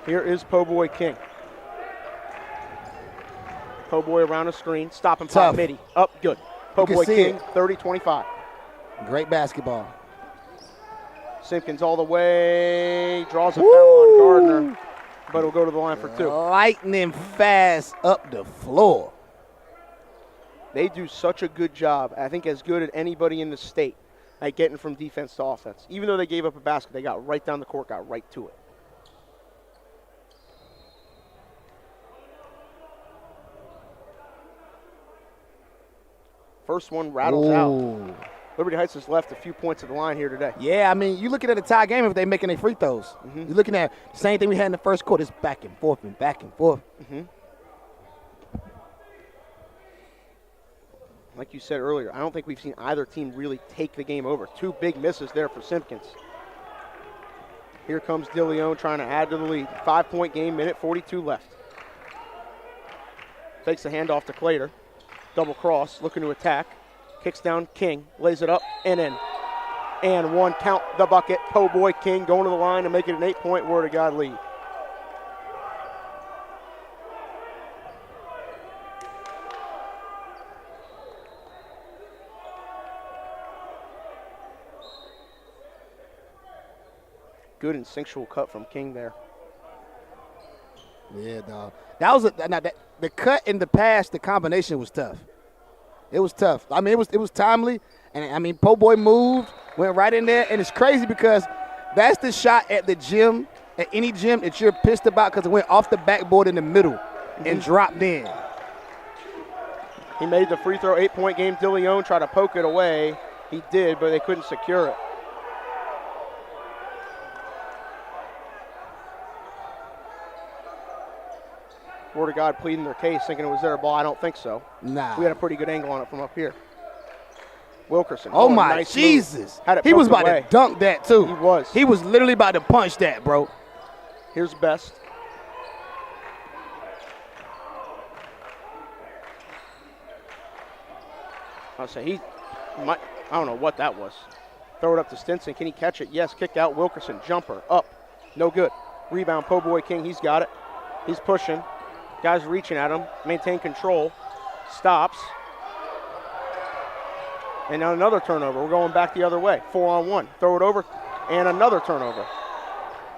C: Here is Po' Boy King. Po' Boy around the screen. Stop and pop midi. Up, good. Po' Boy King, 30-25.
B: Great basketball.
C: Simpkins all the way. Draws a foul on Gardner, but it'll go to the line for 2.
B: Lightning fast up the floor.
C: They do such a good job. I think as good as anybody in the state at getting from defense to offense. Even though they gave up a basket, they got right down the court, got right to it. First one rattles out. Liberty Heights has left a few points at the line here today.
B: Yeah, I mean, you're looking at a tie game if they're making their free throws. You're looking at the same thing we had in the first quarter. It's back and forth and back and forth.
C: Like you said earlier, I don't think we've seen either team really take the game over. 2 big misses there for Simpkins. Here comes Dilione trying to add to the lead. 5-point game, minute 42 left. Takes the handoff to Clater. Double cross, looking to attack. Kicks down King, lays it up and in. And one, count the bucket. Po' boy King going to the line to make it an 8-point Word of God lead. Good instinctual cut from King there.
B: Yeah, dog. That was the cut in the pass. The combination was tough. It was tough. I mean, it was timely, and I mean, Po' boy moved, went right in there, and it's crazy because that's the shot at the gym, at any gym that you're pissed about because it went off the backboard in the middle and dropped in.
C: He made the free throw. 8-point game. Dilione tried to poke it away. He did, but they couldn't secure it. Word of God pleading their case, thinking it was their ball. I don't think so.
B: Nah.
C: We had a pretty good angle on it from up here. Wilkerson.
B: Oh my
C: nice
B: Jesus.
C: Had it
B: He was
C: poked
B: about
C: away.
B: to dunk that too.
C: He was.
B: He was literally about to punch that, bro.
C: Here's Best. I'll say I don't know what that was. Throw it up to Stinson. Can he catch it? Yes. Kick out. Wilkerson. Jumper. Up. No good. Rebound. Po' boy King. He's got it. He's pushing. Guys reaching at him. Maintain control. Stops. And now another turnover. We're going back the other way. 4-on-1. Throw it over. And another turnover.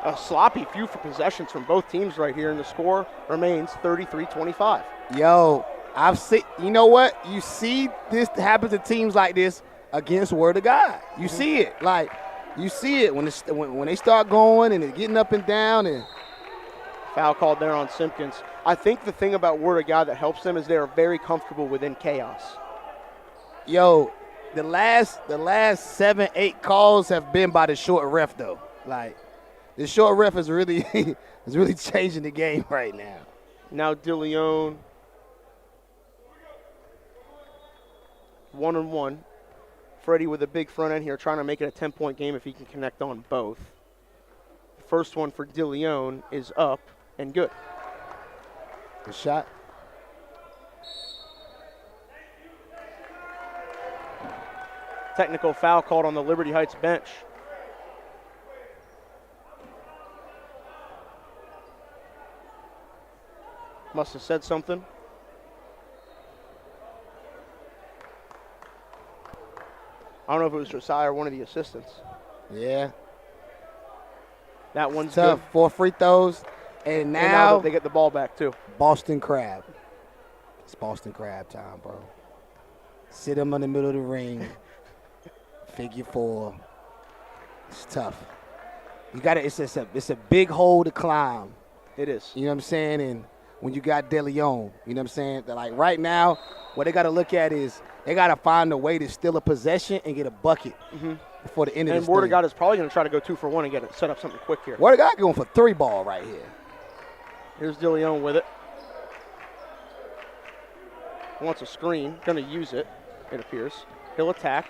C: A sloppy few for possessions from both teams right here. And the score remains 33-25.
B: Yo, I've seen, you know what? You see this happen to teams like this against Word of God. You see it. Like, you see it when they start going and they're getting up and down. And
C: foul called there on Simpkins. I think the thing about Word of God that helps them is they are very comfortable within chaos.
B: Yo, the last 7-8 calls have been by the short ref though. Like, the short ref is really is really changing the game right now.
C: Now Dilione, 1-on-1. Freddie with a big front end here, trying to make it a 10-point game if he can connect on both. The first one for Dilione is up and good.
B: Good shot.
C: Technical foul called on the Liberty Heights bench. Must have said something. I don't know if it was Josiah or one of the assistants.
B: Yeah.
C: That one's
B: tough.
C: good.
B: 4 free throws. And now
C: they get the ball back too.
B: Boston Crab. It's Boston Crab time, bro. Sit him in the middle of the ring. Figure 4. It's tough. You got it's a big hole to climb.
C: It is.
B: You know what I'm saying? And when you got Dilione, you know what I'm saying? That, like, right now, what they got to look at is they got to find a way to steal a possession and get a bucket before the end of this
C: And Word of
B: thing.
C: God is probably going to try to go 2 for 1 and get it set up something quick here.
B: Word of God going for 3 ball right here.
C: Here's Dilione with it. Wants a screen. Going to use it, it appears. He'll attack.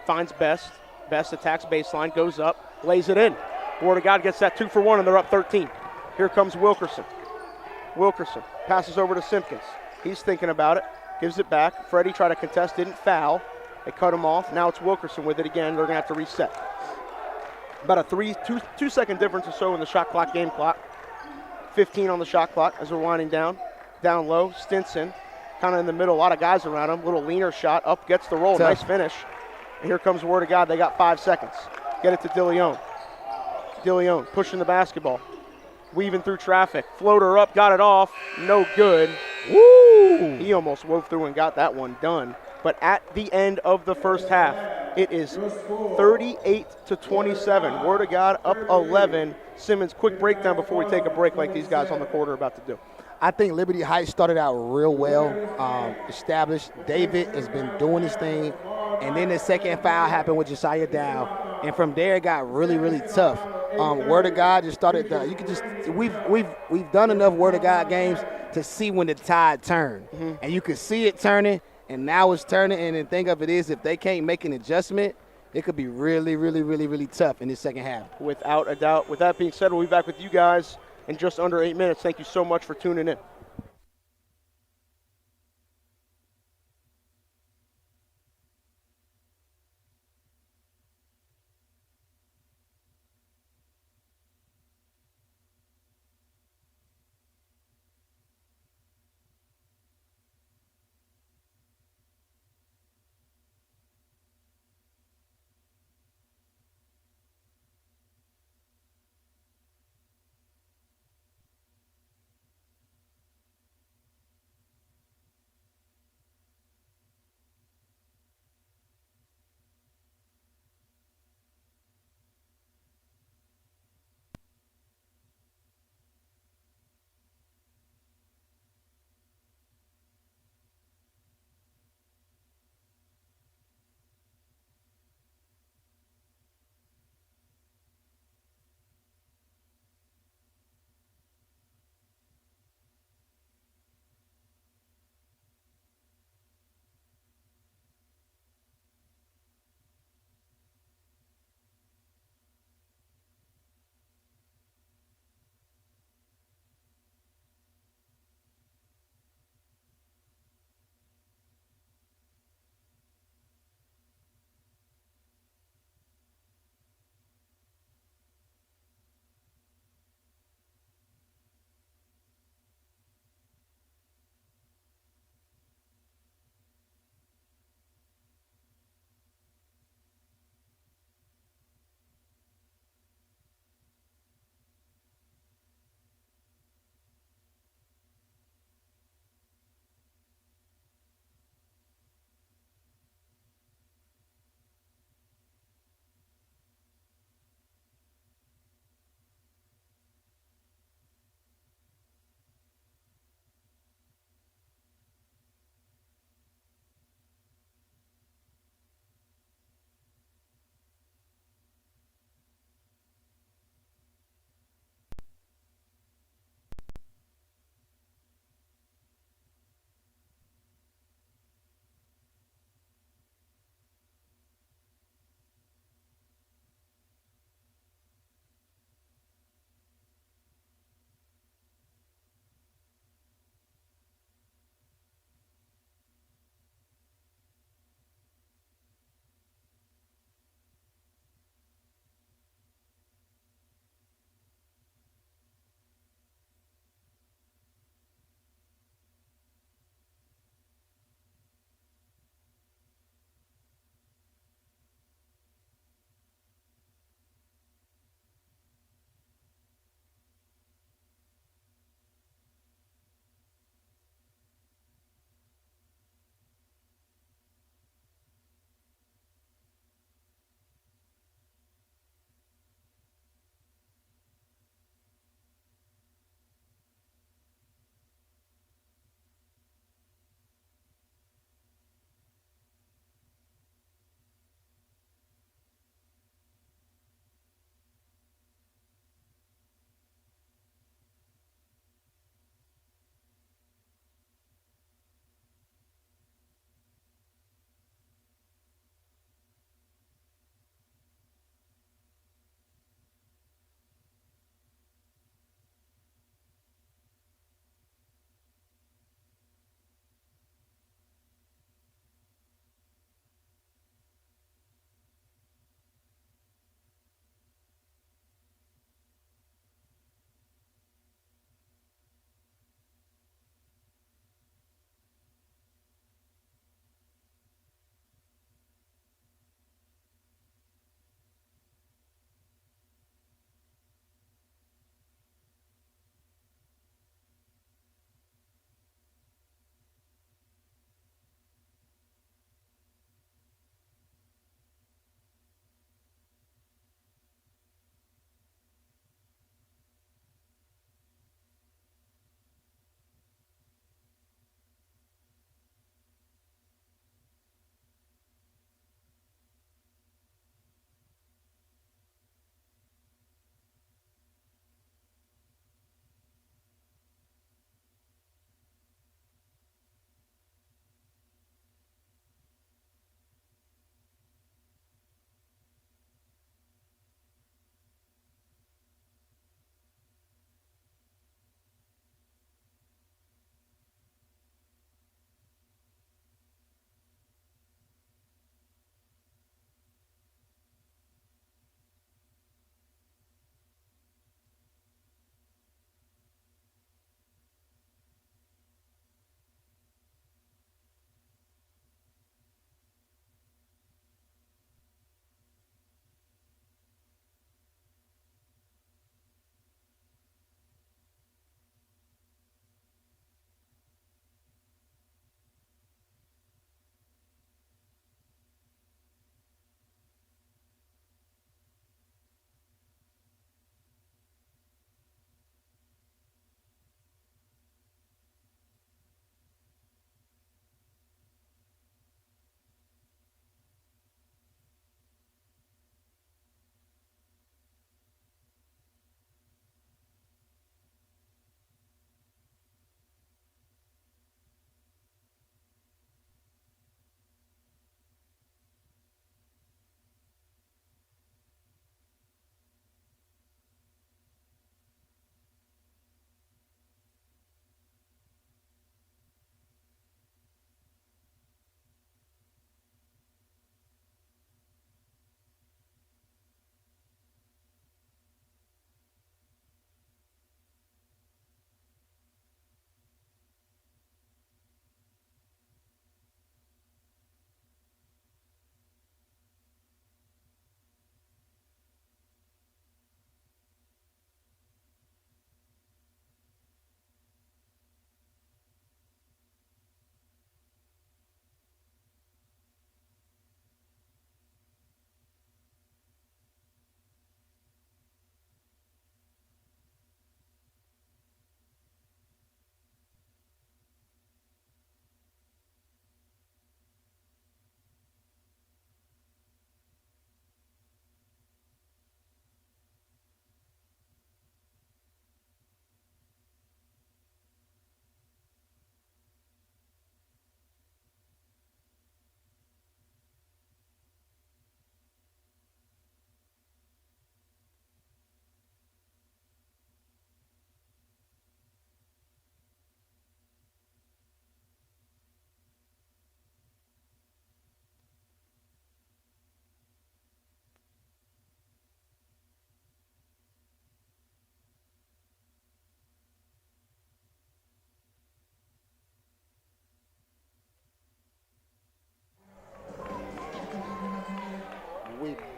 C: Finds Best. Best attacks baseline. Goes up. Lays it in. Word of God gets that 2 for 1, and they're up 13. Here comes Wilkerson. Wilkerson passes over to Simpkins. He's thinking about it. Gives it back. Freddie tried to contest. Didn't foul. They cut him off. Now it's Wilkerson with it again. They're going to have to reset. About a 2 second difference or so in the shot clock, game clock. 15 on the shot clock as we're winding down. Down low, Stinson, kind of in the middle, a lot of guys around him. Little leaner shot, up, gets the roll. Nice finish. And here comes Word of God. They got 5 seconds. Get it to Dilione. Dilione pushing the basketball. Weaving through traffic. Floater up, got it off. No good. Woo! He almost wove through and got that one done. But at the end of the first half, it is 38-27. Word of God up 11. Simmons, quick breakdown before we take a break like these guys on the court are about to do.
B: I think Liberty Heights started out real well, established. David has been doing his thing, and then the second foul happened with Josiah Dow, and from there it got really, really tough. Word of God just started. We've done enough Word of God games to see when the tide turned, and you could see it turning, and now it's turning. And the thing of it is, if they can't make an adjustment, it could be really, really, really, really tough in this second half.
C: Without a doubt. With that being said, we'll be back with you guys in just under 8 minutes. Thank you so much for tuning in.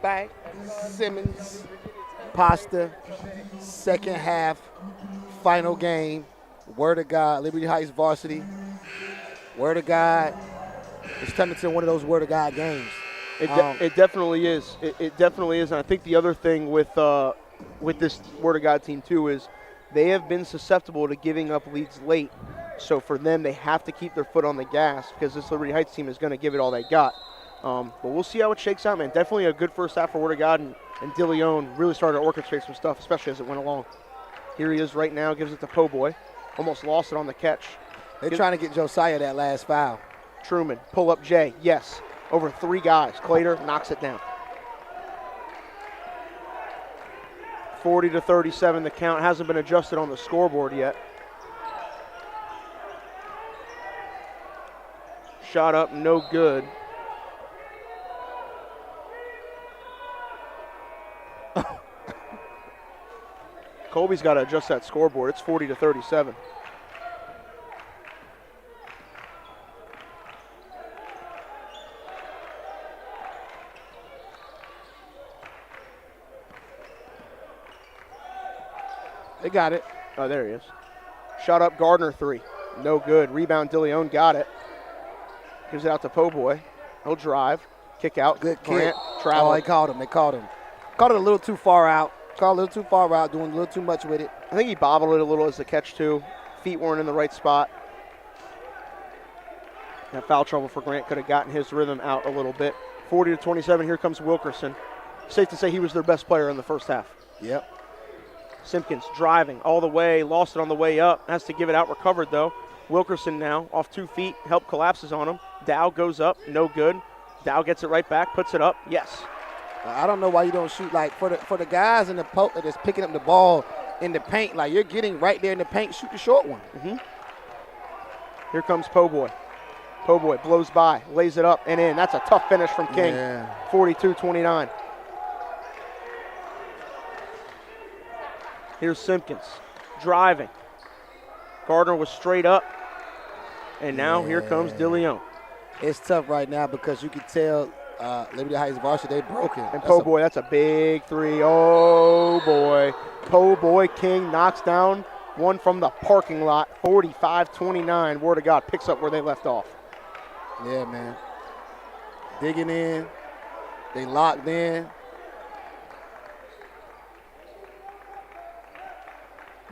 B: back. Simmons, Pasta, second half, final game. Word of God, Liberty Heights varsity. Word of God. It's turning into one of those Word of God games.
C: It definitely is. It definitely is. And I think the other thing with this Word of God team, too, is they have been susceptible to giving up leads late. So for them, they have to keep their foot on the gas because this Liberty Heights team is going to give it all they got. But we'll see how it shakes out, man. Definitely a good first half for Word of God, and Dilione really started to orchestrate some stuff, especially as it went along. Here he is right now, gives it to Po Boy. Almost lost it on the catch.
B: They're trying to get Josiah that last foul.
C: Truman, pull up Jay, yes. Over 3 guys. Clater knocks it down. 40-37 the count. Hasn't been adjusted on the scoreboard yet. Shot up, no good. Colby's got to adjust that scoreboard. It's 40-37.
B: They got it.
C: Oh, there he is. Shot up, Gardner 3. No good. Rebound, Dilione got it. Gives it out to Po Boy. He'll drive. Kick out.
B: Good
C: Grant,
B: kick.
C: travel.
B: Oh, they called him. Called it a little too far out. Doing a little too much with it.
C: I think he bobbled it a little as the catch, too. Feet weren't in the right spot. That foul trouble for Grant could have gotten his rhythm out a little bit. 40-27, here comes Wilkerson. Safe to say he was their best player in the first half.
B: Yep.
C: Simpkins driving all the way, lost it on the way up. Has to give it out, recovered, though. Wilkerson now off 2 feet, help collapses on him. Dow goes up, no good. Dow gets it right back, puts it up, yes.
B: I don't know why you don't shoot, like, for the guys in the post that's picking up the ball in the paint, like, you're getting right there in the paint, shoot the short one.
C: Mm-hmm. Here comes Po Boy. Po Boy blows by, lays it up and in. That's a tough finish from King.
B: Yeah.
C: 42-29. Here's Simpkins driving. Gardner was straight up. And now here comes Dilione.
B: It's tough right now because you can tell Liberty Heights varsity, they broken.
C: And Po Boy, that's a big 3. Oh, boy. Po Boy King knocks down one from the parking lot. 45-29. Word of God picks up where they left off.
B: Yeah, man. Digging in. They locked in.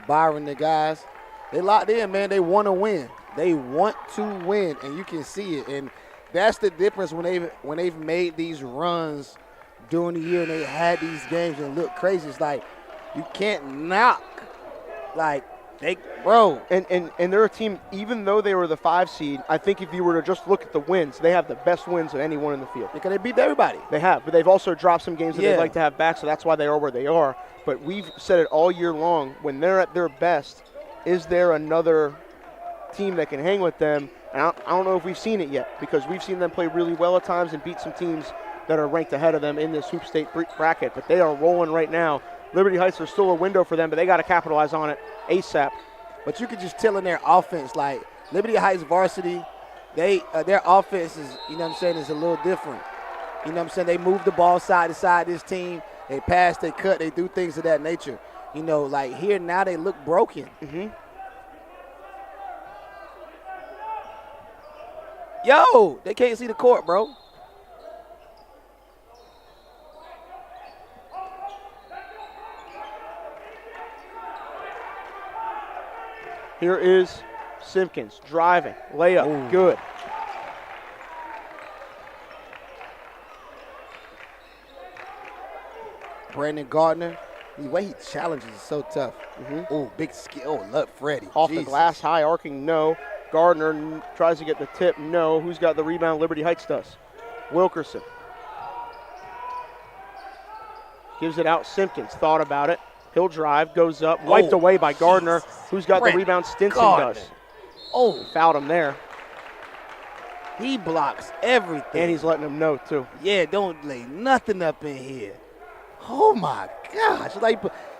B: Byron, the guys, they locked in, man. They want to win. They want to win, and you can see it. And that's the difference when they've made these runs during the year and they had these games and look crazy. It's like you can't knock. Like,
C: And they're a team, even though they were the 5 seed, I think if you were to just look at the wins, they have the best wins of anyone in the field.
B: Because they beat everybody.
C: They have, but they've also dropped some games that they'd like to have back, so that's why they are where they are. But we've said it all year long, when they're at their best, is there another team that can hang with them? And I don't know if we've seen it yet, because we've seen them play really well at times and beat some teams that are ranked ahead of them in this Hoop State bracket. But they are rolling right now. Liberty Heights, there's still a window for them, but they got to capitalize on it ASAP.
B: But you could just tell in their offense, like Liberty Heights varsity, their offense is, you know what I'm saying, is a little different. You know what I'm saying? They move the ball side to side, this team. They pass, they cut, they do things of that nature. You know, like here now they look broken.
C: Mm-hmm.
B: Yo, they can't see the court, bro.
C: Here is Simpkins driving, layup, good.
B: Brandon Gardner, the way he challenges is so tough.
C: Mm-hmm.
B: Oh, big skill. Oh, love Freddie.
C: Off
B: Jesus.
C: the glass, high arcing, no. Gardner tries to get the tip, no. Who's got the rebound? Liberty Heights does. Wilkerson. Gives it out, Simpkins thought about it. He'll drive, goes up, wiped away by Gardner. Who's got the rebound? Stinson does.
B: Oh.
C: Fouled him there.
B: He blocks everything.
C: And he's letting him know, too.
B: Yeah, don't lay nothing up in here. Oh, my gosh.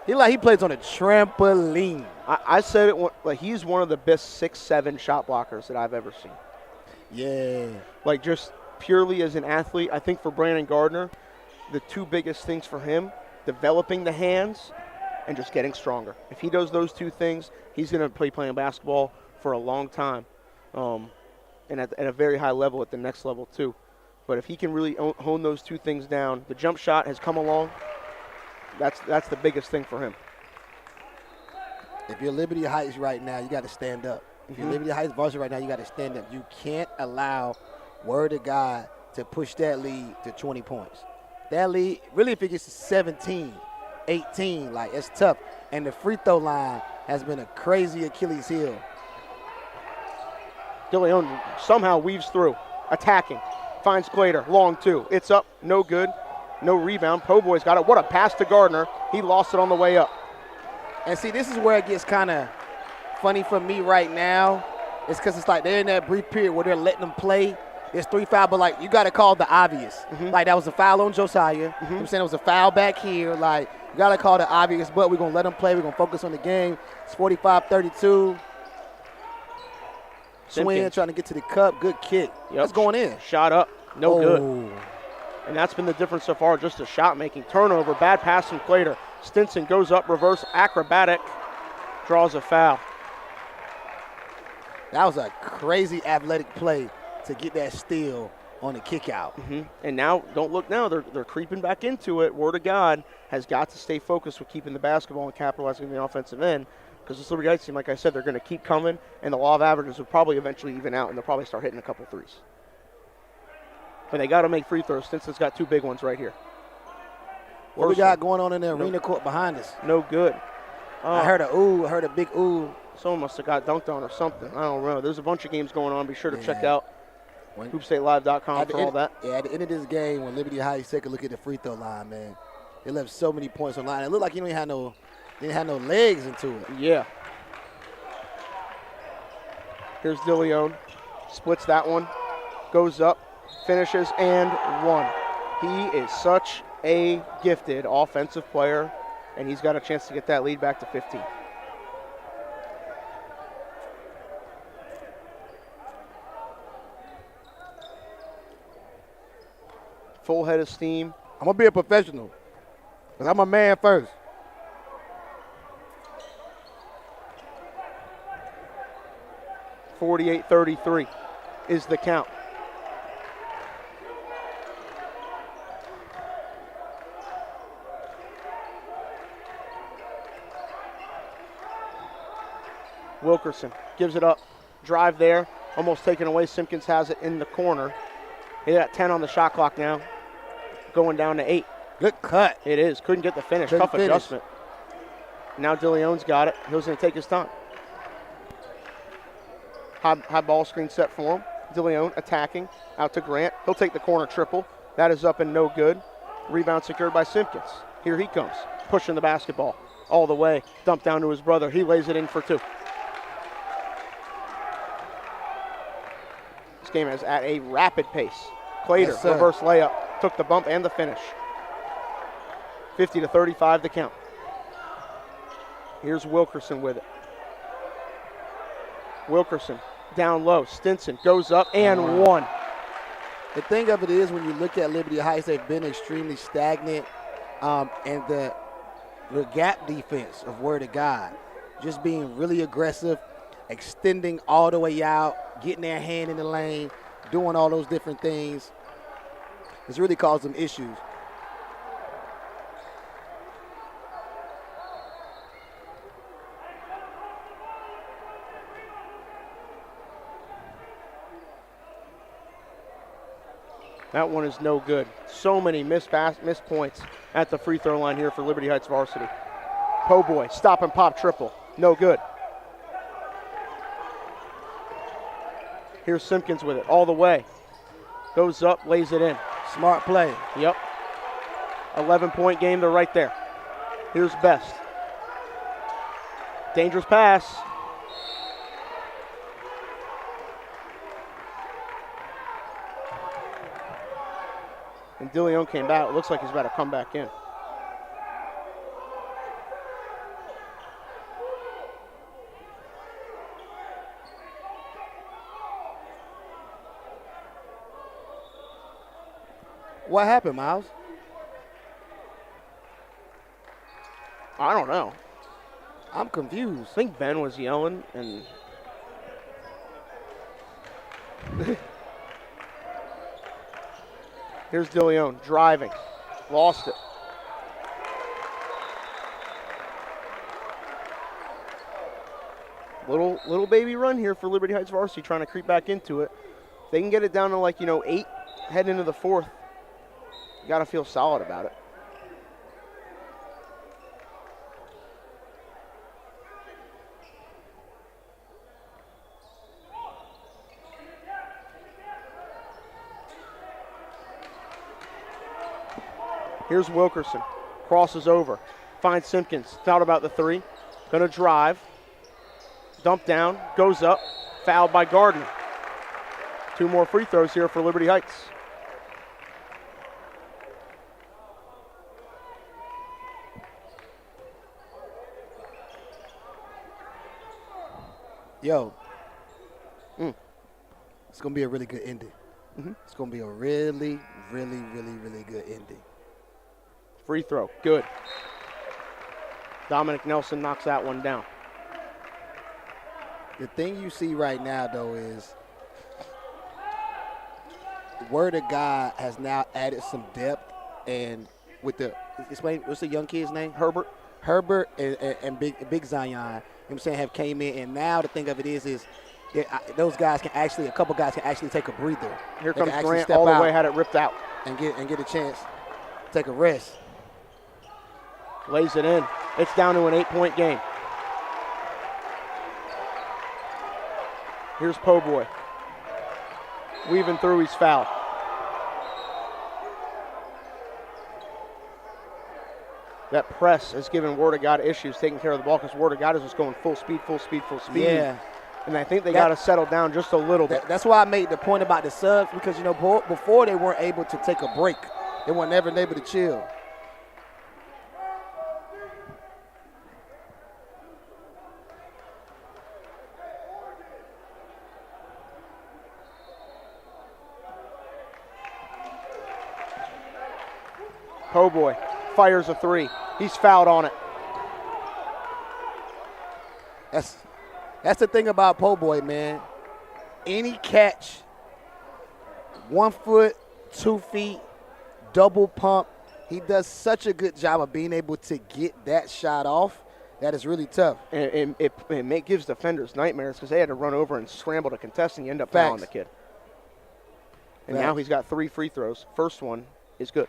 B: He plays on a trampoline.
C: I said it, like he's one of the best 6'7" shot blockers that I've ever seen.
B: Yeah.
C: Like just purely as an athlete, I think for Brandon Gardner, the two biggest things for him, developing the hands and just getting stronger. If he does those two things, he's going to be playing basketball for a long time, and at a very high level at the next level too. But if he can really hone those two things down, the jump shot has come along. That's the biggest thing for him.
B: If you're Liberty Heights right now, you got to stand up. If you're Liberty Heights varsity right now, you got to stand up. You can't allow Word of God to push that lead to 20 points. That lead, really if it gets to 17, 18, like it's tough. And the free throw line has been a crazy Achilles heel.
C: Dilione somehow weaves through, attacking, finds Clater, long two. It's up, no good, no rebound. Po Boy's got it. What a pass to Gardner. He lost it on the way up.
B: And see, this is where it gets kind of funny for me right now. It's because it's like they're in that brief period where they're letting them play. It's 3-5, but like you got to call the obvious. Like that was a foul on Josiah. I'm saying it was a foul back here. Like you got to call the obvious, but we're going to let them play. We're going to focus on the game. It's 45-32. Swin trying to get to the cup. Good kick. That's going in.
C: Shot up. No good. And that's been the difference so far, just a shot making. Turnover, bad pass from Clater. Stinson goes up, reverse acrobatic, draws a foul.
B: That was a crazy athletic play to get that steal on the kick out.
C: And now, don't look now, they're creeping back into it. Word of God has got to stay focused with keeping the basketball and capitalizing on the offensive end, because this Liberty Heights team, like I said, they're going to keep coming, and the law of averages will probably eventually even out, and they'll probably start hitting a couple threes. But they got to make free throws. Stinson's got two big ones right here.
B: What we got going on in the arena court behind us?
C: No good.
B: I heard a ooh. I heard a big ooh.
C: Someone must have got dunked on or something. I don't know. There's a bunch of games going on. Be sure to check out hoopstatelive.com for all that.
B: Yeah, at the end of this game, when Liberty Heights take a look at the free throw line, man, they left so many points on the line. It looked like didn't have no legs into it.
C: Yeah. Here's Dilione. Splits that one. Goes up. Finishes and one. He is such a gifted offensive player, and he's got a chance to get that lead back to 15. Full head of steam.
B: I'm going to be a professional because I'm a man first.
C: .38-33 is the count. Wilkerson gives it up. Drive there. Almost taken away. Simpkins has it in the corner. He got 10 on the shot clock now. Going down to 8.
B: Good cut.
C: It is. Couldn't get the finish. Tough adjustment. Now Dilione's got it. He was going to take his time. High ball screen set for him. Dilione attacking. Out to Grant. He'll take the corner triple. That is up and no good. Rebound secured by Simpkins. Here he comes. Pushing the basketball all the way. Dumped down to his brother. He lays it in for 2. This game is at a rapid pace. Clater, reverse layup, took the bump and the finish. 50-35 the count. Here's Wilkerson with it. Wilkerson down low. Stinson goes up and one.
B: The thing of it is, when you look at Liberty Heights, they've been extremely stagnant, and the gap defense of Word of God, just being really aggressive, extending all the way out, getting their hand in the lane, doing all those different things. It's really caused them issues.
C: That one is no good. So many missed points at the free throw line here for Liberty Heights varsity. Po Boy, stop and pop triple. No good. Here's Simpkins with it all the way. Goes up, lays it in.
B: Smart play.
C: Yep. 11-point game, they're right there. Here's Best. Dangerous pass. And Dilione came back. It looks like he's about to come back in.
B: What happened, Miles?
C: I don't know.
B: I'm confused.
C: I think Ben was yelling and here's Dilione driving. Lost it. Little baby run here for Liberty Heights varsity, trying to creep back into it. If they can get it down to 8, heading into the 4th, you got to feel solid about it. Here's Wilkerson. Crosses over. Finds Simpkins. Thought about the 3. Gonna drive. Dump down. Goes up. Fouled by Gardner. 2 more free throws here for Liberty Heights.
B: Yo. It's going to be a really good ending. It's going to be a really, really, really, really good ending.
C: Free throw. Good. Dominic Nelson knocks that one down.
B: The thing you see right now, though, is Word of God has now added some depth. And with the – explain, what's the young kid's name?
C: Herbert
B: and Big Zion, you know what I'm saying, have came in. And now the thing of it is those guys can actually – a couple guys can actually take a breather.
C: Here comes Grant all the way, had it ripped out.
B: And get a chance to take a rest.
C: Lays it in. It's down to an 8-point game. Here's Po Boy. Weaving through, he's fouled. That press has given Word of God issues taking care of the ball because Word of God is just going full speed.
B: Yeah.
C: And I think they got to settle down just a little bit.
B: That's why I made the point about the subs because, before they weren't able to take a break. They weren't never able to chill.
C: Po Boy fires a 3. He's fouled on it.
B: That's the thing about Po Boy, man. Any catch, 1 foot, 2 feet, double pump, he does such a good job of being able to get that shot off. That is really tough.
C: And it gives defenders nightmares because they had to run over and scramble to contest, and you end up fouling the kid. And now he's got 3 free throws. First one is good.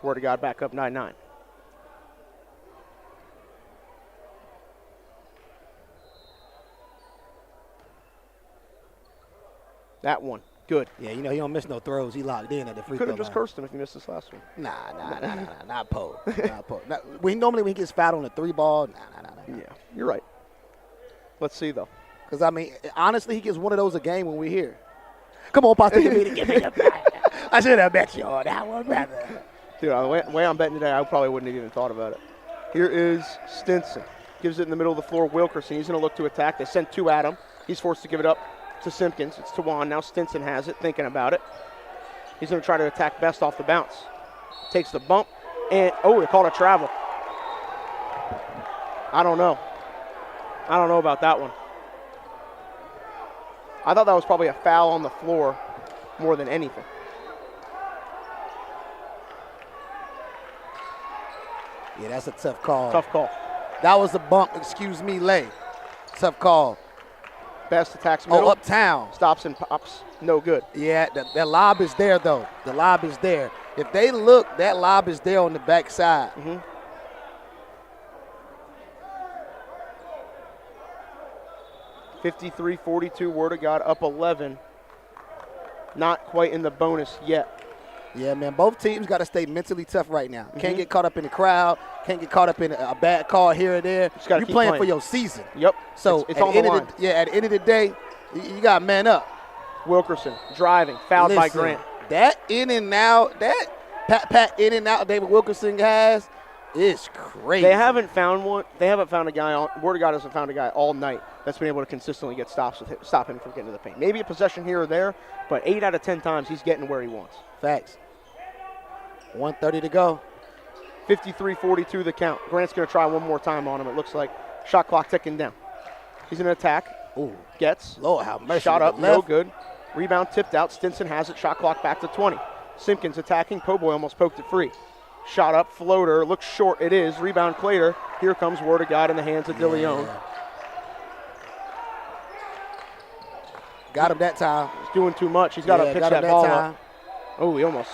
C: Word of God back up 9-9. That one, good.
B: Yeah, he don't miss no throws. He locked in at the free throw
C: Could have just cursed him if he missed this last one.
B: Nah, not Po. Not Po. Normally when he gets fouled on the 3 ball, nah.
C: Yeah, you're right. Let's see, though.
B: Because, honestly, he gets one of those a game when we're here. Come on, Pastor, give me the ball. I should have bet you on that one, brother.
C: Dude, the way I'm betting today, I probably wouldn't have even thought about it. Here is Stinson. Gives it in the middle of the floor. Wilkerson, he's going to look to attack. They sent 2 at him. He's forced to give it up to Simpkins. It's Tawan. Now Stinson has it, thinking about it. He's going to try to attack Best off the bounce. Takes the bump. And, they called a travel. I don't know about that one. I thought that was probably a foul on the floor more than anything.
B: Yeah, that's a tough call.
C: Tough call.
B: That was a bump, lay. Tough call.
C: Best attacks middle.
B: Uptown.
C: Stops and pops. No good.
B: Yeah, that lob is there, though. The lob is there. If they look, that lob is there on the backside.
C: 53-42, Word of God up 11. Not quite in the bonus yet.
B: Yeah, man, both teams got to stay mentally tough right now. Can't get caught up in the crowd. Can't get caught up in a bad call here or there. You're playing for your season.
C: Yep.
B: So
C: it's on the line.
B: At the end of the day, you got to man up.
C: Wilkerson driving, fouled by Grant.
B: That in and out, that pat in and out David Wilkerson has is crazy.
C: They haven't found one. They haven't found a guy. Word of God hasn't found a guy all night that's been able to consistently get stops with him, stop him from getting to the paint. Maybe a possession here or there, but 8 out of 10 times he's getting where he wants.
B: Facts. 1:30 to go.
C: 53-42 the count. Grant's going to try one more time on him, it looks like. Shot clock ticking down. He's in an attack.
B: Ooh.
C: Gets.
B: Lord have mercy.
C: Shot up, no
B: left.
C: good. Rebound tipped out. Stinson has it. Shot clock back to 20. Simpkins attacking. Po'boy almost poked it free. Shot up, floater. Looks short. It is. Rebound Clater. Here comes Word of God in the hands of Dilione.
B: Got him that time.
C: He's doing too much. He's got to pitch that ball up. Oh, he almost.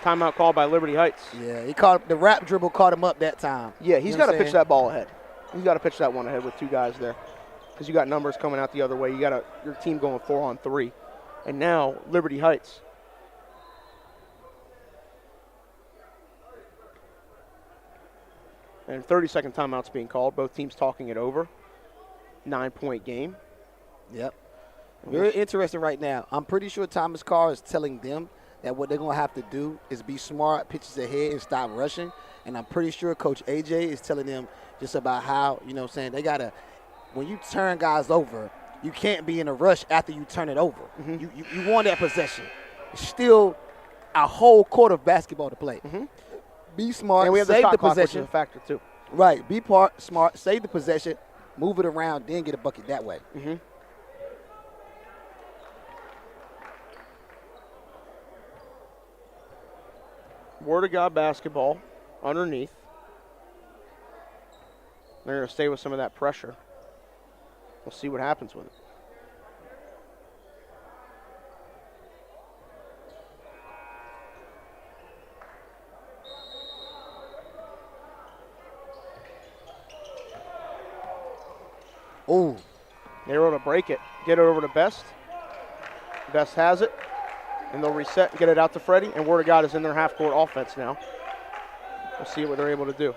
C: Timeout called by Liberty Heights.
B: Yeah, he caught the wrap dribble, caught him up that time.
C: Yeah, he's got to pitch that ball ahead. He's got to pitch that one ahead with two guys there, because you got numbers coming out the other way. You got your team going 4-on-3, and now Liberty Heights. And 30-second timeouts being called. Both teams talking it over. 9-point game.
B: Yep. Very interesting right now. I'm pretty sure Thomas Carr is telling them that what they're going to have to do is be smart, pitches ahead, and stop rushing. And I'm pretty sure Coach AJ is telling them just about how, you know what I'm saying, they got to, when you turn guys over, you can't be in a rush after you turn it over. Mm-hmm. You want that possession. It's still a whole quarter of basketball to play. Mm-hmm. Be smart,
C: and we have
B: save
C: the
B: the
C: clock,
B: possession.
C: Which is a factor too.
B: Right. Be smart, save the possession, move it around, then get a bucket that way.
C: Mm-hmm. Word of God basketball underneath. They're going to stay with some of that pressure. We'll see what happens with it.
B: Ooh.
C: They're able to break it. Get it over to Best. Best has it. And they'll reset and get it out to Freddie. And Word of God is in their half-court offense now. We'll see what they're able to do.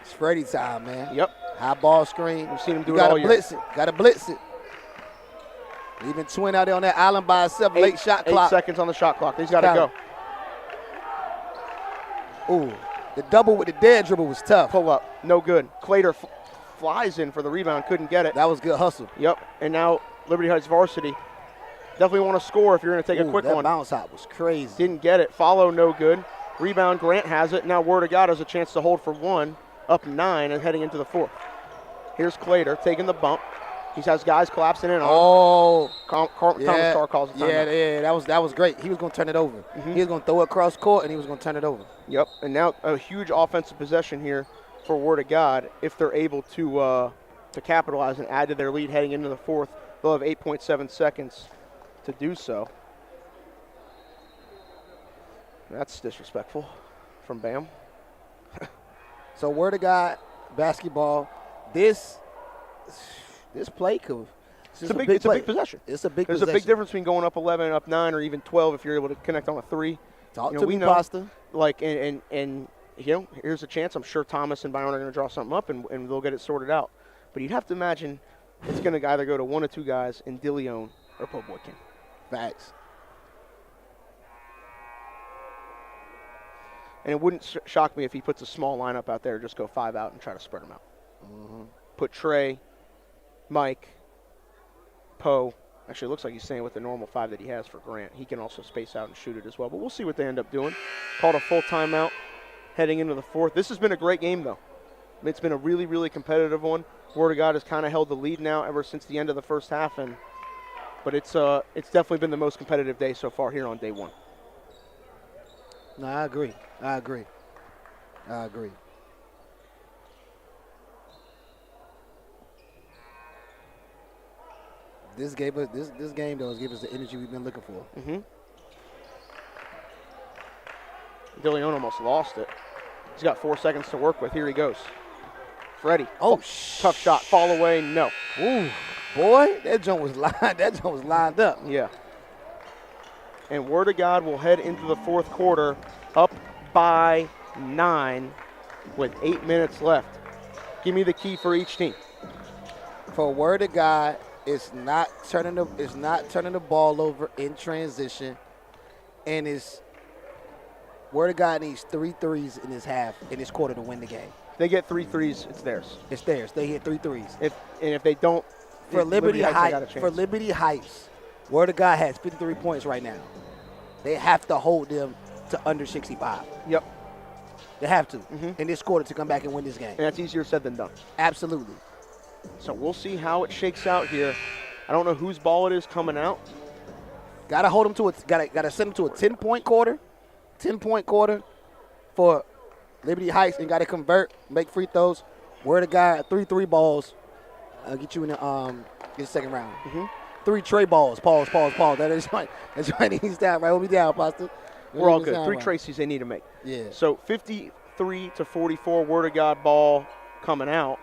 B: It's Freddie time, man.
C: Yep.
B: High ball screen.
C: We've seen him do it all year.
B: Got to blitz it. Leaving Twin out there on that island by himself. Late shot clock.
C: 8 seconds on the shot clock. He's got to
B: go. Ooh. The double with the dead dribble was tough.
C: Pull up. No good. Clater flies in for the rebound. Couldn't get it.
B: That was good hustle.
C: Yep. And now Liberty Heights varsity. Definitely want to score if you're going to take a quick
B: that
C: one.
B: That bounce hop was crazy.
C: Didn't get it. Follow, no good. Rebound, Grant has it. Now Word of God has a chance to hold for one. Up 9 and heading into the fourth. Here's Clater taking the bump. He has guys collapsing in on him. Thomas Carr calls the timeout.
B: Yeah, that was great. He was going to turn it over. Mm-hmm. He was going to throw it across court, and he was going to turn it over.
C: Yep, and now a huge offensive possession here for Word of God. If they're able to capitalize and add to their lead heading into the fourth, they'll have 8.7 seconds to do so. That's disrespectful from Bam.
B: So Word of God basketball, this play could.
C: It's a big possession.
B: It's a big
C: There's
B: possession.
C: a big difference between going up 11, up 9, or even 12 if you're able to connect on a 3.
B: Talk to me, Pasta.
C: Like, and you know, here's a chance. I'm sure Thomas and Byron are going to draw something up, and they'll get it sorted out. But you'd have to imagine it's going to either go to one or two guys in Dilione or Po'boy King.
B: Facts.
C: And it wouldn't shock me if he puts a small lineup out there, just go 5 out and try to spread them out. Mm-hmm. Put Trey, Mike, Poe. Actually, it looks like he's staying with the normal 5 that he has for Grant. He can also space out and shoot it as well. But we'll see what they end up doing. Called a full timeout heading into the fourth. This has been a great game, though. It's been a really, really competitive one. Word of God has kind of held the lead now ever since the end of the first half. But it's definitely been the most competitive day so far here on day one.
B: No, I agree. This game though has given us the energy we've been looking for.
C: Mm-hmm. Dilione almost lost it. He's got 4 seconds to work with. Here he goes. Freddie. Tough shot. Fall away. No.
B: Ooh, boy, that joint was lined up.
C: Yeah. And Word of God will head into the fourth quarter up by 9 with 8 minutes left. Give me the key for each team.
B: For Word of God, it's not turning the ball over in transition, and it's Word of God needs 3 threes in this quarter to win the game.
C: If they get 3 threes, it's theirs.
B: It's theirs. They hit 3 threes.
C: If they don't,
B: for Liberty Heights, Word of God has 53 points right now. They have to hold them to under 65.
C: Yep.
B: They have to in this quarter to come back and win this game.
C: And that's easier said than done.
B: Absolutely.
C: So we'll see how it shakes out here. I don't know whose ball it is coming out.
B: Got to hold them to gotta send them to a 10-point quarter. 10-point quarter for Liberty Heights, and got to convert, make free throws. Word of God, 3 balls. Get you in the get the second round. 3 tray balls. Pause. That is right. That's right. He's down. Right, hold me down, Pastor.
C: We're all good. 3 Tracy's they need to make.
B: Yeah.
C: So 53 to 44, Word of God ball coming out.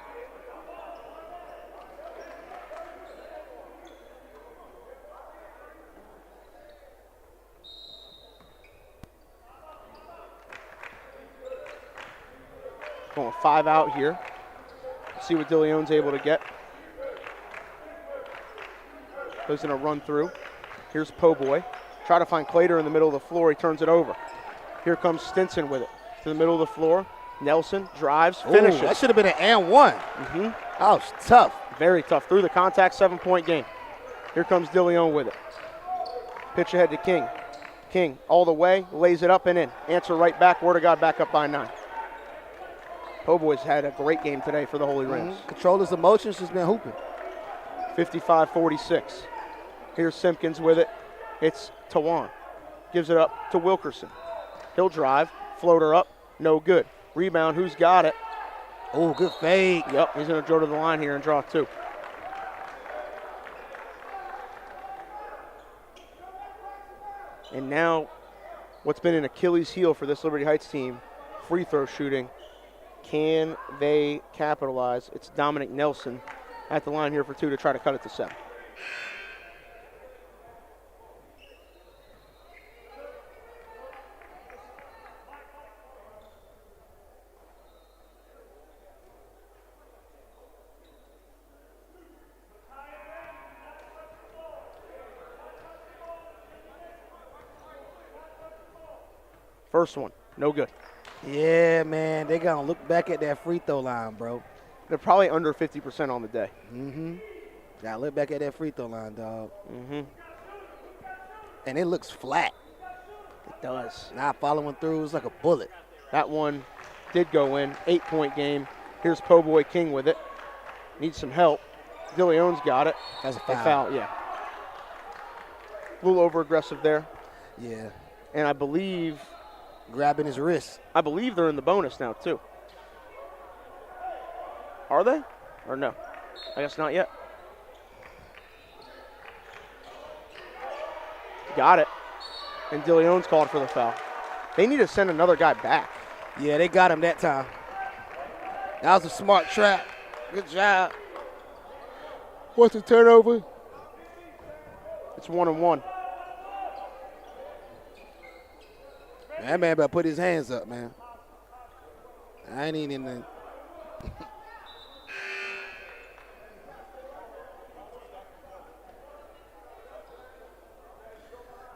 C: Going 5 out here. See what Dilione's able to get. Goes in a run through. Here's Po Boy. Try to find Clater in the middle of the floor. He turns it over. Here comes Stinson with it. To the middle of the floor. Nelson drives, finishes.
B: Ooh, that should have been an and one. That was tough.
C: Very tough. Through the contact, 7-point game. Here comes Dilione with it. Pitch ahead to King. King all the way, lays it up and in. Answer right back. Word of God back up by 9. Po Boy's had a great game today for the Holy Rams.
B: Control his emotions, just been hooping.
C: 55-46. Here's Simpkins with it. It's Tawan. Gives it up to Wilkerson. He'll drive. Floater up. No good. Rebound. Who's got it?
B: Oh, good fake.
C: Yep, he's going to draw to the line here and draw 2. And now what's been an Achilles heel for this Liberty Heights team, free throw shooting. Can they capitalize? It's Dominic Nelson at the line here for 2 to try to cut it to 7. First one, no good.
B: Yeah, man, they going to look back at that free throw line, bro.
C: They're probably under 50% on the day.
B: Got to look back at that free throw line, dog. And it looks flat.
C: It does.
B: Not following through. It's like a bullet.
C: That one did go in. 8-point game. Here's Po Boy King with it. Needs some help. Dilione's got it.
B: That's a foul.
C: A foul, yeah. A little over-aggressive there.
B: Yeah.
C: And I believe
B: grabbing his wrist.
C: They're in the bonus now, too. Are they? Or no? I guess not yet. Got it. And Dilione's called for the foul. They need to send another guy back.
B: Yeah, they got him that time. That was a smart trap. Good job. What's the turnover?
C: It's 1-1.
B: That man better put his hands up, man. I ain't even in the.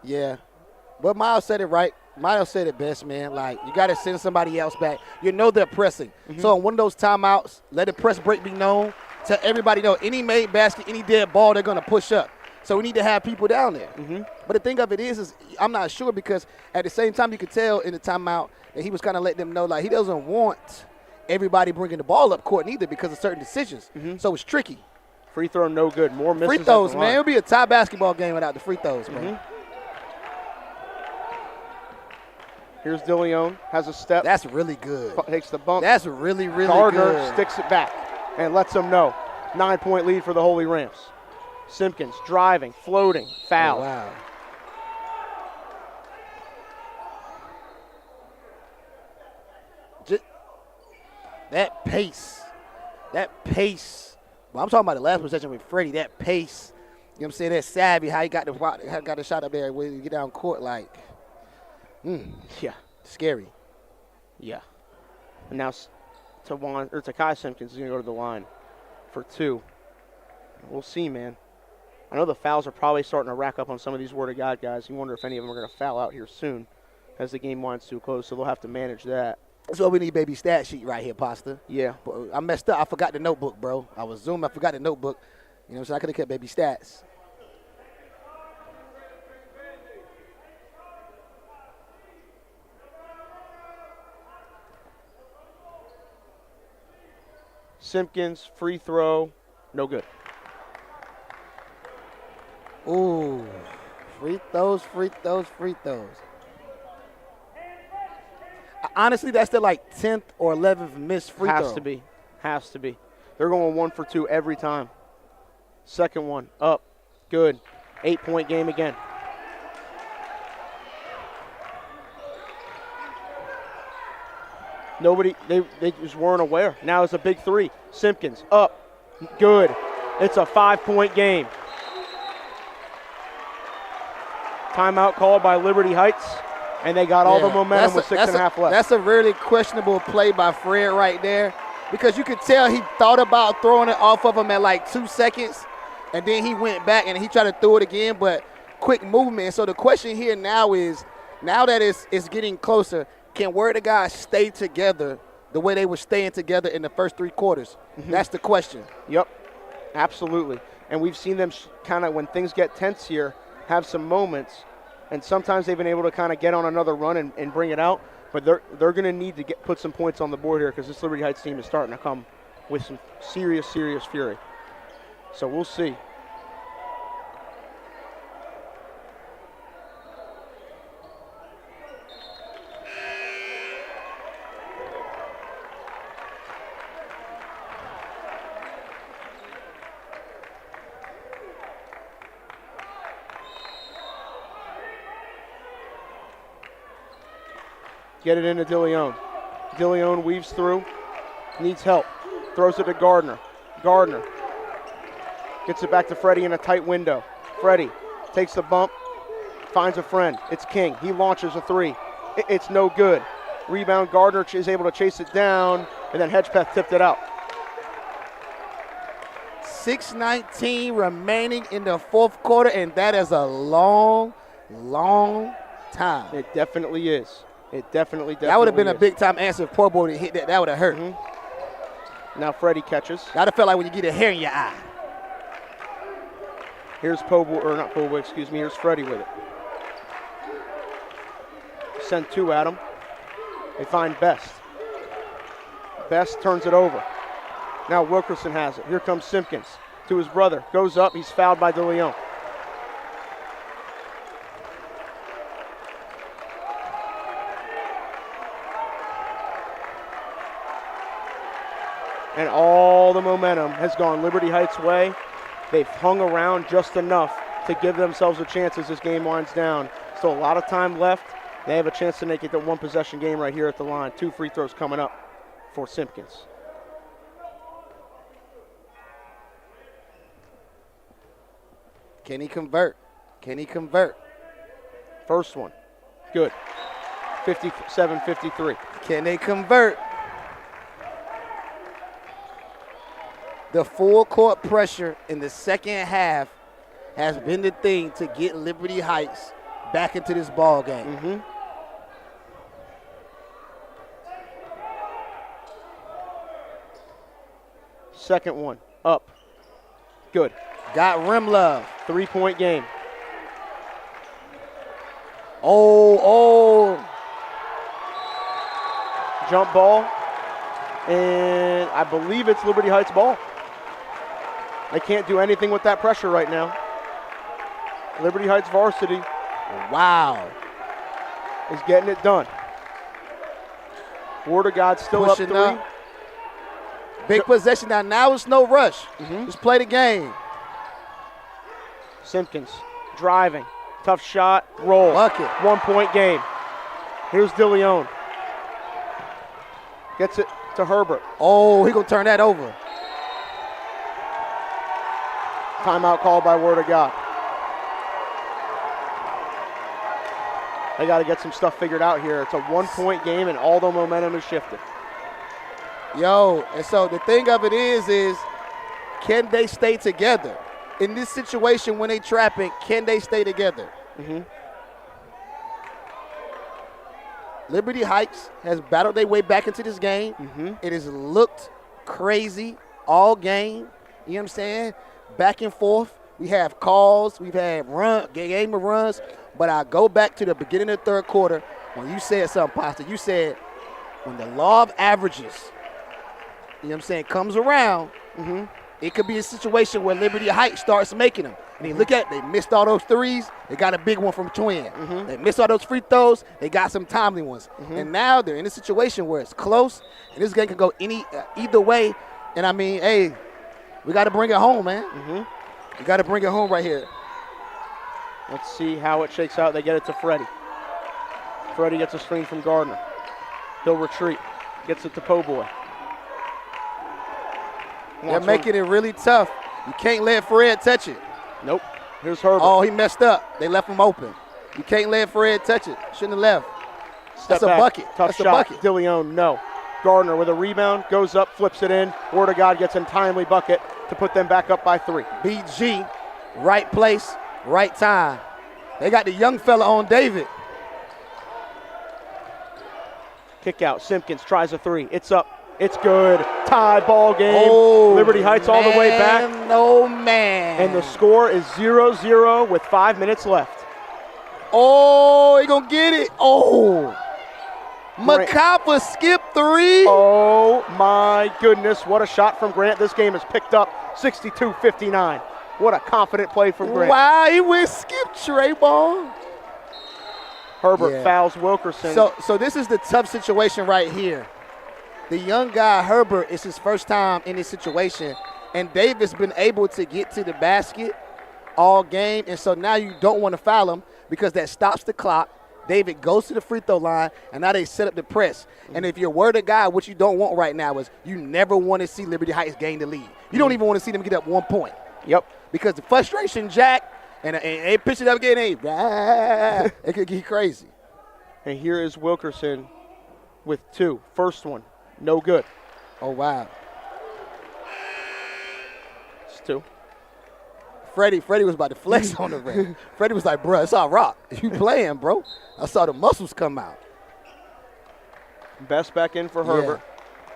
B: Yeah. But Miles said it right. Miles said it best, man. Like, you got to send somebody else back. You know they're pressing. So on one of those timeouts, let the press break be known. Tell everybody know any made basket, any dead ball, they're going to push up. So we need to have people down there. But the thing of it is I'm not sure, because at the same time you could tell in the timeout that he was kind of letting them know, like, he doesn't want everybody bringing the ball up court neither because of certain decisions. So it's tricky.
C: Free throw no good. More misses.
B: Free throws, man. It would be a tie basketball game without the free throws, man.
C: Here's Dilione. Has a step.
B: That's really good.
C: Takes the bump.
B: That's really, really
C: Gardner
B: good.
C: sticks it back and lets them know. 9-point lead for the Holy Rams. Simpkins driving, floating, foul.
B: Oh, wow. That pace. Well, I'm talking about the last possession with Freddie. That pace. You know what I'm saying? That savvy, how he got the shot up there when you get down court, like,
C: yeah,
B: scary.
C: Yeah. And now Takai Simpkins is going to go to the line for 2. We'll see, man. I know the fouls are probably starting to rack up on some of these Word of God guys. You wonder if any of them are going to foul out here soon as the game winds to a close, so they'll have to manage that.
B: That's why we need baby stat sheet right here, Pasta.
C: Yeah.
B: But I messed up. I forgot the notebook, bro. I was Zoom. I forgot the notebook. You know what I'm saying? I could have kept baby stats.
C: Simpkins, free throw, no good.
B: Ooh, free throws, free throws, free throws. Honestly, that's the 10th or 11th missed free throw.
C: Has to be. They're going 1 for 2 every time. Second one, up, good. 8-point game again. They just weren't aware. Now it's a big three. Simpkins, up, good. It's a 5-point game. Timeout called by Liberty Heights, and they got all the momentum with 6.5 left.
B: That's a really questionable play by Fred right there, because you could tell he thought about throwing it off of him at 2 seconds, and then he went back and he tried to throw it again, but quick movement. So the question here now is, now that it's getting closer, can Word of God stay together the way they were staying together in the first 3 quarters? Mm-hmm. That's the question.
C: Yep, absolutely. And we've seen them kind of, when things get tense here, have some moments, and sometimes they've been able to kind of get on another run and bring it out, but they're going to need to put some points on the board here, because this Liberty Heights team is starting to come with some serious fury. So we'll see. Get it into Dilione. Dilione weaves through, needs help, throws it to Gardner. Gardner gets it back to Freddie in a tight window. Freddie takes the bump, finds a friend. It's King. He launches a three. It's no good. Rebound, Gardner is able to chase it down, and then Hedgepeth tipped it out.
B: 6:19 remaining in the fourth quarter, and that is a long time.
C: It definitely is. It definitely
B: That would have been
C: is.
B: a big-time answer if Poor Boy hit that. That would have hurt.
C: Mm-hmm. Now Freddie catches.
B: That would have felt like when you get a hair in your eye.
C: Here's not Po Boy, excuse me. Here's Freddie with it. Send 2 at him. They find Best. Best turns it over. Now Wilkerson has it. Here comes Simpkins to his brother. Goes up. He's fouled by Dilione. And all the momentum has gone Liberty Heights' way. They've hung around just enough to give themselves a chance as this game winds down. Still a lot of time left. They have a chance to make it the 1-possession game right here at the line. 2 free throws coming up for Simpkins.
B: Can he convert? Can he convert?
C: First one. Good. 57-53.
B: Can they convert? The full court pressure in the second half has been the thing to get Liberty Heights back into this ball game.
C: Mm-hmm. Second one, up. Good.
B: Got rim love.
C: 3-point game.
B: Oh.
C: Jump ball. And I believe it's Liberty Heights ball. They can't do anything with that pressure right now. Liberty Heights varsity.
B: Wow.
C: Is getting it done. Word of God still
B: Pushing
C: up 3.
B: up. Big possession now. Now it's no rush.
C: Mm-hmm.
B: Just play the game.
C: Simpkins driving. Tough shot. Roll.
B: Bucket.
C: 1-point game. Here's Dilione. Gets it to Herbert.
B: Oh, he going to turn that over.
C: Timeout called by Word of God. They got to get some stuff figured out here. It's a 1-point game, and all the momentum is shifted.
B: Yo, and so the thing of it is can they stay together? In this situation when they trapping, can they stay together?
C: Mm-hmm.
B: Liberty Heights has battled their way back into this game.
C: Mm-hmm.
B: It has looked crazy all game. You know what I'm saying? Back and forth. We have calls. We've had game of runs. But I go back to the beginning of the third quarter when you said something, Pastor. You said when the law of averages you know what I'm saying, comes around, it could be a situation where Liberty Heights starts making them. And you look at it, they missed all those threes. They got a big one from Twin. They missed all those free throws. They got some timely ones. And now they're in a situation where it's close, and this game can go either way. And, I mean, hey, we got to bring it home, man. We got to bring it home right here.
C: Let's see how it shakes out. They get it to Freddie. Freddie gets a screen from Gardner. He'll retreat. Gets it to Po-Boy.
B: They're making it really tough. You can't let Fred touch it.
C: Nope. Here's Herbert.
B: Oh, he messed up. They left him open. You can't let Fred touch it. Shouldn't have left. That's a bucket.
C: Tough
B: That's
C: shot.
B: a bucket.
C: Dilione, no. Gardner with a rebound, goes up, flips it in. Word of God gets a timely bucket to put them back up by 3.
B: BG, right place, right time. They got the young fella on David.
C: Kick out. Simpkins tries a 3. It's up. It's good. Tie ball game.
B: Oh,
C: Liberty Heights all the way back.
B: Oh, man.
C: And the score is 0-0 with 5 minutes left.
B: Oh, he going to get it. Oh. Macapa skip 3.
C: Oh, my goodness. What a shot from Grant. This game is picked up 62-59. What a confident play from Grant.
B: Wow, he went skip tray ball.
C: Herbert fouls Wilkerson.
B: So this is the tough situation right here. The young guy, Herbert, is his first time in this situation, and Davis been able to get to the basket all game, and so now you don't want to foul him because that stops the clock. David goes to the free throw line, and now they set up the press. And if you're word of God, what you don't want right now is you never want to see Liberty Heights gain the lead. You don't even want to see them get up 1 point.
C: Yep.
B: Because the frustration, Jack, and they pitch it up again, it could get crazy.
C: And here is Wilkerson with 2. First one, no good.
B: Oh, wow.
C: It's 2.
B: Freddie was about to flex on the rim. Freddie was like, bro, it's all rock. You playing, bro. I saw the muscles come out.
C: Best back in for Herbert.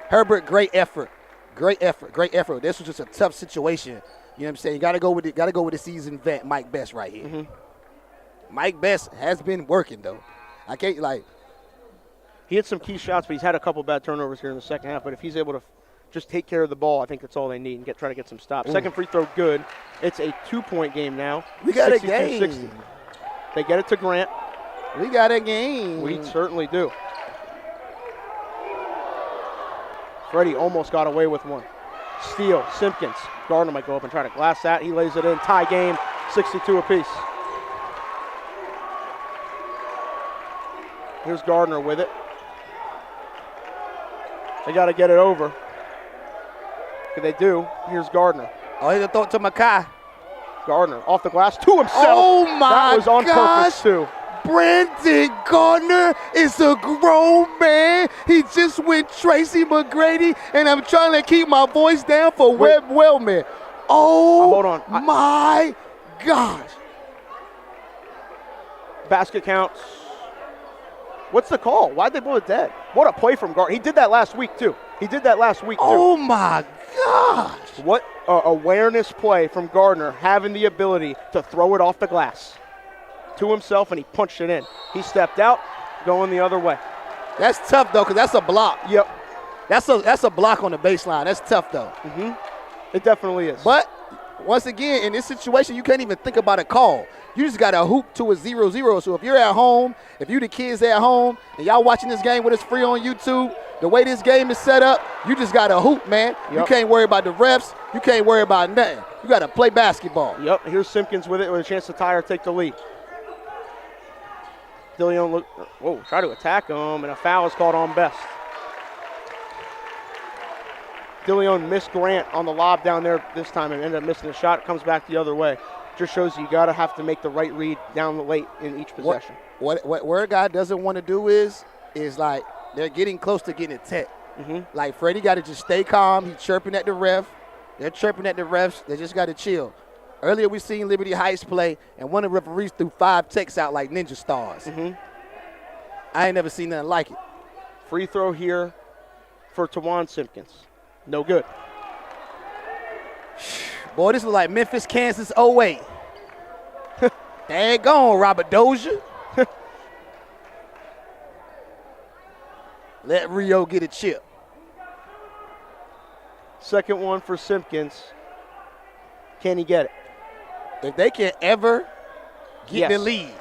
B: Herbert, great effort. Great effort. This was just a tough situation. You know what I'm saying? You got to go with it. Got to go with the seasoned vet, Mike Best, right here. Mike Best has been working, though. I can't,
C: he had some key shots, but he's had a couple bad turnovers here in the second half. But if he's able to just take care of the ball, I think that's all they need and try to get some stops. Second free throw, good. It's a 2-point game now.
B: We got a game.
C: 60. They get it to Grant.
B: We got a game.
C: We certainly do. Freddie almost got away with one. Steal, Simpkins. Gardner might go up and try to glass that. He lays it in. Tie game, 62 apiece. Here's Gardner with it. They got to get it over. They do. Here's Gardner.
B: Oh, he's going to throw it to Makai.
C: Gardner off the glass to himself.
B: Oh, my
C: That was on
B: gosh.
C: purpose, too.
B: Brandon Gardner is a grown man. He just went Tracy McGrady, and I'm trying to keep my voice down for Webb Wellman. Oh,
C: hold on.
B: My gosh.
C: Basket counts. What's the call? Why'd they blow it dead? What a play from Gardner. He did that last week, too.
B: Oh, my gosh.
C: What awareness play from Gardner, having the ability to throw it off the glass to himself, and he punched it in. He stepped out, going the other way.
B: That's tough, though, because that's a block.
C: Yep.
B: That's a block on the baseline. That's tough, though.
C: It definitely is.
B: But, once again, in this situation, you can't even think about a call. You just got to hoop to a 0-0. So if you're at home, if you the kids at home, and y'all watching this game when it's free on YouTube, the way this game is set up, you just got to hoop, man. Yep. You can't worry about the refs. You can't worry about nothing. You got to play basketball.
C: Yep. Here's Simpkins with it with a chance to tie or take the lead. Dilione try to attack him, and a foul is called on Best. Dilione missed Grant on the lob down there this time and ended up missing the shot. Comes back the other way. Just shows you got to have to make the right read down the late in each possession.
B: What a guy doesn't want to do is like they're getting close to getting a tech. Like Freddie got to just stay calm. He's chirping at the ref. They're chirping at the refs. They just got to chill. Earlier we seen Liberty Heights play, and one of the referees threw 5 techs out like ninja stars. I ain't never seen nothing like it.
C: Free throw here for Tawan Simpkins. No good.
B: Boy, this is like Memphis, Kansas 08. Daggone, Robert Dozier. Let Rio get a chip.
C: Second one for Simpkins. Can he get it?
B: If they can ever get
C: Yes.
B: the lead,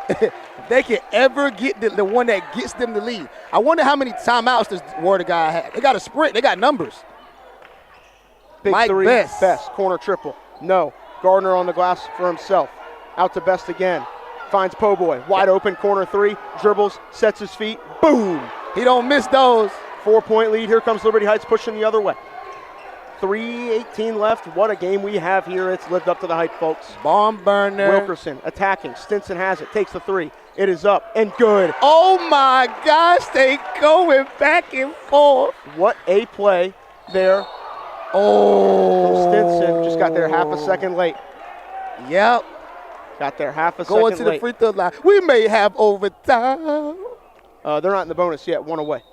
B: if they can ever get the one that gets them the lead. I wonder how many timeouts this Word of God have. They got a sprint. They got numbers.
C: Big
B: Mike
C: three,
B: Best.
C: corner triple. No. Gardner on the glass for himself. Out to Best again. Finds Po Boy. Wide open, corner three. Dribbles, sets his feet. Boom.
B: He don't miss those.
C: 4-point lead. Here comes Liberty Heights pushing the other way. 3:18 left. What a game we have here. It's lived up to the hype, folks.
B: Bomb burner.
C: Wilkerson attacking. Stinson has it. Takes the three. It is up and good.
B: Oh my gosh, they going back and forth.
C: What a play there.
B: Oh.
C: Stinson just got there half a second late.
B: Yep.
C: Got there half a
B: Going
C: second
B: to the
C: late.
B: free throw line. We may have overtime.
C: They're not in the bonus yet. One away.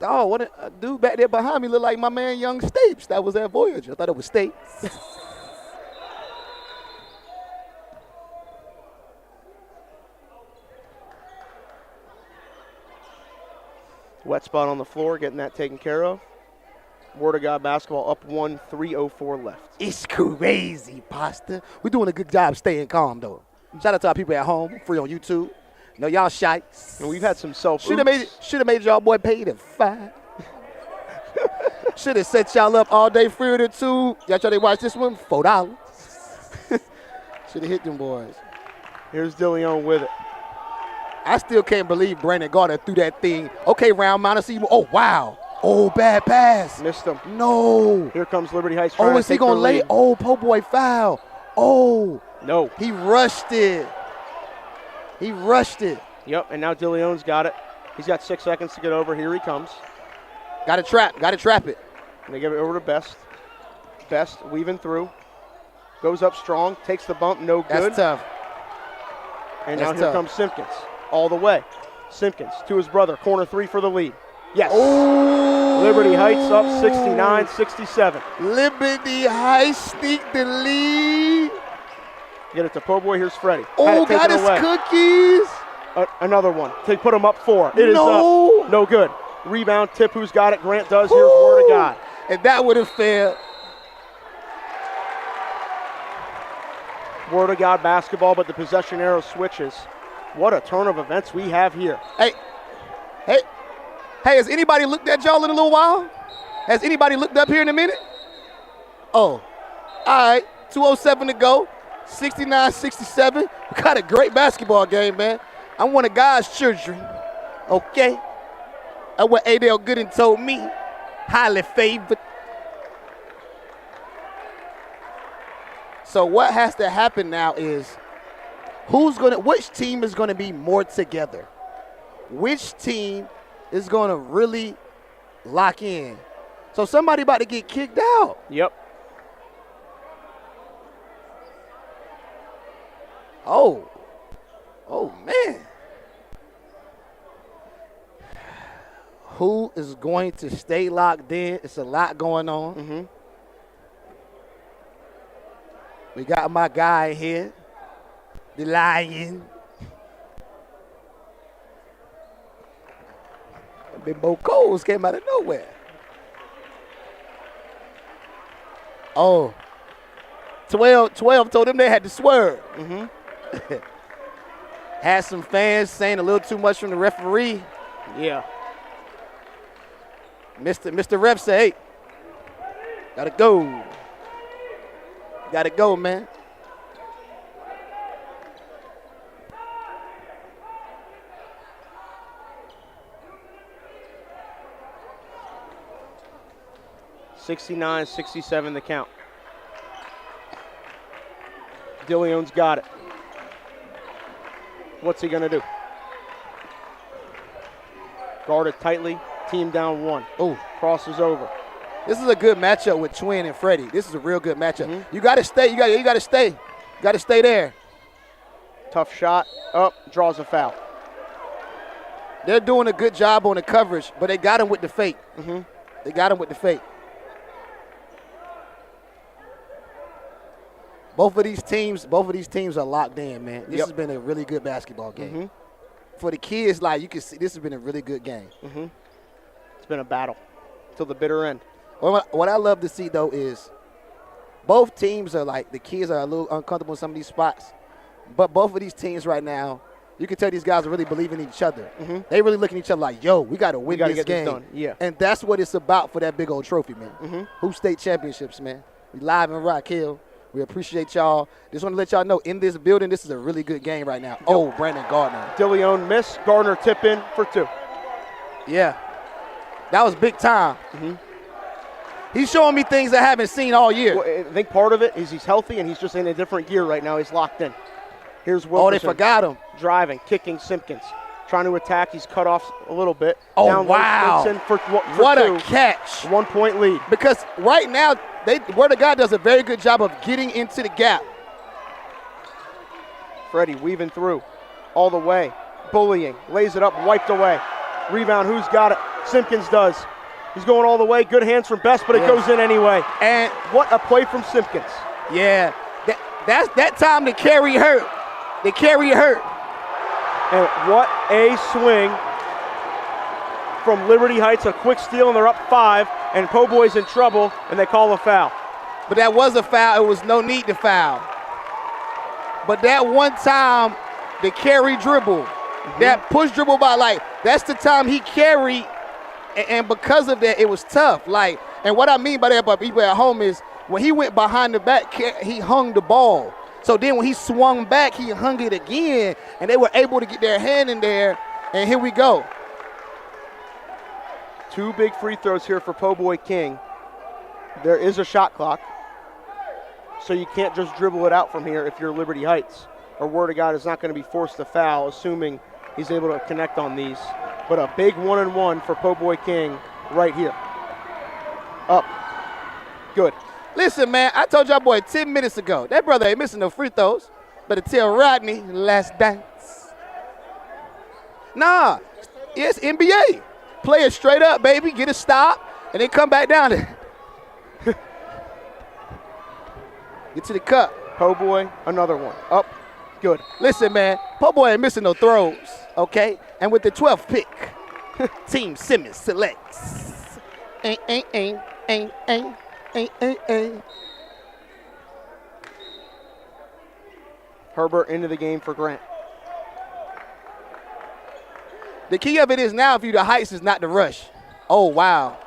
B: Oh, what a dude back there behind me looked like my man Young Stapes. That was that Voyager. I thought it was Stapes.
C: Wet spot on the floor, getting that taken care of. Word of God basketball up 1, 3:04 left.
B: It's crazy, Pasta. We're doing a good job staying calm, though. Shout out to our people at home, free on YouTube. No, y'all shy.
C: And we've had some self.
B: Should have made y'all boy pay the $5. Should have set y'all up all day free on YouTube. Y'all try to watch this one? $4. Should have hit them boys.
C: Here's Dilione with it.
B: I still can't believe Brandon Gardner threw that thing. Okay, round mound. I see. Oh, wow. Oh, bad pass.
C: Missed him.
B: No.
C: Here comes Liberty Heights.
B: Oh, is he going to lay?
C: lead.
B: Oh, po' boy foul. Oh.
C: No.
B: He rushed it. He rushed it.
C: Yep, and now Dilione's got it. He's got 6 seconds to get over. Here he comes.
B: Got to trap it.
C: And they give it over to Best. Best weaving through. Goes up strong. Takes the bump. No good.
B: That's tough.
C: And
B: That's
C: now here
B: tough.
C: comes Simpkins. All the way. Simpkins to his brother. Corner three for the lead. Yes.
B: Oh.
C: Liberty Heights up 69-67.
B: Liberty Heights sneak the lead.
C: Get it to Po Boy. Here's Freddie. Had
B: Oh,
C: it taken
B: got his
C: away.
B: cookies.
C: Another one. They put him up 4. It is
B: No.
C: up. No good. Rebound tip. Who's got it? Grant does. Here's Word of God.
B: And that would have failed.
C: Word of God basketball, but the possession arrow switches. What a turn of events we have here.
B: Hey, has anybody looked at y'all in a little while? Has anybody looked up here in a minute? Oh, all right, 2:07 to go, 69-67. We got a great basketball game, man. I'm one of God's children, okay? That's what Adele Gooden told me, highly favored. So what has to happen now is which team is gonna be more together? Which team is gonna really lock in? So somebody about to get kicked out.
C: Yep.
B: Oh man. Who is going to stay locked in? It's a lot going on.
C: Mm-hmm.
B: We got my guy here, the Lion. Big Bo Coles came out of nowhere. Oh, 12 told them they had to swerve.
C: Mm-hmm.
B: Had some fans saying a little too much from the referee.
C: Yeah.
B: Mr. Ref said, hey, gotta go. Gotta go, man.
C: (69-67) the count. Dilione's got it. What's he gonna do? Guarded tightly. Team down 1.
B: Oh,
C: Crosses over.
B: this is a good matchup with Twin and Freddie. This is a real good matchup.
C: Mm-hmm.
B: You gotta stay. You gotta stay. You gotta stay there.
C: Tough shot. Up. Draws a foul.
B: They're doing a good job on the coverage, but they got him with the fake.
C: Mm-hmm.
B: They got him with the fake. Both of these teams are locked in, man. This has been a really good basketball game.
C: Mm-hmm.
B: For the kids, like you can see, this has been a really good game.
C: Mm-hmm. It's been a battle. till the bitter end.
B: Well, what I love to see, though, is both teams are like, the kids are a little uncomfortable in some of these spots. But both of these teams right now, you can tell these guys are really believing in each other.
C: Mm-hmm.
B: They really look at each other like, yo, we got to win this
C: get
B: game.
C: This done. Yeah.
B: And that's what it's about for that big old trophy, man.
C: Mm-hmm.
B: Hoop State Championships, man. We live in Rock Hill. We appreciate y'all. Just want to let y'all know, in this building, this is a really good game right now. Oh, Brandon Gardner.
C: Dilione miss. Gardner tip in for 2.
B: Yeah. That was big time.
C: Mm-hmm.
B: He's showing me things I haven't seen all year.
C: Well, I think part of it is he's healthy and he's just in a different gear right now. He's locked in. Here's Wilkerson.
B: Oh, they forgot him.
C: Driving, kicking Simpkins. Trying to attack. He's cut off a little bit.
B: Oh,
C: down
B: wow.
C: For
B: what
C: 2.
B: a catch.
C: 1 point lead.
B: Because right now, Word of God does a very good job of getting into the gap.
C: Freddie weaving through all the way. Bullying. Lays it up, wiped away. Rebound, who's got it? Simpkins does. He's going all the way. Good hands from Best, but it goes in anyway.
B: And
C: what a play from Simpkins.
B: Yeah. That's that time the carry hurt. The carry hurt.
C: And what a swing from Liberty Heights. A quick steal, and they're up 5. And Po Boy's in trouble, and they call a foul.
B: But that was a foul. It was no need to foul. But that one time, the carry dribble, that push dribble that's the time he carried, and because of that, it was tough. And what I mean by that, by people at home, is when he went behind the back, he hung the ball. So then when he swung back, he hung it again, and they were able to get their hand in there, and here we go.
C: 2 big free throws here for Po Boy King. There is a shot clock, so you can't just dribble it out from here if you're Liberty Heights. Or Word of God is not going to be forced to foul, assuming he's able to connect on these. But a big 1-and-1 for Po Boy King right here. Up. Good.
B: Listen, man, I told y'all boy 10 minutes ago, that brother ain't missing no free throws. Better tell Rodney, last dance. Nah, it's NBA. Play it straight up, baby. Get a stop, and then come back down there. Get to the cup.
C: Po Boy, another one. Up. Good.
B: Listen, man, Po Boy ain't missing no throws, okay? And with the 12th pick, Team Simmons selects.
C: Herbert into the game for Grant.
B: The key of it is now, if you the Heights, is not to rush. Oh, wow.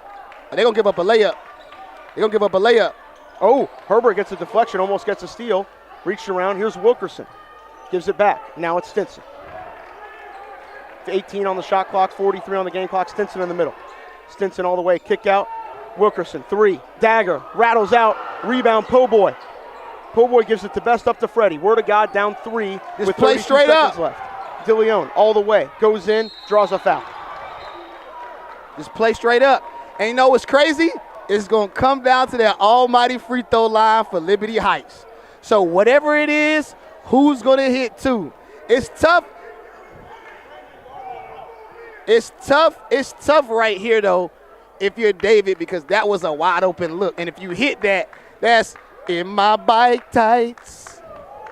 B: They're going to give up a layup.
C: Oh, Herbert gets a deflection, almost gets a steal. Reached around. Here's Wilkerson. Gives it back. Now it's Stinson. 18 on the shot clock, 43 on the game clock. Stinson in the middle. Stinson all the way. Kick out. Wilkerson, 3. Dagger. Rattles out. Rebound, Po Boy. Po Boy gives it to Best, up to Freddie. Word of God, down 3 with
B: play
C: 32
B: straight
C: seconds
B: up.
C: left. Dilione all the way. Goes in. Draws a foul.
B: Just play straight up. And you know what's crazy? It's going to come down to that almighty free throw line for Liberty Heights. So whatever it is, who's going to hit 2? It's tough. It's tough right here, though, if you're David, because that was a wide open look. And if you hit that, that's in my bike tights.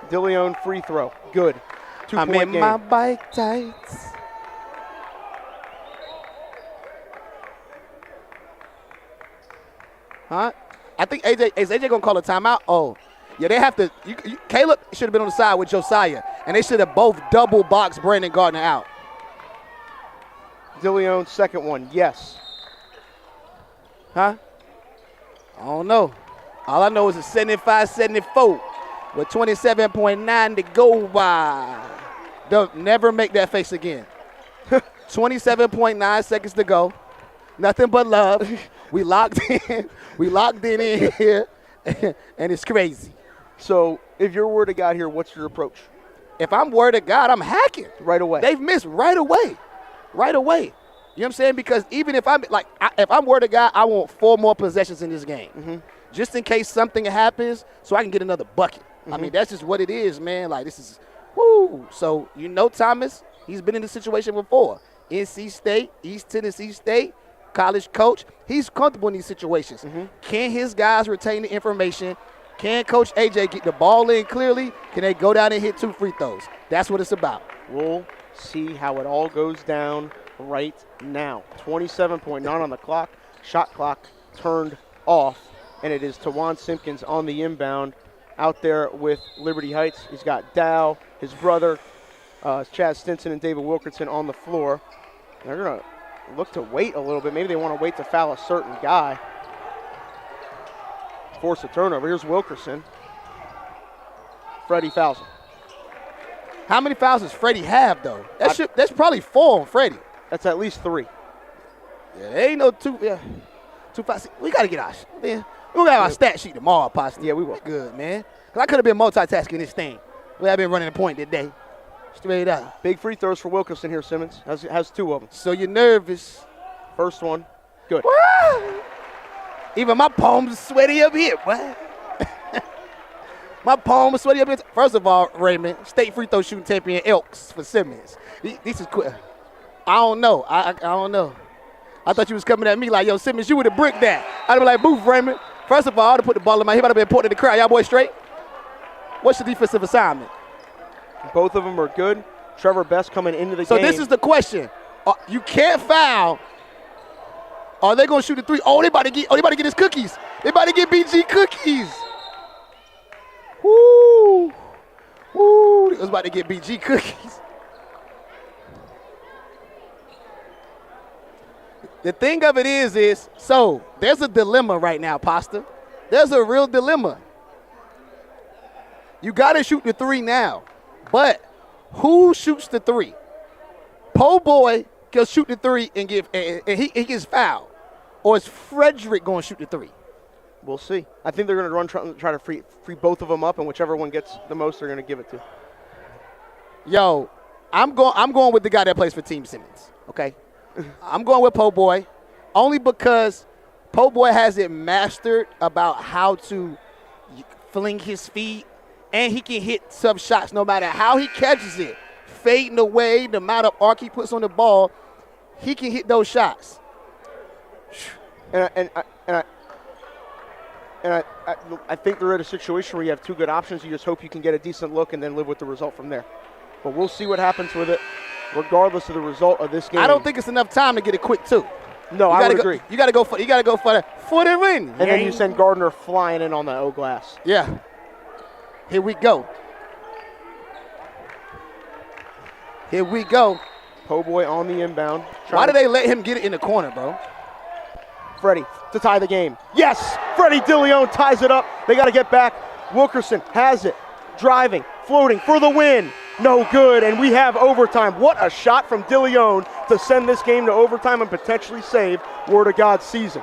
C: Dilione free throw. Good. 2-point
B: I'm in
C: game.
B: my bike tights. Huh? I think is AJ gonna call a timeout? Oh, yeah, they have to. Caleb should have been on the side with Josiah, and they should have both double boxed Brandon Gardner out.
C: Dilione's second one, yes.
B: Huh? I don't know. All I know is it's 75-74 with 27.9 to go by. Don't never make that face again. 27.9 seconds to go. Nothing but love. We locked in. We locked in here, and it's crazy.
C: So if you're Word of God here, what's your approach?
B: If I'm Word of God, I'm hacking.
C: Right away.
B: They've missed right away. Right away. You know what I'm saying? Because even if if I'm Word of God, I want 4 more possessions in this game.
C: Mm-hmm.
B: Just in case something happens so I can get another bucket. Mm-hmm. I mean, that's just what it is, man. Like, this is, woo. So, Thomas, he's been in this situation before. NC State, East Tennessee State, college coach. He's comfortable in these situations.
C: Mm-hmm.
B: Can his guys retain the information? Can Coach AJ get the ball in clearly? Can they go down and hit 2 free throws? That's what it's about.
C: We'll see how it all goes down right now. 27.9 on the clock. Shot clock turned off, and it is Tawan Simpkins on the inbound out there with Liberty Heights. He's got Dow, his brother, Chad Stinson, and David Wilkerson on the floor. They're going to look to wait a little bit. Maybe they want to wait to foul a certain guy. Force a turnover. Here's Wilkerson. Freddie fouls him.
B: How many fouls does Freddie have, though? That's probably 4 on Freddie.
C: That's at least 3.
B: Yeah, there ain't no 2. Yeah, 2 fouls. We got to get our man. We got our stat sheet tomorrow, Pasta.
C: Yeah, we will.
B: Good, man. Because I could have been multitasking this thing. We have been running the point today. Straight up.
C: Big free throws for Wilkerson here, Simmons. Has 2 of them.
B: So you're nervous.
C: First one, good.
B: Woo! Even my palms are sweaty up here, boy. My palms are sweaty up here. First of all, Raymond, state free throw shooting champion Elks for Simmons. This is quick. I don't know. I don't know. I thought you was coming at me like, yo, Simmons, you would have bricked that. I'd be like, boof, Raymond. First of all, I would have put the ball in my head. I'd have been pointing to the crowd. Y'all boys straight? What's the defensive assignment?
C: Both of them are good. Trevor Best coming into the game.
B: So this is the question. You can't foul. Are they going to shoot the 3? Oh, they about to get his cookies. They about to get BG cookies. Woo. Woo. They was about to get BG cookies. The thing of it is, so there's a dilemma right now, Pasta. There's a real dilemma. You got to shoot the 3 now. But who shoots the 3? Po Boy can shoot the 3 and he gets fouled. Or is Frederick going to shoot the 3?
C: We'll see. I think they're going to try to free both of them up, and whichever one gets the most, they're going to give it to.
B: Yo, I'm going with the guy that plays for Team Simmons, okay? I'm going with Po Boy only because Po Boy has it mastered about how to fling his feet, and he can hit sub shots no matter how he catches it. Fading away, the amount of arc he puts on the ball, he can hit those shots.
C: And I think they're at a situation where you have 2 good options. You just hope you can get a decent look and then live with the result from there. But we'll see what happens with it, regardless of the result of this game.
B: I don't think it's enough time to get a quick 2.
C: No, I would agree.
B: You got to go for the win.
C: And then you send Gardner flying in on the O glass.
B: Yeah. Here we go. Here we go.
C: Po Boy on the inbound.
B: Why did they let him get it in the corner, bro?
C: Freddie to tie the game. Yes, Freddie Dilione ties it up. They got to get back. Wilkerson has it. Driving, floating for the win. No good, and we have overtime. What a shot from Dilione to send this game to overtime and potentially save Word of God season.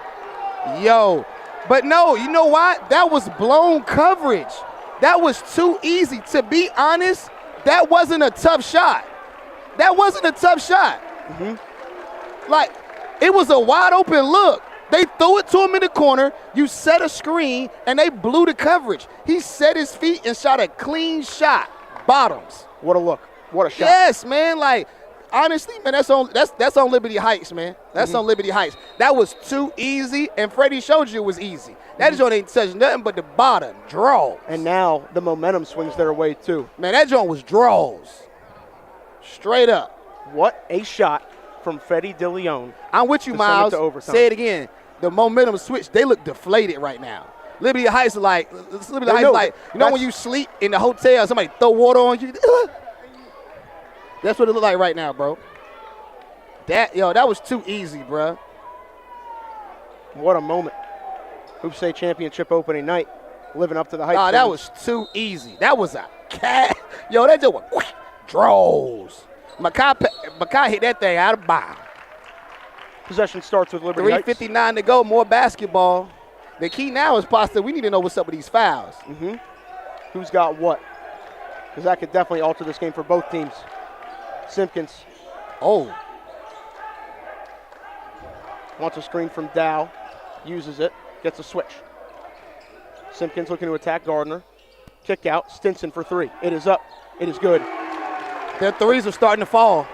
B: Yo, but no, you know what? That was blown coverage. That was too easy. To be honest, that wasn't a tough shot. That wasn't a tough shot. Mm-hmm. Like, it was a wide open look. They threw it to him in the corner. You set a screen, and they blew the coverage. He set his feet and shot a clean shot. Bottoms.
C: What a look. What a shot.
B: Yes, man. Like, honestly, man, that's on Liberty Heights, man. That's on Liberty Heights. That was too easy, and Freddie showed you it was easy. That joint ain't touching nothing but the bottom. Draws.
C: And now the momentum swings their way, too.
B: Man, that joint was draws. Straight up.
C: What a shot from Freddie Dilione.
B: I'm with you, Miles. Say it again. The momentum switch, they look deflated right now. Liberty Heights are like, when you sleep in the hotel, somebody throw water on you. That's what it look like right now, bro. That was too easy, bro.
C: What a moment. Hoops State Championship opening night, living up to the hype.
B: Oh, that was too easy. That was a cat. Yo, that just went draws. Makai hit that thing out of bounds.
C: Possession starts with Liberty Heights.
B: 3:59 to go, more basketball. The key now is, Pasta, we need to know what's up with these fouls.
C: Mm-hmm. Who's got what? Because that could definitely alter this game for both teams. Simpkins.
B: Oh.
C: Wants a screen from Dow. Uses it. Gets a switch. Simpkins looking to attack Gardner. Kick out. Stinson for 3. It is up. It is good.
B: Their threes are starting to fall.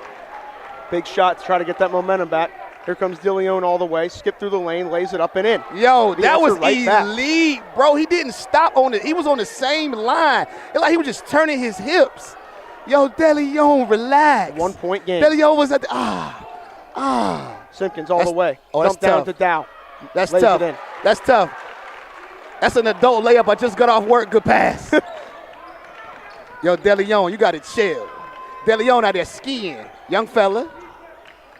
C: Big shot to try to get that momentum back. Here comes Dilione all the way. Skip through the lane, lays it up and in.
B: Yo, that was elite, bro. He didn't stop on it. He was on the same line. It's like he was just turning his hips. Yo, Dilione, relax.
C: 1 point game.
B: Dilione was at the,
C: Simpkins all the way.
B: Oh,
C: Dump down
B: tough.
C: to Dow.
B: That's
C: Lays
B: tough.
C: it in.
B: That's tough. That's an adult layup. I just got off work. Good pass. Yo, Dilione, you got to chill. Dilione out there skiing. Young fella.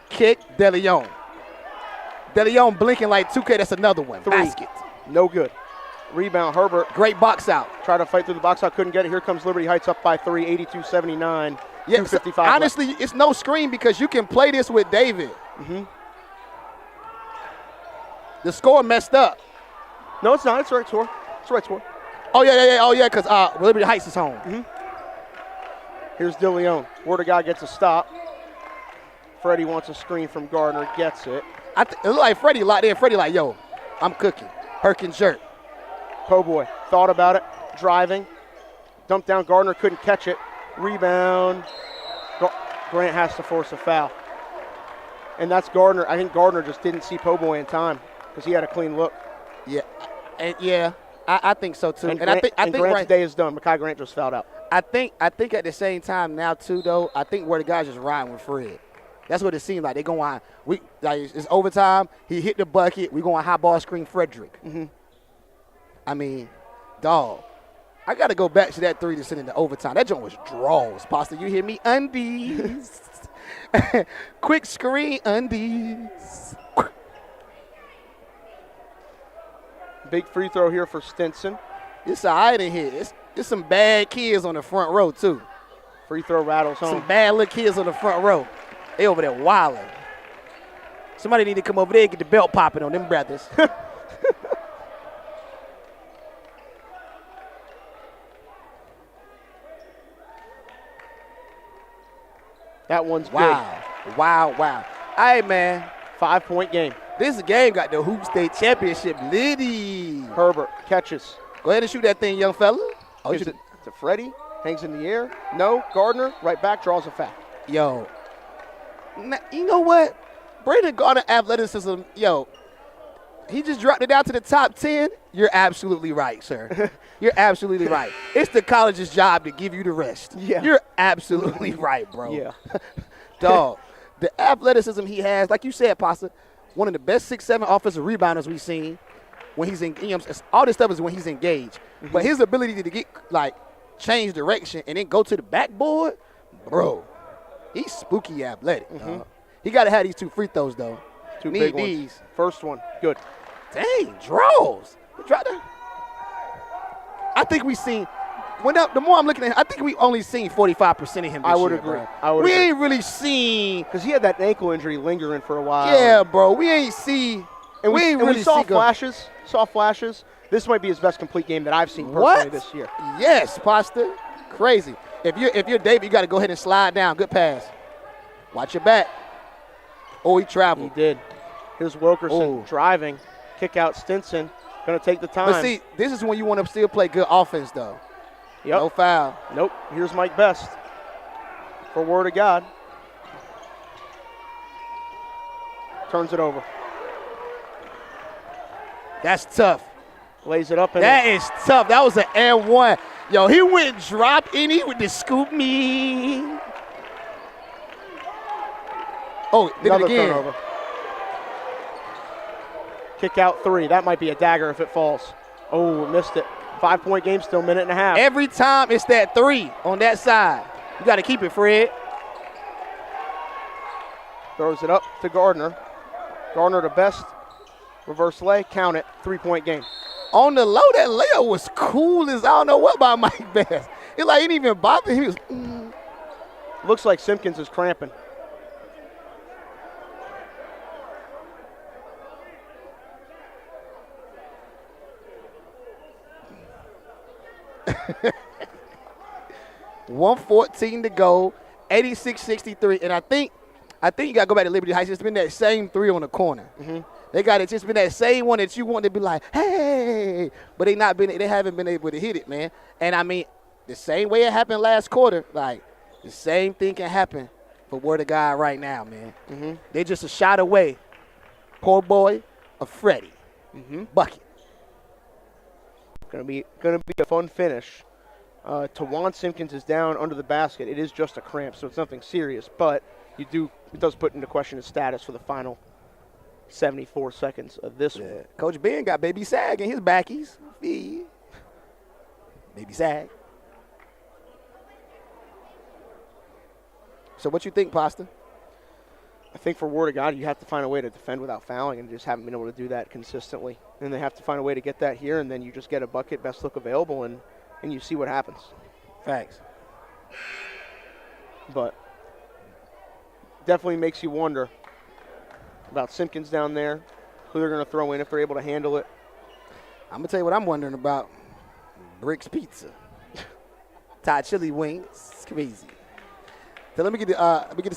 B: Kick, Dilione. Dilione blinking like 2K. That's another one.
C: 3.
B: Basket.
C: No good. Rebound, Herbert.
B: Great box out.
C: Tried to fight through the box out, couldn't get it. Here comes Liberty Heights up by 3, 82-79.
B: Yeah,
C: 2:55
B: honestly, it's no screen because you can play this with David.
C: Mm-hmm.
B: The score messed up.
C: No, it's not. It's the right score. It's the right score.
B: Oh, yeah. Oh, yeah, because Liberty Heights is home.
C: Mm-hmm. Here's Dilione. Word of God gets a stop. Freddie wants a screen from Gardner. Gets it.
B: It looked like Freddie locked in. Freddie like, yo, I'm cooking. Herc and jerk.
C: Po' boy thought about it. Driving. Dumped down. Gardner couldn't catch it. Rebound. Grant has to force a foul. And that's Gardner. I think Gardner just didn't see Po' boy in time because he had a clean look.
B: Yeah. And I think so too.
C: And
B: I think
C: Grant's day is done. Makai Grant just fouled out.
B: I think at the same time now too though, I think where the guys just riding with Fred. That's what it seems like. They going it's overtime. He hit the bucket. We going high ball screen Frederick.
C: Mm-hmm.
B: I mean, dog. I got to go back to that 3 to send in the overtime. That joint was draws. Pasta, you hear me? Undies. Quick screen, undies.
C: Big free throw here for Stinson.
B: It's all right in here. It's some bad kids on the front row, too.
C: Free throw rattles home.
B: Some bad little kids on the front row. They over there wilding. Somebody need to come over there and get the belt popping on them brothers.
C: That one's
B: wow.
C: good.
B: Wow. All right, man.
C: 5-point game.
B: This game got the Hoop State Championship litty.
C: Herbert catches.
B: Go ahead and shoot that thing, young fella. Oh,
C: Gives it to Freddie. Hangs in the air. No. Gardner. Right back. Draws a foul.
B: Yo. You know what? Brandon Gardner athleticism, yo. He just dropped it down to the top 10. You're absolutely right, sir. You're absolutely right. It's the college's job to give you the rest.
C: Yeah.
B: You're absolutely right, bro.
C: Yeah.
B: Dog, the athleticism he has, like you said, Pasta, one of the best 6'7" offensive rebounders we've seen when he's in, all this stuff is when he's engaged. Mm-hmm. But his ability to get, change direction and then go to the backboard, bro, he's spooky athletic.
C: Mm-hmm.
B: He got to have these 2 free throws, though.
C: 2
B: Need
C: big
B: these.
C: ones. First one. Good.
B: Dang, draws. I think we seen, the more I'm looking at him, I think we only seen 45% of him this
C: I would
B: year,
C: agree.
B: bro. We ain't really seen.
C: Because he had that ankle injury lingering for a while.
B: Yeah, bro. We ain't see.
C: And
B: we ain't really
C: saw
B: see
C: flashes. Saw flashes. This might be his best complete game that I've seen personally this year.
B: Yes, Pasta. Crazy. If you're David, you got to go ahead and slide down. Good pass. Watch your back. Oh, he traveled.
C: He did. Here's Wilkerson driving. Kick out Stinson. Going to take the time.
B: But see, this is when you want to still play good offense, though.
C: Yep.
B: No foul.
C: Nope. Here's Mike Best for word of God. Turns it over.
B: That's tough.
C: Lays it up.
B: That is tough. That was an and one. Yo, he went drop in. He went to scoop me. Oh, did it again.
C: Turnover. Kick out 3. That might be a dagger if it falls. Oh, missed it. 5-point game, still minute and a half.
B: Every time it's that 3 on that side. You got to keep it, Fred.
C: Throws it up to Gardner. Gardner to Best. Reverse lay. Count it. 3-point game.
B: On the low, that layup was cool as I don't know what about Mike Best. It like it didn't even bother him. He was,
C: Looks like Simpkins is cramping.
B: $1:14 to go, 86-63, and I think you got to go back to Liberty Heights. It's been that same 3 on the corner. Mm-hmm. They got it. Just been that same one that you want to be like, hey, but they haven't been able to hit it, man. And I mean, the same way it happened last quarter, like the same thing can happen for word of God right now, man. Mm-hmm. They're just a shot away. Poor boy of Freddie. Mm-hmm. Bucket.
C: Gonna be a fun finish. Tawan Simpkins is down under the basket. It is just a cramp, so it's nothing serious, but it does put into question his status for the final 74 seconds of this one.
B: Coach Ben got Baby Sag in his backies. Baby Sag. So what you think, Pasta?
C: I think for word of God, you have to find a way to defend without fouling, and just haven't been able to do that consistently. And they have to find a way to get that here, and then you just get a bucket, best look available, and you see what happens.
B: Facts.
C: But definitely makes you wonder about Simpkins down there, who they're going to throw in if they're able to handle it.
B: I'm gonna tell you what I'm wondering about. Brick's Pizza, Thai chili wings. It's crazy. So let me get the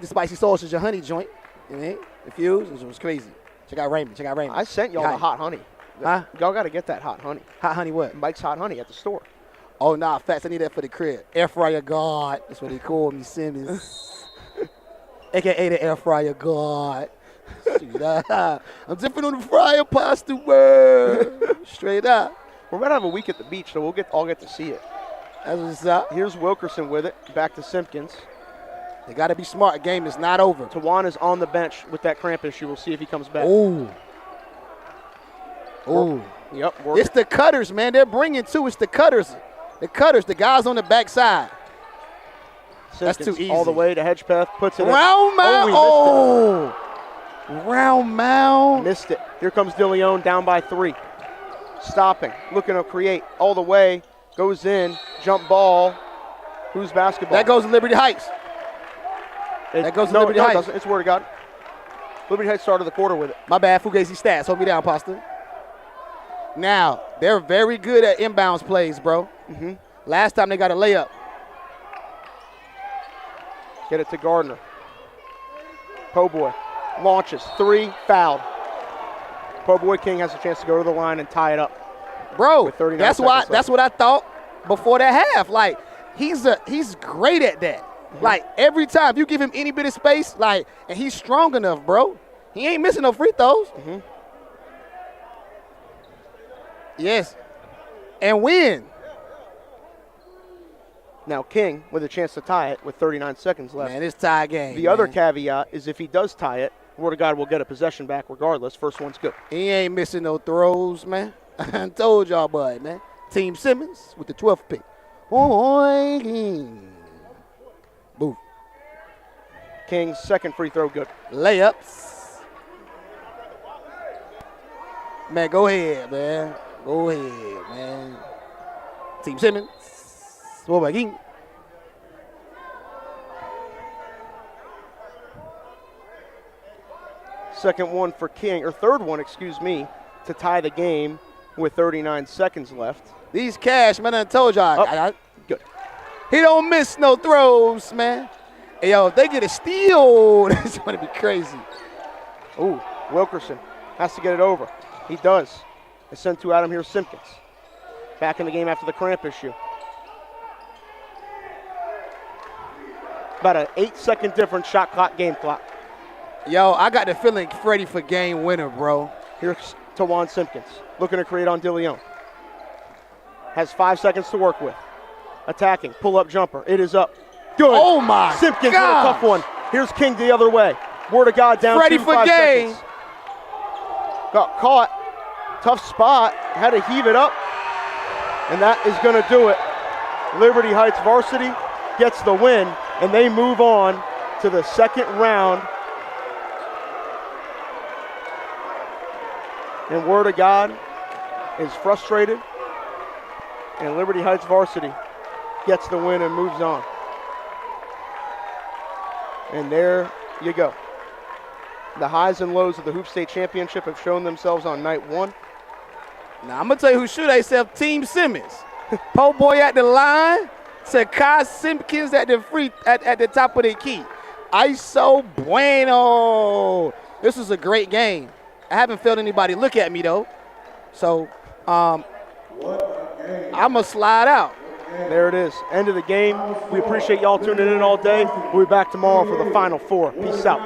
B: spicy sausage and honey joint. You know, the fuse. It was crazy. Check out Raymond.
C: I sent y'all the hot honey.
B: Huh?
C: Y'all got to get that hot honey.
B: Hot honey what?
C: Mike's Hot Honey at the store.
B: Oh, nah, facts. I need that for the crib. Air fryer God. That's what they call me, Simmons. AKA the air fryer God. I'm different on the fryer pasta world. Straight up.
C: We're about to have a week at the beach, so we'll all get to see it.
B: That's what's up.
C: Here's Wilkerson with it. Back to Simpkins.
B: They got to be smart. The game is not over.
C: Tawan is on the bench with that cramp issue. We'll see if he comes back.
B: Ooh.
C: Yep.
B: It's the cutters, man. They're bringing two. It's the cutters. The guys on the backside.
C: Simpkins
B: That's too easy.
C: All the way to Hedgepeth. Puts it
B: Round mound.
C: Oh,
B: Round mound.
C: missed it. Here comes Dilione down by 3. Stopping. Looking to create all the way. Goes in. Jump ball. Who's basketball?
B: That goes to Liberty Heights. That goes to Liberty
C: It
B: Heights.
C: doesn't. It's word of God. Liberty Heights started the quarter with it.
B: My bad, Fugazi stats. Hold me down, Pasta. Now, they're very good at inbounds plays, bro.
C: Mm-hmm.
B: Last time they got a layup.
C: Get it to Gardner. Po' Boy launches. 3, fouled. Po' Boy King has a chance to go to the line and tie it up.
B: Bro,
C: With 39
B: that's
C: seconds left.
B: what I thought before that half. Like, he's great at that. Mm-hmm. Like, every time you give him any bit of space, like, and he's strong enough, bro. He ain't missing no free throws.
C: Mm-hmm.
B: Yes. And win.
C: Now King with a chance to tie it with 39 seconds left.
B: Man, it's tie game.
C: The other caveat is if he does tie it, word of God will get a possession back regardless. First one's good.
B: He ain't missing no throws, man. I told y'all, bud, man. Team Simmons with the 12th pick. Boom.
C: King's second free throw good.
B: Layups. Man, go ahead, man. Go ahead, man. Team Simmons. King.
C: Second one for King, or third one, excuse me, to tie the game with 39 seconds left.
B: These cash, man, I told y'all.
C: Good.
B: He don't miss no throws, man. Hey, yo, if they get a steal, that's going to be crazy.
C: Ooh, Wilkerson has to get it over. He does. It's sent to Adam here, Simpkins. Back in the game after the cramp issue. About an 8-second difference, shot clock, game clock.
B: Yo, I got the feeling Freddie for game winner, bro.
C: Here's Tawan Simpkins looking to create on Dilione. Has 5 seconds to work with. Attacking, pull-up jumper. It is up. Good.
B: Oh, my
C: Simpkins
B: God.
C: with a tough one. Here's King the other way. Word of God down
B: Freddie
C: 2,
B: for
C: 5
B: game.
C: seconds. Got caught. Tough spot. Had to heave it up. And that is going to do it. Liberty Heights varsity gets the win, and they move on to the second round. And Word of God is frustrated, and Liberty Heights varsity gets the win and moves on. And there you go. The highs and lows of the Hoop State Championship have shown themselves on night 1.
B: Now, I'm going to tell you who should themselves, Team Simmons. Po' Boy at the line, Sakai Simpkins at the top of the key. ISO bueno. This was a great game. I haven't felt anybody look at me, though. So, I'm going to slide out.
C: There it is. End of the game. We appreciate y'all tuning in all day. We'll be back tomorrow for the Final Four. Peace out.